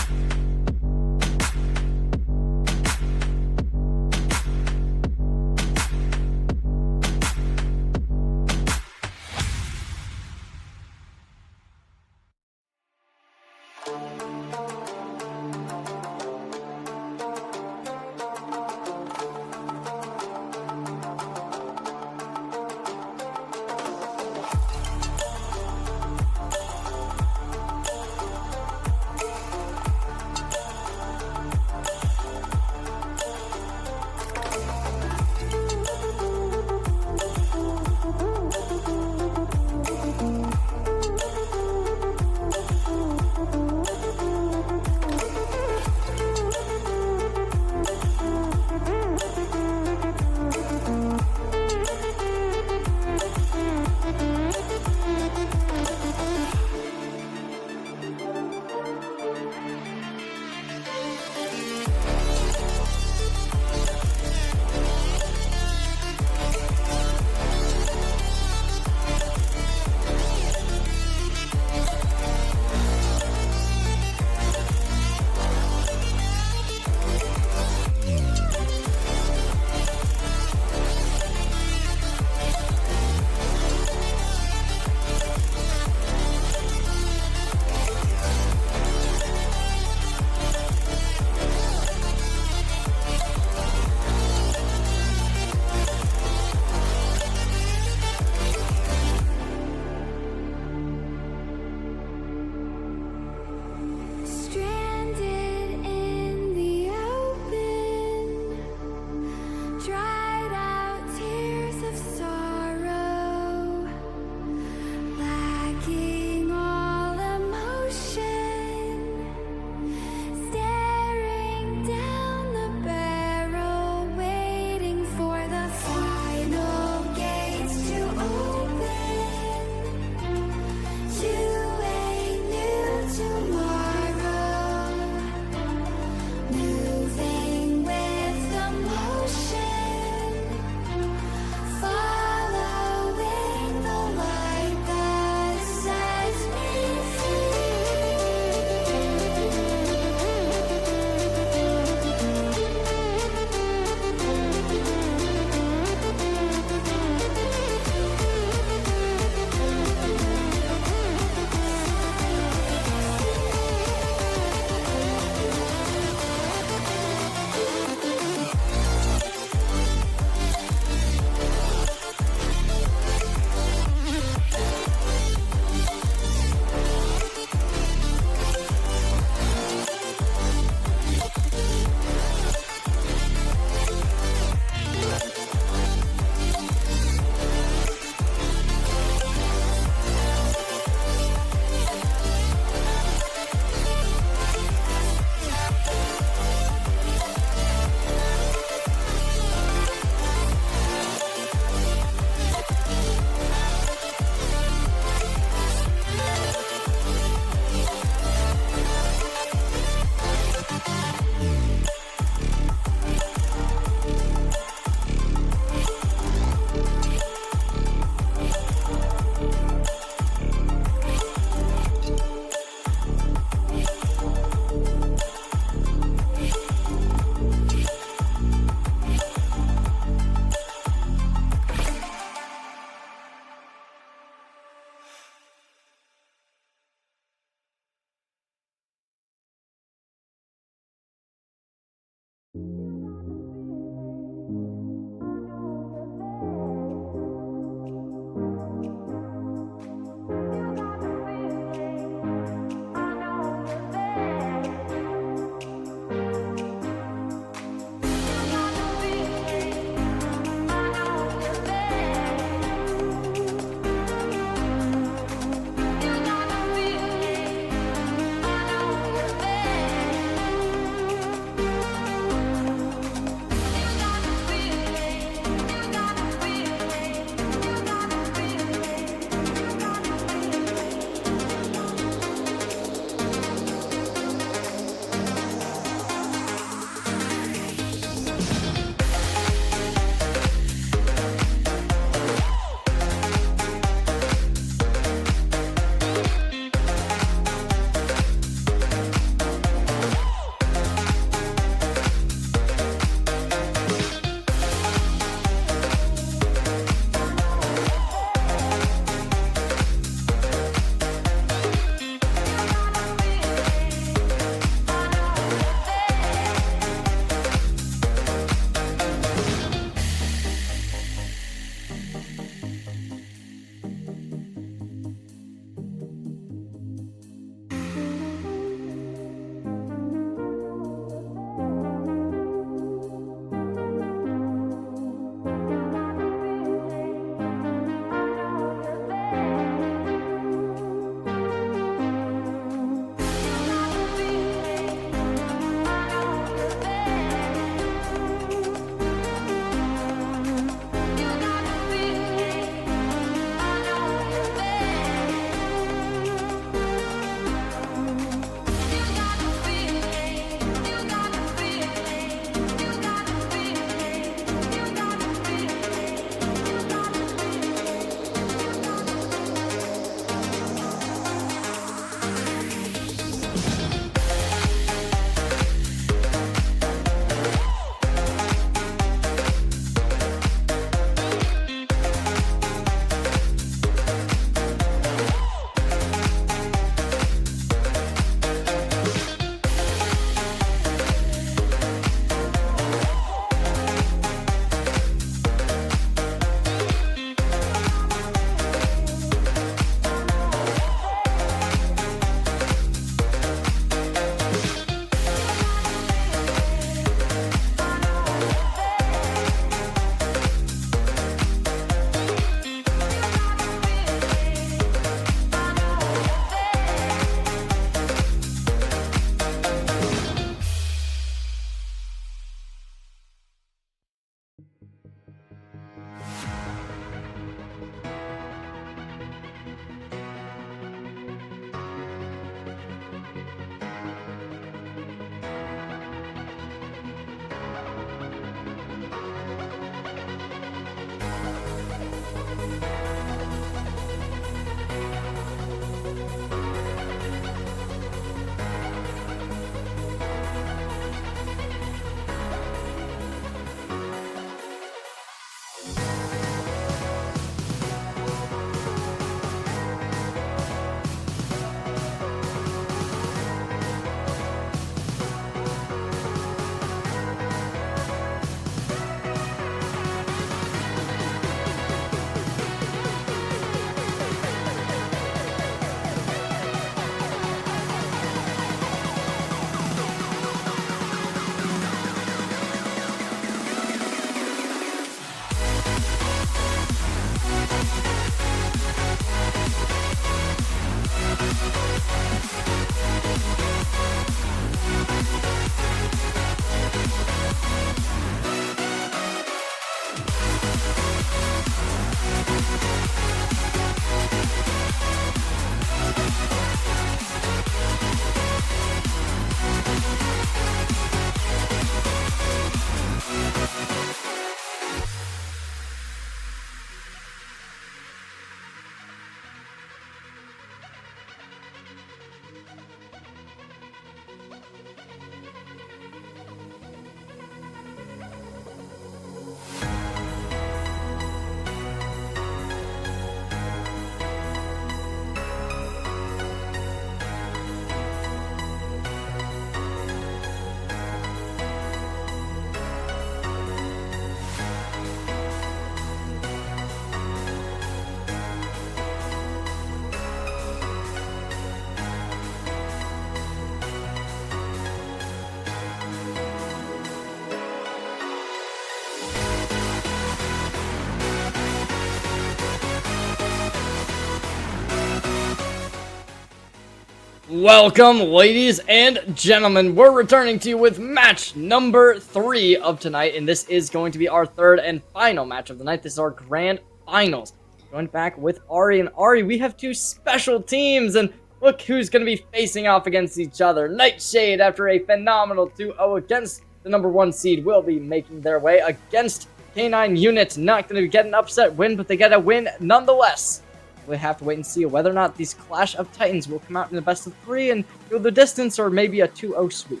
D: Welcome, ladies and gentlemen. We're returning to you with match number 3 of tonight, and this is going to be our third and final match of the night. This is our grand finals. Going back with Ari, and Ari, we have two special teams, and look who's going to be facing off against each other. Nightshade, after a phenomenal 2-0 against the number 1 seed, will be making their way against K9 Unit. Not going to get an upset win, but they get a win nonetheless. We have to wait and see whether or not these Clash of Titans will come out in the best of 3 and go the distance, or maybe a 2-0 sweep.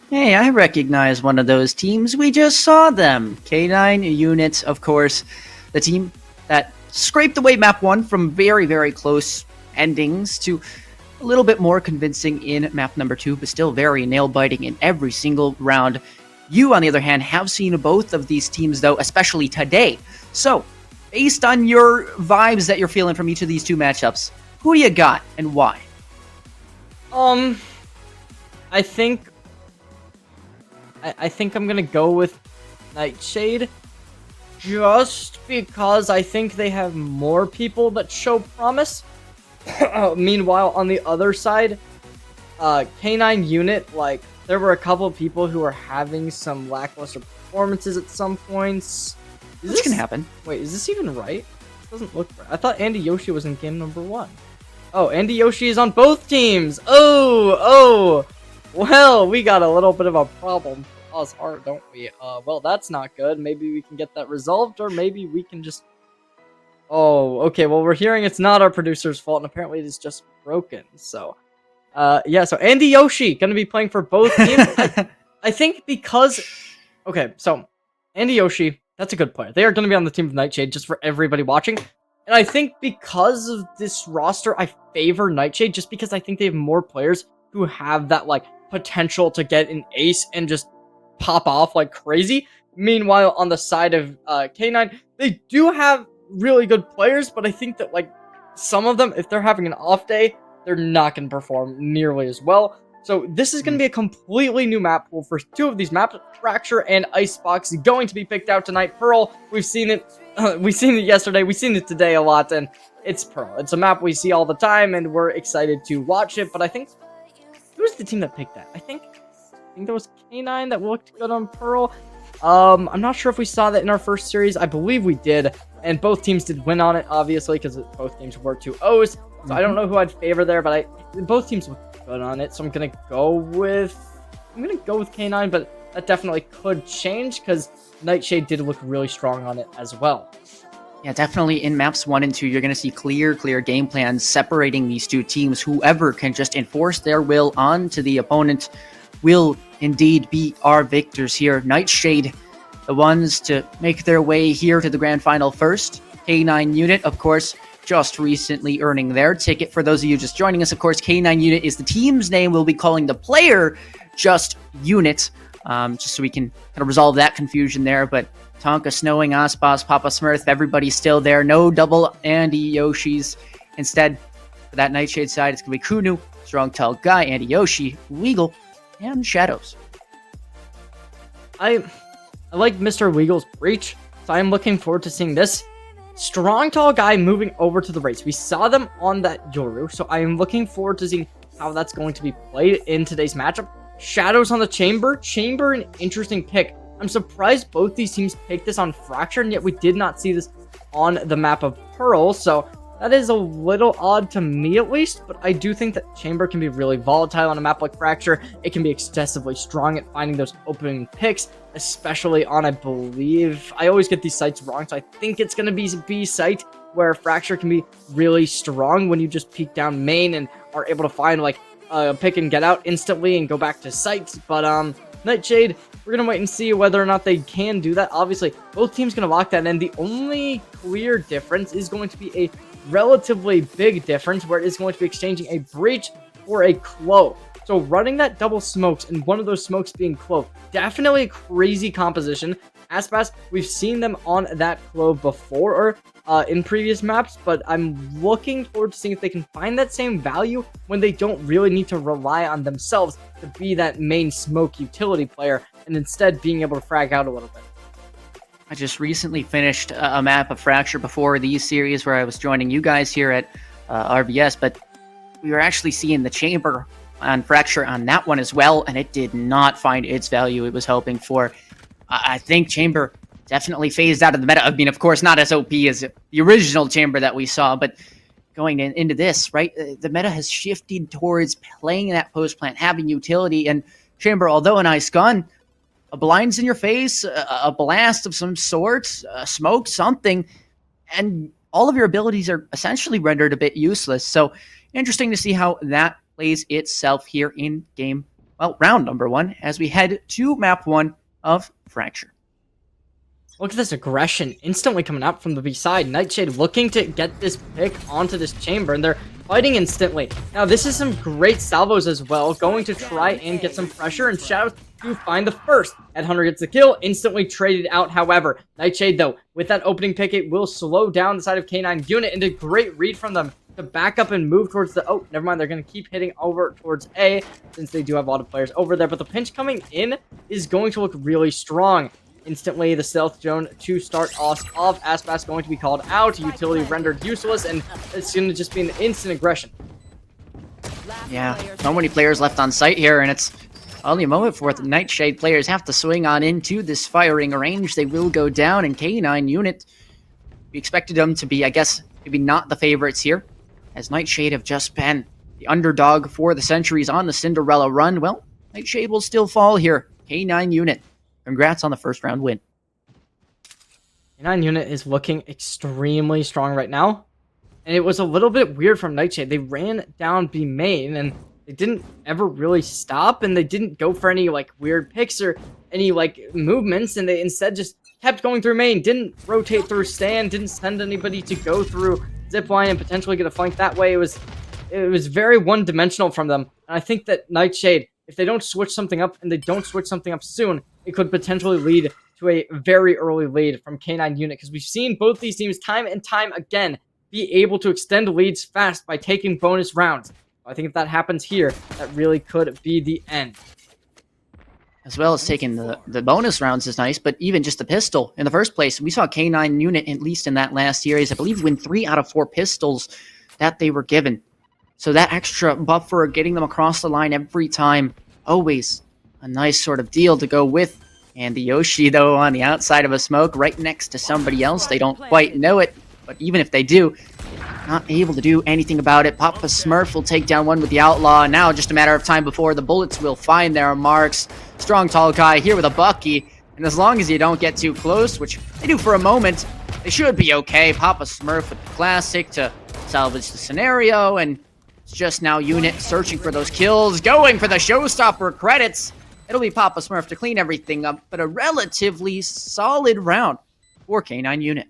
J: Hey, I recognize one of those teams. We just saw them. K9 Units, of course, the team that scraped away map 1 from very, very close endings to a little bit more convincing in map number 2, but still very nail-biting in every single round. You, on the other hand, have seen both of these teams, though, especially today. So, based on your vibes that you're feeling from each of these two matchups, who do you got and why?
D: I think I'm gonna go with Nightshade, just because I think they have more people that show promise. Meanwhile, on the other side, K9 unit, like, there were a couple of people who were having some lackluster performances at some points.
J: This can happen.
D: Wait, is this even right? This doesn't look right. I thought Andy Yoshi was in game number 1. Oh, Andy Yoshi is on both teams. Oh. Well, we got a little bit of a problem for us, don't we? Well, that's not good. Maybe we can get that resolved, or maybe we can just... Oh, okay. Well, we're hearing it's not our producer's fault, and apparently it is just broken. So, yeah. So Andy Yoshi gonna be playing for both teams. I think because... Okay, so Andy Yoshi, that's a good player. They are gonna be on the team of Nightshade, just for everybody watching. And I think because of this roster, I favor Nightshade, just because I think they have more players who have that, like, potential to get an ace and just pop off like crazy. Meanwhile, on the side of K9, they do have really good players, but I think that, like, some of them, if they're having an off day, they're not going to perform nearly as well. So this is going to be a completely new map pool for two of these maps. Fracture and Icebox going to be picked out tonight. Pearl, we've seen it yesterday, we've seen it today a lot, and it's Pearl. It's a map we see all the time, and we're excited to watch it. But I think, who's the team that picked that? I think there was K9 that looked good on Pearl. I'm not sure if we saw that in our first series. I believe we did, and both teams did win on it, obviously, because both games were 2-0s. So I don't know who I'd favor there, but both teams looked good on it. So I'm gonna go with K9, but that definitely could change because Nightshade did look really strong on it as well.
J: Yeah, definitely in maps 1 and 2, you're going to see clear game plans separating these two teams. Whoever can just enforce their will onto the opponent will indeed be our victors here. Nightshade, the ones to make their way here to the grand final first. K9 unit, of course, just recently earning their ticket. For those of you just joining us, of course, K9 unit is the team's name. We'll be calling the player just unit, just so we can kind of resolve that confusion there. But Tonka, Snowing, Aspas, Papa Smurf, everybody's still there. No double Andy Yoshis. Instead, for that Nightshade side, it's going to be Kunu, Strong Tall Guy, Andy Yoshi, Weagle, and Shadows.
D: I like Mr. Weagle's Breach, so I'm looking forward to seeing this. Strong Tall Guy moving over to the race. We saw them on that Yoru, so I am looking forward to seeing how that's going to be played in today's matchup. Shadows on the Chamber. Chamber, an interesting pick. I'm surprised both these teams picked this on Fracture, and yet we did not see this on the map of Pearl, so that is a little odd to me at least, but I do think that Chamber can be really volatile on a map like Fracture. It can be excessively strong at finding those opening picks, especially on, I believe, I always get these sites wrong, so I think it's going to be B site, where Fracture can be really strong when you just peek down main and are able to find, like, a pick and get out instantly and go back to sites. But Nightshade, we're going to wait and see whether or not they can do that. Obviously, both teams going to lock that in. The only clear difference is going to be a relatively big difference, where it is going to be exchanging a Breach for a Clove. So running that double smokes, and one of those smokes being Clove, definitely a crazy composition. Aspas, we've seen them on that Clove before, or in previous maps, but I'm looking forward to seeing if they can find that same value when they don't really need to rely on themselves to be that main smoke utility player, and instead being able to frag out a little bit.
J: I just recently finished a map of Fracture before these series where I was joining you guys here at RBS, but we were actually seeing the Chamber on Fracture on that one as well, and it did not find its value it was hoping for. I think Chamber definitely phased out of the meta. I mean, of course, not as OP as the original Chamber that we saw, but going into this, right, the meta has shifted towards playing that post plant, having utility, and Chamber, although an ice gun, a blinds in your face, a blast of some sort, a smoke, something, and all of your abilities are essentially rendered a bit useless. So interesting to see how that plays itself here in game, well, round number 1, as we head to map 1 of Fracture.
D: Look at this aggression instantly coming out from the B side. Nightshade looking to get this pick onto this Chamber, and they're fighting instantly. Now, this is some great salvos as well, going to try and get some pressure, and Shadows to find the first. Headhunter gets the kill, instantly traded out, however. Nightshade, though, with that opening pick, it will slow down the side of K9 unit, and a great read from them to back up and move towards the... Oh, never mind, they're going to keep hitting over towards A, since they do have a lot of players over there, but the pinch coming in is going to look really strong. Instantly, the stealth drone to start off. Aspas going to be called out, utility rendered useless, and it's going to just be an instant aggression.
J: Yeah, so many players left on site here, and it's only a moment for the Nightshade players have to swing on into this firing range. They will go down, and K9 unit, we expected them to be, I guess, maybe not the favorites here, as Nightshade have just been the underdog for the centuries on the Cinderella run. Well, Nightshade will still fall here. K9 unit, congrats on the first round win.
D: K9 unit is looking extremely strong right now. And it was a little bit weird from Nightshade. They ran down B main, and they didn't ever really stop, and they didn't go for any, like, weird picks or any, like, movements, and they instead just kept going through main, didn't rotate through stand, didn't send anybody to go through zipline and potentially get a flank that way. It was very one-dimensional from them, and I think that Nightshade, if they don't switch something up, and they don't switch something up soon, it could potentially lead to a very early lead from K9 unit, because we've seen both these teams time and time again be able to extend leads fast by taking bonus rounds. I think if that happens here, that really could be the end.
J: As well as taking the bonus rounds is nice, but even just the pistol in the first place, we saw K9 unit, at least in that last series, I believe win 3 out of 4 pistols that they were given. So that extra buffer, getting them across the line every time, always a nice sort of deal to go with. And the Yoshi, though, on the outside of a smoke, right next to somebody else. They don't quite know it, but even if they do, not able to do anything about it. Papa Smurf will take down one with the Outlaw. Now just a matter of time before the bullets will find their marks. Strong tall guy here with a Bucky. And as long as you don't get too close, which they do for a moment, they should be okay. Papa Smurf with the classic to salvage the scenario. And it's just now unit searching for those kills. Going for the showstopper credits. It'll be Papa Smurf to clean everything up. But a relatively solid round for K9 unit.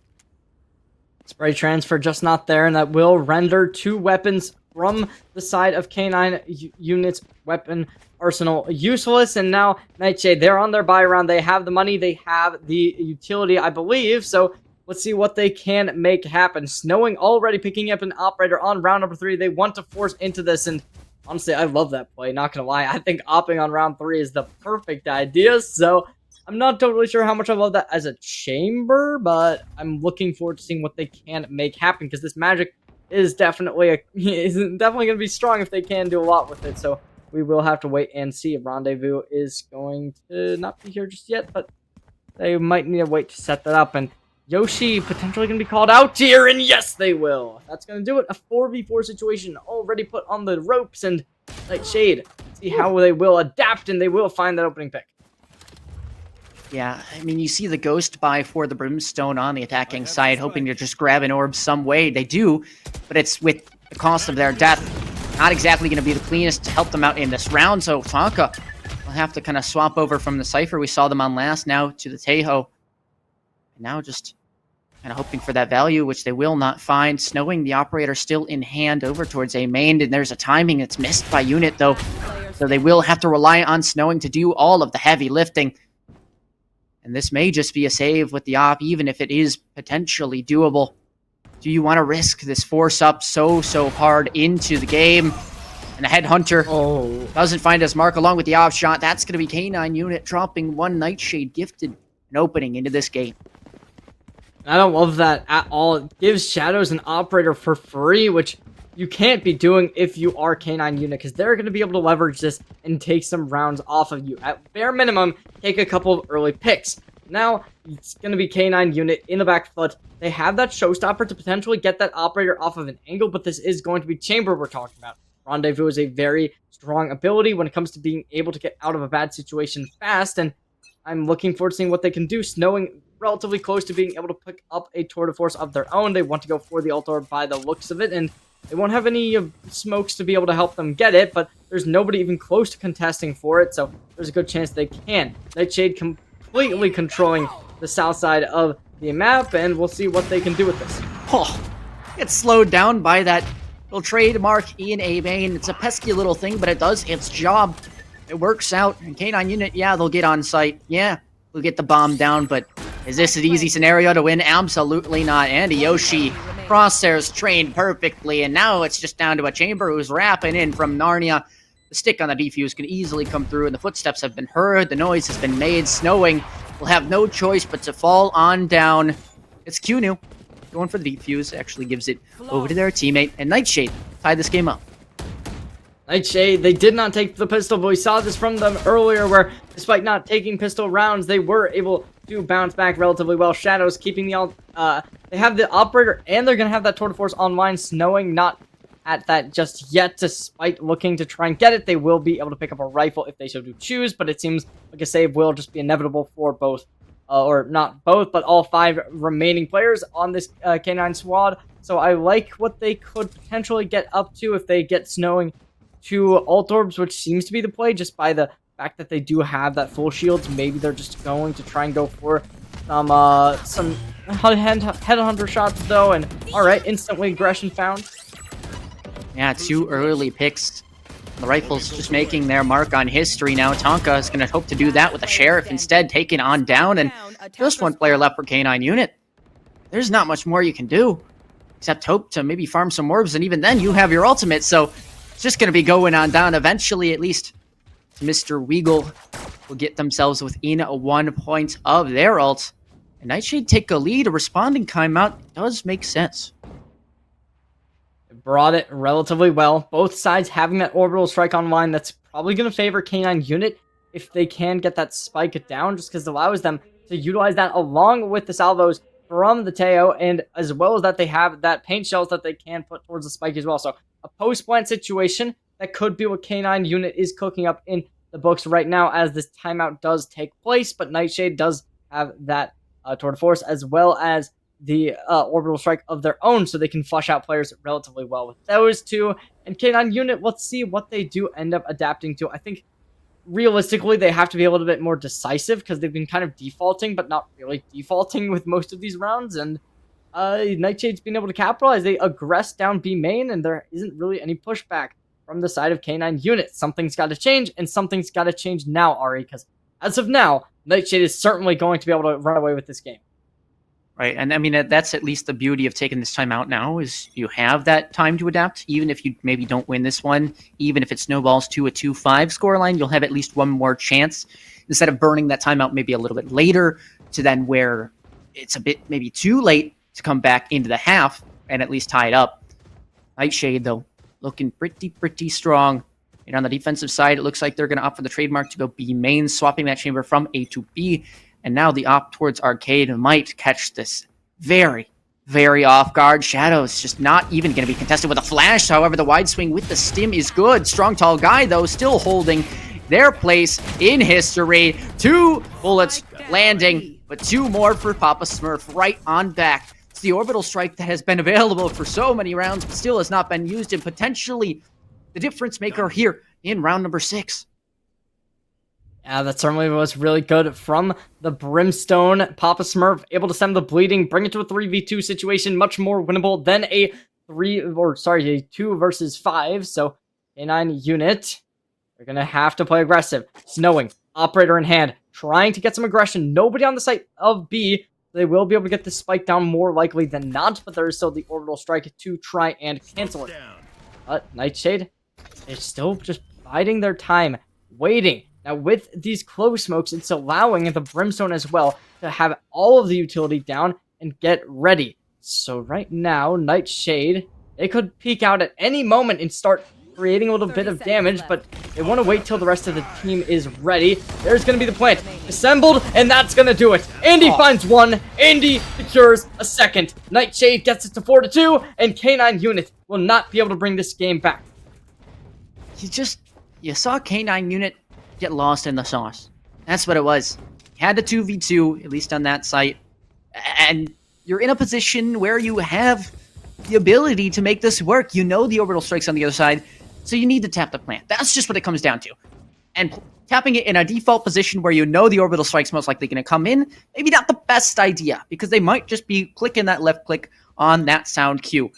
D: Spray transfer just not there, and that will render 2 weapons from the side of K9 unit's weapon arsenal useless. And now Nightshade, they're on their buy round. They have the money, they have the utility, I believe. So let's see what they can make happen. Snowing already picking up an operator on round number 3. They want to force into this, and honestly, I love that play. Not gonna lie, I think opping on round 3 is the perfect idea. So I'm not totally sure how much I love that as a chamber, but I'm looking forward to seeing what they can make happen, because this magic is definitely going to be strong if they can do a lot with it. So we will have to wait and see. Rendezvous is going to not be here just yet, but they might need to wait to set that up. And Yoshi potentially going to be called out here, and yes, they will. That's going to do it. A 4v4 situation already put on the ropes, and Nightshade, see how they will adapt, and they will find that opening pick.
J: Yeah, I mean, you see the ghost buy for the Brimstone on the attacking side, hoping to just grab an orb some way. They do, but it's with the cost of their death. Not exactly going to be the cleanest to help them out in this round, so Tonka will have to kind of swap over from the Cypher we saw them on last now to the Tejo. And now just kind of hoping for that value, which they will not find. Snowing the operator still in hand over towards A main, and there's a timing that's missed by unit, though. So they will have to rely on Snowing to do all of the heavy lifting. And this may just be a save with the op, even if it is potentially doable. Do you want to risk this force up so hard into the game? And the Headhunter doesn't find his mark along with the off shot. That's going to be K9 unit dropping 1 Nightshade gifted and opening into this game.
D: I don't love that at all. It gives Shadows an operator for free, which you can't be doing if you are K9 unit, because they're going to be able to leverage this and take some rounds off of you. At bare minimum, take a couple of early picks. Now, it's going to be K9 unit in the back foot. They have that showstopper to potentially get that operator off of an angle, but this is going to be chamber we're talking about. Rendezvous is a very strong ability when it comes to being able to get out of a bad situation fast, and I'm looking forward to seeing what they can do. Snowing relatively close to being able to pick up a tour de force of their own. They want to go for the altar by the looks of it, and they won't have any smokes to be able to help them get it, but there's nobody even close to contesting for it, so there's a good chance they can. Nightshade completely controlling the south side of the map, and we'll see what they can do with this.
J: Oh, gets slowed down by that little trademark in A main. It's a pesky little thing, but it does its job. it works out. And K9 unit, yeah, they'll get on site. Yeah, we'll get the bomb down, but is this an easy scenario to win? Absolutely not. And Yoshi crosshairs trained perfectly, and now it's just down to a Chamber who's wrapping in from Narnia. The stick on the defuse can easily come through, and the footsteps have been heard. The noise has been made. Snowing will have no choice but to fall on down. It's QNU going for the defuse. Actually gives it over to their teammate, and Nightshade tied this game up.
D: Nightshade, they did not take the pistol, but we saw this from them earlier where despite not taking pistol rounds, they were able to bounce back relatively well. Shadows keeping the they have the operator, and they're going to have that Tour de Force online. Snowing not at that just yet, despite looking to try and get it. They will be able to pick up a rifle if they so do choose, but it seems like a save will just be inevitable for both, or not both, but all 5 remaining players on this K9 squad. So I like what they could potentially get up to if they get Snowing to alt orbs, which seems to be the play just by the fact that they do have that full shields. Maybe they're just going to try and go for some headhunter shots though, and alright, instantly aggression found.
J: Yeah, 2 early picks. The Rifles just making their mark on history now. Tonka is going to hope to do that with a Sheriff instead, taken on down, and just 1 player left for K9 unit. There's not much more you can do, except hope to maybe farm some orbs, and even then you have your ultimate, so it's just going to be going on down. Eventually, at least, Mr. Weagle will get themselves within 1 point of their ult. And Nightshade take a lead. A responding timeout does make sense.
D: Brought it relatively well. Both sides having that orbital strike online. That's probably going to favor K9 unit if they can get that spike down, just because it allows them to utilize that along with the salvos from the Teo, and as well as that they have that paint shells that they can put towards the spike as well. So a post-plant situation that could be what K9 unit is cooking up in the books right now as this timeout does take place, but Nightshade does have that Tour de Force as well as the orbital strike of their own, so they can flush out players relatively well with those 2. And K9 unit, let's see what they do end up adapting to. I think realistically they have to be a little bit more decisive because they've been kind of defaulting, but not really defaulting with most of these rounds. And Nightshade's been able to capitalize. They aggress down B main, and there isn't really any pushback from the side of K9 unit. Something's got to change, and something's got to change now, Ari, because as of now, Nightshade is certainly going to be able to run away with this game.
J: Right, and I mean, that's at least the beauty of taking this time out now, is you have that time to adapt. Even if you maybe don't win this one, even if it snowballs to a 2-5 scoreline, you'll have at least 1 more chance, instead of burning that timeout maybe a little bit later to then where it's a bit maybe too late to come back into the half and at least tie it up. Nightshade, though, looking pretty strong. And on the defensive side, it looks like they're going to opt for the trademark to go B main, swapping that chamber from A to B. And now the op towards Arcade might catch this very off guard. Shadows just not even going to be contested with a flash. However, the wide swing with the stim is good. Strong, tall guy, though, still holding their place in history. 2 bullets landing, but 2 more for Papa Smurf right on back. It's the orbital strike that has been available for so many rounds, but still has not been used, and potentially the difference maker here in round number 6.
D: Yeah, that certainly was really good from the Brimstone. Papa Smurf able to stem the bleeding, bring it to a 3v2 situation, much more winnable than a 2 versus 5. So K9 unit, they're gonna have to play aggressive. Snowing, operator in hand, trying to get some aggression. Nobody on the site of B. They will be able to get the spike down more likely than not, but there is still the orbital strike to try and cancel it. But Nightshade is still just biding their time, waiting. Now, with these close smokes, it's allowing the Brimstone as well to have all of the utility down and get ready. So right now, Nightshade, they could peek out at any moment and start creating a little bit of damage, but they want to wait till the rest of the team is ready. There's going to be the plant assembled, and that's going to do it. Andy finds 1. Andy secures a 2nd. Nightshade gets it to 4-2, and K9 unit will not be able to bring this game back.
J: You saw K9 unit get lost in the sauce. That's what it was. You had the 2v2, at least on that site, and you're in a position where you have the ability to make this work. You know the orbital strike's on the other side, so you need to tap the plant. That's just what it comes down to. And tapping it in a default position where you know the orbital strike's most likely going to come in, maybe not the best idea, because they might just be clicking that left click on that sound cue.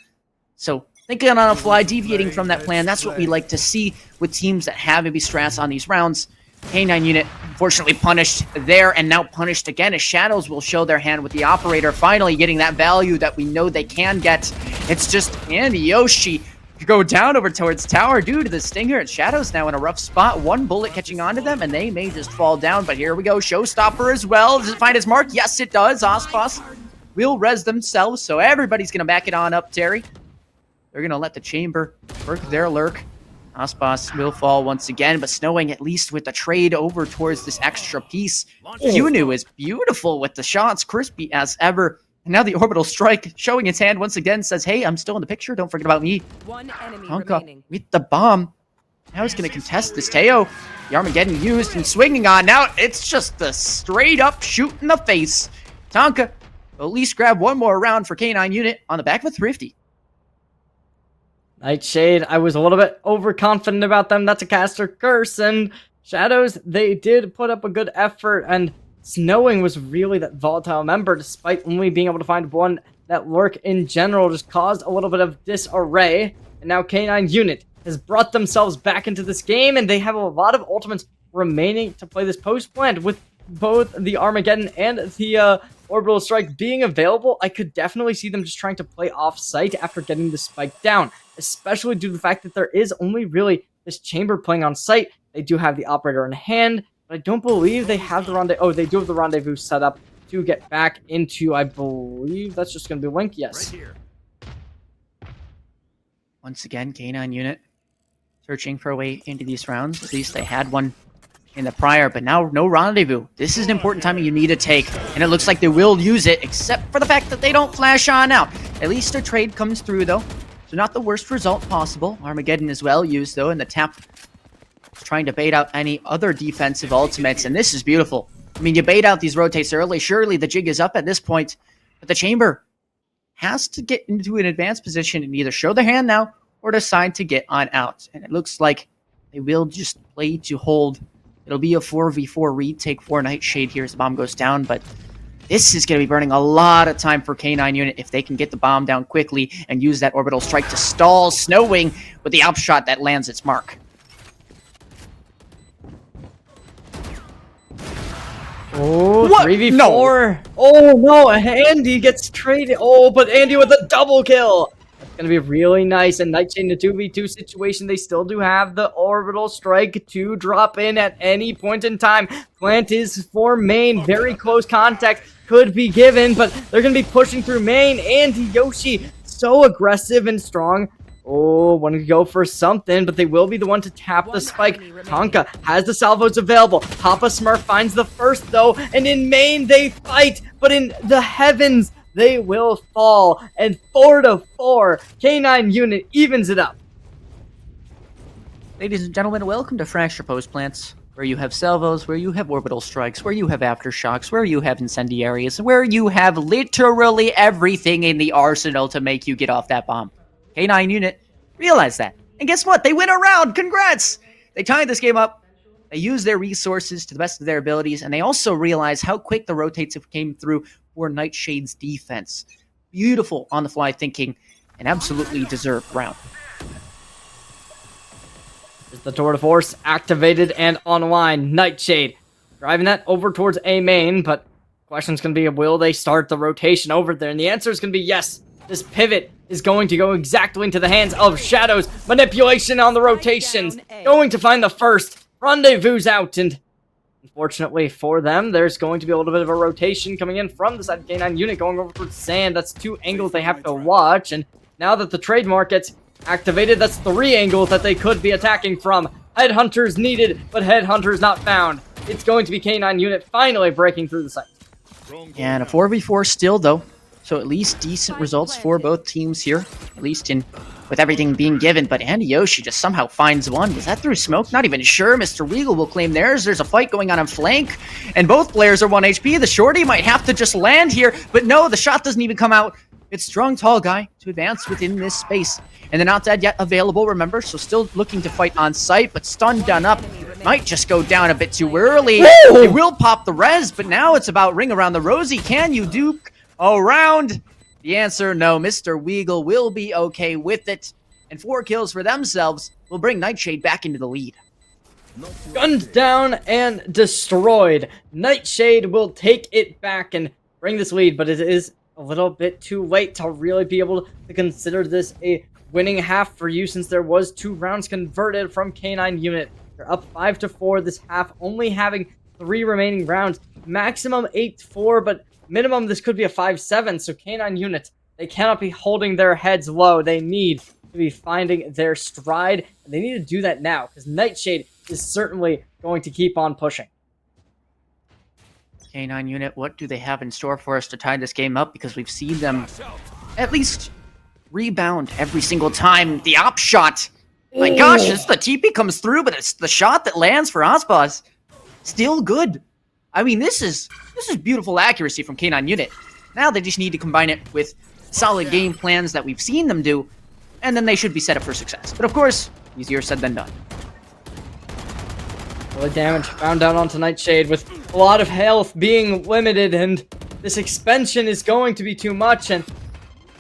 J: So thinking on a fly, deviating from that plan. That's what we like to see with teams that have maybe strats on these rounds. K9 unit unfortunately punished there and now punished again as Shadows will show their hand with the operator finally getting that value that we know they can get. It's just Andy Yoshi go down over towards tower due to the stinger, and Shadows now in a rough spot. One bullet catching onto them and they may just fall down, but here we go. Showstopper as well. Does it find his mark? Yes, it does. Ospas will res themselves, so everybody's going to back it on up, Terry. They're going to let the chamber work their lurk. Ospas will fall once again, but Snowing at least with the trade over towards this extra piece. Yunu is beautiful with the shots, crispy as ever. And now the orbital strike showing its hand once again says, hey, I'm still in the picture. Don't forget about me.
G: One enemy
J: Tonka
G: remaining.
J: with the bomb. Now he's going to contest this. Teo, the Armageddon used and swinging on. Now it's just the straight up shoot in the face. Tonka will at least grab one more round for K9 unit on the back of a Thrifty.
D: Nightshade, I was a little bit overconfident about them. That's a caster curse. And Shadows, they did put up a good effort. And Snowing was really that volatile member, despite only being able to find one. That lurk in general just caused a little bit of disarray. And now K9 unit has brought themselves back into this game. And they have a lot of ultimates remaining to play this post plant with both the Armageddon and the Orbital Strike being available. I could definitely see them just trying to play off-site after getting the spike down, especially due to the fact that there is only really this chamber playing on site. They do have the operator in hand, but I don't believe they have the rendezvous. Oh, they do have the rendezvous set up to get back into, I believe that's just going to be Link. Yes.
H: Right here.
J: Once again, K9 unit searching for a way into these rounds. At least they had one in the prior, but now no rendezvous. This is an important timing you need to take, and it looks like they will use it, except for the fact that they don't flash on out. At least a trade comes through, though, so not the worst result possible. Armageddon is well used, though, and the tap is trying to bait out any other defensive ultimates, and this is beautiful. I mean, you bait out these rotates early, surely the jig is up at this point, but the chamber has to get into an advanced position and either show their hand now or decide to get on out, and it looks like they will just play to hold. It'll be a 4v4 retake for Nightshade here as the bomb goes down, but this is going to be burning a lot of time for K9 unit if they can get the bomb down quickly and use that orbital strike to stall Snowing with the outshot that lands its mark.
D: Oh,
J: What?
D: 3v4.
J: No.
D: Oh, no. Andy gets traded. Oh, but Andy with a double kill. That's going to be really nice. And Nightshade in a 2v2 situation, they still do have the orbital strike to drop in at any point in time. Plant is for main. Very close contact could be given, but they're going to be pushing through main. Andy Yoshi, so aggressive and strong. Oh, want to go for something, but they will be the one to tap the spike. Tonka has the salvos available. Papa Smurf finds the first, though, and in main they fight, but in the heavens they will fall. And 4-4, K9 unit evens it up.
J: Ladies and gentlemen, welcome to Fracture Post Plants, where you have salvos, where you have orbital strikes, where you have aftershocks, where you have incendiaries, where you have literally everything in the arsenal to make you get off that bomb. K9 unit realize that. And guess what? They win a round. Congrats! They tied this game up. They used their resources to the best of their abilities, and they also realized how quick the rotates came through for Nightshade's defense. Beautiful on-the-fly thinking, and absolutely deserved round.
D: Is the Tour de Force activated and online? Nightshade driving that over towards A main, but the question's going to be, will they start the rotation over there? And the answer is going to be yes. This pivot is going to go exactly into the hands of Shadows. Manipulation on the rotations. Going to find the first. Rendezvous out. And unfortunately for them, there's going to be a little bit of a rotation coming in from the side of K9 unit going over towards Sand. That's 2 angles they have to watch. And now that the trademark gets activated, that's 3 angles that they could be attacking from. Headhunters needed, but Headhunters not found. It's going to be K9 unit finally breaking through the site.
J: And a 4v4 still, though. So at least decent results for both teams here, at least in with everything being given. But Andy Yoshi just somehow finds one. Was that through smoke? Not even sure. Mr. Weagle will claim theirs. There's a fight going on flank, and both players are 1 HP. The shorty might have to just land here, but no, the shot doesn't even come out. It's strong, tall guy to advance within this space. And they're not dead yet available, remember? So still looking to fight on site, but stun done up. Might just go down a bit too early. They will pop the res, but now it's about ring around the rosy. Can you Duke around? The answer, no. Mr. Weagle will be okay with it. and 4 kills for themselves will bring Nightshade back into the lead.
D: Gunned down and destroyed. Nightshade will take it back and bring this lead, but it is a little bit too late to really be able to consider this a winning half for you, since there was 2 rounds converted from K9 Unit. They're up 5-4 this half, only having 3 remaining rounds. Maximum 8-4, but minimum this could be a 5-7, so K9 Unit, they cannot be holding their heads low. They need to be finding their stride, and they need to do that now, because Nightshade is certainly going to keep on pushing.
J: K9 Unit, what do they have in store for us to tie this game up? Because we've seen them at least rebound every single time. The op shot. My gosh, it's the TP comes through, but it's the shot that lands for Osboz. Still good. I mean, this is beautiful accuracy from K9 Unit. Now they just need to combine it with solid game plans that we've seen them do, and then they should be set up for success. But of course, easier said than done.
D: Really damage found out onto Nightshade with a lot of health being limited, and this expansion is going to be too much, and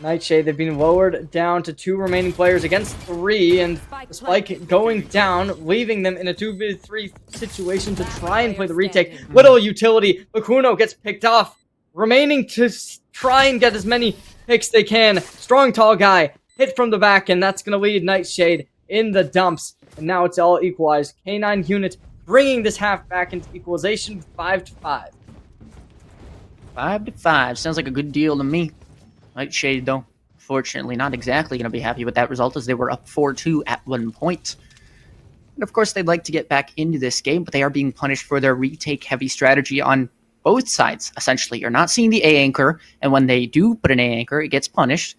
D: Nightshade, they've been lowered down to 2 remaining players against 3, and the spike going down, leaving them in a 2v3 situation to try and play the retake. Little utility, Bakuno gets picked off, remaining to try and get as many picks they can. Strong tall guy, hit from the back, and that's going to lead Nightshade in the dumps, and now it's all equalized. K9 Unit bringing this half back into equalization, 5-5.
J: 5-5. Sounds like a good deal to me. Nightshade, though, fortunately not exactly going to be happy with that result, as they were up 4-2 at one point. And of course, they'd like to get back into this game, but they are being punished for their retake-heavy strategy on both sides, essentially. You're not seeing the A anchor, and when they do put an A anchor, it gets punished.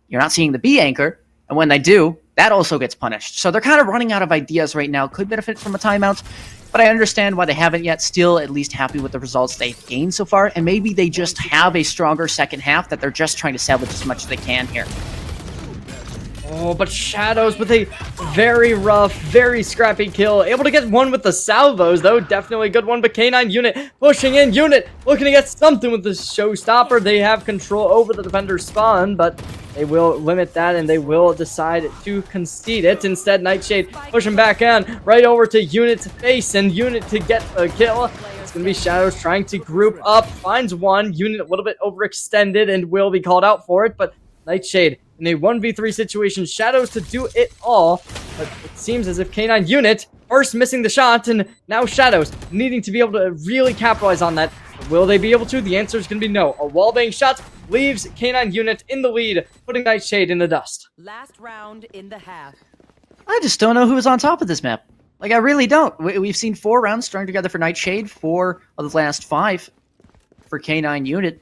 J: You're not seeing the B anchor, and when they do, that also gets punished. So they're kind of running out of ideas right now. Could benefit from a timeout, but I understand why they haven't yet. Still at least happy with the results they've gained so far, and maybe they just have a stronger second half that they're just trying to salvage as much as they can here.
D: Oh, but Shadows with a very rough, very scrappy kill. Able to get one with the salvos, though. Definitely a good one, but K9 Unit pushing in. Unit looking to get something with the showstopper. They have control over the defender's spawn, but they will limit that, and they will decide to concede it. Instead, Nightshade pushing back on, right over to Unit's face, and Unit to get a kill. It's going to be Shadows trying to group up. Finds one. Unit a little bit overextended and will be called out for it, but Nightshade in a 1v3 situation, Shadows to do it all, but it seems as if K9 Unit first missing the shot, and now Shadows needing to be able to really capitalize on that. Will they be able to? The answer is going to be no. A wallbang shot leaves K9 Unit in the lead, putting Nightshade in the dust.
G: Last round in the half.
J: I just don't know who is on top of this map. Like, I really don't. We've seen 4 rounds strung together for Nightshade, 4 of the last 5 for K9 Unit.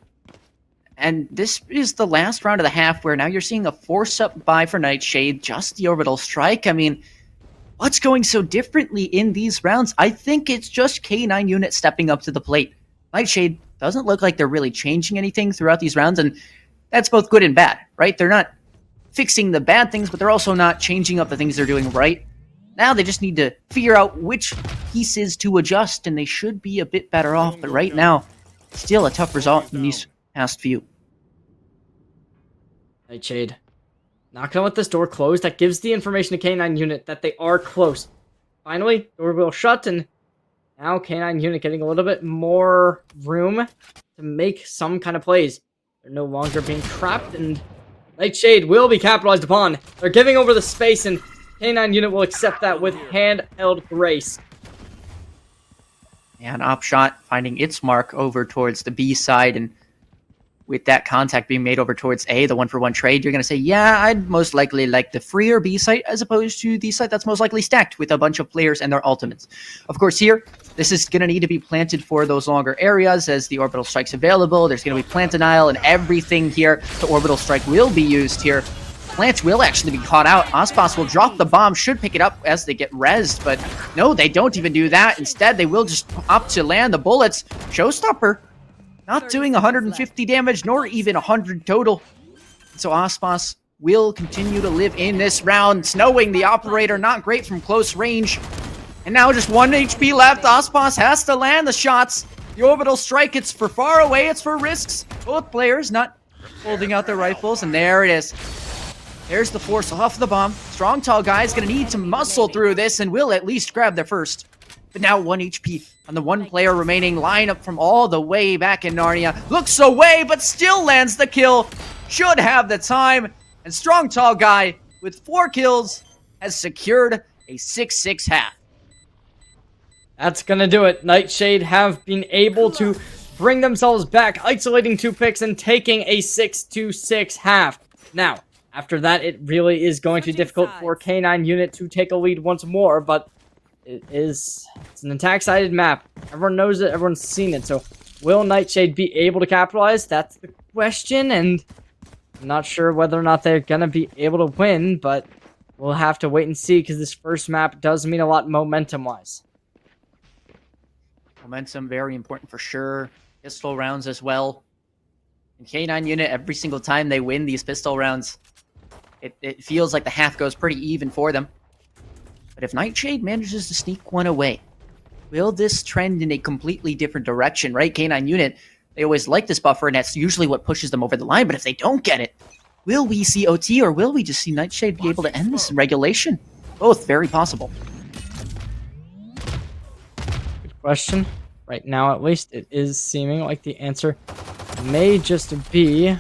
J: And this is the last round of the half where now you're seeing a force-up buy for Nightshade, just the orbital strike. I mean, what's going so differently in these rounds? I think it's just K9 Unit stepping up to the plate. Nightshade doesn't look like they're really changing anything throughout these rounds, and that's both good and bad, right? They're not fixing the bad things, but they're also not changing up the things they're doing right. Now they just need to figure out which pieces to adjust, and they should be a bit better off, but right now, still a tough result in these past few.
D: Nightshade not gonna let this door close. That gives the information to K9 Unit that they are close. Finally, door will shut, and now K9 Unit getting a little bit more room to make some kind of plays. They're no longer being trapped, and Nightshade will be capitalized upon. They're giving over the space, and K9 Unit will accept that with handheld grace.
J: And Opshot finding its mark over towards the B side, and with that contact being made over towards A, the 1-for-1 trade, you're going to say, yeah, I'd most likely like the freer B site as opposed to the site that's most likely stacked with a bunch of players and their ultimates. Of course, here, this is going to need to be planted for those longer areas as the orbital strike's available. There's going to be plant denial and everything here. The orbital strike will be used here. Plants will actually be caught out. Ospas will drop the bomb, should pick it up as they get rezzed, but no, they don't even do that. Instead, they will just opt to land the bullets. Showstopper not doing 150 damage, nor even 100 total. So Ospas will continue to live in this round. Snowing the operator, not great from close range. And now just 1 HP left. Ospas has to land the shots. The orbital strike, it's for far away, it's for risks. Both players not holding out their rifles, and there it is. There's the force off the bomb. Strong Tall Guy is going to need to muscle through this and will at least grab their first. But now 1 HP on the one player remaining. Lineup from all the way back in Narnia. Looks away, but still lands the kill. Should have the time. And Strong Tall Guy, with 4 kills, has secured a 6-6 half.
D: That's gonna do it. Nightshade have been able to bring themselves back, isolating 2 picks and taking a 6-6 half. Now, after that, it really is going to be difficult for K9 Unit to take a lead once more, but it's an attack-sided map. Everyone knows it, everyone's seen it, so will Nightshade be able to capitalize? That's the question, and I'm not sure whether or not they're gonna be able to win, but we'll have to wait and see, because this first map does mean a lot momentum-wise.
J: Momentum, very important for sure. Pistol rounds as well. And K9 Unit, every single time they win these pistol rounds, it feels like the half goes pretty even for them. But if Nightshade manages to sneak one away, will this trend in a completely different direction, right? K9 Unit, they always like this buffer, and that's usually what pushes them over the line. But if they don't get it, will we see OT, or will we just see Nightshade be able to end this in regulation? Both very possible.
D: Question. Right now, at least, it is seeming like the answer may just be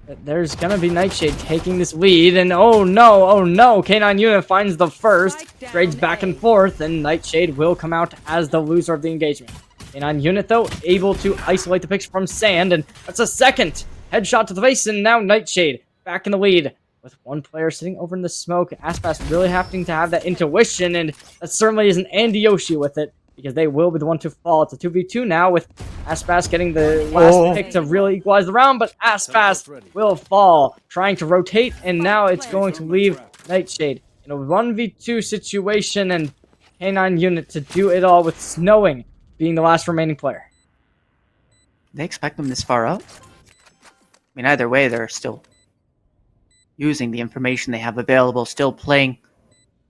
D: that there's gonna be Nightshade taking this lead, and oh no, K9 Unit finds the first, trades back and forth, and Nightshade will come out as the loser of the engagement. K9 Unit, though, able to isolate the picks from Sand, and that's a second headshot to the face, and now Nightshade back in the lead. With one player sitting over in the smoke, Aspas really having to have that intuition, and that certainly isn't Andy Yoshi with it, because they will be the one to fall. It's a 2v2 now, with Aspas getting the last pick to really equalize the round, but Aspas will fall, trying to rotate, and now it's going to leave Nightshade in a 1v2 situation, and K9 Unit to do it all with Snowing being the last remaining player.
J: They expect them this far out? I mean, either way, they're still using the information they have available, still playing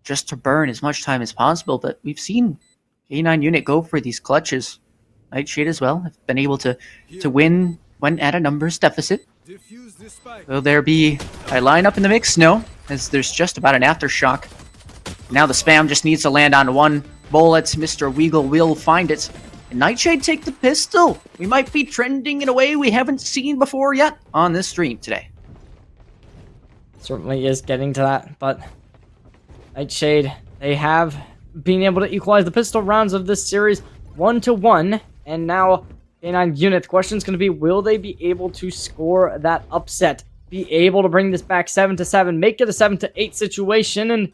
J: just to burn as much time as possible, but we've seen K9 Unit go for these clutches. Nightshade as well have been able to win when at a numbers deficit. Will there be a lineup in the mix? No, as there's just about an aftershock. Now the spam just needs to land on one bullet. Mr. Weagle will find it. And Nightshade take the pistol. We might be trending in a way we haven't seen before yet on this stream today.
D: Certainly is getting to that, but Nightshade, they have been able to equalize the pistol rounds of this series 1-1, and now K9 Unit, the question is going to be, will they be able to score that upset, be able to bring this back 7-7, make it a 7-8 situation? And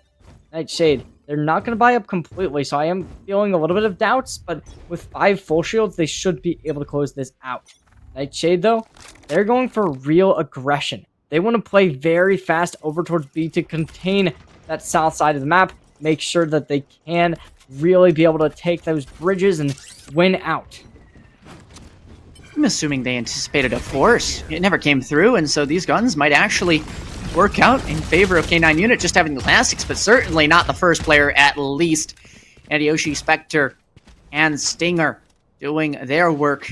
D: Nightshade, they're not going to buy up completely, so I am feeling a little bit of doubts, but with 5 full shields, they should be able to close this out. Nightshade, though, they're going for real aggression. They want to play very fast over towards B to contain that south side of the map, make sure that they can really be able to take those bridges and win out.
J: I'm assuming they anticipated a force. It never came through, and so these guns might actually work out in favor of K9 Unit just having the classics, but certainly not the first player at least. Yoshi, Spectre, and Stinger doing their work.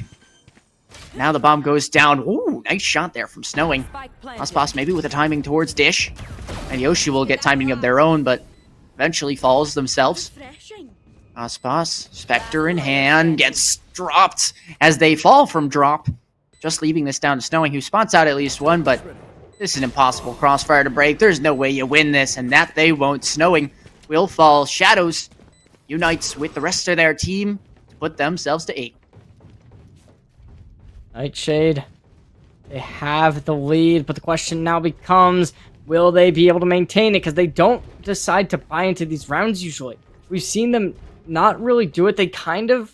J: Now the bomb goes down. Ooh, nice shot there from Snowing. Aspas maybe with a timing towards Dish. And Yoshi will get timing of their own, but eventually falls themselves. Aspas, Spectre in hand, gets dropped as they fall from drop. Just leaving this down to Snowing, who spots out at least one, but this is an impossible crossfire to break. There's no way you win this, and that they won't. Snowing will fall. Shadows unites with the rest of their team to put themselves to 8.
D: Nightshade, they have the lead, but the question now becomes, will they be able to maintain it? Because they don't decide to buy into these rounds usually. We've seen them not really do it. They kind of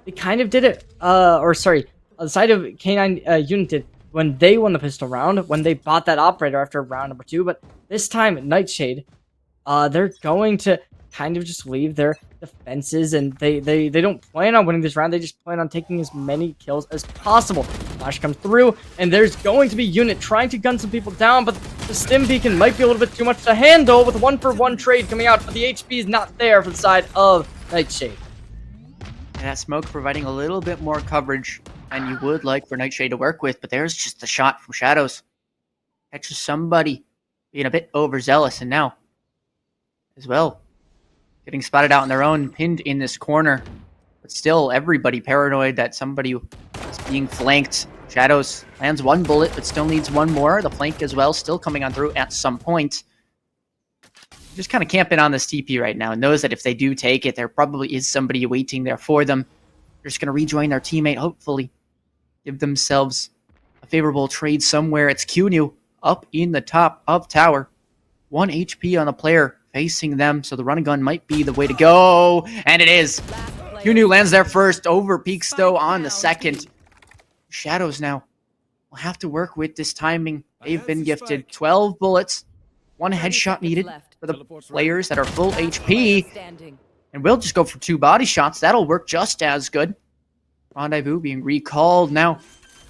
D: did it, on the side of K9 Unit did when they won the pistol round, when they bought that operator after round number 2, but this time, Nightshade, they're going to kind of just leave their defenses, and they don't plan on winning this round. They just plan on taking as many kills as possible. Flash comes through, and there's going to be Unit trying to gun some people down, but the stim beacon might be a little bit too much to handle with a 1-for-1 trade coming out, but the HP is not there for the side of Nightshade.
J: And that smoke providing a little bit more coverage than you would like for Nightshade to work with, but there's just a shot from Shadows. Catches somebody being a bit overzealous, and now, as well, getting spotted out on their own, pinned in this corner. But still, everybody paranoid that somebody is being flanked. Shadows lands one bullet, but still needs one more. The flank as well, still coming on through at some point. Just kind of camping on this TP right now, and knows that if they do take it, there probably is somebody waiting there for them. They're just going to rejoin their teammate, hopefully. Give themselves a favorable trade somewhere. It's QNew up in the top of tower. 1 HP on the player facing them, so the run and gun might be the way to go. And it is. QNew lands there first, over peaks though on the second. Shadows now will have to work with this timing. They've been gifted 12 bullets. 1 headshot needed for the players that are full HP. And we'll just go for 2 body shots. That'll work just as good. Rendezvous being recalled now.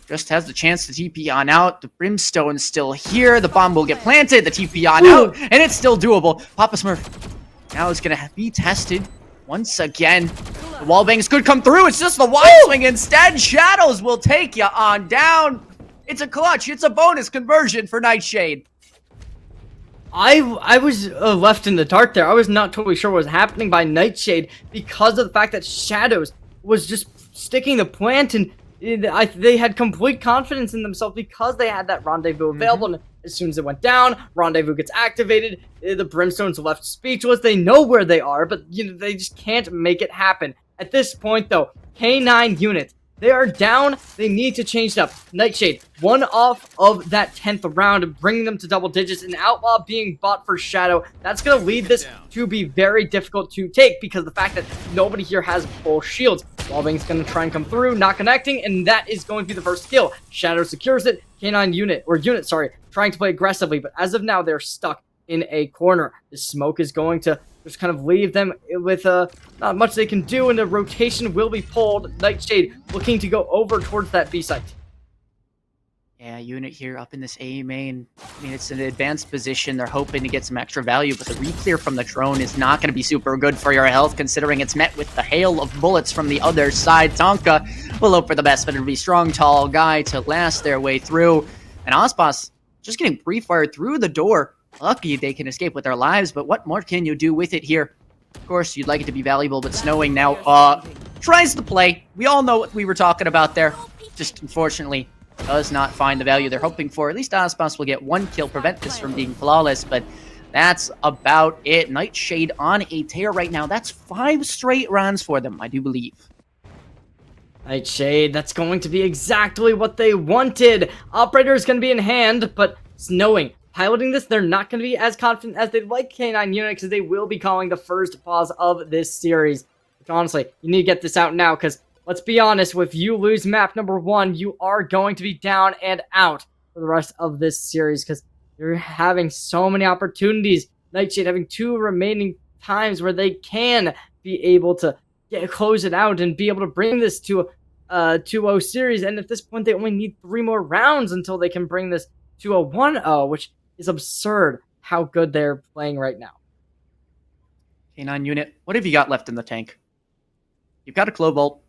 J: Just has the chance to TP on out. The Brimstone's still here. The bomb will get planted. The TP on out. And it's still doable. Papa Smurf now is going to be tested once again. The wallbangs could come through. It's just the wide swing instead. Shadows will take you on down. It's a clutch. It's a bonus conversion for Nightshade.
D: I was left in the dark there. I was not totally sure what was happening by Nightshade because of the fact that Shadows was just sticking the plant, and they had complete confidence in themselves because they had that rendezvous available. And as soon as it went down, rendezvous gets activated. The Brimstone's left speechless. They know where they are, but they just can't make it happen. At this point, though, K9 unit, they are down. They need to change it up. Nightshade, 1 off of that 10th round, bringing them to double digits. An Outlaw being bought for Shadow. That's going to lead this to be very difficult to take because the fact that nobody here has full shields. Wallbang's going to try and come through, not connecting, and that is going to be the first kill. Shadow secures it. K9 unit, trying to play aggressively, but as of now, they're stuck in a corner. The smoke is going to just kind of leave them with not much they can do, and the rotation will be pulled. Nightshade looking to go over towards that B site.
J: Yeah, unit here up in this A main. I mean, it's an advanced position. They're hoping to get some extra value, but the re-clear from the drone is not going to be super good for your health, considering it's met with the hail of bullets from the other side. Tonka will hope for the best, but it'll be strong, tall guy to last their way through. And Ospas just getting pre-fired through the door. Lucky they can escape with their lives, but what more can you do with it here? Of course, you'd like it to be valuable, but Snowing now tries to play. We all know what we were talking about there. Just unfortunately does not find the value they're hoping for. At least Ospas will get 1 kill, prevent this from being flawless, but that's about it. Nightshade on a tear right now. That's 5 straight rounds for them, I do believe.
D: Nightshade, that's going to be exactly what they wanted. Operator is going to be in hand, but Snowing piloting this, they're not going to be as confident as they'd like K9 unit because they will be calling the first pause of this series. Which honestly, you need to get this out now because let's be honest, if you lose map number 1, you are going to be down and out for the rest of this series because you're having so many opportunities. Nightshade having 2 remaining times where they can be able to close it out and be able to bring this to a 2-0 series. And at this point, they only need 3 more rounds until they can bring this to a 1-0, which is absurd how good they're playing right now.
J: K9 unit, what have you got left in the tank? You've got a Clobolt.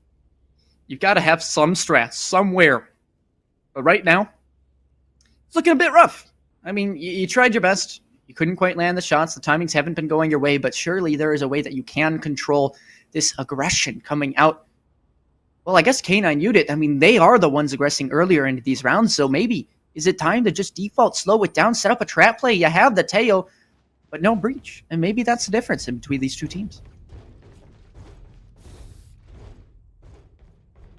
J: You've got to have some strats somewhere. But right now, it's looking a bit rough. I mean, you tried your best. You couldn't quite land the shots. The timings haven't been going your way, but surely there is a way that you can control this aggression coming out. Well, I guess K9 unit, I mean, they are the ones aggressing earlier into these rounds, so maybe is it time to just default slow it down, set up a trap play? You have the Teo, but no breach. And maybe that's the difference in between these 2 teams.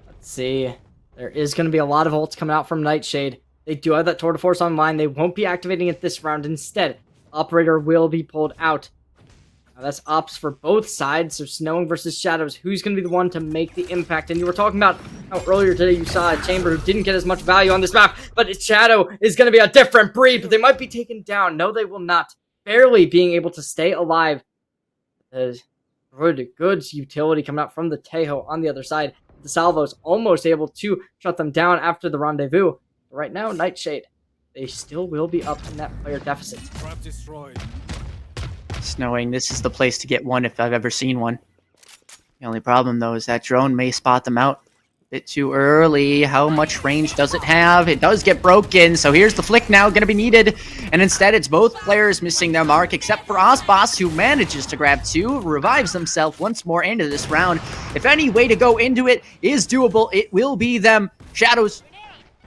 D: Let's see. There is going to be a lot of ults coming out from Nightshade. They do have that Tour de Force online. They won't be activating it this round. Instead, Operator will be pulled out. Now, that's ops for both sides. So Snowing versus Shadows. Who's going to be the one to make the impact? And you were talking about how earlier today you saw a Chamber who didn't get as much value on this map. But Shadow is going to be a different breed. But they might be taken down. No, they will not. Barely being able to stay alive. There's good utility coming out from the Tejo on the other side. The Salvo's almost able to shut them down after the rendezvous. But right now, Nightshade, they still will be up in that player deficit.
J: Snowing, this is the place to get one if I've ever seen one. The only problem, though, is that drone may spot them out. Bit too early. How much range does it have? It does get broken, so here's the flick now going to be needed. And instead, it's both players missing their mark, except for Osbos, who manages to grab 2, revives himself once more into this round. If any way to go into it is doable, it will be them. Shadows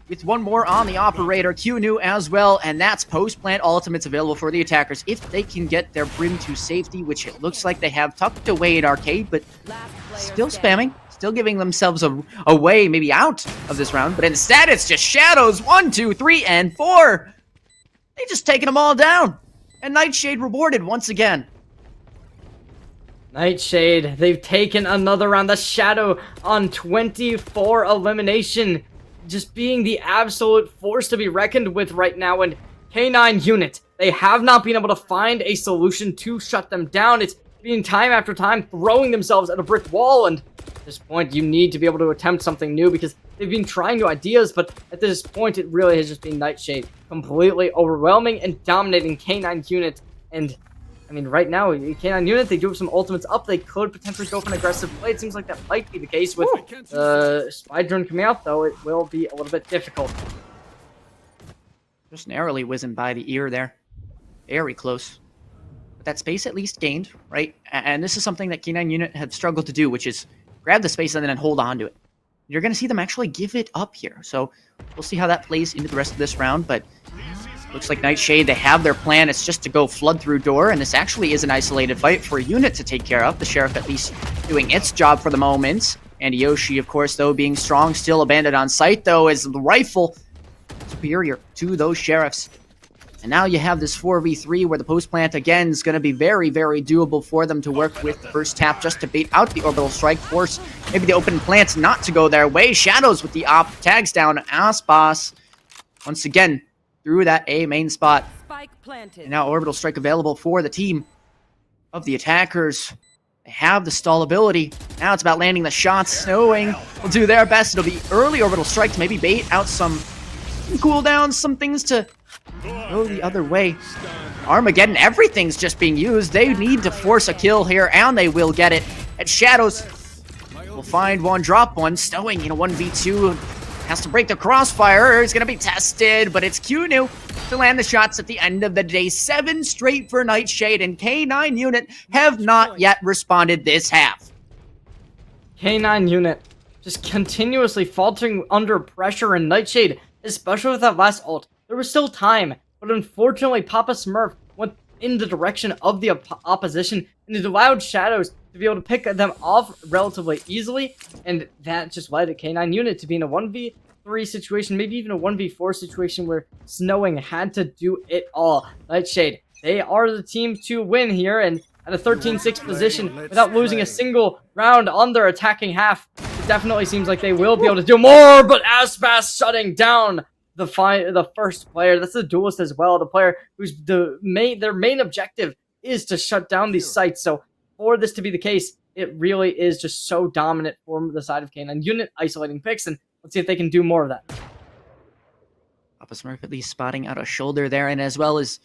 J: with one more on the operator, QNU as well, and that's post-plant ultimates available for the attackers if they can get their Brim to safety, which it looks like they have tucked away at Arcade, but still spamming. Still giving themselves a way, maybe out of this round, but instead it's just Shadows 1, 2, 3, and 4. They just taking them all down. And Nightshade rewarded once again.
D: Nightshade, they've taken another round. The Shadow on 24 elimination. Just being the absolute force to be reckoned with right now. And K9 unit, they have not been able to find a solution to shut them down. It's been time after time throwing themselves at a brick wall, and at this point you need to be able to attempt something new because they've been trying new ideas, but at this point it really has just been Nightshade completely overwhelming and dominating K9 unit. And I mean, right now K9 unit, they do have some ultimates up. They could potentially go for an aggressive play. It seems like that might be the case with spy drone coming out, though it will be a little bit difficult.
J: Just narrowly whizzing by the ear there. Very close. That space at least gained, right? And this is something that K9 unit had struggled to do, which is grab the space and then hold on to it. You're going to see them actually give it up here. So we'll see how that plays into the rest of this round, but looks like Nightshade, they have their plan. It's just to go flood through door, and this actually is an isolated fight for a unit to take care of. The Sheriff at least doing its job for the moment. And Yoshi, of course, though, being strong, still abandoned on site, though, as the rifle superior to those Sheriffs. And now you have this 4v3 where the post plant again is going to be very, very doable for them to work with the first tap just to bait out the orbital strike, force maybe the open plants not to go their way. Shadows with the op tags down Aspas once again through that A main spot.
G: Spike planted.
J: And now orbital strike available for the team of the attackers. They have the stall ability. Now it's about landing the shots. Snowing will do their best. It'll be early orbital strike to maybe bait out some cooldowns, some things to go the other way. Armageddon, everything's just being used. They need to force a kill here, and they will get it. At Shadows, will find one, drop one. Stowing in a 1v2. Has to break the crossfire. He's going to be tested, but it's QNU to land the shots at the end of the day. 7 straight for Nightshade, and K9 unit have not yet responded this half.
D: K9 unit just continuously faltering under pressure, and Nightshade, especially with that last ult, there was still time, but unfortunately Papa Smurf went in the direction of the opposition, and it allowed Shadows to be able to pick them off relatively easily, and that just led the K9 unit to be in a 1v3 situation, maybe even a 1v4 situation where Snowing had to do it all. Nightshade, they are the team to win here, and at a 13-6 position without losing a single round on their attacking half. It definitely seems like they will be able to do more, but Aspas shutting down the first player. That's the duelist as well, the player who's their main objective is to shut down these sites. So for this to be the case, it really is just so dominant for the side of K9 unit, isolating picks, and let's see if they can do more of that.
J: Papa Smurf at least spotting out a shoulder there, and as well as,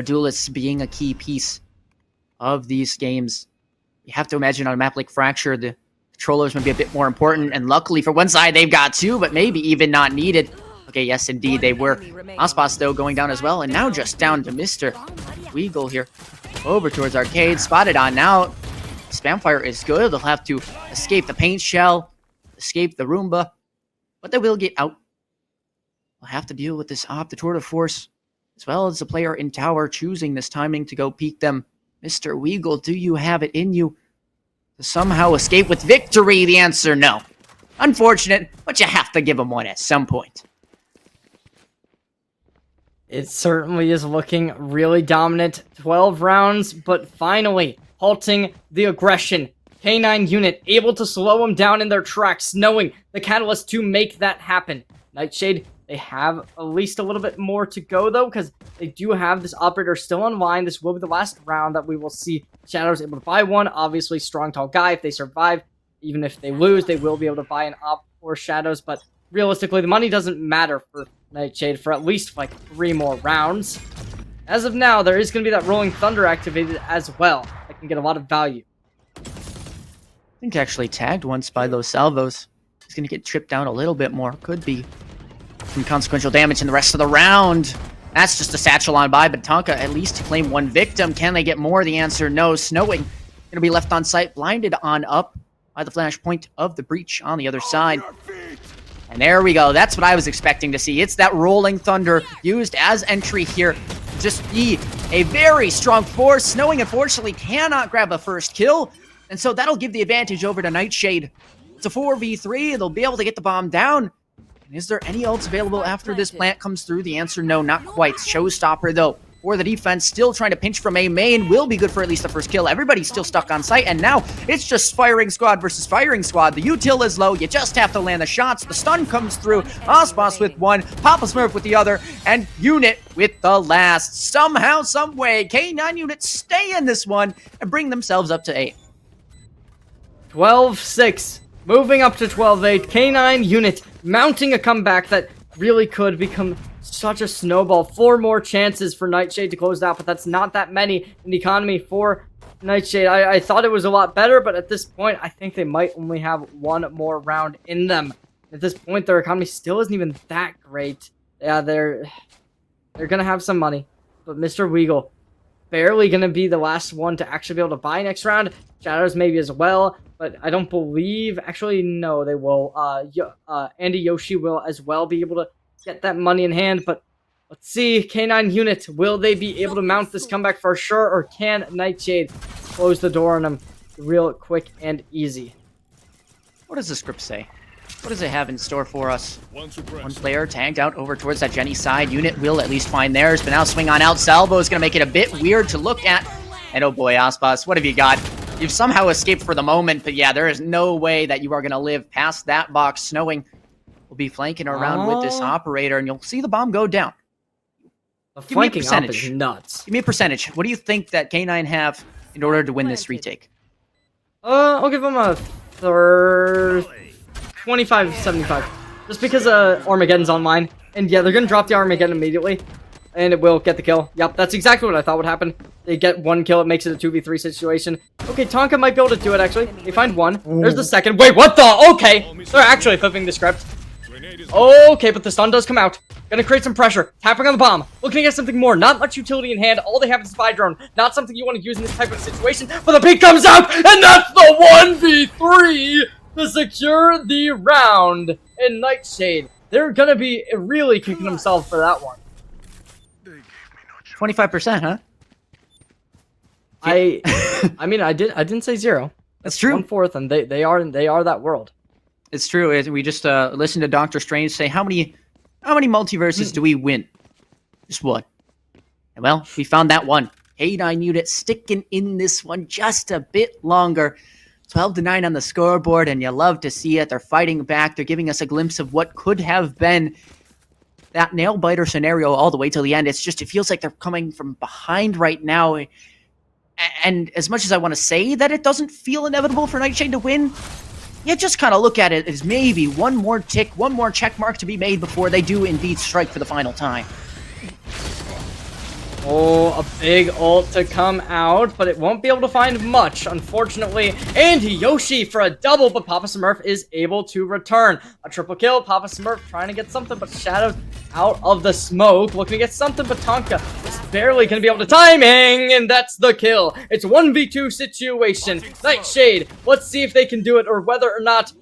J: duelists being a key piece of these games. You have to imagine on a map like Fracture, the controllers might be a bit more important, and luckily for one side they've got 2, but maybe even not needed. Okay, yes indeed they were. Aspas though going down as well, and now just down to Mr. Weagle here. Over towards Arcade, spotted on now. Spamfire is good, they'll have to escape the paint shell, escape the Roomba, but they will get out. They'll have to deal with this op, the tour de force, as well as the player in tower choosing this timing to go peek them. Mr. Weagle, do you have it in you to somehow escape with victory? The answer, no. Unfortunate, but you have to give him one at some point.
D: It certainly is looking really dominant. 12 rounds, but finally halting the aggression. K9 unit able to slow them down in their tracks, knowing the catalyst to make that happen. Nightshade, they have at least a little bit more to go, though, because they do have this operator still online. This will be the last round that we will see Shadows able to buy one. Obviously, strong, tall guy. If they survive, even if they lose, they will be able to buy an op for Shadows. But realistically, the money doesn't matter for Nightshade for at least, 3 more rounds. As of now, there is going to be that Rolling Thunder activated as well. That can get a lot of value.
J: I think actually tagged once by those salvos. He's going to get tripped down a little bit more. Could be some consequential damage in the rest of the round. That's just a satchel on by, but Tonka at least to claim one victim. Can they get more? The answer, no. Snowing going to be left on site, blinded on up by the flashpoint of the breach on the other side. And there we go. That's what I was expecting to see. It's that Rolling Thunder used as entry here. Just be a very strong force. Snowing, unfortunately, cannot grab a first kill. And so that'll give the advantage over to Nightshade. It's a 4v3. They'll be able to get the bomb down. And is there any ults available after this plant comes through? The answer, no, not quite. Showstopper, though, for the defense. Still trying to pinch from A main. Will be good for at least the first kill. Everybody's still stuck on site. And now it's just firing squad versus firing squad. The util is low. You just have to land the shots. The stun comes through. Osmos with one. Papa Smurf with the other. And Unit with the last. Somehow, some way, K9 Unit stay in this one and bring themselves up to 8.
D: 12-6. Moving up to 12-8. K9 Unit mounting a comeback that really could become such a snowball. 4 more chances for Nightshade to close out, but that's not that many in the economy for Nightshade. I thought it was a lot better, but at this point, I think they might only have 1 more round in them. At this point, their economy still isn't even that great. Yeah, they're going to have some money, but Mr. Weagle barely going to be the last one to actually be able to buy next round. Shadows maybe as well, but I don't believe... Actually, no, they will. Andy Yoshi will as well be able to get that money in hand, but let's see. K9 Unit, will they be able to mount this comeback for sure, or can Nightshade close the door on them real quick and easy?
J: What does the script say? What does it have in store for us? One player tagged out over towards that Jenny side. Unit will at least find theirs, but now swing on out. Salvo is going to make it a bit weird to look at. And oh boy, Aspas, what have you got? You've somehow escaped for the moment, but yeah, there is no way that you are going to live past that box. Snowing will be flanking around with this operator, and you'll see the bomb go down.
D: The flanking up is nuts.
J: Give me a percentage. What do you think that K9 have in order to win this retake?
D: I'll give them a 25-75. Just because Armageddon's on mine. And yeah, they're going to drop the Armageddon immediately. And it will get the kill. Yep, that's exactly what I thought would happen. They get 1 kill, it makes it a 2v3 situation. Okay, Tonka might be able to do it, actually. They find 1. There's the second. Wait, what the? Okay, they're actually flipping the script. Okay, but the stun does come out. Gonna create some pressure. Tapping on the bomb. Looking to get something more. Not much utility in hand. All they have is a spy drone. Not something you want to use in this type of situation. But the peak comes out, and that's the 1v3 to secure the round. And Nightshade, they're gonna be really kicking themselves for that one.
J: 25%, huh?
D: I mean, I didn't say 0.
J: That's true.
D: 1/4, and they are that world.
J: It's true. We just listened to Doctor Strange say, how many multiverses do we win? Just 1. And well, we found that one. K9 Unit sticking in this one just a bit longer. 12-9 on the scoreboard, and you love to see it. They're fighting back. They're giving us a glimpse of what could have been that nail biter scenario all the way till the end. It feels like they're coming from behind right now. And as much as I want to say that it doesn't feel inevitable for Nightshade to win, you just kind of look at it as maybe one more tick, one more check mark to be made before they do indeed strike for the final time.
D: Oh, a big ult to come out, but it won't be able to find much, unfortunately. And Yoshi for a double, but Papa Smurf is able to return. A triple kill, Papa Smurf trying to get something, but Shadows out of the smoke, looking to get something, but Tonka is barely going to be able to timing, and that's the kill. It's a 1v2 situation. Nightshade, let's see if they can do it, or whether or not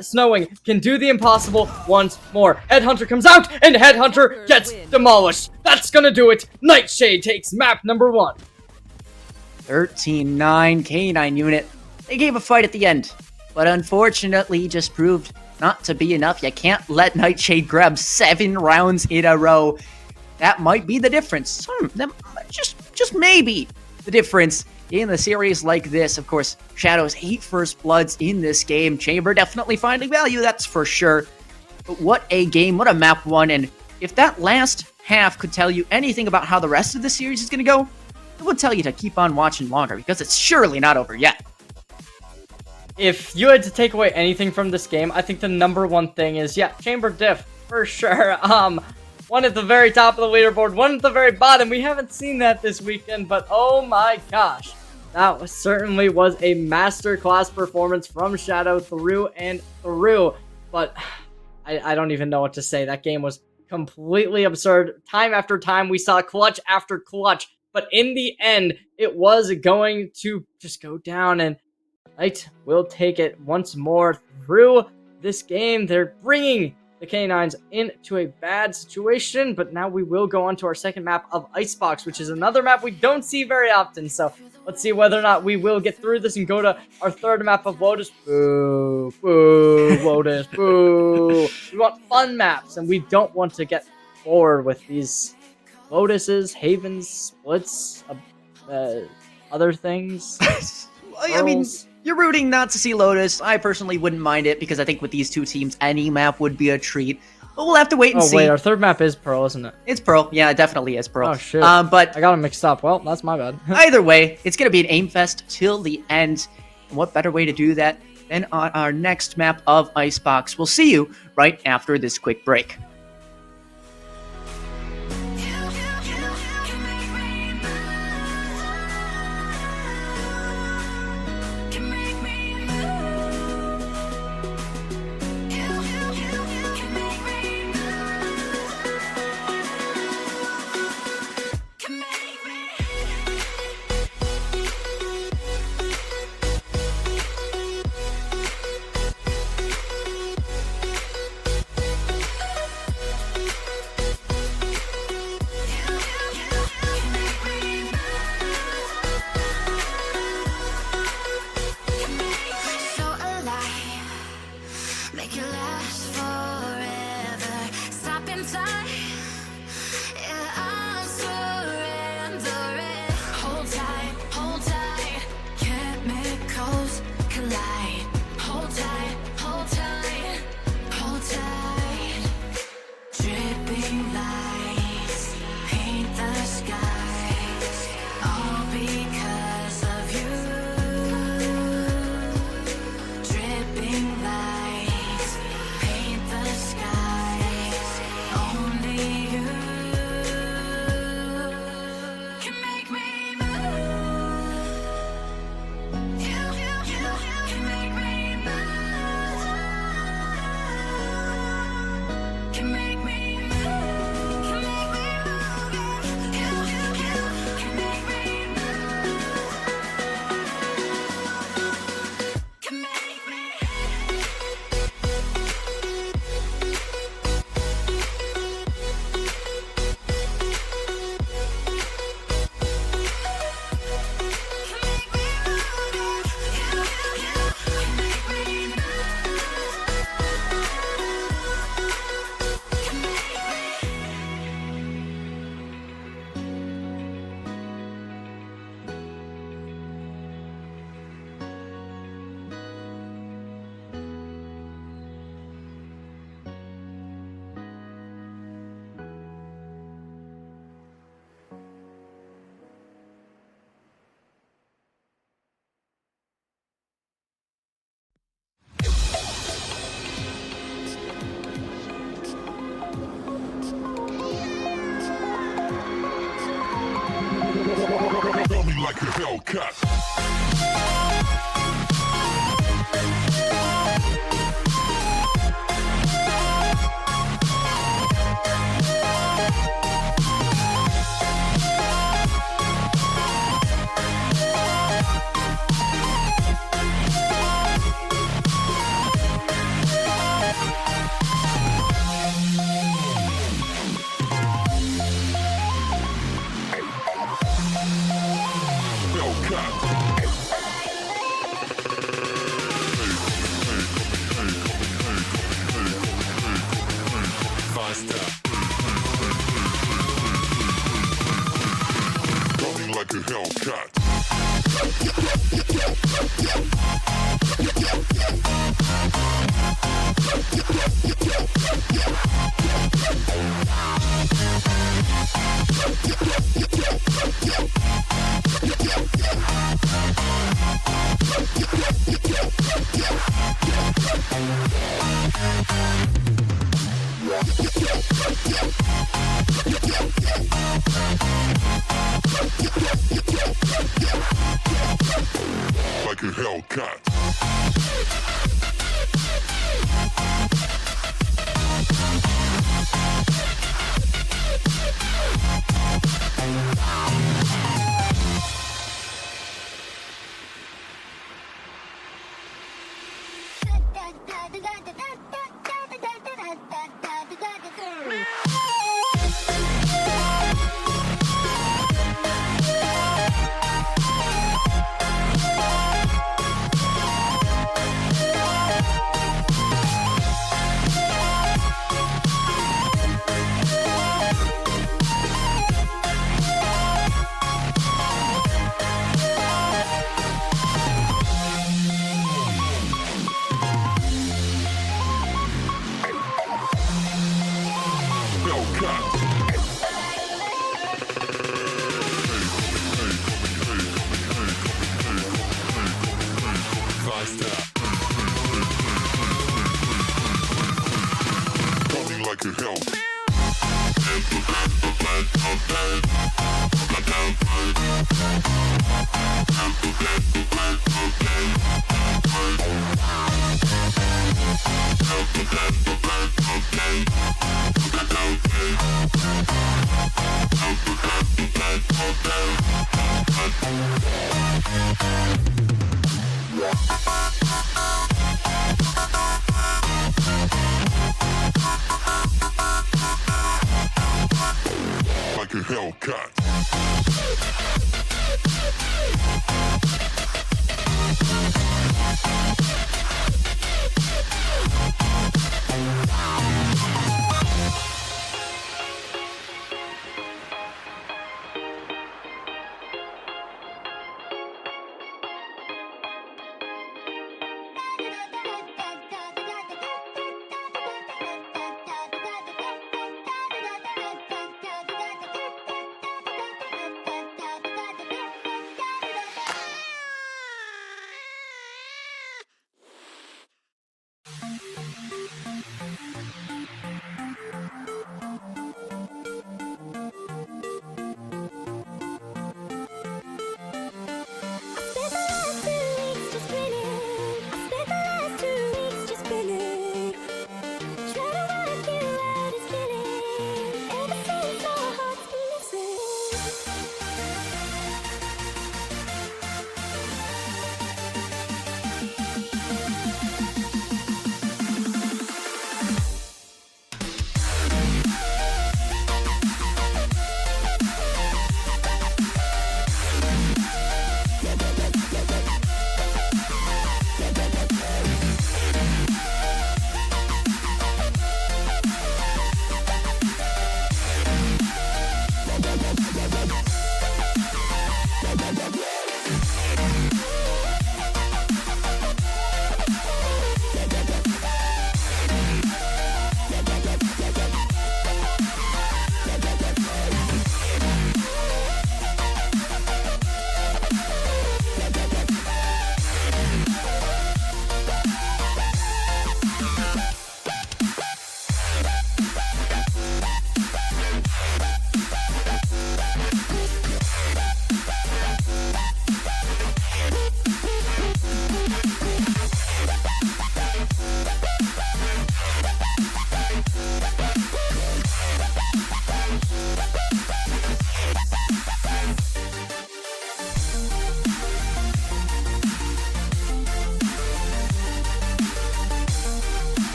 D: Snowing can do the impossible once more. Headhunter comes out, and Headhunter gets demolished. That's gonna do it. Nightshade takes map number 1.
J: 13-9, K9 Unit. They gave a fight at the end, but unfortunately just proved not to be enough. You can't let Nightshade grab 7 rounds in a row. That might be the difference. Just maybe the difference in the series like this. Of course, Shadows 8 first bloods in this game. Chamber definitely finding value, that's for sure. But what a game, what a map 1, and if that last half could tell you anything about how the rest of the series is going to go, it would tell you to keep on watching longer, because it's surely not over yet.
D: If you had to take away anything from this game, I think the number 1 thing is, yeah, Chamber diff, for sure. One at the very top of the leaderboard, one at the very bottom. We haven't seen that this weekend, but oh my gosh. That certainly was a masterclass performance from Shadow through and through. but I don't even know what to say. That game was completely absurd. Time after time, we saw clutch after clutch, but in the end, it was going to just go down, and Knight will take it once more through this game. They're bringing the K9s into a bad situation, but now we will go on to our second map of Icebox, which is another map we don't see very often. So let's see whether or not we will get through this and go to our third map of Lotus. Boo, boo, Lotus, boo. We want fun maps, and we don't want to get bored with these Lotuses, Havens, Splits, other things.
J: I mean, you're rooting not to see Lotus. I personally wouldn't mind it because I think with these two teams, any map would be a treat. But we'll have to wait and see.
D: Oh, wait, our third map is Pearl, isn't it?
J: It's Pearl. Yeah, it definitely is Pearl.
D: Oh, shit.
J: But
D: I got them mixed up. Well, that's my bad.
J: either way, it's going to be an aim fest till the end. And what better way to do that than on our next map of Icebox? We'll see you right after this quick break.
C: Make it last forever. Stop in time. Yeah, I'm surrendering. Hold tight, chemicals collide. Hold tight, hold tight, hold tight. Dripping lights paint the skies, all because of you. Dripping lights paint the skies, only you can make me move. You can make me move. Can make me move. Can make me move. You can make me move. Can make me.
B: Got me like a Hellcat. Got me like a Hellcat. Like a Hellcat.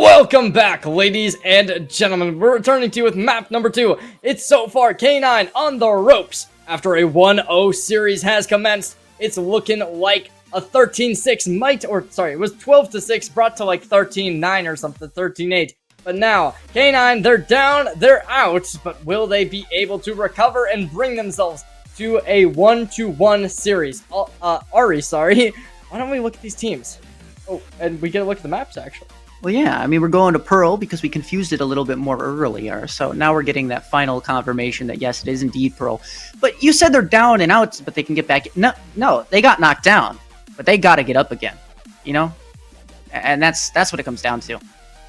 D: Welcome back, ladies and gentlemen. We're returning to you with map number 2. It's so far K9 on the ropes. After a 1-0 series has commenced, it's looking like a 13-6 might, or sorry, it was 12-6 brought to like 13-9 or something, 13-8. But now, K9, they're down, they're out, but will they be able to recover and bring themselves to a 1-1 series? Ari, sorry. Why don't we look at these teams? Oh, and we get a look at the maps, actually.
J: Well, yeah, I mean, we're going to Pearl because we confused it a little bit more earlier. So now we're getting that final confirmation that, yes, it is indeed Pearl. But you said they're down and out, but they can get back. No, they got knocked down, but they got to get up again, you know? And that's what it comes down to.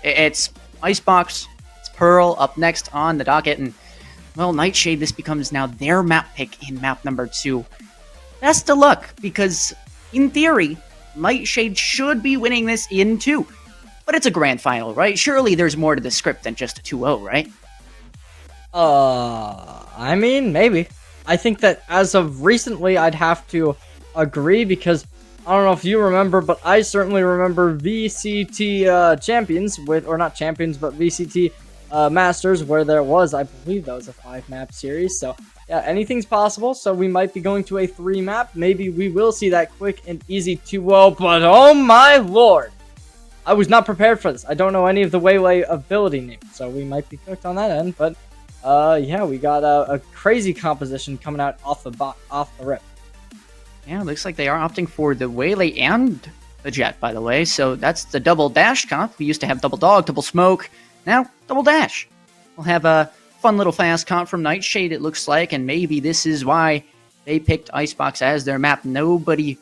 J: It's Icebox, it's Pearl up next on the docket. And, well, Nightshade, this becomes now their map pick in map number 2. Best of luck, because in theory, Nightshade should be winning this in 2. But it's a grand final, right? Surely there's more to the script than just a 2-0, right?
D: I mean, maybe. I think that as of recently, I'd have to agree because I don't know if you remember, but I certainly remember VCT champions with, or not champions, but VCT Masters, where there was, I believe that was a 5-map series. So yeah, anything's possible. So we might be going to a 3-map. Maybe we will see that quick and easy 2-0, but oh my lord. I was not prepared for this. I don't know any of the Waylay ability names, so we might be cooked on that end. But yeah, we got a crazy composition coming out off the rip.
J: Yeah, looks like they are opting for the Waylay and the Jet, by the way. So that's the double dash comp. We used to have double dog, double smoke. Now double dash. We'll have a fun little fast comp from Nightshade, it looks like, and maybe this is why they picked Icebox as their map. Nobody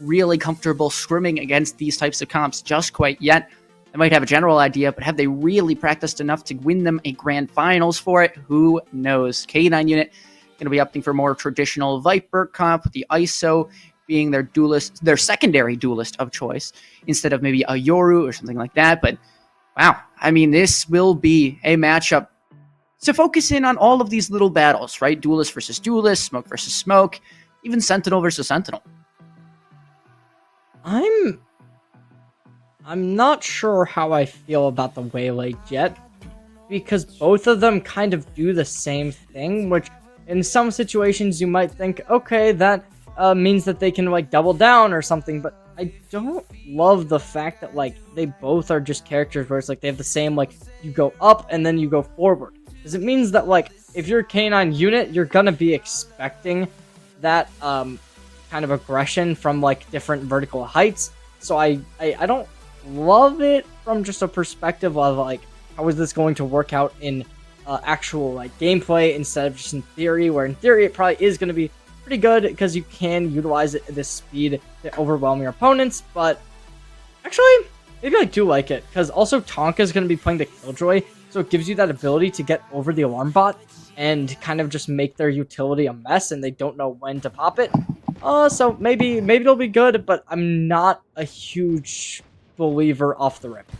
J: really comfortable scrimming against these types of comps just quite yet. They might have a general idea, but have they really practiced enough to win them a grand finals for it? Who knows? K9 unit going to be opting for more traditional Viper comp, with the ISO being their duelist, their secondary duelist of choice, instead of maybe a Yoru or something like that. But wow, I mean, this will be a matchup to focus in on all of these little battles, right? Duelist versus duelist, smoke versus smoke, even Sentinel versus Sentinel.
D: I'm not sure how I feel about the Waylay Jet, because both of them kind of do the same thing, which in some situations you might think, okay, that means that they can like double down or something, but I don't love the fact that like they both are just characters where it's like they have the same, like you go up and then you go forward. Because it means that like if you're a K9 unit, you're gonna be expecting that kind of aggression from like different vertical heights. So I don't love it from just a perspective of like how is this going to work out in actual like gameplay instead of just in theory, where in theory it probably is going to be pretty good because you can utilize it at this speed to overwhelm your opponents. But actually maybe I do like it because also Tonka is going to be playing the Killjoy, so it gives you that ability to get over the alarm bot and kind of just make their utility a mess and they don't know when to pop it. So maybe it'll be good, but I'm not a huge believer off the rip.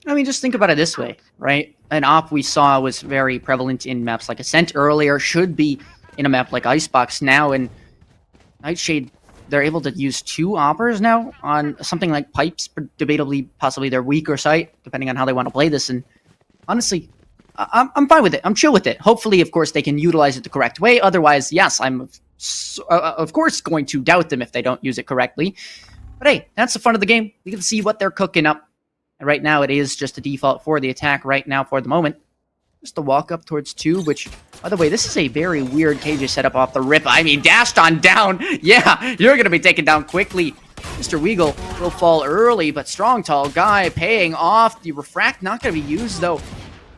J: I mean, just think about it this way, right? An op we saw was very prevalent in maps like Ascent earlier, should be in a map like Icebox now, and Nightshade, they're able to use 2 oppers now on something like Pipes, debatably possibly their weaker site, depending on how they want to play this, and honestly, I'm fine with it. I'm chill with it. Hopefully, of course, they can utilize it the correct way. Otherwise, yes, I'm of course going to doubt them if they don't use it correctly. But hey, that's the fun of the game. We can see what they're cooking up. And right now, it is just a default for the attack right now for the moment. Just a walk up towards 2, which, by the way, this is a very weird KJ setup off the rip. I mean, dashed on down. Yeah, you're going to be taken down quickly. Mr. Weagle will fall early, but strong, tall guy paying off. The refract not going to be used, though.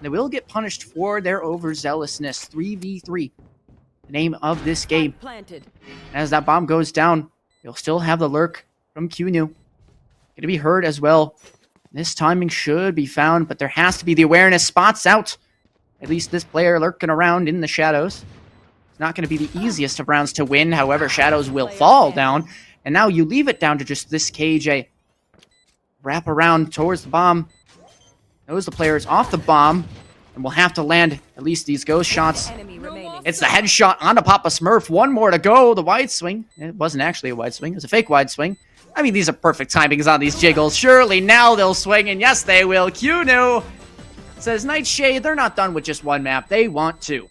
J: They will get punished for their overzealousness. 3v3. The name of this game.
G: Planted.
J: As that bomb goes down, you'll still have the lurk from QNU. Going to be heard as well. This timing should be found, but there has to be the awareness. Spots out. At least this player lurking around in the shadows. It's not going to be the easiest of rounds to win. However, shadows will fall down. And now you leave it down to just this KJ. Wrap around towards the bomb. Knows the player is off the bomb. And will have to land at least these ghost shots.
G: Enemy remaining.
J: It's the headshot onto Papa Smurf. One more to go. The wide swing. It wasn't actually a wide swing. It was a fake wide swing. I mean, these are perfect timings on these jiggles. Surely now they'll swing, and yes, they will. QNU says Nightshade, they're not done with just one map. They want two.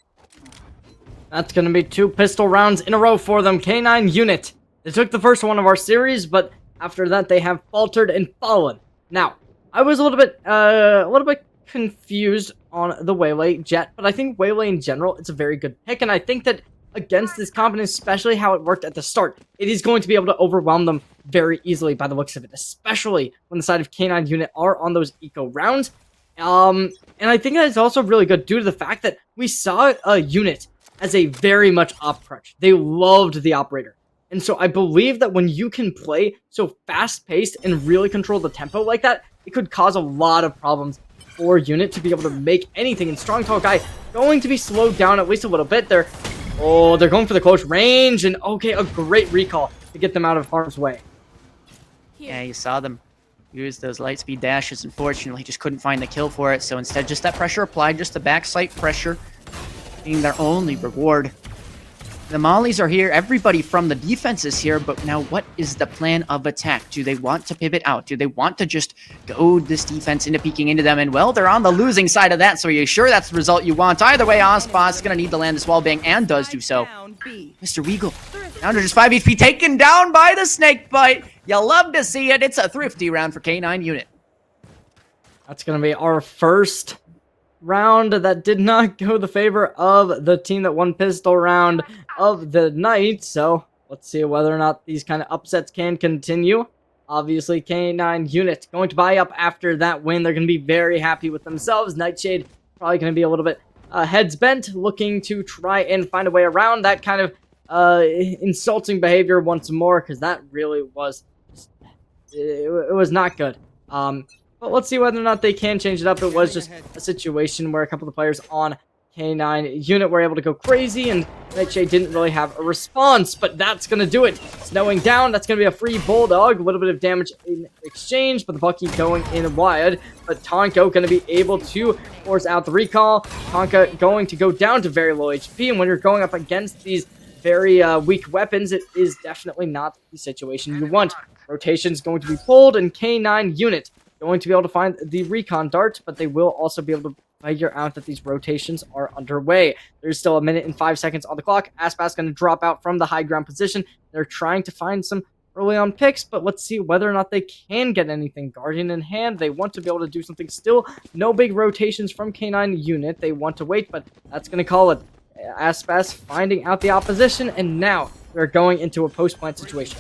D: That's going to be 2 pistol rounds in a row for them. K9 unit. They took the first one of our series, but after that they have faltered and fallen. Now, I was a little bit confused on the Waylay Jet, but I think Waylay in general, it's a very good pick, and I think that against this comp, and especially how it worked at the start, it is going to be able to overwhelm them very easily by the looks of it, especially when the side of K9 unit are on those eco rounds. And I think that is also really good due to the fact that we saw a unit as a very much op crutch. They loved the operator. And so I believe that when you can play so fast-paced and really control the tempo like that, it could cause a lot of problems for unit to be able to make anything. And Strong Tall Guy going to be slowed down at least a little bit there. Oh, they're going for the close range, and okay, a great recall to get them out of harm's way.
J: Yeah, you saw them use those light speed dashes. Unfortunately, just couldn't find the kill for it. So instead, just that pressure applied, just the backside pressure being their only reward. The Mollies are here. Everybody from the defense is here. But now what is the plan of attack? Do they want to pivot out? Do they want to just goad this defense into peeking into them? And, well, they're on the losing side of that. So are you sure that's the result you want? Either way, Ozpos is going to need to land this wallbang and does do so. Mr. Weagle, down to just 5 HP, taken down by the snake bite. You love to see it. It's a thrifty round for K9 unit.
D: That's going to be our first round that did not go the favor of the team that won pistol round of the night. So let's see whether or not these kind of upsets can continue. Obviously, K9 unit going to buy up after that win. They're going to be very happy with themselves. Nightshade probably going to be a little bit heads bent, looking to try and find a way around that kind of insulting behavior once more, because that really was it was not good. But let's see whether or not they can change it up. It was just a situation where a couple of the players on K9 unit were able to go crazy, and Nightshade didn't really have a response, but that's going to do it. Snowing down, that's going to be a free Bulldog. A little bit of damage in exchange, but the Bucky going in wide. But Tonko going to be able to force out the recall. Tonka going to go down to very low HP, and when you're going up against these very weak weapons, it is definitely not the situation you want. Rotation's going to be pulled, and K9 unit going to be able to find the recon dart, but they will also be able to figure out that these rotations are underway. There's still 1 minute and 5 seconds on the clock. Aspas going to drop out from the high ground position. They're trying to find some early on picks, but let's see whether or not they can get anything. Guardian in hand, they want to be able to do something. Still no big rotations from K9 unit. They want to wait, but that's going to call it. Aspas finding out the opposition, and now we're going into a post-plant situation.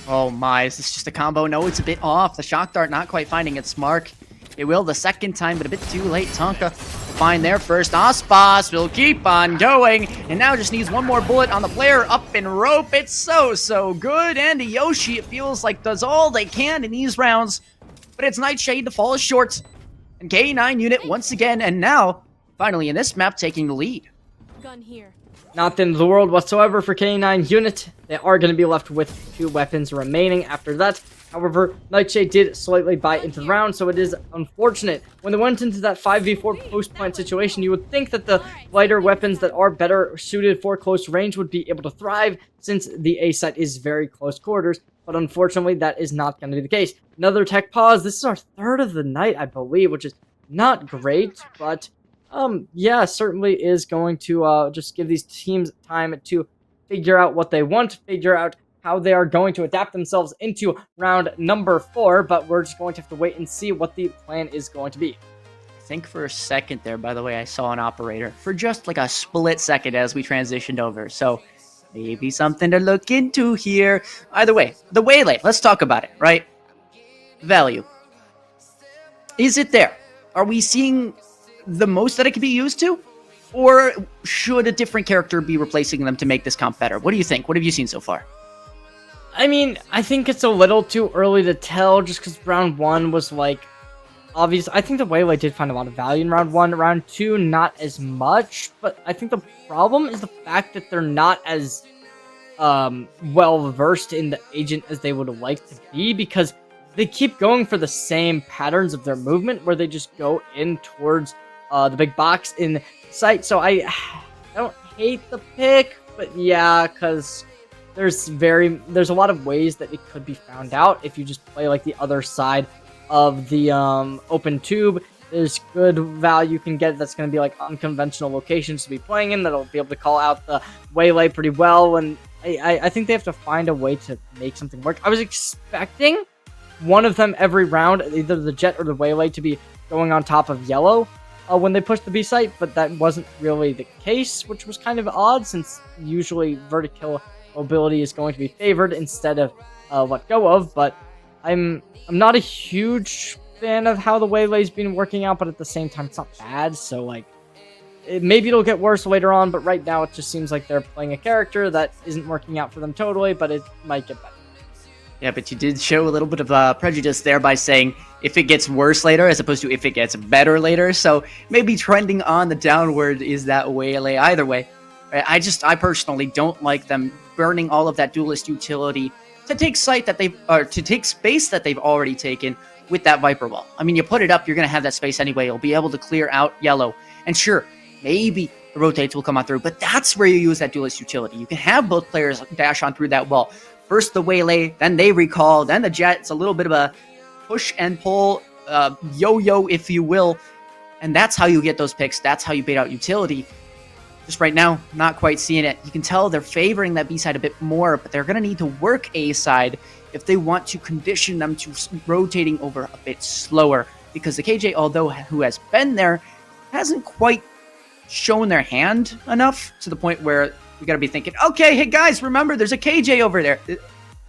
J: Oh my, is this just a combo? No, it's a bit off. The shock dart not quite finding its mark. It will the second time, but a bit too late. Tonka will find there first. Aspas will keep on going, and now just needs one more bullet on the player up in rope. It's so good. And Yoshi, it feels like, does all they can in these rounds, but it's Nightshade to fall short. And K9 unit once again, and now, finally in this map, taking the lead.
C: Gun here.
D: Not the end of the world whatsoever for K9 unit. They are going to be left with 2 weapons remaining after that. However, Nightshade did slightly buy into the round, so it is unfortunate. When they went into that 5v4 post-plant situation, you would think that the lighter weapons that are better suited for close range would be able to thrive, since the A site is very close quarters. But unfortunately, that is not going to be the case. Another tech pause. This is our 3rd of the night, I believe, which is not great, but yeah, certainly is going to just give these teams time to figure out what they want, figure out how they are going to adapt themselves into round number 4, but we're just going to have to wait and see what the plan is going to be.
J: I think for a second there, by the way, I saw an operator for just like a split second as we transitioned over, so maybe something to look into here. Either way, the Waylay, let's talk about it, right? Value. Is it there? Are we seeing the most that it could be used to? Or should a different character be replacing them to make this comp better? What do you think? What have you seen so far?
D: I mean, I think it's a little too early to tell, just because round 1 was like obvious. I think the Waylay did find a lot of value in round 1. Round 2, not as much, but I think the problem is the fact that they're not as well versed in the agent as they would like to be, because they keep going for the same patterns of their movement, where they just go in towards the big box in sight. So I don't hate the pick, but yeah, because there's a lot of ways that it could be found out if you just play like the other side of the open tube. There's good value you can get that's going to be like unconventional locations to be playing in that'll be able to call out the waylay pretty well. And I think they have to find a way to make something work. I was expecting one of them every round, either the Jet or the waylay, to be going on top of yellow when they pushed the B site, but that wasn't really the case, which was kind of odd since usually vertical mobility is going to be favored instead of let go of. But I'm not a huge fan of how the waylay's been working out, but at the same time, it's not bad. So like, maybe it'll get worse later on, but right now it just seems like they're playing a character that isn't working out for them totally, but it might get better.
J: Yeah, but you did show a little bit of prejudice there by saying if it gets worse later as opposed to if it gets better later. So maybe trending on the downward is that waylay either way. I personally don't like them burning all of that duelist utility to take to take space that they've already taken with that Viper Wall. I mean, you put it up, you're going to have that space anyway. You'll be able to clear out yellow. And sure, maybe the rotates will come on through, but that's where you use that duelist utility. You can have both players dash on through that wall. First the waylay, then they recall, then the Jet. It's a little bit of a push and pull, yo-yo, if you will. And that's how you get those picks. That's how you bait out utility. Just right now, not quite seeing it. You can tell they're favoring that B side a bit more, but they're going to need to work A side if they want to condition them to rotating over a bit slower. Because the KJ, although who has been there, hasn't quite shown their hand enough to the point where we got to be thinking, okay, hey guys, remember there's a KJ over there.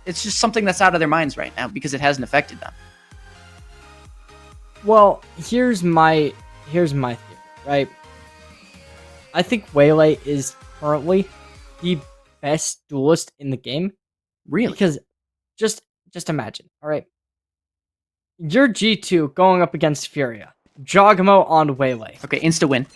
J: It's just something that's out of their minds right now because it hasn't affected them.
D: Well, here's my theory, right? I think Waylay is currently the best duelist in the game.
J: Really?
D: Because just imagine, all right? You're G2 going up against Furia. Jogamo on Waylay.
J: Okay, insta win.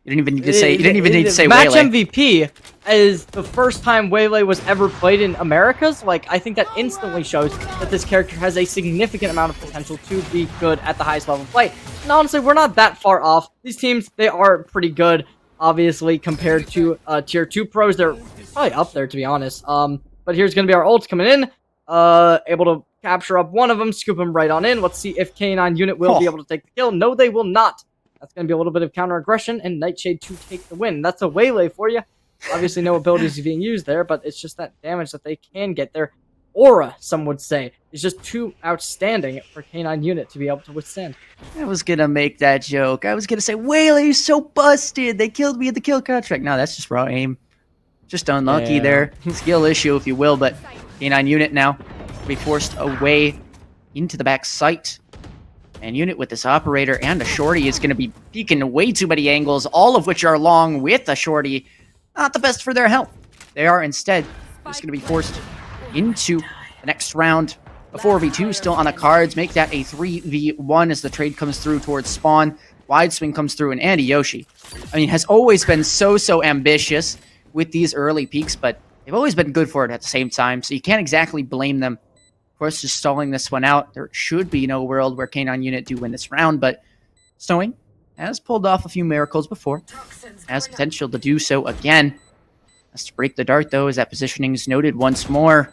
J: You didn't even need to say. You didn't even need to say
D: match
J: Waylay.
D: MVP is the first time Waylay was ever played in Americas. Like, I think that instantly shows that this character has a significant amount of potential to be good at the highest level of play. And honestly, we're not that far off. These teams, they are pretty good, obviously, compared to tier 2 pros. They're probably up there, to be honest. But here's gonna be our ult coming in. Able to capture up one of them, scoop him right on in. Let's see if K9 unit will be able to take the kill. No, they will not. That's going to be a little bit of counter aggression and Nightshade to take the win. That's a waylay for you. Obviously, no abilities being used there, but it's just that damage that they can get. Their aura, some would say, is just too outstanding for K9 unit to be able to withstand.
J: I was going to make that joke. I was going to say, Waylay's so busted. They killed me at the kill contract. No, that's just raw aim. Just unlucky there. Skill issue, if you will, but K9 unit now will be forced away into the back site. And unit with this operator and a shorty is going to be peeking way too many angles, all of which are long with a shorty. Not the best for their health. They are instead just going to be forced into the next round. A 4v2 still on the cards. Make that a 3v1 as the trade comes through towards spawn. Wide swing comes through, and Andy Yoshi, I mean, has always been so ambitious with these early peaks, but they've always been good for it at the same time, so you can't exactly blame them. Of course, just stalling this one out. There should be no world where K9 unit do win this round, but Snowing has pulled off a few miracles before. Has potential to do so again. Has to break the dart, though, as that positioning is noted once more.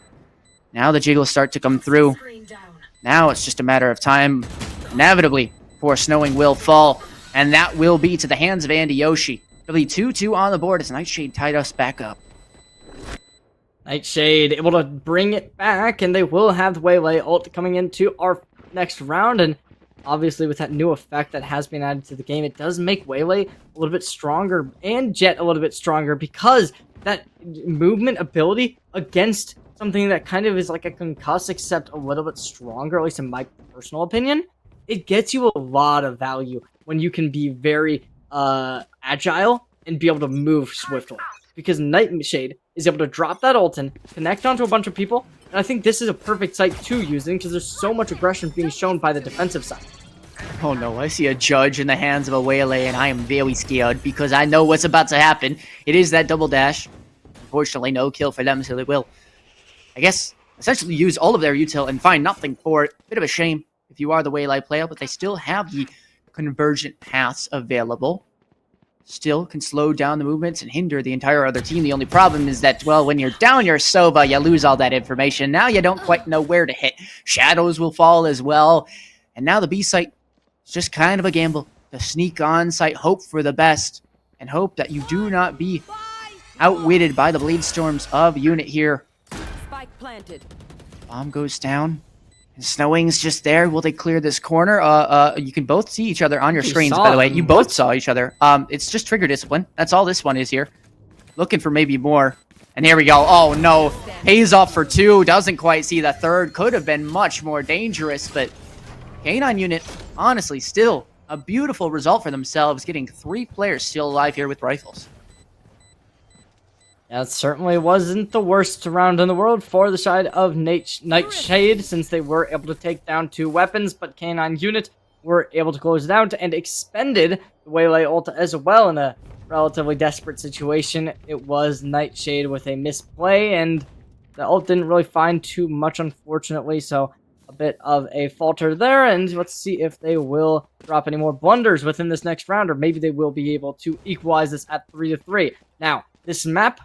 J: Now the jiggles start to come through. Now it's just a matter of time, inevitably, before Snowing will fall, and that will be to the hands of Andy Yoshi. It'll be 2-2 on the board as Nightshade tied us back up.
D: Nightshade able to bring it back, and they will have the Waylay ult coming into our next round. And obviously, with that new effect that has been added to the game, it does make Waylay a little bit stronger and Jet a little bit stronger because that movement ability against something that kind of is like a concuss, except a little bit stronger, at least in my personal opinion, it gets you a lot of value when you can be very agile and be able to move swiftly. Because Nightshade is able to drop that ult in, connect onto a bunch of people, and I think this is a perfect site to using because there's so much aggression being shown by the defensive side.
J: Oh no, I see a judge in the hands of a Waylay, and I am very scared because I know what's about to happen. It is that double dash. Unfortunately, no kill for them, so they will, I guess, essentially use all of their util and find nothing for it. Bit of a shame if you are the Waylay player, but they still have the convergent paths available. still can slow down the movements and hinder the entire other team. The only problem is that, well, when you're down your Sova, you lose all that information. Now you don't quite know where to hit. Shadows will fall as well. And now the B site is just kind of a gamble. To sneak on site, hope for the best, and hope that you do not be outwitted by the blade storms of Unit here.
G: Spike planted.
J: Bomb goes down. And Snowing's just there. Will they clear this corner? You can both see each other on your screens, by the way. You both saw each other. It's just trigger discipline. That's all this one is here. Looking for maybe more. And here we go. Oh, no. Pays off for 2. Doesn't quite see the third. Could have been much more dangerous, but K9 Unit, honestly, still a beautiful result for themselves, getting 3 players still alive here with rifles.
D: Yeah, it certainly wasn't the worst round in the world for the side of Nightshade, since they were able to take down 2 weapons, but K9 Unit were able to close it out and expended the Waylay ult as well in a relatively desperate situation. It was Nightshade with a misplay, and the ult didn't really find too much, unfortunately, so a bit of a falter there, and let's see if they will drop any more blunders within this next round, or maybe they will be able to equalize this at 3-3. Now, this map,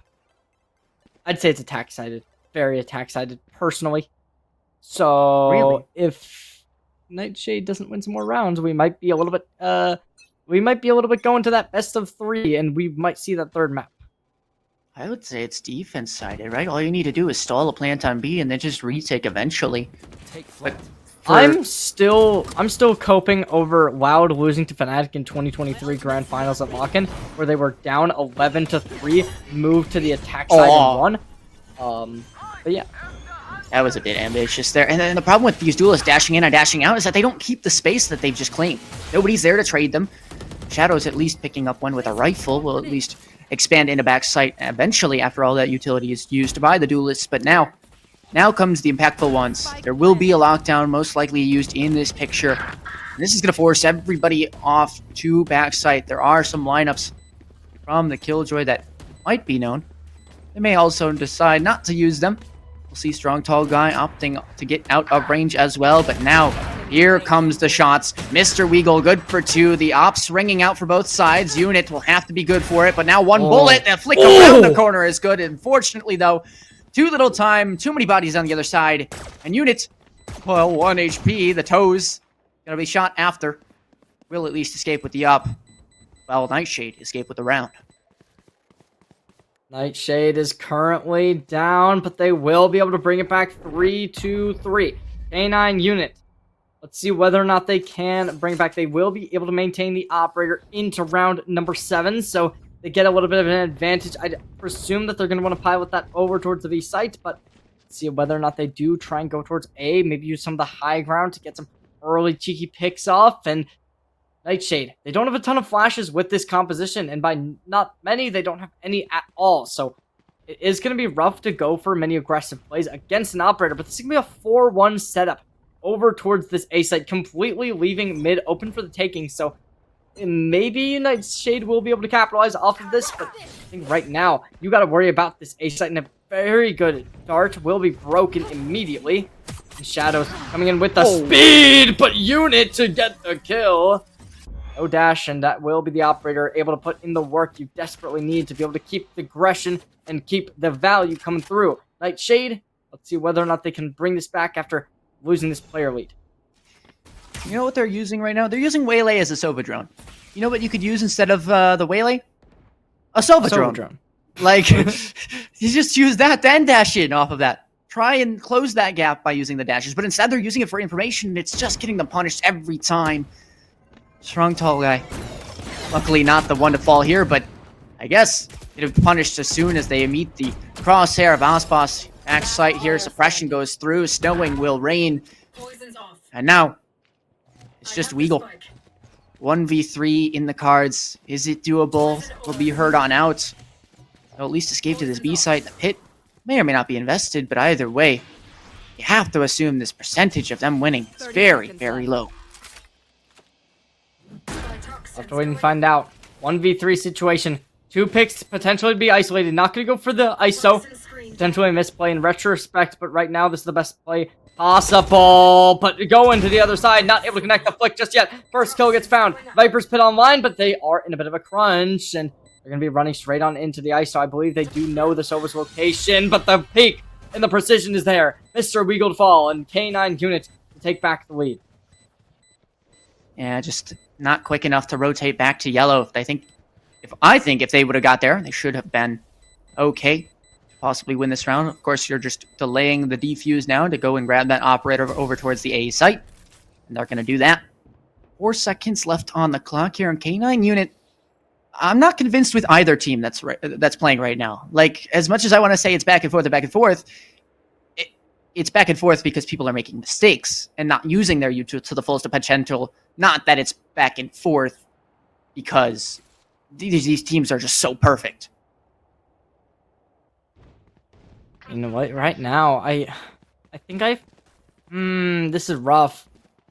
D: I'd say it's attack-sided. Very attack-sided, personally. So,
J: Really?
D: if Nightshade doesn't win some more rounds, we might be a little bit, going to that best of 3, and we might see that third map.
J: I would say it's defense-sided, right? All you need to do is stall a plant on B and then just retake eventually. But
D: I'm still coping over Loud losing to Fnatic in 2023 Grand Finals at Lock-In, where they were down 11-3, moved to the attack side and won. But yeah.
J: That was a bit ambitious there. And then the problem with these duelists dashing in and dashing out is that they don't keep the space that they've just claimed. Nobody's there to trade them. Shadow's at least picking up one with a rifle. Will at least expand into backside eventually after all that utility is used by the duelists. But now comes the impactful ones. There will be a lockdown most likely used in this picture. And this is going to force everybody off to backside. There are some lineups from the Killjoy that might be known. They may also decide not to use them. We'll see Strong Tall Guy opting to get out of range as well. But now, here comes the shots. Mr. Weagle, good for 2. The ops ringing out for both sides. Unit will have to be good for it. But now one bullet, a flick around the corner is good. Unfortunately, though, too little time, too many bodies on the other side. And Unit, well, 1 HP. The toes gonna be shot after. Will at least escape with the up. Well, Nightshade escape with the round.
D: Nightshade is currently down, but they will be able to bring it back 3-3. K9 Unit. Let's see whether or not they can bring it back. They will be able to maintain the operator into round number 7, so they get a little bit of an advantage. I presume that they're going to want to pilot that over towards the B site, but let's see whether or not they do try and go towards A, maybe use some of the high ground to get some early cheeky picks off, and Nightshade, they don't have a ton of flashes with this composition, and by not many, they don't have any at all, so it is going to be rough to go for many aggressive plays against an operator, but this is going to be a 4-1 setup over towards this A site, completely leaving mid open for the taking, so maybe Nightshade will be able to capitalize off of this, but I think right now, you got to worry about this A site, and a very good dart will be broken immediately. And Shadows coming in with the speed, but Unit to get the kill. No dash, and that will be the operator able to put in the work you desperately need to be able to keep the aggression and keep the value coming through. Nightshade, let's see whether or not they can bring this back after losing this player lead.
J: You know what they're using right now? They're using Waylay as a Sova drone. You know what you could use instead of the Waylay? A Sova drone. Like, you just use that, then dash in off of that. Try and close that gap by using the dashes, but instead they're using it for information, and it's just getting them punished every time. Strong Tall Guy. Luckily not the one to fall here, but I guess it'll be punished as soon as they meet the crosshair of Aspas. Back sight here, suppression goes through, Snowing will rain. And now, it's just Weagle. 1v3 in the cards. Is it doable? Will be heard on out. They'll at least escape to this B site. The pit may or may not be invested, but either way, you have to assume this percentage of them winning is very, very low.
D: Have to wait and find out. 1v3 situation. 2 picks potentially be isolated. Not going to go for the ISO. Potentially a misplay in retrospect, but right now this is the best play Possible, but going to the other side, not able to connect the flick just yet. First kill gets found. Viper's pit online, but they are in a bit of a crunch, and they're going to be running straight on into the ice, so I believe they do know the Sova's location, but the peak and the precision is there. Mr. Weagle to fall, and K9 unit to take back the lead.
J: Yeah, just not quick enough to rotate back to yellow. I think if they would have got there, they should have been okay to possibly win this round. Of course, you're just delaying the defuse now to go and grab that operator over towards the A site. And they're going to do that. 4 seconds left on the clock here in K9 unit. I'm not convinced with either team that's playing right now. Like, as much as I want to say it's back and forth, it's back and forth because people are making mistakes and not using their util to the fullest potential. Not that it's back and forth because these teams are just so perfect.
D: You know what? Right now, I think this is rough.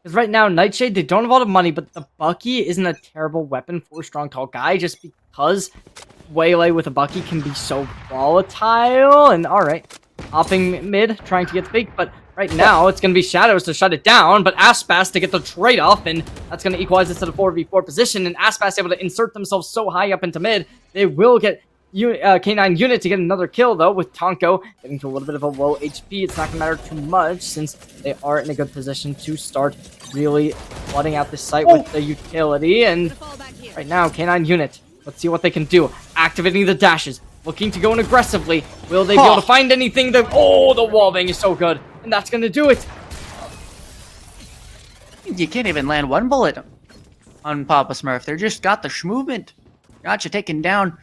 D: Because right now, Nightshade, they don't have a lot of money, but the Bucky isn't a terrible weapon for a strong, tall guy, just because Waylay with a Bucky can be so volatile. And alright, hopping mid, trying to get the fake, but right now, it's going to be Shadows to shut it down, but Aspas to get the trade-off, and that's going to equalize this to the 4v4 position, and Aspas able to insert themselves so high up into mid, they will get K9 unit to get another kill, though, with Tonko getting to a little bit of a low HP. It's not going to matter too much, since they are in a good position to start really flooding out this site with the utility, and right now, K9 unit, let's see what they can do. Activating the dashes, looking to go in aggressively. Will they be able to find anything? The wallbang is so good, and that's going to do it.
J: You can't even land one bullet on Papa Smurf. They just got the movement. Got you taken down.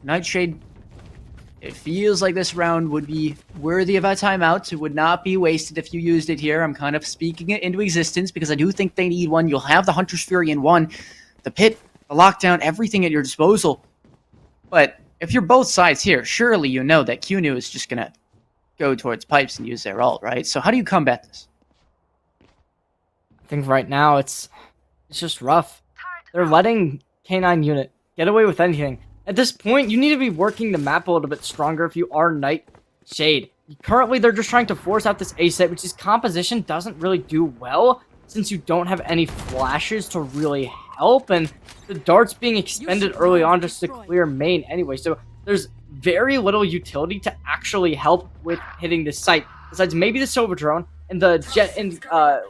J: Nightshade, it feels like this round would be worthy of a timeout. It would not be wasted if you used it here. I'm kind of speaking it into existence because I do think they need one. You'll have the Hunter's Fury in one, the pit, the lockdown, everything at your disposal. But if you're both sides here, surely you know that QNU is just going to go towards pipes and use their ult, right? So how do you combat this?
D: I think right now it's just rough. They're letting K9 unit get away with anything. At this point, you need to be working the map a little bit stronger if you are Nightshade. Currently, they're just trying to force out this A site, which is composition doesn't really do well since you don't have any flashes to really help, and the darts being expended early on just to clear main anyway. So there's very little utility to actually help with hitting this site, besides maybe the Silver Drone and the Jet and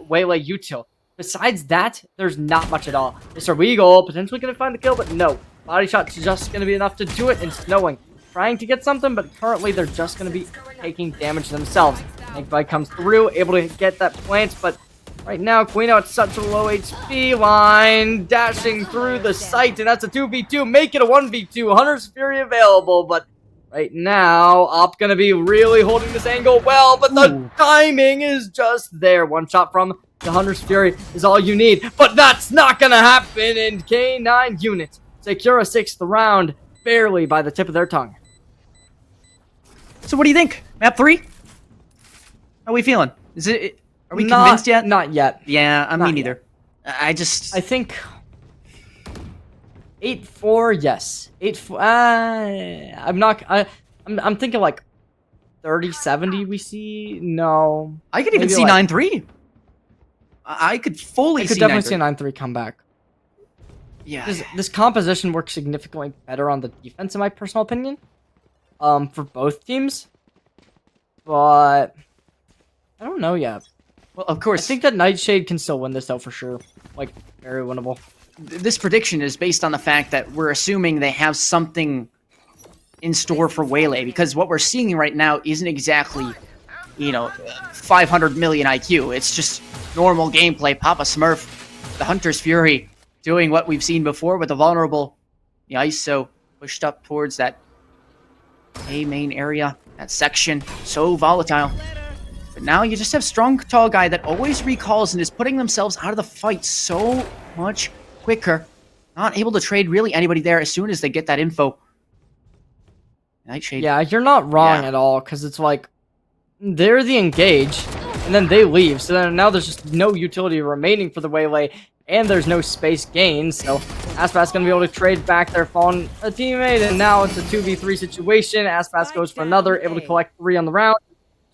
D: Waylay util. Besides that, there's not much at all. Mr. Weagle potentially going to find the kill, but no. Body shot's just going to be enough to do it, and Snowing trying to get something, but currently they're just going to be taking damage themselves. Inkbite comes through, able to get that plant, but right now, Quino at such a low HP line, dashing through the site, and that's a 2v2. Make it a 1v2. Hunter's Fury available, but right now, Op going to be really holding this angle well, but the timing is just there. One shot from the Hunter's Fury is all you need, but that's not going to happen, and K9 unit secure a 6th round, barely by the tip of their tongue.
J: So what do you think? Map 3? How are we feeling? Are we convinced yet?
D: Not yet.
J: Yeah, me neither.
D: I think 8-4, yes. 8-4. I'm thinking like 30-70 we see. No.
J: I could even see 9-3. I could fully see
D: definitely see a 9-3 comeback.
J: Yeah.
D: This composition works significantly better on the defense, in my personal opinion. For both teams. But I don't know yet.
J: Well, of course.
D: I think that Nightshade can still win this, though, for sure. Like, very winnable.
J: This prediction is based on the fact that we're assuming they have something in store for Waylay, because what we're seeing right now isn't exactly, 500 million IQ. It's just normal gameplay. Papa Smurf, the Hunter's Fury, doing what we've seen before with the vulnerable. The ISO pushed up towards that A main area, that section, so volatile. But now you just have strong, tall guy that always recalls and is putting themselves out of the fight so much quicker. Not able to trade really anybody there as soon as they get that info. Nightshade.
D: Yeah, you're not wrong at all, because it's like, they're the engage, and then they leave. So then now there's just no utility remaining for the Waylay, and there's no space gain. So Aspas going to be able to trade back their fallen teammate, and now it's a 2v3 situation. Aspas goes for another, able to collect 3 on the round.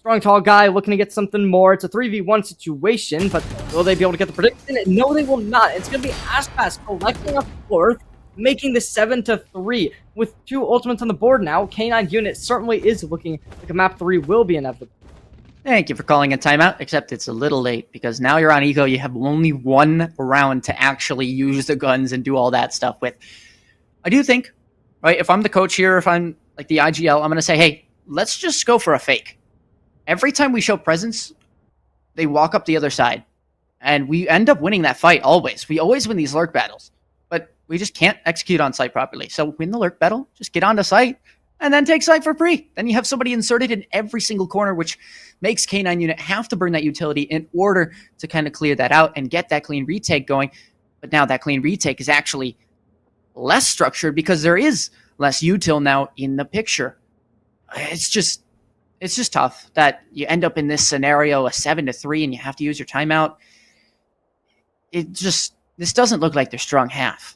D: Strong tall guy looking to get something more. It's a 3v1 situation, but will they be able to get the prediction? No, they will not. It's going to be Ashpass collecting a fourth, making this 7-3. With 2 ultimates on the board now, K9 unit certainly is looking like a map 3 will be inevitable.
J: Thank you for calling a timeout, except it's a little late because now you're on Eco. You have only 1 round to actually use the guns and do all that stuff with. I do think, right, if I'm the coach here, if I'm like the IGL, I'm going to say, hey, let's just go for a fake. Every time we show presence, they walk up the other side. And we end up winning that fight always. We always win these lurk battles. But we just can't execute on site properly. So win the lurk battle, just get onto site, and then take site for free. Then you have somebody inserted in every single corner, which makes K9 unit have to burn that utility in order to kind of clear that out and get that clean retake going. But now that clean retake is actually less structured because there is less util now in the picture. It's just tough that you end up in this scenario, a 7-3, and you have to use your timeout. This doesn't look like their strong half.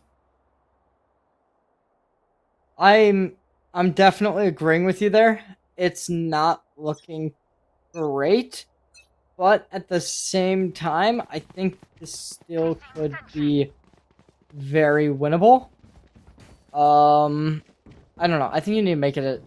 D: I'm definitely agreeing with you there. It's not looking great, but at the same time, I think this still could be very winnable. I don't know. I think you need to make it a...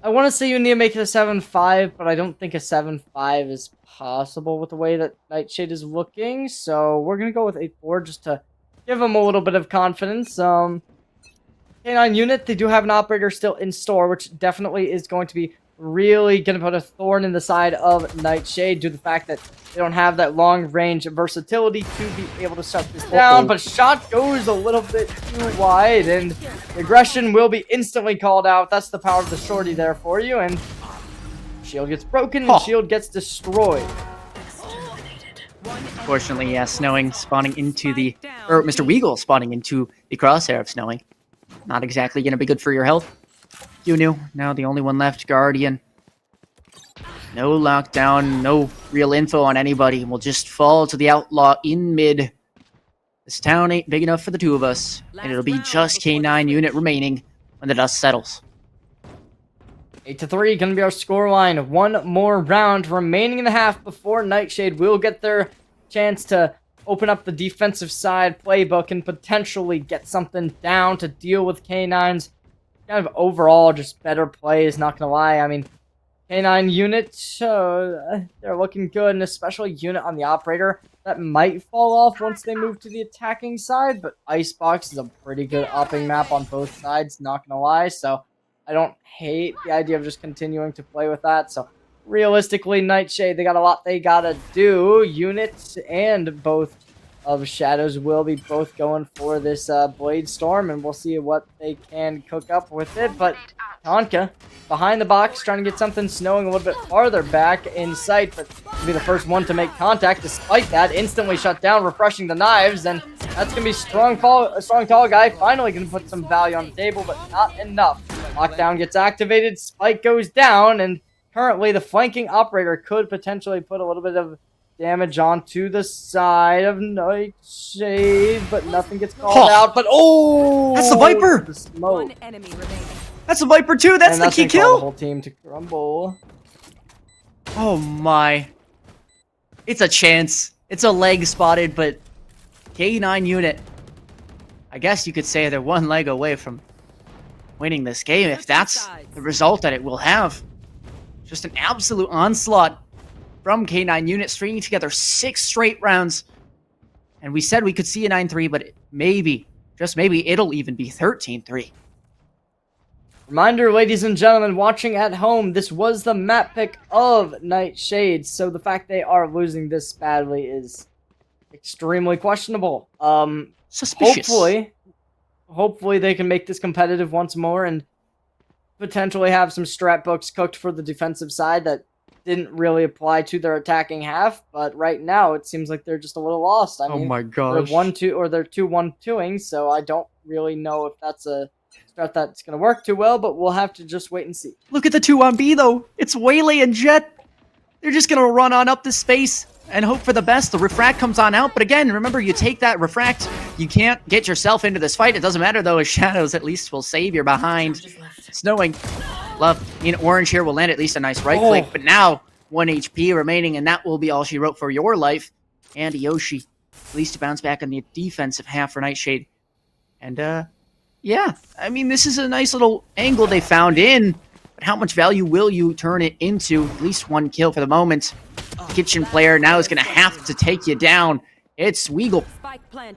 D: I want to say you need to make it a 7-5, but I don't think a 7-5 is possible with the way that Nightshade is looking. So we're going to go with 8-4 just to give them a little bit of confidence. K9 unit, they do have an operator still in store, which definitely is going to be really going to put a thorn in the side of Nightshade due to the fact that they don't have that long range versatility to be able to shut this down. But shot goes a little bit too wide, and aggression will be instantly called out. That's the power of the shorty there for you, and shield gets broken and shield gets destroyed.
J: Fortunately, yeah, Snowing spawning into the... Or Mr. Weagle spawning into the crosshair of Snowing. Not exactly going to be good for your health. Unu, now the only one left, Guardian. No lockdown, no real info on anybody. We'll just fall to the Outlaw in mid. This town ain't big enough for the 2 of us, and it'll be just K9 unit remaining when the dust settles.
D: 8-3, gonna be our scoreline. 1 more round remaining in the half before Nightshade will get their chance to open up the defensive side playbook and potentially get something down to deal with K9's kind of overall just better plays, not gonna lie. I mean, K9 unit, they're looking good, and especially unit on the operator. That might fall off once they move to the attacking side, but Icebox is a pretty good opping map on both sides, not gonna lie, so I don't hate the idea of just continuing to play with that. So realistically, Nightshade, they got a lot they gotta do. Units and both of Shadows will be both going for this Blade Storm, and we'll see what they can cook up with it. But Tonka, behind the box, trying to get something Snowing a little bit farther back in sight, but to be the first one to make contact. Despite that, instantly shut down, refreshing the knives, and that's going to be strong tall guy, finally going to put some value on the table, but not enough. Lockdown gets activated, Spike goes down, and currently the flanking operator could potentially put a little bit of damage onto the side of Nightshade, but nothing gets called out. But that's
J: the Viper.
D: The smoke.
G: 1 enemy remaining.
J: That's a Viper too. That's the key kill.
D: The whole team to crumble.
J: Oh my! It's a chance. It's a leg spotted, but K9 unit. I guess you could say they're 1 leg away from winning this game if that's the result that it will have. Just an absolute onslaught from K9 unit, stringing together 6 straight rounds. And we said we could see a 9-3, but maybe, just maybe, it'll even be 13-3.
D: Reminder, ladies and gentlemen, watching at home, this was the map pick of Nightshade, so the fact they are losing this badly is extremely questionable.
J: Suspicious.
D: Hopefully they can make this competitive once more and potentially have some strat books cooked for the defensive side that didn't really apply to their attacking half, but right now it seems like they're just a little lost. I mean,
J: oh my gosh.
D: They're 1-2 or they're 2-1-2ing, so I don't really know if that's a strat that's going to work too well, but we'll have to just wait and see.
J: Look at the 2 on B though. It's Waylay and Jet. They're just going to run on up the space and hope for the best. The refract comes on out, but again, remember, you take that refract, you can't get yourself into this fight. It doesn't matter though, as Shadows at least will save your behind. Snowing love. Orange here will land at least a nice right click, but now 1 HP remaining, and that will be all she wrote for your life. And Yoshi, at least to bounce back on the defensive half for Nightshade. And, yeah, I mean, this is a nice little angle they found in, but how much value will you turn it into? At least 1 kill for the moment. Kitchen player now is going to have to take you down. It's Weagle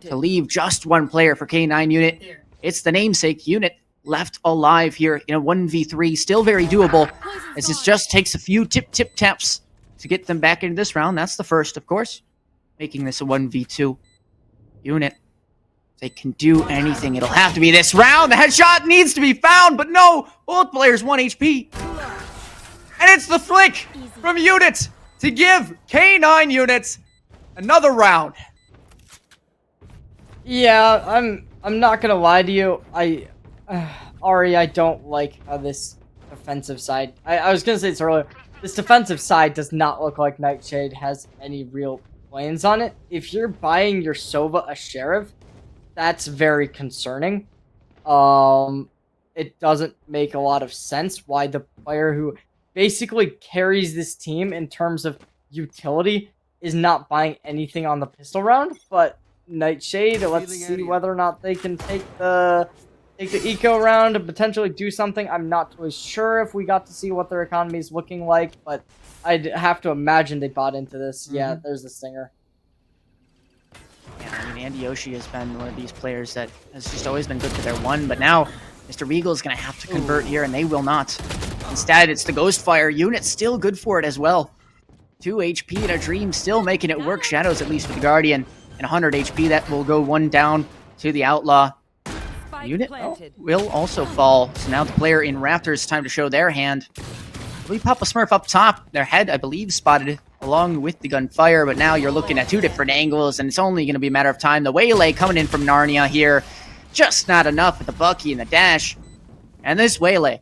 J: to leave just 1 player for K9 unit. It's the namesake unit left alive here in a 1v3. Still very doable, as it just takes a few tip-taps to get them back into this round. That's the first, of course, making this a 1v2 unit. If they can do anything, it'll have to be this round. The headshot needs to be found, but no, both players 1 HP. And it's the flick from Unit to give K9 units another round.
D: Yeah, I'm not gonna lie to you. Ari, I don't like how this defensive side. I was gonna say this earlier. This defensive side does not look like Nightshade has any real plans on it. If you're buying your Sova a Sheriff, that's very concerning. It doesn't make a lot of sense why the player who basically carries this team in terms of utility is not buying anything on the pistol round. But Nightshade, let's see whether or not they can take the eco round and potentially do something. I'm not totally sure if we got to see what their economy is looking like, but I'd have to imagine they bought into this. Yeah, there's the stinger.
J: Yeah, I mean, Andy Yoshi has been one of these players that has just always been good for their 1, but now Mr. Regal is going to have to convert here, and they will not. Instead, it's the Ghostfire unit, still good for it as well. 2 HP and a Dream, still making it work. Shadows, at least for the Guardian, and 100 HP. That will go 1 down to the Outlaw. Unit will also fall, so now the player in Raptors, time to show their hand. We pop a Smurf up top. Their head, I believe, spotted along with the gunfire, but now you're looking at 2 different angles, and it's only going to be a matter of time. The Waylay coming in from Narnia here, just not enough with the Bucky and the dash. And this Waylay,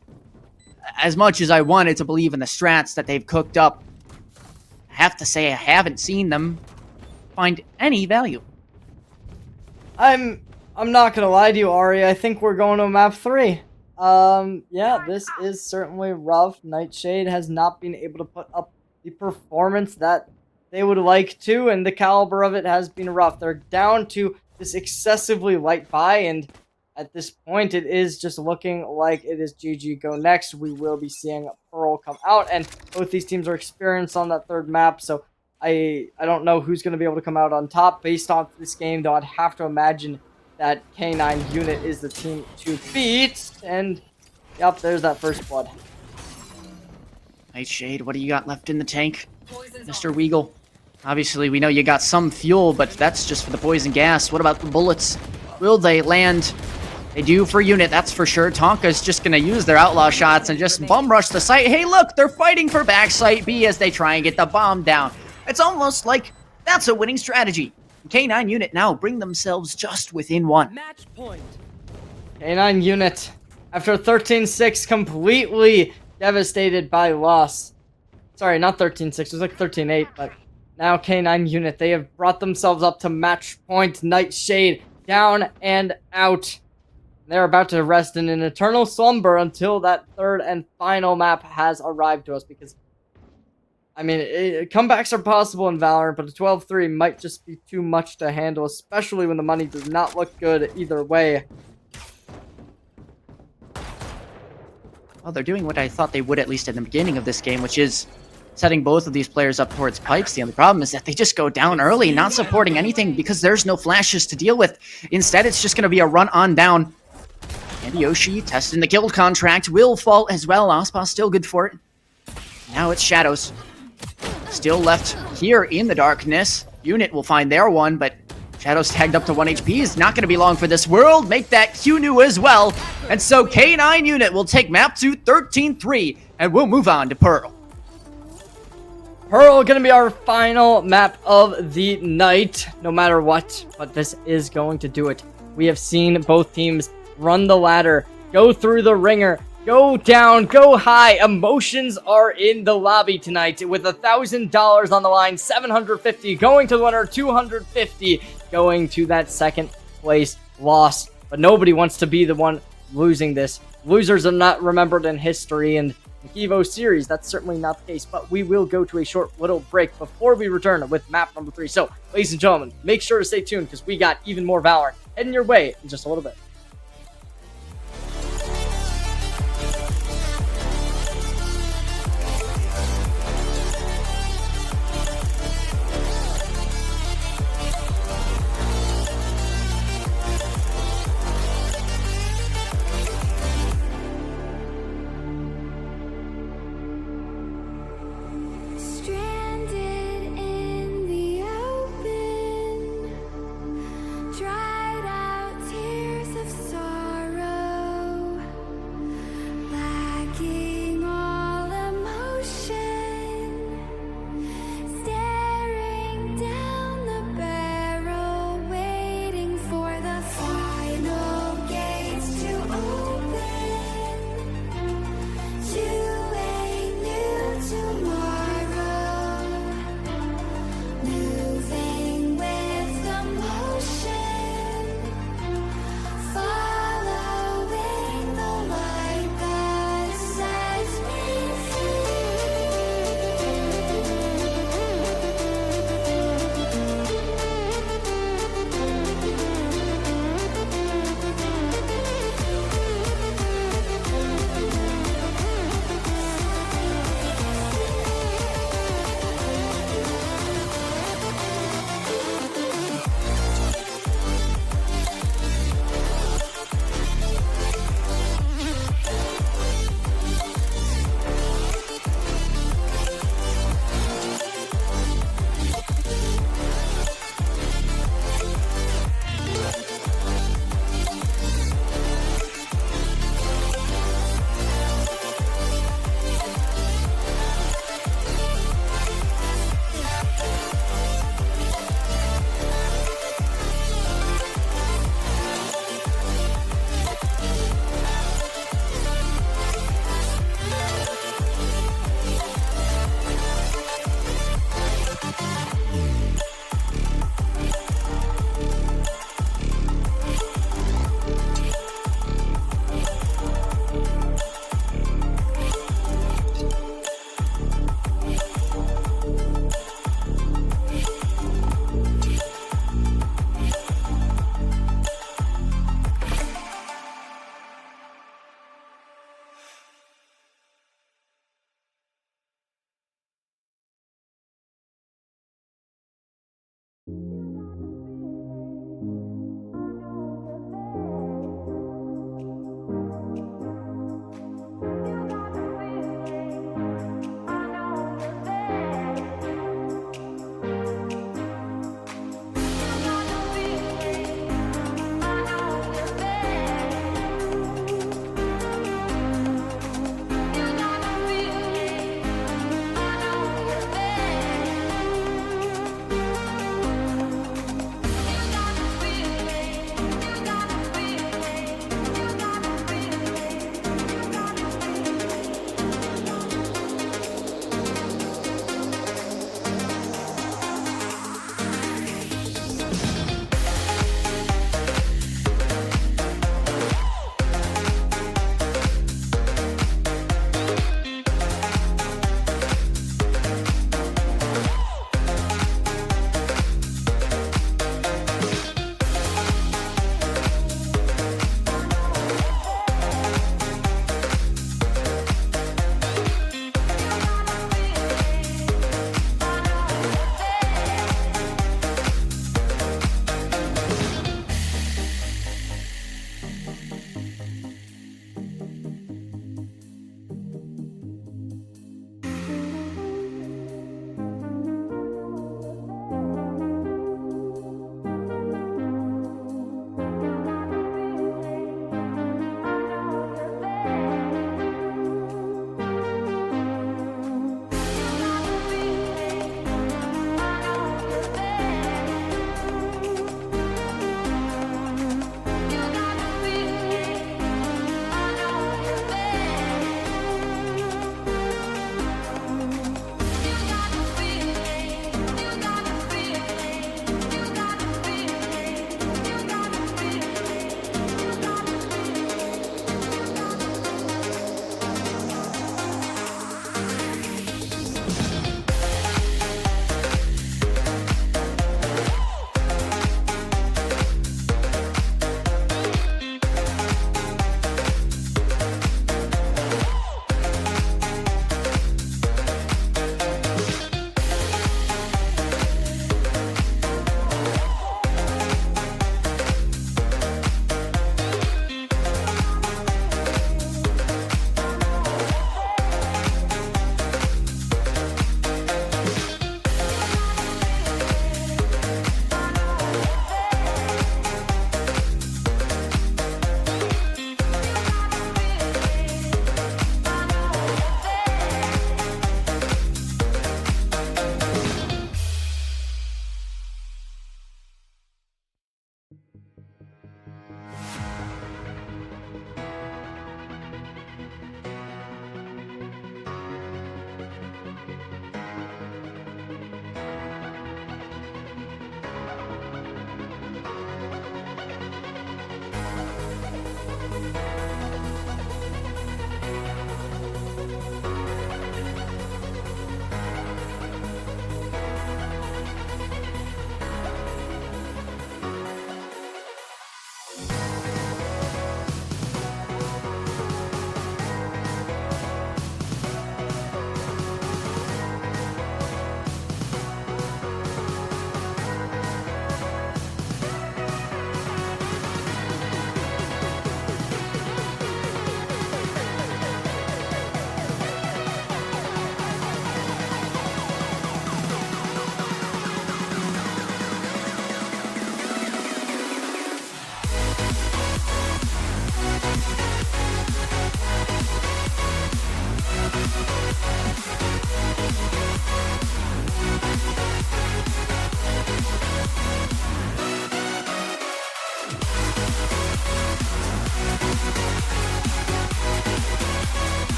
J: as much as I wanted to believe in the strats that they've cooked up, I have to say I haven't seen them find any value.
D: I'm not gonna lie to you, Ari. I think we're going to map 3. Yeah, this is certainly rough. Nightshade has not been able to put up the performance that they would like to, and the caliber of it has been rough. They're down to this excessively light buy, and at this point, it is just looking like it is GG go next. We will be seeing Pearl come out, and both these teams are experienced on that 3rd map, so I don't know who's going to be able to come out on top based off this game, though I'd have to imagine that K9 unit is the team to beat, and yep, there's that first blood.
J: Nightshade, what do you got left in the tank, Mr. Weagle? Obviously, we know you got some fuel, but that's just for the poison gas. What about the bullets? Will they land? They do for Unit, that's for sure. Tonka's just going to use their outlaw shots and just bum rush the site. Hey, look, they're fighting for backside B as they try and get the bomb down. It's almost like that's a winning strategy. K9 unit now bring themselves just within 1.
G: Match point.
D: K9 unit, after 13-6, completely devastated by loss. Sorry, not 13-6, it was like 13-8, but now K9 unit, they have brought themselves up to match point. Nightshade down and out. They're about to rest in an eternal slumber until that 3rd and final map has arrived to us, because I mean, comebacks are possible in Valorant, but a 12-3 might just be too much to handle, especially when the money does not look good either way.
J: Well, they're doing what I thought they would, at least in the beginning of this game, which is setting both of these players up towards pipes. The only problem is that they just go down early, not supporting anything because there's no flashes to deal with. Instead, it's just going to be a run on down. And Yoshi, testing the guild contract, will fall as well. Ospa still good for it. Now it's Shadows. Still left here in the darkness. Unit will find their 1, but Shadows tagged up to 1 HP is not going to be long for this world. Make that Q-New as well. And so K9 Unit will take map 2 13-3, and we'll move on to Pearl.
D: Pearl gonna be our final map of the night, no matter what, but this is going to do it. We have seen both teams run the ladder, go through the ringer, go down, go high. Emotions are in the lobby tonight with $1,000 on the line, 750 going to the winner, 250 going to that 2nd place loss. But nobody wants to be the one losing this. losers are not remembered in history, and the Evo series, that's certainly not the case. But we will go to a short little break before we return with map number 3. So, ladies and gentlemen, make sure to stay tuned because we got even more Valorant heading your way in just a little bit.
C: Stranded in the open, dried out tears of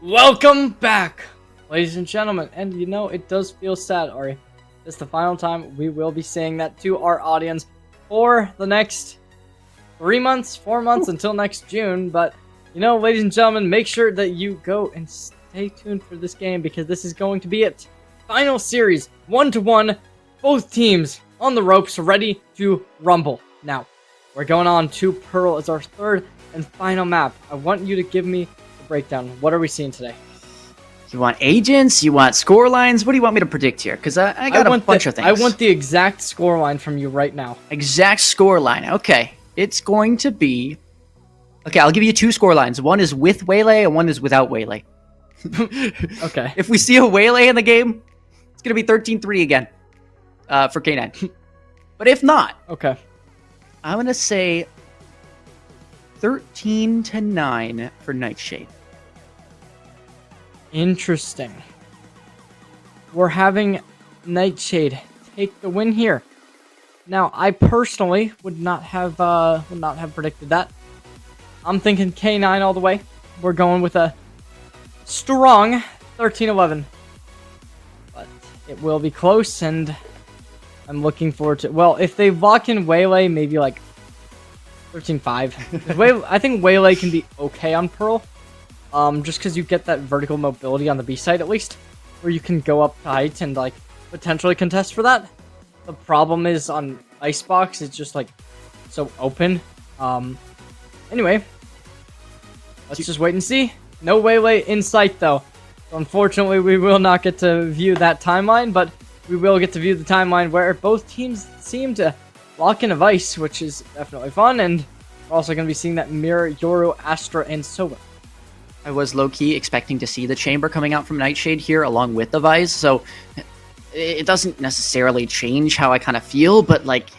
D: Welcome back, ladies and gentlemen. And you know, it does feel sad, Ari. This is the final time we will be saying that to our audience for the next 3 months, 4 months until next June. But you know, ladies and gentlemen, make sure that you go and stay tuned for this game because this is going to be it. Final series, 1-1, both teams on the ropes, ready to rumble. Now, we're going on to Pearl as our third and final map. I want you to give me the breakdown. What are we seeing today?
J: You want agents? You want score lines? What do you want me to predict here? Because I got a bunch of things.
D: I want the exact score line from you right now.
J: Exact score line. Okay. It's going to be... Okay, I'll give you 2 score lines. One is with Waylay and one is without Waylay.
D: Okay.
J: If we see a Waylay in the game, it's going to be 13-3 again for K9. But if not...
D: Okay.
J: I'm going to say 13-9 for Nightshade.
D: Interesting. We're having Nightshade take the win here. Now, I personally would not have predicted that. I'm thinking K9 all the way. We're going with a strong 13-11. But it will be close, and I'm looking forward to... Well, if they lock in Waylay, maybe like 13-5. I think Waylay can be okay on Pearl. Just because you get that vertical mobility on the B side at least, where you can go up tight and like potentially contest for that. The problem is on Icebox, it's just like so open. Anyway, let's just wait and see. No Waylay in sight though. So unfortunately, we will not get to view that timeline, but we will get to view the timeline where both teams seem to lock in a Vice, which is definitely fun, and we're also going to be seeing that Mirror, Yoru, Astra, and Sova.
J: I was low-key expecting to see the Chamber coming out from Nightshade here along with the Vice, so it doesn't necessarily change how I kind of feel, but like,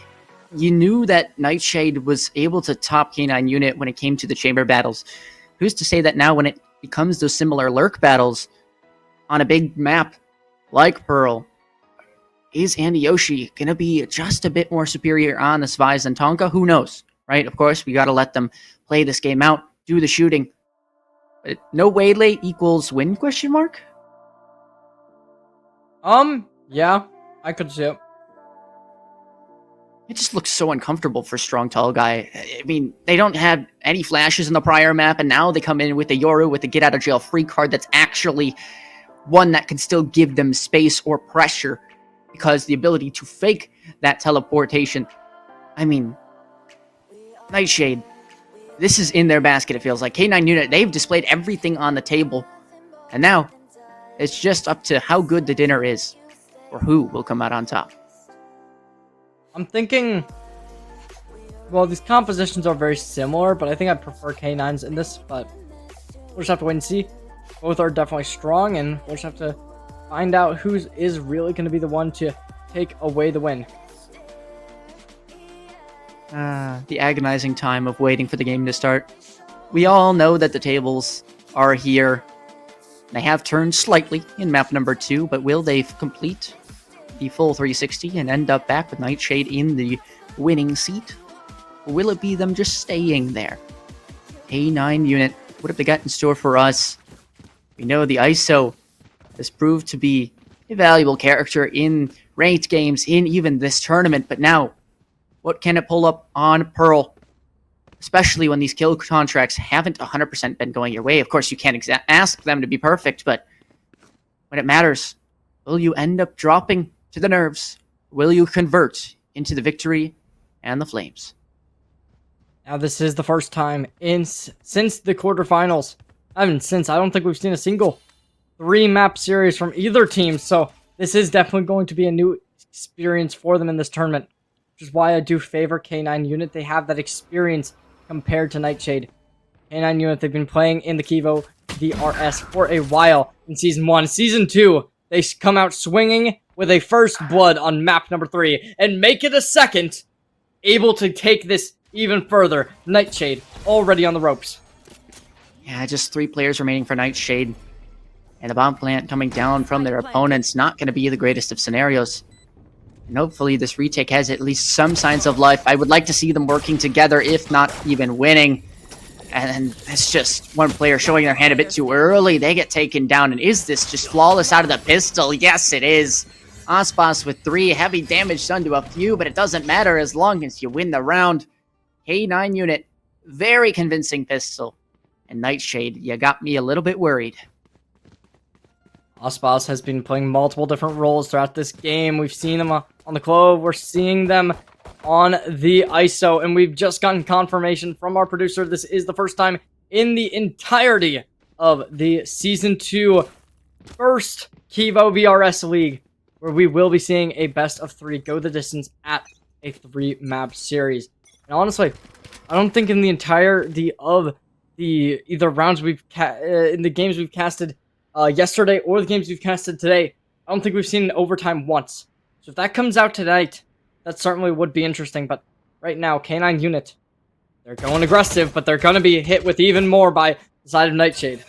J: you knew that Nightshade was able to top K9 unit when it came to the Chamber battles. Who's to say that now when it becomes those similar Lurk battles on a big map like Pearl, is Andy Yoshi going to be just a bit more superior on this Vice than Tonka? Who knows, right? Of course, we got to let them play this game out, do the shooting. But no Waylay equals win, question mark?
D: Yeah, I could see it.
J: It just looks so uncomfortable for Strong Tall Guy. I mean, they don't have any flashes in the prior map, and now they come in with the Yoru with the get out of jail free card that's actually one that can still give them space or pressure, because the ability to fake that teleportation. I mean, Nightshade, this is in their basket, it feels like. K9 unit, they've displayed everything on the table, and now it's just up to how good the dinner is, or who will come out on top.
D: I'm thinking, well, these compositions are very similar, but I think I prefer K9s in this, but we'll just have to wait and see. Both are definitely strong, and we'll just have to find out who is really going to be the one to take away the win.
J: The agonizing time of waiting for the game to start. We all know that the tables are here. They have turned slightly in map number 2, but will they complete the full 360 and end up back with Nightshade in the winning seat? Or will it be them just staying there? A9 unit, what have they got in store for us? We know the ISO has proved to be a valuable character in ranked games, in even this tournament, but now, what can it pull up on Pearl? Especially when these kill contracts haven't 100% been going your way. Of course, you can't ask them to be perfect, but when it matters, will you end up dropping to the nerves? Will you convert into the victory and the flames?
D: Now, this is the first time since the quarterfinals. I don't think we've seen a single 3-map series from either team, so this is definitely going to be a new experience for them in this tournament, which is why I do favor K9 Unit. They have that experience compared to Nightshade. K9 Unit, they've been playing in the Kivo VRS for a while in Season 1. Season 2, they come out swinging with a first blood on map number 3 and make it a second, able to take this even further. Nightshade already on the ropes.
J: Yeah, just 3 players remaining for Nightshade. And the bomb plant coming down from their opponents, not going to be the greatest of scenarios. And hopefully this retake has at least some signs of life. I would like to see them working together, if not even winning. And it's just one player showing their hand a bit too early. They get taken down. And is this just flawless out of the pistol? Yes, it is. Aspas with 3 heavy damage done to a few, but it doesn't matter as long as you win the round. K9 Unit, very convincing pistol. And Nightshade, you got me a little bit worried.
D: Aspas has been playing multiple different roles throughout this game. We've seen them on the Clove. We're seeing them on the ISO. And we've just gotten confirmation from our producer. This is the first time in the entirety of the Season 2 first Kivo VRS League where we will be seeing a best of 3 go the distance at a 3-map series. And honestly, I don't think in the entirety of the either rounds in the games we've casted yesterday or the games we've casted today, I don't think we've seen an overtime once. So if that comes out tonight, that certainly would be interesting. But right now, K9 Unit, they're going aggressive, but they're going to be hit with even more by the side of Nightshade.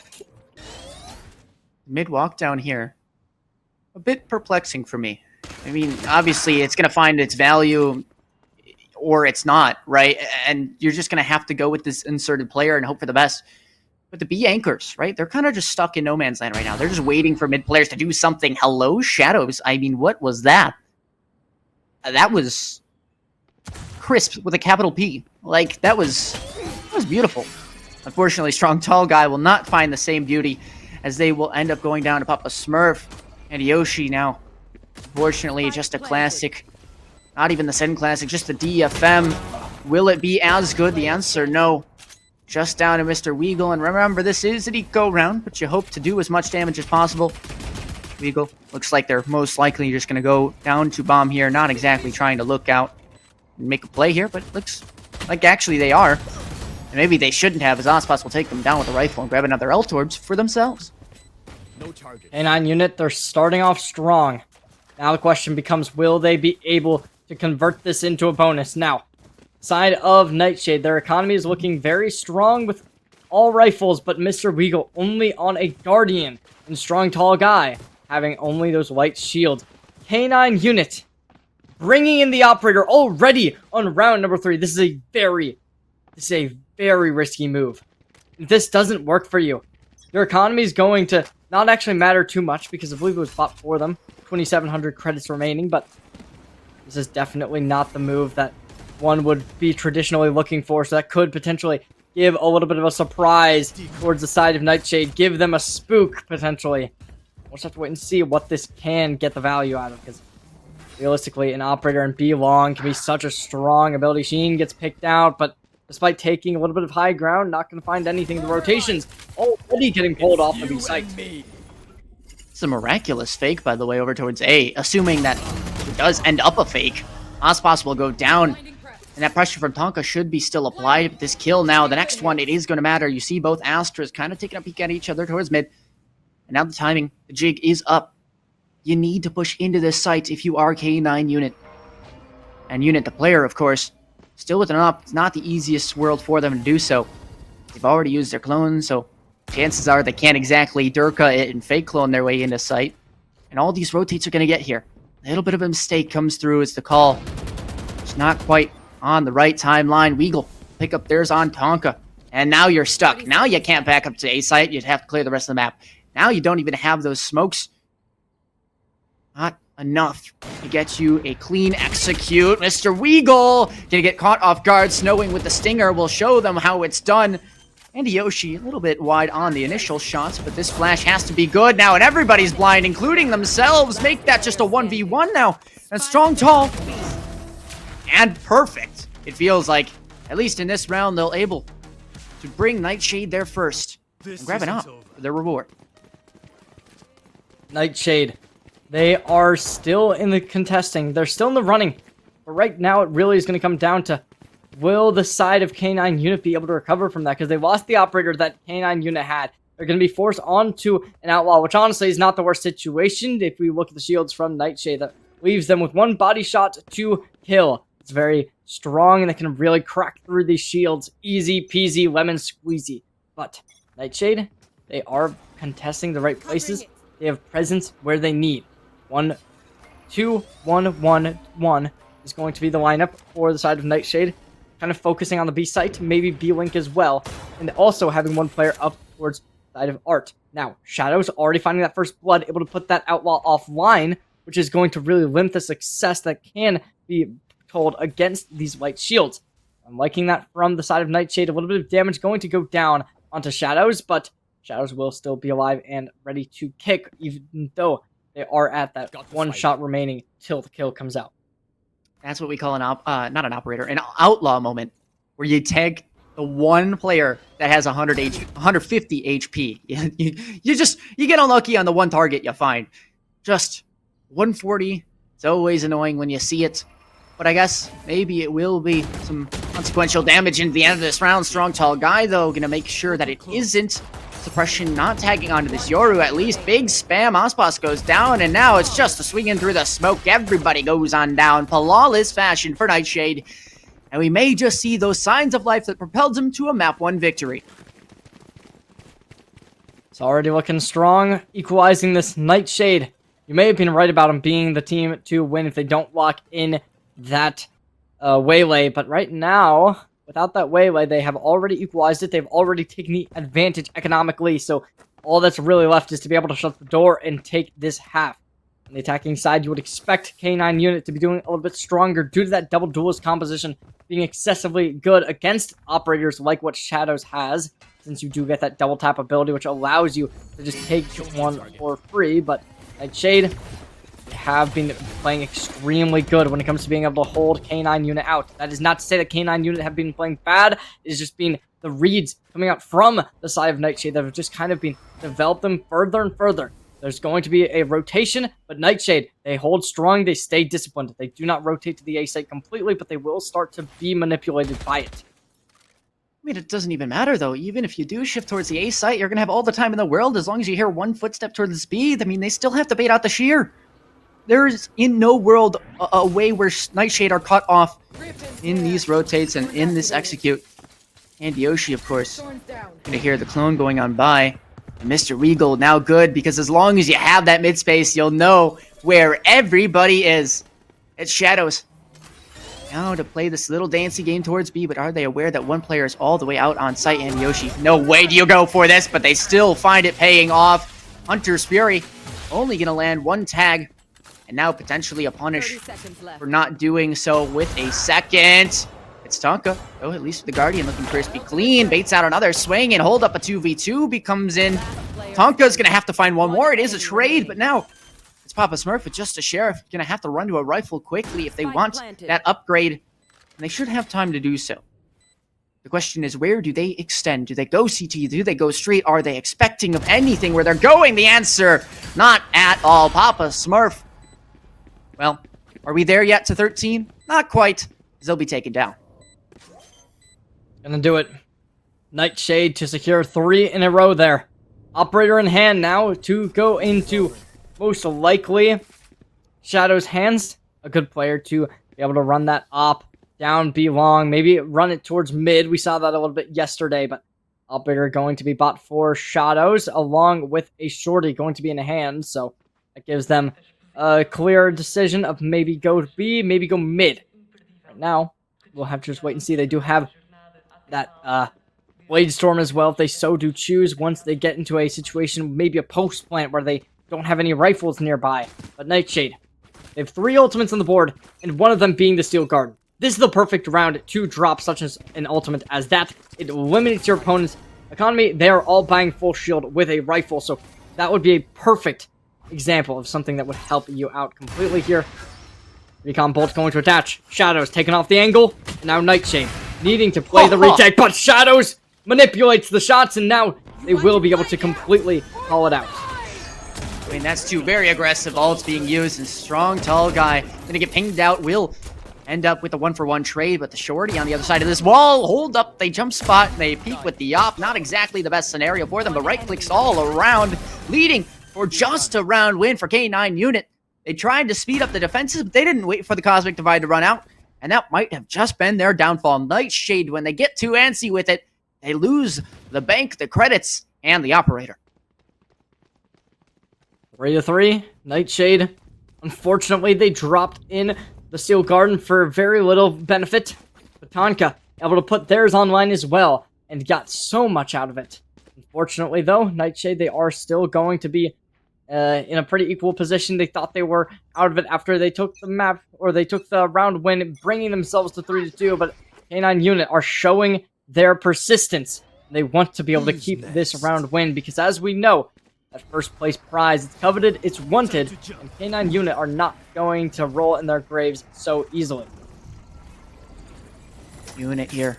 J: Mid walk down here, a bit perplexing for me. I mean, obviously it's going to find its value or it's not, right? And you're just going to have to go with this inserted player and hope for the best. But the B anchors, right? They're kind of just stuck in no man's land right now. They're just waiting for mid players to do something. Hello, Shadows. I mean, what was that? That was crisp with a capital P. Like, that was beautiful. Unfortunately, Strong Tall Guy will not find the same beauty as they will end up going down to Papa Smurf and Yoshi now. Unfortunately, just a classic. Not even the Sen Classic, just the DFM. Will it be as good? The answer, no. Just down to Mr. Weagle, and remember, this is an eco round, but you hope to do as much damage as possible. Weagle, looks like they're most likely just going to go down to bomb here, not exactly trying to look out and make a play here, but it looks like actually they are. And maybe they shouldn't have, as Ospas will take them down with a rifle and grab another L-Torbs for themselves.
H: No target.
D: K9 Unit, they're starting off strong. Now the question becomes, will they be able to convert this into a bonus? Now, side of Nightshade, their economy is looking very strong with all rifles, but Mr. Weagle only on a Guardian, and Strong Tall Guy having only those light shields. K9 Unit bringing in the operator already on round number 3. This is a very risky move. If this doesn't work for you, your economy is going to not actually matter too much because I believe it was bought for them. 2,700 credits remaining, but this is definitely not the move that one would be traditionally looking for, so that could potentially give a little bit of a surprise towards the side of Nightshade, give them a spook, potentially. We'll just have to wait and see what this can get the value out of, because realistically, an operator in B-Long can be such a strong ability. Sheen gets picked out, but despite taking a little bit of high ground, not going to find anything. The rotations already getting pulled off the B site.
J: It's a miraculous fake, by the way, over towards A, assuming that it does end up a fake. Aspas will go down, and that pressure from Tonka should be still applied. But this kill now, the next one, it is going to matter. You see both Astras kind of taking a peek at each other towards mid. And now the timing, the jig is up. You need to push into this site if you are K9 Unit. And Unit, the player, of course, still with an up. It's not the easiest world for them to do so. They've already used their clones, so chances are they can't exactly Durka it and fake clone their way into sight. And all these rotates are going to get here. A little bit of a mistake comes through as the call. It's not quite on the right timeline. Weagle pick up theirs on Tonka. And now you're stuck. Now you can't back up to A site. You'd have to clear the rest of the map. Now you don't even have those smokes. Not enough to get you a clean execute. Mr. Weagle gonna get caught off guard. Snowing with the stinger will show them how it's done. And Yoshi a little bit wide on the initial shots, but this flash has to be good now, and everybody's blind, including themselves. Make that just a 1v1 now. And Strong Tall. And perfect. It feels like, at least in this round, they'll able to bring Nightshade there first. And grab it up for their reward.
D: Nightshade. They are still in the contesting. They're still in the running. But right now, it really is going to come down to, will the side of K9 unit be able to recover from that? Because they lost the operator that K9 unit had. They're going to be forced onto an outlaw, which honestly is not the worst situation. If we look at the shields from Nightshade, that leaves them with one body shot to kill. It's very strong, and they can really crack through these shields. Easy peasy, lemon squeezy. But Nightshade, they are contesting the right places. They have presence where they need. 1, 2, 1, 1, 1 is going to be the lineup for the side of Nightshade. Kind of focusing on the B site, maybe B Link as well. And also having one player up towards the side of Art. Now, Shadow's already finding that first blood, able to put that outlaw offline, which is going to really limit the success that can be told against these light shields. I'm liking that from the side of Nightshade. A little bit of damage going to go down onto Shadows, but Shadows will still be alive and ready to kick, even though they are at that one shot remaining till the kill comes out.
J: That's what we call not an operator, an outlaw moment, where you tag the one player that has 150 HP. You get unlucky on the one target you find. Just 140. It's always annoying when you see it. But I guess maybe it will be some consequential damage into the end of this round. Strong, tall guy, though, gonna make sure that it isn't. Suppression not tagging onto this Yoru, at least. Big spam. Ospas goes down, and now it's just a swinging through the smoke. Everybody goes on down. Flawless fashion for Nightshade. And we may just see those signs of life that propelled him to a map 1 victory.
D: It's already looking strong, equalizing this Nightshade. You may have been right about them being the team to win if they don't lock in that waylay, but right now, without that waylay, they have already equalized it. They've already taken the advantage economically, so all that's really left is to be able to shut the door and take this half. On the attacking side, you would expect K9 unit to be doing a little bit stronger due to that double duelist composition being excessively good against operators like what Shadows has, since you do get that double tap ability, which allows you to just take one for free. But Nightshade have been playing extremely good when it comes to being able to hold K9 unit out. That is not to say that K9 unit have been playing bad. It has just been the reads coming out from the side of Nightshade that have just kind of been developed them further and further. There's going to be a rotation, but Nightshade, they hold strong, they stay disciplined. They do not rotate to the A site completely, but they will start to be manipulated by it.
J: I mean, it doesn't even matter, though. Even if you do shift towards the A site, you're going to have all the time in the world as long as you hear one footstep towards the speed. I mean, they still have to bait out the shear. There's in no world a way where Nightshade are cut off in these rotates and in this execute. And Yoshi, of course, gonna hear the clone going on by. And Mr. Regal now good, because as long as you have that mid space, you'll know where everybody is. It's Shadows. Now to play this little dancey game towards B, but are they aware that one player is all the way out on site? And Yoshi, no way do you go for this, but they still find it paying off. Hunter's Fury only gonna land one tag. And now potentially a punish for not doing so with a second. It's Tonka. Oh, at least the Guardian looking crispy clean. Baits out another swing and hold up a 2v2 comes in. Tonka's going to have to find one more. It is a trade, but now it's Papa Smurf with just a sheriff. Going to have to run to a rifle quickly if they want that upgrade. And they should have time to do so. The question is, where do they extend? Do they go CT? Do they go straight? Are they expecting of anything where they're going? The answer, not at all. Papa Smurf. Well, are we there yet to 13? Not quite, because they'll be taken down.
D: Gonna do it. Nightshade to secure 3 in a row there. Operator in hand now to go into most likely Shadow's hands. A good player to be able to run that op down B long. Maybe run it towards mid. We saw that a little bit yesterday, but Operator going to be bought for Shadows along with a shorty going to be in hand. So that gives them a clear decision of maybe go to B, maybe go mid. Right now, we'll have to just wait and see. They do have that Blade Storm as well, if they so do choose, once they get into a situation, maybe a post plant where they don't have any rifles nearby. But Nightshade, they have 3 ultimates on the board, and one of them being the Steel Garden. This is the perfect round to drop such as an ultimate as that. It eliminates your opponent's economy. They are all buying full shield with a rifle, so that would be a perfect example of something that would help you out completely here. Recon Bolt going to attach. Shadows taking off the angle. And now Nightshade needing to play the retake, but Shadows manipulates the shots, and now they will be able to completely call it out.
J: mean, that's two very aggressive ults being used, and strong, tall guy gonna get pinged out. Will end up with a 1-for-1 trade, but the shorty on the other side of this wall, hold up, they jump spot, and they peek with the op. Not exactly the best scenario for them, but right clicks all around, leading for just a round win for K9 Unit. They tried to speed up the defenses, but they didn't wait for the Cosmic Divide to run out, and that might have just been their downfall. Nightshade, when they get too antsy with it, they lose the bank, the credits, and the operator.
D: 3-3, Nightshade. Unfortunately, they dropped in the Steel Garden for very little benefit. But Tonka able to put theirs online as well and got so much out of it. Unfortunately, though, Nightshade, they are still going to be in a pretty equal position. They thought they were out of it after they took the map, or they took the round win, bringing themselves to 3-2, but K9 Unit are showing their persistence. They want to be able to keep this round win, because as we know, that first place prize, it's coveted, it's wanted, and K9 Unit are not going to roll in their graves so easily.
J: Unit here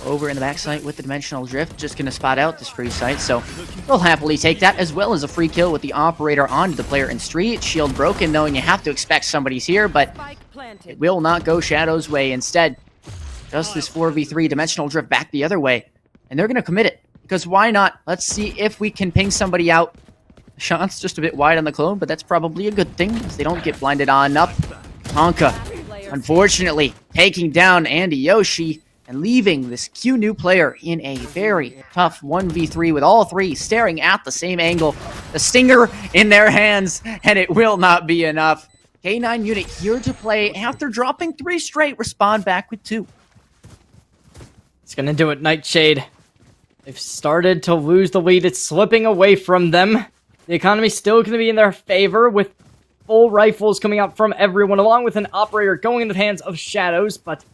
J: over in the backside with the Dimensional Drift, just gonna spot out this free site, so they'll happily take that, as well as a free kill with the operator onto the player in street. Shield broken, knowing you have to expect somebody's here, but it will not go Shadow's way. Instead, just this 4v3 Dimensional Drift back the other way, and they're gonna commit it. Because why not? Let's see if we can ping somebody out. The shot's just a bit wide on the clone, but that's probably a good thing, as they don't get blinded on up. Tonka, unfortunately, taking down Andy Yoshi and leaving this Q new player in a very tough 1v3 with all three staring at the same angle. The stinger in their hands, and it will not be enough. K9 Unit here to play after dropping 3 straight, respond back with 2.
D: It's gonna do it, Nightshade. They've started to lose the lead. It's slipping away from them. The economy's still going to be in their favor, with full rifles coming out from everyone, along with an operator going into the hands of Shadows, but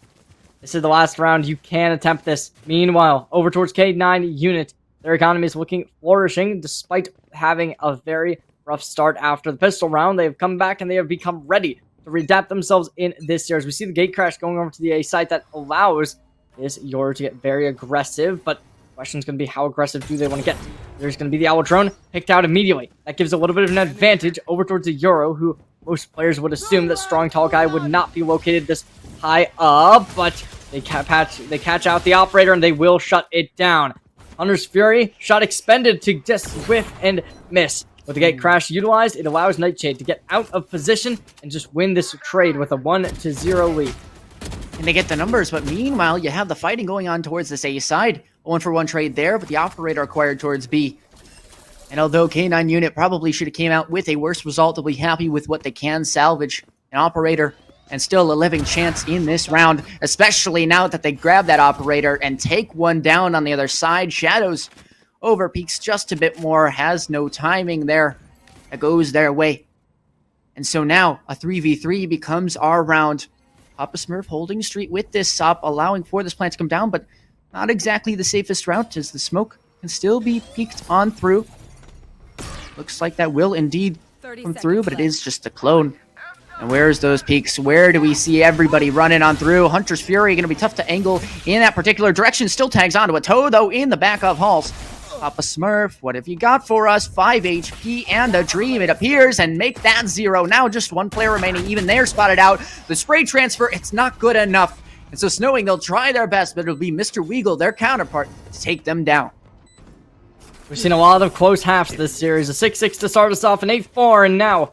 D: this is the last round. You can attempt this. Meanwhile, over towards K9 Unit, their economy is looking flourishing, despite having a very rough start after the pistol round. They have come back, and they have become ready to readapt themselves in this series. We see the gate crash going over to the A site that allows this Yor to get very aggressive, but question's going to be, how aggressive do they want to get? There's going to be the Owl Drone picked out immediately. That gives a little bit of an advantage over towards the Euro, who most players would assume that Strong Tall Guy would not be located this high up, but they catch out the operator, and they will shut it down. Hunter's Fury, shot expended to just whiff and miss. With the gate crash utilized, it allows Nightshade to get out of position and just win this trade with a 1-0 lead.
J: And they get the numbers, but meanwhile, you have the fighting going on towards this A side. 1-for-1 trade there, but the operator acquired towards B. And although K9 Unit probably should have came out with a worse result, they'll be happy with what they can salvage. An operator, and still a living chance in this round, especially now that they grab that operator and take one down on the other side. Shadows over peaks just a bit more, has no timing there. That goes their way. And so now, a 3v3 becomes our round. Papa Smurf holding street with this SOP, allowing for this plant to come down, but not exactly the safest route, as the smoke can still be peeked on through. Looks like that will indeed come through, but it is just a clone. And where's those peaks? Where do we see everybody running on through? Hunter's Fury going to be tough to angle in that particular direction. Still tags onto a toe, though, in the back of Halls. Papa Smurf, what have you got for us? 5 HP and a dream, it appears, and make that 0. Now just one player remaining. Even they're spotted out. The spray transfer, it's not good enough. And so Snowing, they'll try their best, but it'll be Mr. Weagle, their counterpart, to take them down.
D: We've seen a lot of close halves this series. A 6-6 to start us off, an 8-4, and now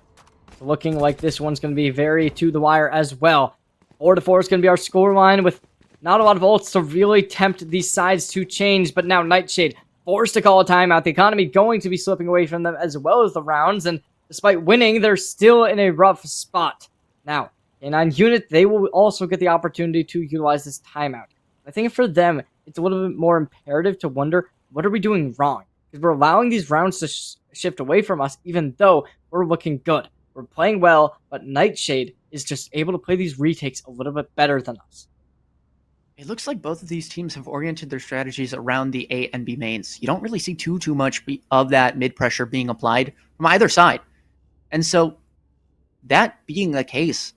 D: it's looking like this one's going to be very to the wire as well. 4-4 is going to be our scoreline, with not a lot of ults to really tempt these sides to change, but now Nightshade forced to call a timeout. The economy going to be slipping away from them as well as the rounds, and despite winning, they're still in a rough spot. Now, K9 Unit, they will also get the opportunity to utilize this timeout. I think for them, it's a little bit more imperative to wonder, what are we doing wrong? Because we're allowing these rounds to shift away from us, even though we're looking good. We're playing well, but Nightshade is just able to play these retakes a little bit better than us.
J: It looks like both of these teams have oriented their strategies around the A and B mains. You don't really see too much of that mid-pressure being applied from either side. And so, that being the case,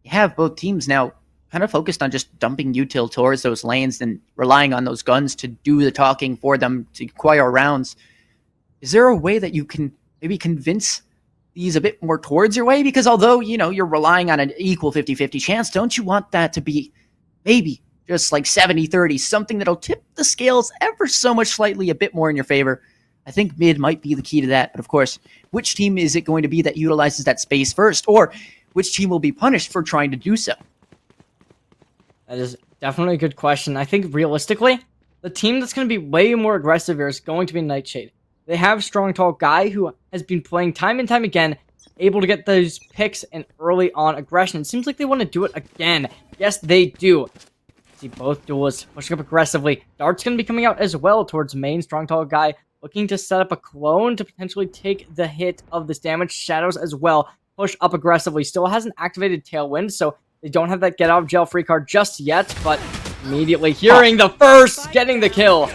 J: you have both teams now kind of focused on just dumping util towards those lanes and relying on those guns to do the talking for them to acquire rounds. Is there a way that you can maybe convince these a bit more towards your way? Because although, you're relying on an equal 50-50 chance, don't you want that to be maybe just like 70-30, something that'll tip the scales ever so much slightly a bit more in your favor? I think mid might be the key to that. But of course, which team is it going to be that utilizes that space first? Or which team will be punished for trying to do so?
D: That is definitely a good question. I think realistically, the team that's going to be way more aggressive here is going to be Nightshade. They have Strong Tall Guy, who has been playing time and time again, able to get those picks and early on aggression. It seems like they want to do it again. Yes, they do. See both duelists pushing up aggressively. Dart's going to be coming out as well towards main. Strong Tall Guy looking to set up a clone to potentially take the hit of this damage. Shadows as well push up aggressively. Still hasn't activated Tailwind, so they don't have that get out of jail free card just yet, but immediately hearing the first, getting the kill.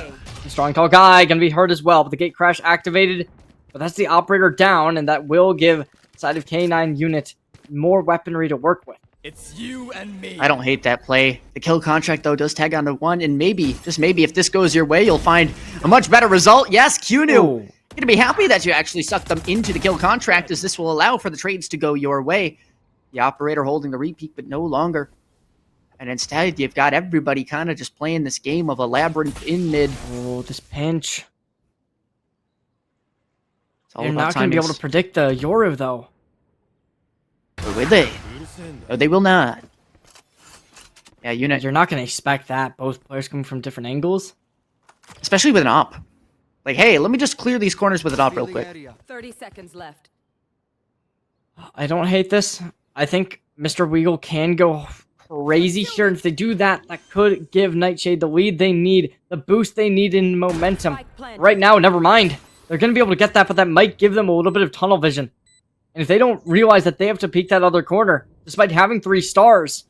D: Strong Tall Guy gonna be hurt as well, but the gate crash activated, but that's the operator down, and that will give side of K9 unit more weaponry to work with.
H: It's you and me.
J: I don't hate that play. The kill contract, though, does tag onto 1, and maybe, just maybe, if this goes your way, you'll find a much better result. Yes, QNU! You're gonna be happy that you actually sucked them into the kill contract, as this will allow for the trades to go your way. The operator holding the repeat, but no longer. And instead, you've got everybody kind of just playing this game of a labyrinth in mid.
D: Oh, this pinch.
J: It's all
D: You're
J: about
D: not going to be able
J: timings.
D: to predict the Yoru, though.
J: Or will they? No, they will not. Yeah, unit.
D: You're not going to expect that. Both players coming from different angles.
J: Especially with an op. Like, hey, let me just clear these corners with an op real quick.
G: 30 seconds left.
D: I don't hate this. I think Mr. Weagle can go crazy here. And if they do that, that could give Nightshade the lead they need, the boost they need in momentum. Right now, never mind. They're going to be able to get that, but that might give them a little bit of tunnel vision. And if they don't realize that they have to peek that other corner, despite having 3 stars,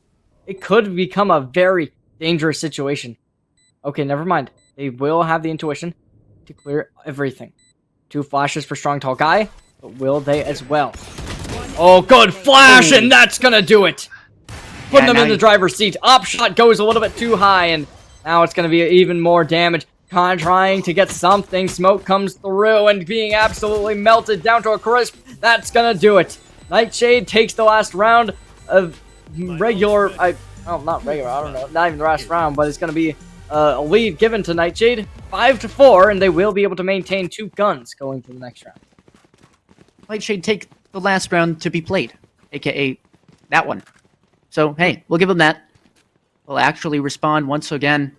D: it could become a very dangerous situation. Okay, never mind. They will have the intuition to clear everything. 2 flashes for Strong Tall Guy, but will they as well? Oh, good flash, and that's going to do it. Putting them in the driver's seat. Op shot goes a little bit too high, and now it's going to be even more damage. Khan trying to get something. Smoke comes through and being absolutely melted down to a crisp. That's going to do it. Nightshade takes the last round of regular... not regular, I don't know. Not even the last round, but it's going to be a lead given to Nightshade. 5-4, and they will be able to maintain 2 guns going to the next round.
J: Nightshade take the last round to be played, aka that one. So, hey, we'll give them that. We'll actually respond once again.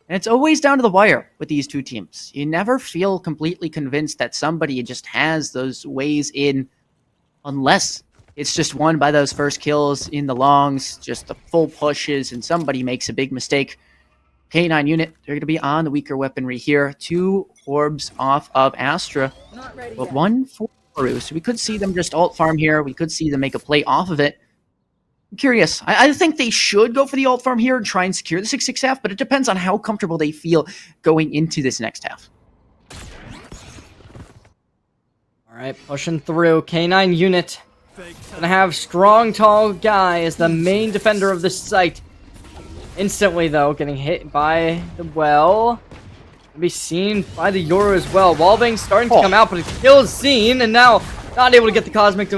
J: And it's always down to the wire with these 2 teams. You never feel completely convinced that somebody just has those ways in unless it's just won by those first kills in the longs, just the full pushes, and somebody makes a big mistake. K9 unit, they're going to be on the weaker weaponry here. 2 orbs off of Astra, but 1 for Haru. So we could see them just alt farm here. We could see them make a play off of it. I'm curious. I think they should go for the alt farm here and try and secure the 6-6 half, but it depends on how comfortable they feel going into this next half.
D: Alright, pushing through. K9 unit. Gonna have Strong Tall Guy as the main defender of this site. Instantly, though, getting hit by the well. Gonna be seen by the Yoru as well. Wallbang starting to come out, but it kills Zine, and now not able to get the Cosmic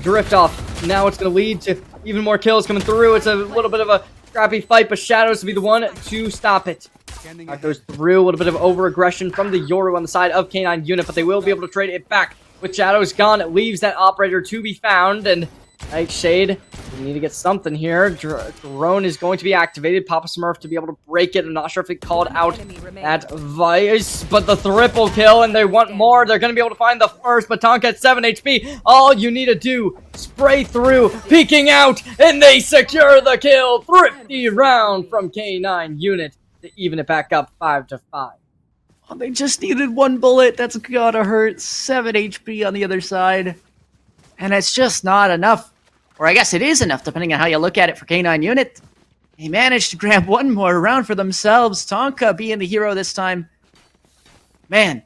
D: drift off. Now it's going to lead to even more kills coming through. It's a little bit of a scrappy fight, but Shadows to be the one to stop it. That goes through. A little bit of over-aggression from the Yoru on the side of K9 unit, but they will be able to trade it back. With Shadows gone, it leaves that operator to be found, and Nightshade, we need to get something here. Drone is going to be activated. Papa Smurf to be able to break it. I'm not sure if it called out that Vice, but the triple kill, and they want more. They're going to be able to find the first, but Tonka at 7 HP. All you need to do, spray through, peeking out, and they secure the kill. Thrifty round from K9 unit to even it back up 5-5.
J: Oh, they just needed 1 bullet. That's gotta hurt. 7 HP on the other side. And it's just not enough. Or I guess it is enough, depending on how you look at it for K9 unit. They managed to grab 1 more round for themselves. Tonka being the hero this time. Man,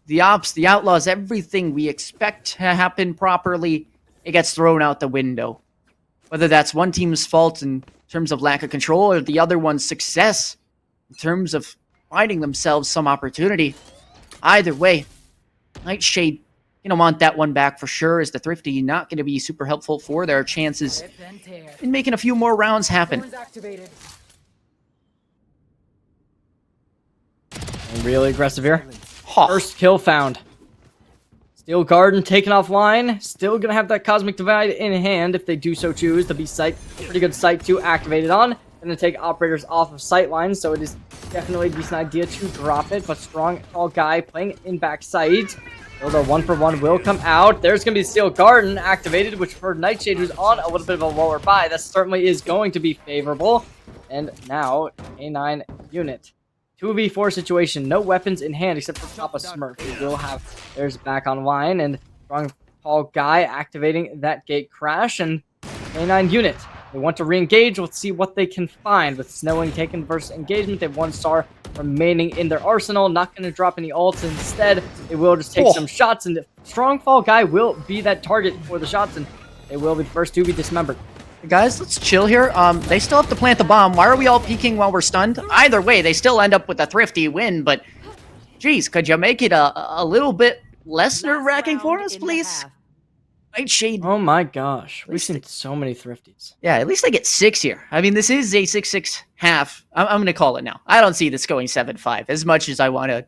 J: the ops, the outlaws, everything we expect to happen properly, it gets thrown out the window. Whether that's one team's fault in terms of lack of control or the other one's success in terms of finding themselves some opportunity. Either way, Nightshade gonna want that one back for sure, as the Thrifty not gonna be super helpful for their chances in making a few more rounds happen.
D: And really aggressive here.
J: Huh.
D: First kill found. Steel Garden taken offline. Still gonna have that Cosmic Divide in hand if they do so choose to be sight. Pretty good sight to activate it on. Gonna take operators off of sight lines, so it is definitely a decent idea to drop it. But strong, tall guy playing in back sight. So the 1-for-1 will come out. There's gonna be Steel Garden activated, which for Nightshade, who's on a little bit of a lower buy, that certainly is going to be favorable. And now A9 unit. 2v4 situation, no weapons in hand except for Papa Smurf, who will have theirs back online, and strong tall guy activating that gate crash, and A9 unit. They want to re-engage. Let's see what they can find. With Snowing taken versus engagement, they have 1 star remaining in their arsenal. Not going to drop any ults. Instead, they will just take some shots, and the strong fall guy will be that target for the shots, and they will be the first to be dismembered.
J: Guys, let's chill here. They still have to plant the bomb. Why are we all peeking while we're stunned? Either way, they still end up with a Thrifty win, but geez, could you make it a little bit less nerve-wracking for us, please? Nightshade.
D: Oh my gosh, we've seen so many Thrifties.
J: Yeah, at least I get 6 here. I mean, this is a 6-6 half. I'm going to call it now. I don't see this going 7-5 as much as I want to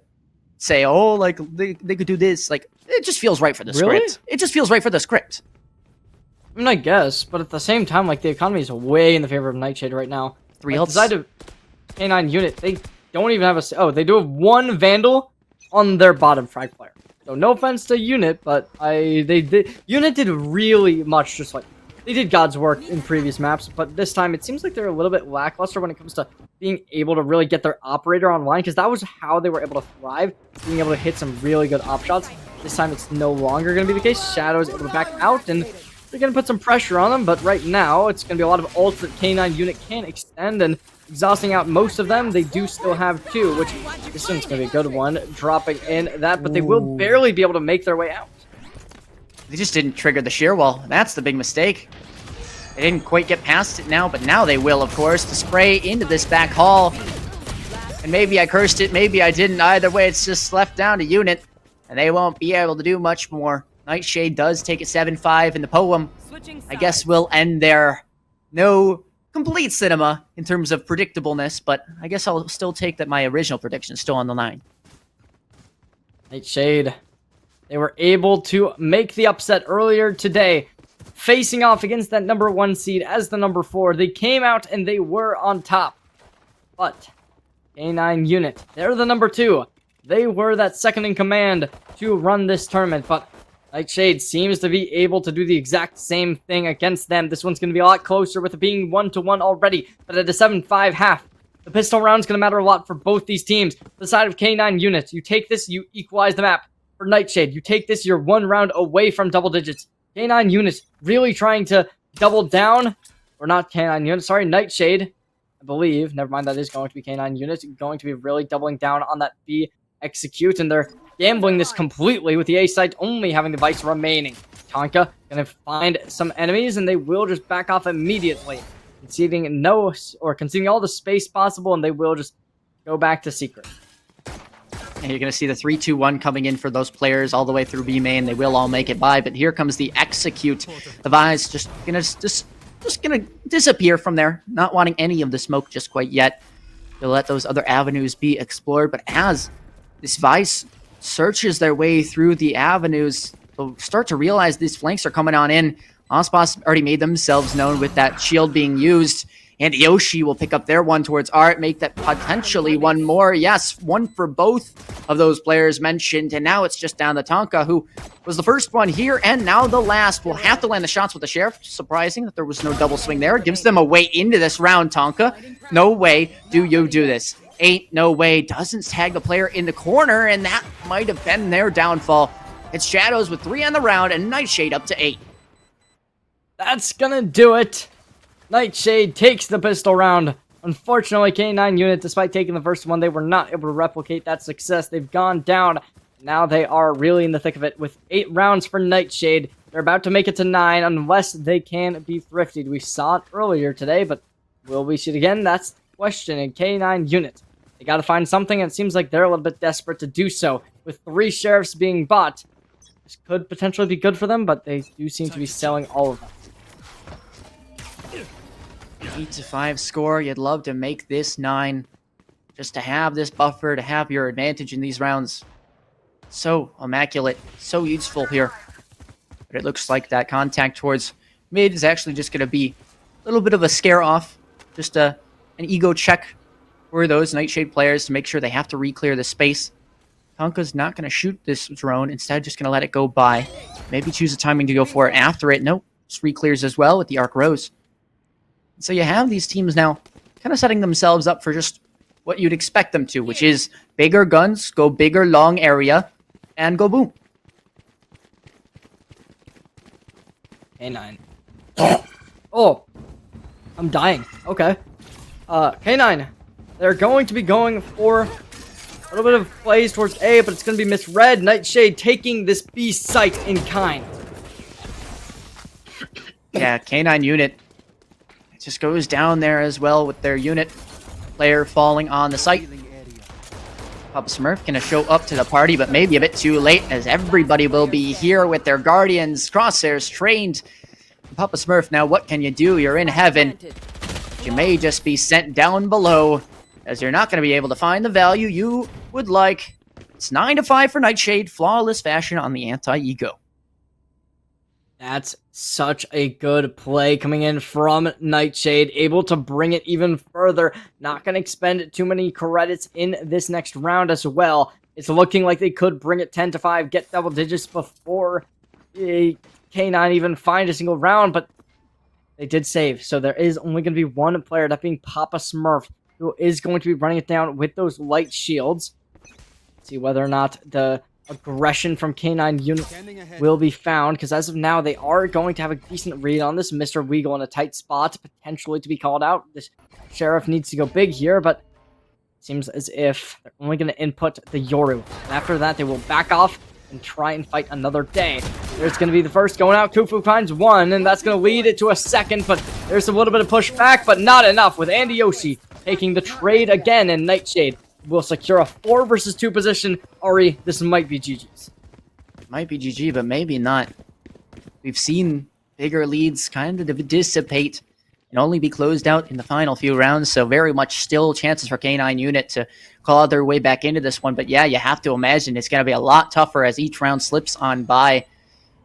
J: say, oh, like, they could do this. Like, it just feels right for the script. It just feels right for the script.
D: I mean, I guess, but at the same time, like, the economy is way in the favor of Nightshade right now.
J: 3
D: like,
J: ults.
D: the side of K9 unit, they don't even have a... Oh, they do have 1 Vandal on their bottom frag player. So no offense to Unit, but Unit did really much, just like... They did God's work in previous maps, but this time it seems like they're a little bit lackluster when it comes to being able to really get their operator online, because that was how they were able to thrive, being able to hit some really good op shots. This time it's no longer going to be the case. Shadow is able to back out, and they're going to put some pressure on them, but right now it's going to be a lot of ults that K9 unit can extend, and exhausting out most of them. They do still have 2, which this one's going to be a good one, dropping in that, but they will barely be able to make their way out.
J: They just didn't trigger the shear wall. That's the big mistake. They didn't quite get past it now, but now they will, of course, to spray into this back hall. And maybe I cursed it, maybe I didn't. Either way, it's just left down to Unit, and they won't be able to do much more. Nightshade does take it 7-5 in the poem. I guess we'll end there. No complete cinema in terms of predictableness, but I guess I'll still take that my original prediction is still on the line.
D: Nightshade. They were able to make the upset earlier today, facing off against that number 1 seed as the number 4. They came out and they were on top. But K9 unit, they're the number 2. They were that second in command to run this tournament, but Nightshade seems to be able to do the exact same thing against them. This one's going to be a lot closer with it being 1-1 already, but at a 7-5 half. The pistol round's going to matter a lot for both these teams. The side of K9 units, you take this, you equalize the map. For Nightshade, you take this, you're 1 round away from double digits. K9 units really trying to double down, or not K9 units, sorry, Nightshade, I believe. Never mind, that is going to be K9 units, going to be really doubling down on that B execute, and they're gambling this completely with the A site only having the Vice remaining. Tonka gonna find some enemies, and they will just back off immediately, conceding all the space possible, and they will just go back to Secret.
J: And you're going to see the 3-2-1 coming in for those players all the way through B main. They will all make it by, but here comes the execute. The Vice just gonna disappear from there, not wanting any of the smoke just quite yet. They'll let those other avenues be explored, but as this Vice searches their way through the avenues, they'll start to realize these flanks are coming on in. Ospas already made themselves known with that shield being used, and Yoshi will pick up their one towards Art, make that potentially one more. Yes, one for both of those players mentioned, and now it's just down to Tonka, who was the first one here, and now the last. Will have to land the shots with the Sheriff. Surprising that there was no double swing there. Gives them a way into this round, Tonka. No way do you do this. Ain't no way. Doesn't tag the player in the corner, and that might have been their downfall. It's Shadows with 3 on the round, and Nightshade up to 8.
D: That's gonna do it. Nightshade takes the pistol round. Unfortunately, K9 unit, despite taking the first one, they were not able to replicate that success. They've gone down. Now they are really in the thick of it with 8 rounds for Nightshade. They're about to make it to 9 unless they can be thrifted. We saw it earlier today, but will we see it again? That's the question in K9 unit. They got to find something, and it seems like they're a little bit desperate to do so. with 3 sheriffs being bought. This could potentially be good for them, but they do seem to be selling all of them.
J: 8-5 score. You'd love to make this 9. Just to have this buffer, to have your advantage in these rounds. So immaculate, so useful here. But it looks like that contact towards mid is actually just going to be a little bit of a scare off. Just an ego check for those Nightshade players to make sure they have to re-clear the space. Tonka's not going to shoot this drone, instead just going to let it go by. Maybe choose a timing to go for it after it. Nope, just re-clears as well with the Arc Rose. So you have these teams now kind of setting themselves up for just what you'd expect them to, which is bigger guns, go bigger long area, and go boom.
D: K9. Oh, I'm dying. Okay. K9. They're going to be going for a little bit of plays towards A, but it's going to be misread. Nightshade taking this B site in kind.
J: Yeah, K9 unit. It just goes down there as well with their unit player falling on the site. Papa Smurf gonna show up to the party, but maybe a bit too late, as everybody will be here with their guardians, crosshairs trained. Papa Smurf, now what can you do? You're in heaven. You may just be sent down below, as you're not going to be able to find the value you would like. It's 9-5 for Nightshade, flawless fashion on the anti-ego.
D: That's such a good play coming in from Nightshade, able to bring it even further. Not going to expend too many credits in this next round as well. It's looking like they could bring it 10-5, get double digits before K9 even find a single round, but they did save. So there is only going to be one player, that being Papa Smurf, who is going to be running it down with those light shields. Let's see whether or not the aggression from K9 unit will be found, because as of now, they are going to have a decent read on this. Mr. Weagle in a tight spot, potentially to be called out. This sheriff needs to go big here, but it seems as if they're only going to input the Yoru. And after that, they will back off and try and fight another day. There's going to be the first going out. Khufu finds one, and that's going to lead it to a second, but there's a little bit of pushback, but not enough, with Andy Yoshi taking the trade again, and Nightshade will secure a 4 versus 2 position. Ari, this might be GG's.
J: Might be GG, but maybe not. We've seen bigger leads kind of dissipate and only be closed out in the final few rounds, so very much still chances for K9 unit to claw their way back into this one. But yeah, you have to imagine it's going to be a lot tougher as each round slips on by.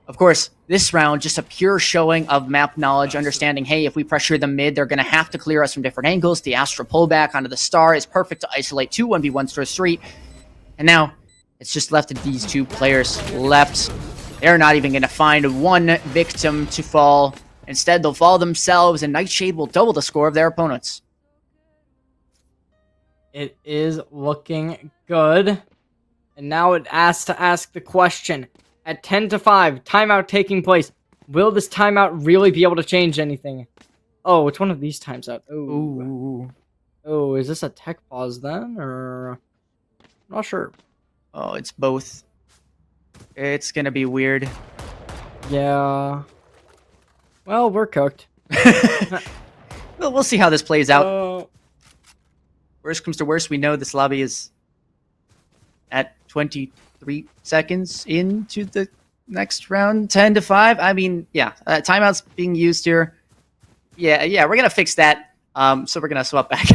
J: Of course, this round, just a pure showing of map knowledge, understanding, hey, if we pressure the mid, they're going to have to clear us from different angles. The Astra pullback onto the Star is perfect to isolate 2 1v1s to a street. And now, it's just left to these 2 players left. They're not even going to find one victim to fall. Instead, they'll fall themselves, and Nightshade will double the score of their opponents.
D: It is looking good. And now it asks to ask the question. At 10-5, timeout taking place. Will this timeout really be able to change anything? Oh, which one of these times out?
J: Ooh.
D: Oh, is this a tech pause then? Or I'm not sure.
J: Oh, it's both. It's going to be weird.
D: Yeah. Well, we're cooked.
J: Well, we'll see how this plays out. Worst comes to worst, we know this lobby is at 23 seconds into the next round, 10-5. I mean, yeah, timeouts being used here. Yeah, we're gonna fix that. So we're gonna swap back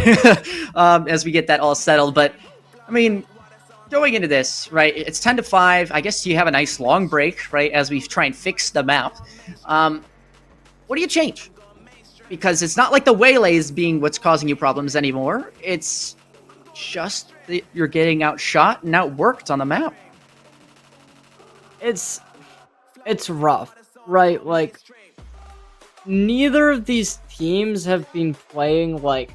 J: as we get that all settled. But I mean, going into this, right? It's 10-5. I guess you have a nice long break, right? As we try and fix the map. What do you change? Because it's not like the waylays being what's causing you problems anymore. It's just that you're getting outshot and outworked on the map.
D: It's rough, right? Like, neither of these teams have been playing, like,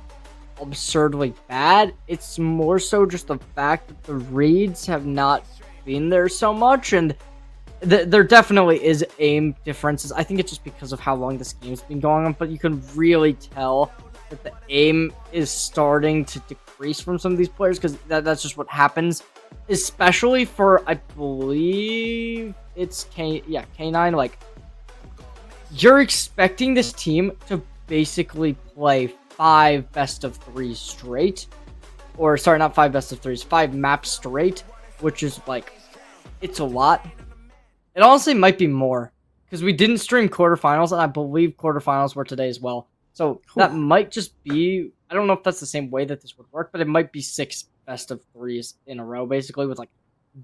D: absurdly bad. It's more so just the fact that the reads have not been there so much, and there definitely is aim differences. I think it's just because of how long this game's been going on, but you can really tell that the aim is starting to decrease from some of these players, because that's just what happens, especially for, I believe it's K9. Like, you're expecting this team to basically play 5 best of 3s straight, or sorry, not 5 best of 3s, 5 maps straight, which is like it's a lot. It honestly might be more because we didn't stream quarterfinals, and I believe quarterfinals were today as well. So that might just be, I don't know if that's the same way that this would work, but it might be 6 best of 3s in a row, basically, with like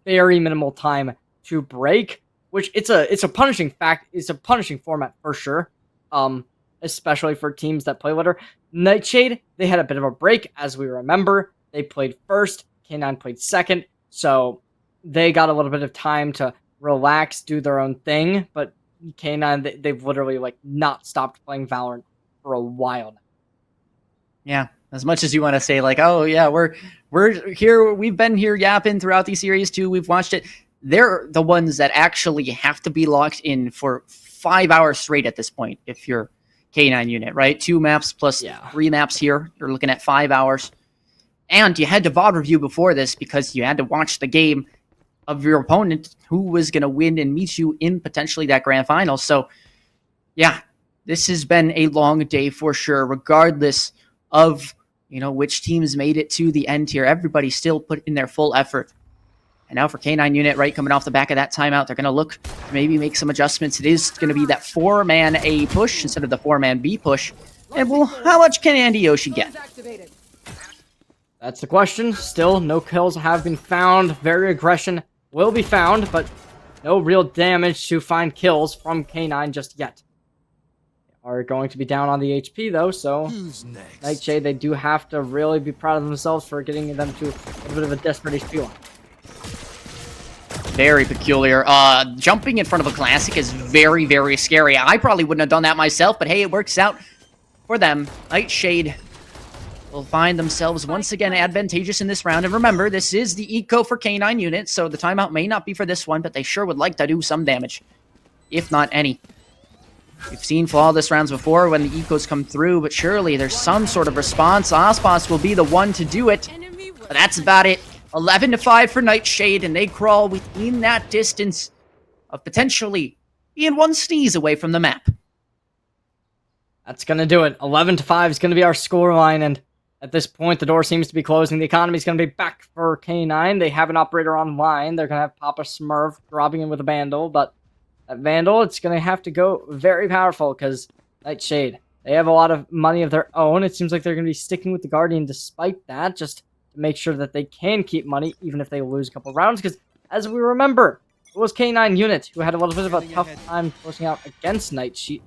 D: very minimal time to break, which it's a punishing fact. It's a punishing format for sure. Especially for teams that play later. Nightshade, they had a bit of a break, as we remember. They played first, K9 played second, so they got a little bit of time to relax, do their own thing, but K9, they've literally like not stopped playing Valorant for a while now.
J: Yeah, as much as you want to say like, oh yeah, we're here, we've been here yapping throughout these series too, we've watched it. They're the ones that actually have to be locked in for 5 hours straight at this point if you're K9 unit, right? 2 maps plus 3 maps here. You're looking at 5 hours. And you had to VOD review before this because you had to watch the game of your opponent who was going to win and meet you in potentially that grand final. So, yeah, this has been a long day for sure, regardless of, you know, which teams made it to the end here. Everybody still put in their full effort. And now for K9 unit, right, coming off the back of that timeout, they're going to look to maybe make some adjustments. It is going to be that 4-man A push instead of the 4-man B push. And well, how much can Andy Yoshi get?
D: That's the question. Still, no kills have been found. Very aggression will be found, but no real damage to find kills from K9 just yet. They are going to be down on the HP, though, so Nightshade, they do have to really be proud of themselves for getting them to a bit of a desperate HP line.
J: Very peculiar. Jumping in front of a classic is very, very scary. I probably wouldn't have done that myself, but hey, it works out for them. Nightshade will find themselves once again advantageous in this round. And remember, this is the eco for K9 unit, so the timeout may not be for this one, but they sure would like to do some damage, if not any. We've seen flawless rounds before when the ecos come through, but surely there's some sort of response. Ospas will be the one to do it, but that's about it. 11-5 for Nightshade, and they crawl within that distance of potentially being one sneeze away from the map.
D: That's going to do it. 11-5 is going to be our scoreline, and at this point, the door seems to be closing. The economy is going to be back for K9. They have an operator online. They're going to have Papa Smurf dropping in with a Vandal, but that Vandal, it's going to have to go very powerful because Nightshade, they have a lot of money of their own. It seems like they're going to be sticking with the Guardian despite that, just to make sure that they can keep money even if they lose a couple rounds, because as we remember, it was K9 unit who had a little bit of a tough time pushing out against Nightshade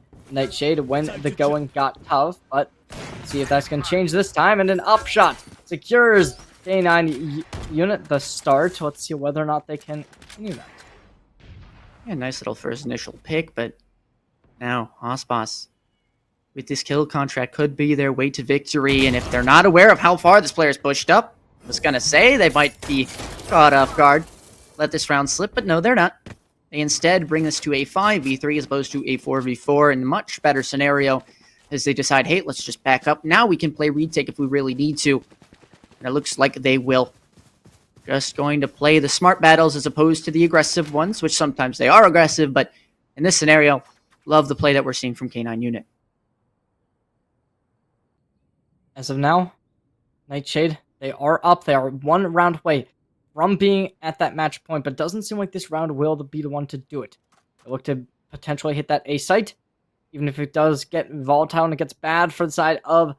D: when the going got tough, but let's see if that's going to change this time, and an upshot secures K9 unit the start. Let's see whether or not they can continue that.
J: Yeah, nice little first initial pick, but now Ospas with this kill contract could be their way to victory, and if they're not aware of how far this player's pushed up, I was gonna say they might be caught off guard, let this round slip, but no, they're not. They instead bring us to a 5v3 as opposed to a 4v4 in a much better scenario as they decide, hey, let's just back up. Now we can play retake if we really need to. And it looks like they will. Just going to play the smart battles as opposed to the aggressive ones, which sometimes they are aggressive, but in this scenario, love the play that we're seeing from K9 unit.
D: As of now, Nightshade, they are up. They are 1 round away from being at that match point, but it doesn't seem like this round will be the one to do it. They look to potentially hit that A site. Even if it does get volatile and it gets bad for the side of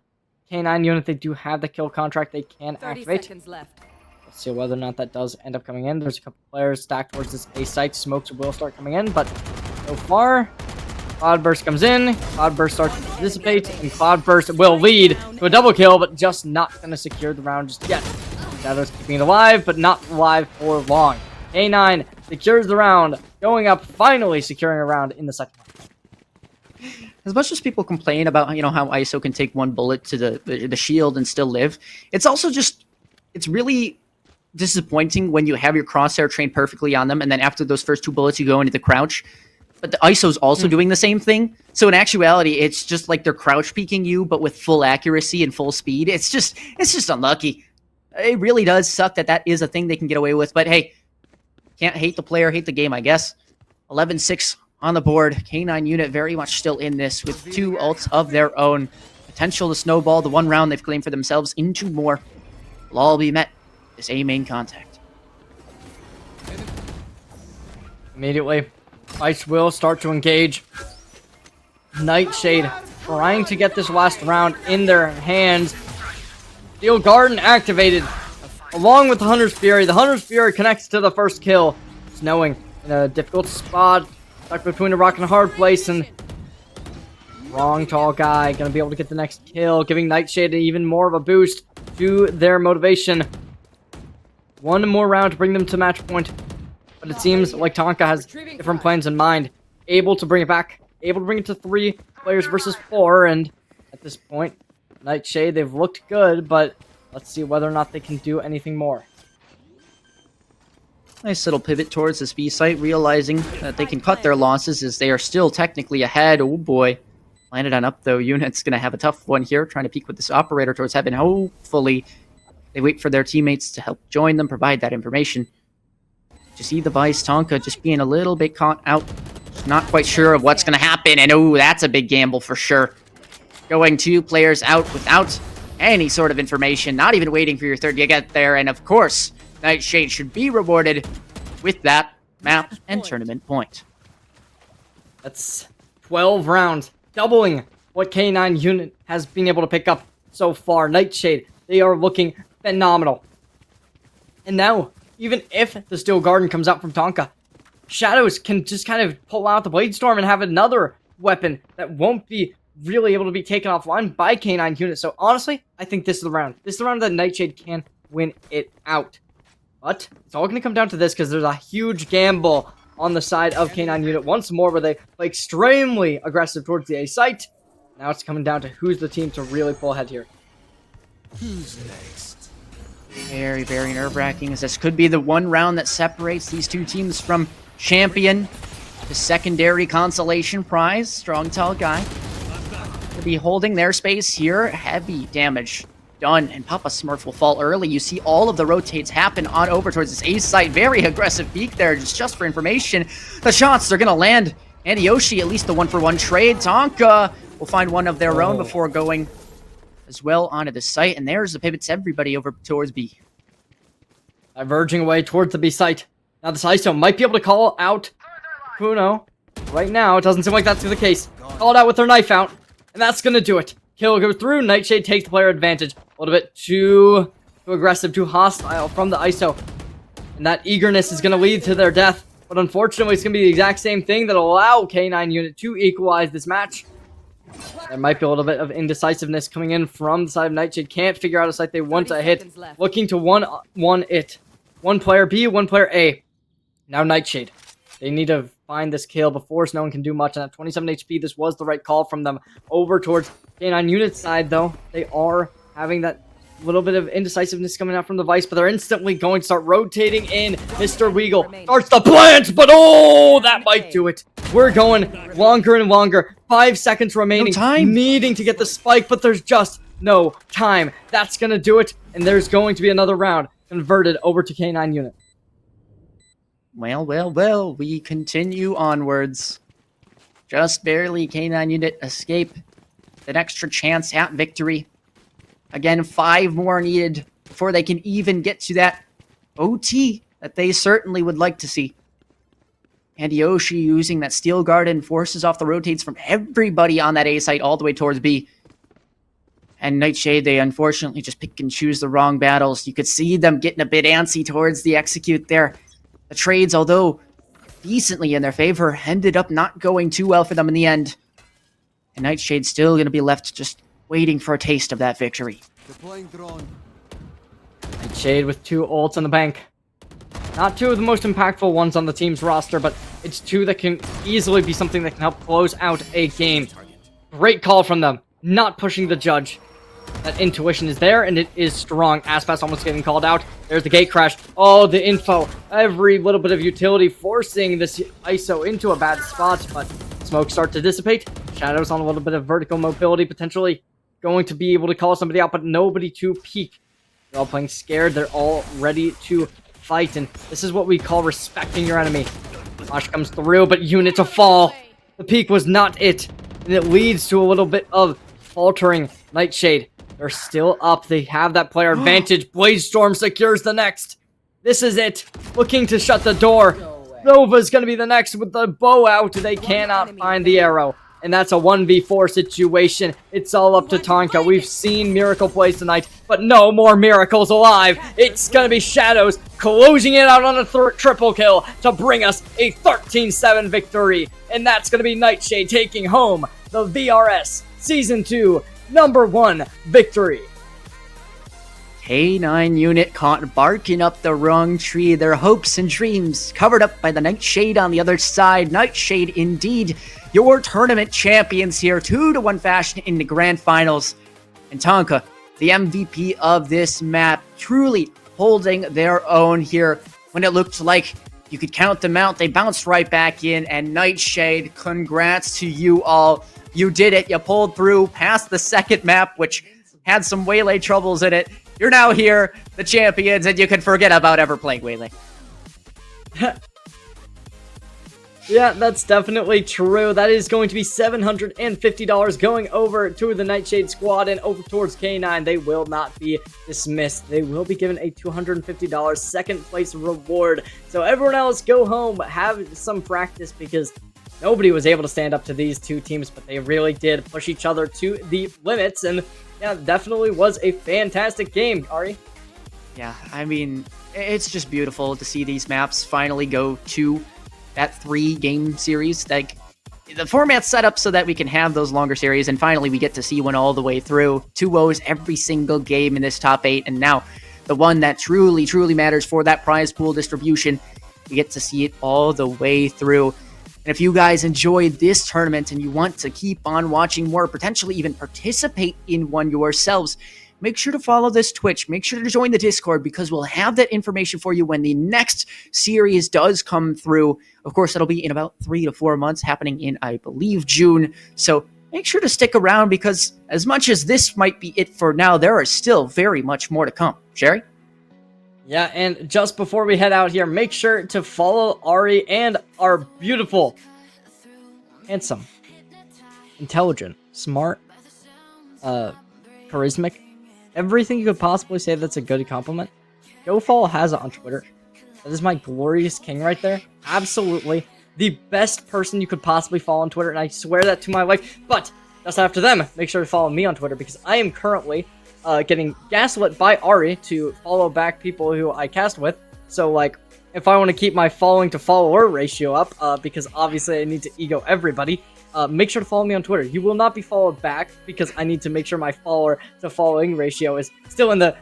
D: K9 unit, they do have the kill contract they can
G: 30
D: activate.
G: seconds left.
D: Let's see whether or not that does end up coming in. There's a couple players stacked towards this A site. Smokes will start coming in, but so far, Cloudburst comes in, Cloudburst starts to dissipate, and Cloudburst will lead to a double kill, but just not going to secure the round just yet. Shadow's keeping it alive, but not alive for long. K9 secures the round, going up, finally securing a round in the second round.
J: As much as people complain about, you know, how ISO can take 1 bullet to the shield and still live, it's also just, it's really disappointing when you have your crosshair trained perfectly on them, and then after those first 2 bullets, you go into the crouch. But the ISO's also doing the same thing. So in actuality, it's just like they're crouch peeking you, but with full accuracy and full speed. It's just unlucky. It really does suck that that is a thing they can get away with. But hey, can't hate the player, hate the game, I guess. 11-6 on the board. K9 unit very much still in this with 2 ults of their own. Potential to snowball the 1 round they've claimed for themselves into more. Will all be met as A main contact.
D: Immediately, Ice will start to engage. Nightshade trying to get this last round in their hands. Steel Garden activated along with the Hunter's Fury. The Hunter's Fury connects to the first kill. Snowing in a difficult spot, stuck between a rock and a hard place, and wrong tall guy gonna be able to get the next kill, giving Nightshade even more of a boost to their motivation. One more round to bring them to match point, but it seems like Tonka has different plans in mind. Able to bring it back, able to bring it to 3 players versus 4, and at this point, Nightshade, they've looked good, but let's see whether or not they can do anything more.
J: Nice little pivot towards this B site, realizing that they can cut their losses as they are still technically ahead. Oh boy. Landed on up though. Unit's going to have a tough one here, trying to peek with this operator towards heaven. Hopefully, they wait for their teammates to help join them, provide that information. You see the Vice Tonka just being a little bit caught out. Not quite sure of what's going to happen, and oh, that's a big gamble for sure. Going 2 players out without any sort of information, not even waiting for your third to get there, and of course, Nightshade should be rewarded with that map and tournament point.
D: That's 12 rounds, doubling what K9 unit has been able to pick up so far. Nightshade, they are looking phenomenal. And now, even if the Steel Garden comes out from Tonka, Shadows can just kind of pull out the Blade Storm and have another weapon that won't be really able to be taken offline by K9 unit. So honestly, I think this is the round. This is the round that Nightshade can win it out. But it's all going to come down to this because there's a huge gamble on the side of K9 unit once more, where they play extremely aggressive towards the A site. Now it's coming down to who's the team to really pull ahead here.
H: Who's next?
J: Very, very nerve-wracking, as this could be the one round that separates these two teams from champion. The secondary consolation prize. Strong, tall guy. To be holding their space here. Heavy damage done, and Papa Smurf will fall early. You see all of the rotates happen on over towards this A site. Very aggressive peek there, just for information. The shots, they're going to land. And Yoshi, at least the 1-for-1 trade. Tonka will find one of their own before going as well onto the site. And there's the pivots, everybody over towards B.
D: Diverging away towards the B site. Now this ISO might be able to call out Kuno. Right now, it doesn't seem like that's the case. Called out with their knife out, and that's going to do it. Kill goes through. Nightshade takes the player advantage. A little bit too aggressive, too hostile from the ISO. And that eagerness is going to lead to their death. But unfortunately, it's going to be the exact same thing that'll allow K9 unit to equalize this match. There might be a little bit of indecisiveness coming in from the side of Nightshade. Can't figure out a site they want to hit. Looking to one it. One player B, one player A. Now Nightshade. They need to find this kill before no one can do much. And at 27 HP, this was the right call from them. Over towards K9 unit side, though, they are having that little bit of indecisiveness coming out from the Vice, but they're instantly going to start rotating in. Mr. Weagle starts the plant, but oh, that might do it. We're going longer and longer. 5 seconds remaining.
J: No time.
D: Needing to get the spike, but there's just no time. That's going to do it, and there's going to be another round converted over to K9 unit.
J: Well, we continue onwards. Just barely K9 unit escape an extra chance at victory. Again, 5 more needed before they can even get to that OT that they certainly would like to see. And Yoshi using that Steel Garden forces off the rotates from everybody on that A site all the way towards B. And Nightshade, they unfortunately just pick and choose the wrong battles. You could see them getting a bit antsy towards the execute there. The trades, although decently in their favor, ended up not going too well for them in the end. And Nightshade's still going to be left just waiting for a taste of that victory.
H: Deploying drone.
D: Nightshade with 2 ults in the bank. Not 2 of the most impactful ones on the team's roster, but it's 2 that can easily be something that can help close out a game. Great call from them. Not pushing the judge. That intuition is there, and it is strong. Aspas almost getting called out. There's the gate crash. Oh, the info. Every little bit of utility forcing this ISO into a bad spot, but smoke start to dissipate. Shadows on a little bit of vertical mobility, potentially going to be able to call somebody out, but nobody to peek. They're all playing scared. They're all ready to fight, and this is what we call respecting your enemy. Flash comes through, but unit to fall. The peek was not it, and it leads to a little bit of faltering. Nightshade, they're still up. They have that player advantage. Blade Storm secures the next. This is it. Looking to shut the door. Nova's gonna be the next with the bow out. They cannot find the arrow. And that's a 1v4 situation. It's all up to Tonka. We've seen Miracle plays tonight, but no more Miracles alive. It's gonna be Shadows closing it out on a triple kill to bring us a 13-7 victory. And that's gonna be Nightshade taking home the VRS Season 2 #1 victory.
J: K9 unit caught barking up the wrong tree, their hopes and dreams covered up by the Nightshade on the other side. Nightshade indeed your tournament champions here, 2-1 fashion in the grand finals. And Tonka, the MVP of this map, truly holding their own here when it looked like you could count them out. They bounced right back in, and Nightshade, congrats to you all. You did it. You pulled through past the second map, which had some Waylay troubles in it. You're now here, the champions, and you can forget about ever playing Waylay.
D: Yeah, that's definitely true. That is going to be $750 going over to the Nightshade squad and over towards K9. They will not be dismissed. They will be given a $250 second place reward. So everyone else, go home, have some practice, because nobody was able to stand up to these two teams, but they really did push each other to the limits. And yeah, definitely was a fantastic game, Ari.
J: Yeah, I mean, it's just beautiful to see these maps finally go to that 3-game series. Like, the format's set up so that we can have those longer series, and finally we get to see one all the way through. 2-0s every single game in this top 8, and now the one that truly, truly matters for that prize pool distribution, we get to see it all the way through. And if you guys enjoyed this tournament and you want to keep on watching more, potentially even participate in one yourselves, make sure to follow this Twitch. Make sure to join the Discord, because we'll have that information for you when the next series does come through. Of course, that'll be in about 3 to 4 months, happening in, I believe, June. So make sure to stick around, because as much as this might be it for now, there is still very much more to come. Sherry?
D: Yeah, and just before we head out here, make sure to follow Ari and our beautiful, handsome, intelligent, smart, charismatic, everything you could possibly say that's a good compliment. Go follow Hazza on Twitter. That is my glorious king right there. Absolutely the best person you could possibly follow on Twitter, and I swear that to my life. But just after them, make sure to follow me on Twitter, because I am currently getting gaslit by Ari to follow back people who I cast with. So, like, if I want to keep my following to follower ratio up, because obviously I need to ego everybody, make sure to follow me on Twitter. You will not be followed back, because I need to make sure my follower to following ratio is still in the,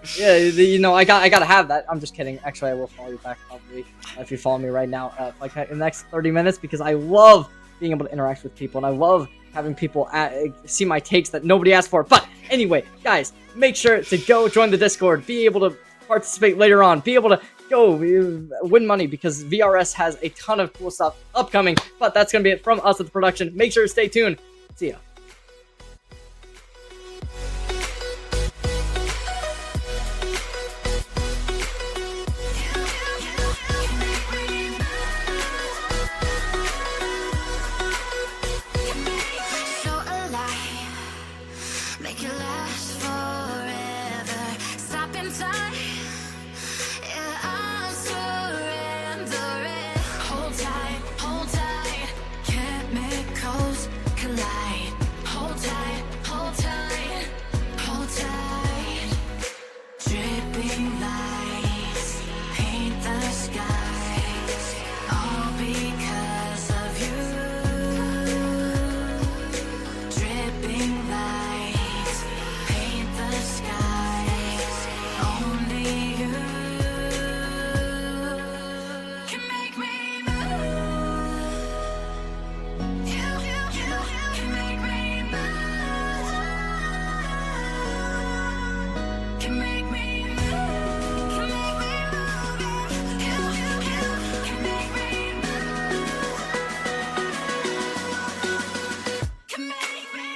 D: you know, I gotta have that. I'm just kidding. Actually, I will follow you back probably if you follow me right now, like in the next 30 minutes, because I love being able to interact with people, and I love having people see my takes that nobody asked for. But anyway, guys, make sure to go join the Discord, be able to participate later on, be able to go win money, because VRS has a ton of cool stuff upcoming. But that's going to be it from us at the production. Make sure to stay tuned. See ya.
C: So alive, make it last forever. Stop in time. Yeah, I'm surrendering. Hold tight, chemicals collide. Hold tight, hold tight. Dripping lights paint the skies, all because of you. Dripping lights paint the skies, only you can make me move. You can make me move. Can make me move. Can make me move. You can make me move. Can make me.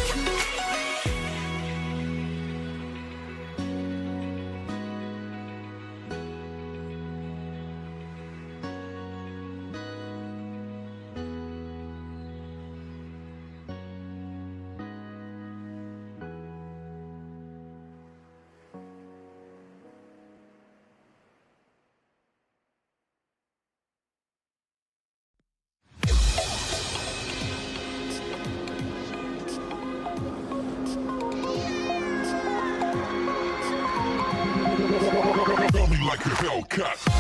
C: Can
B: Hellcat.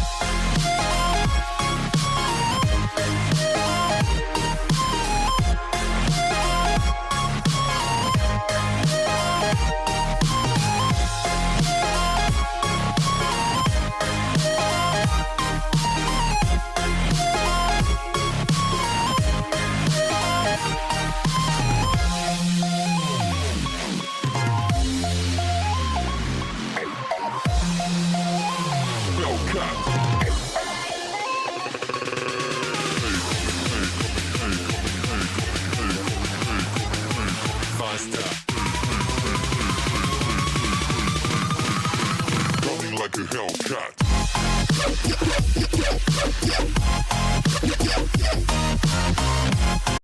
B: Coming like a Hellcat.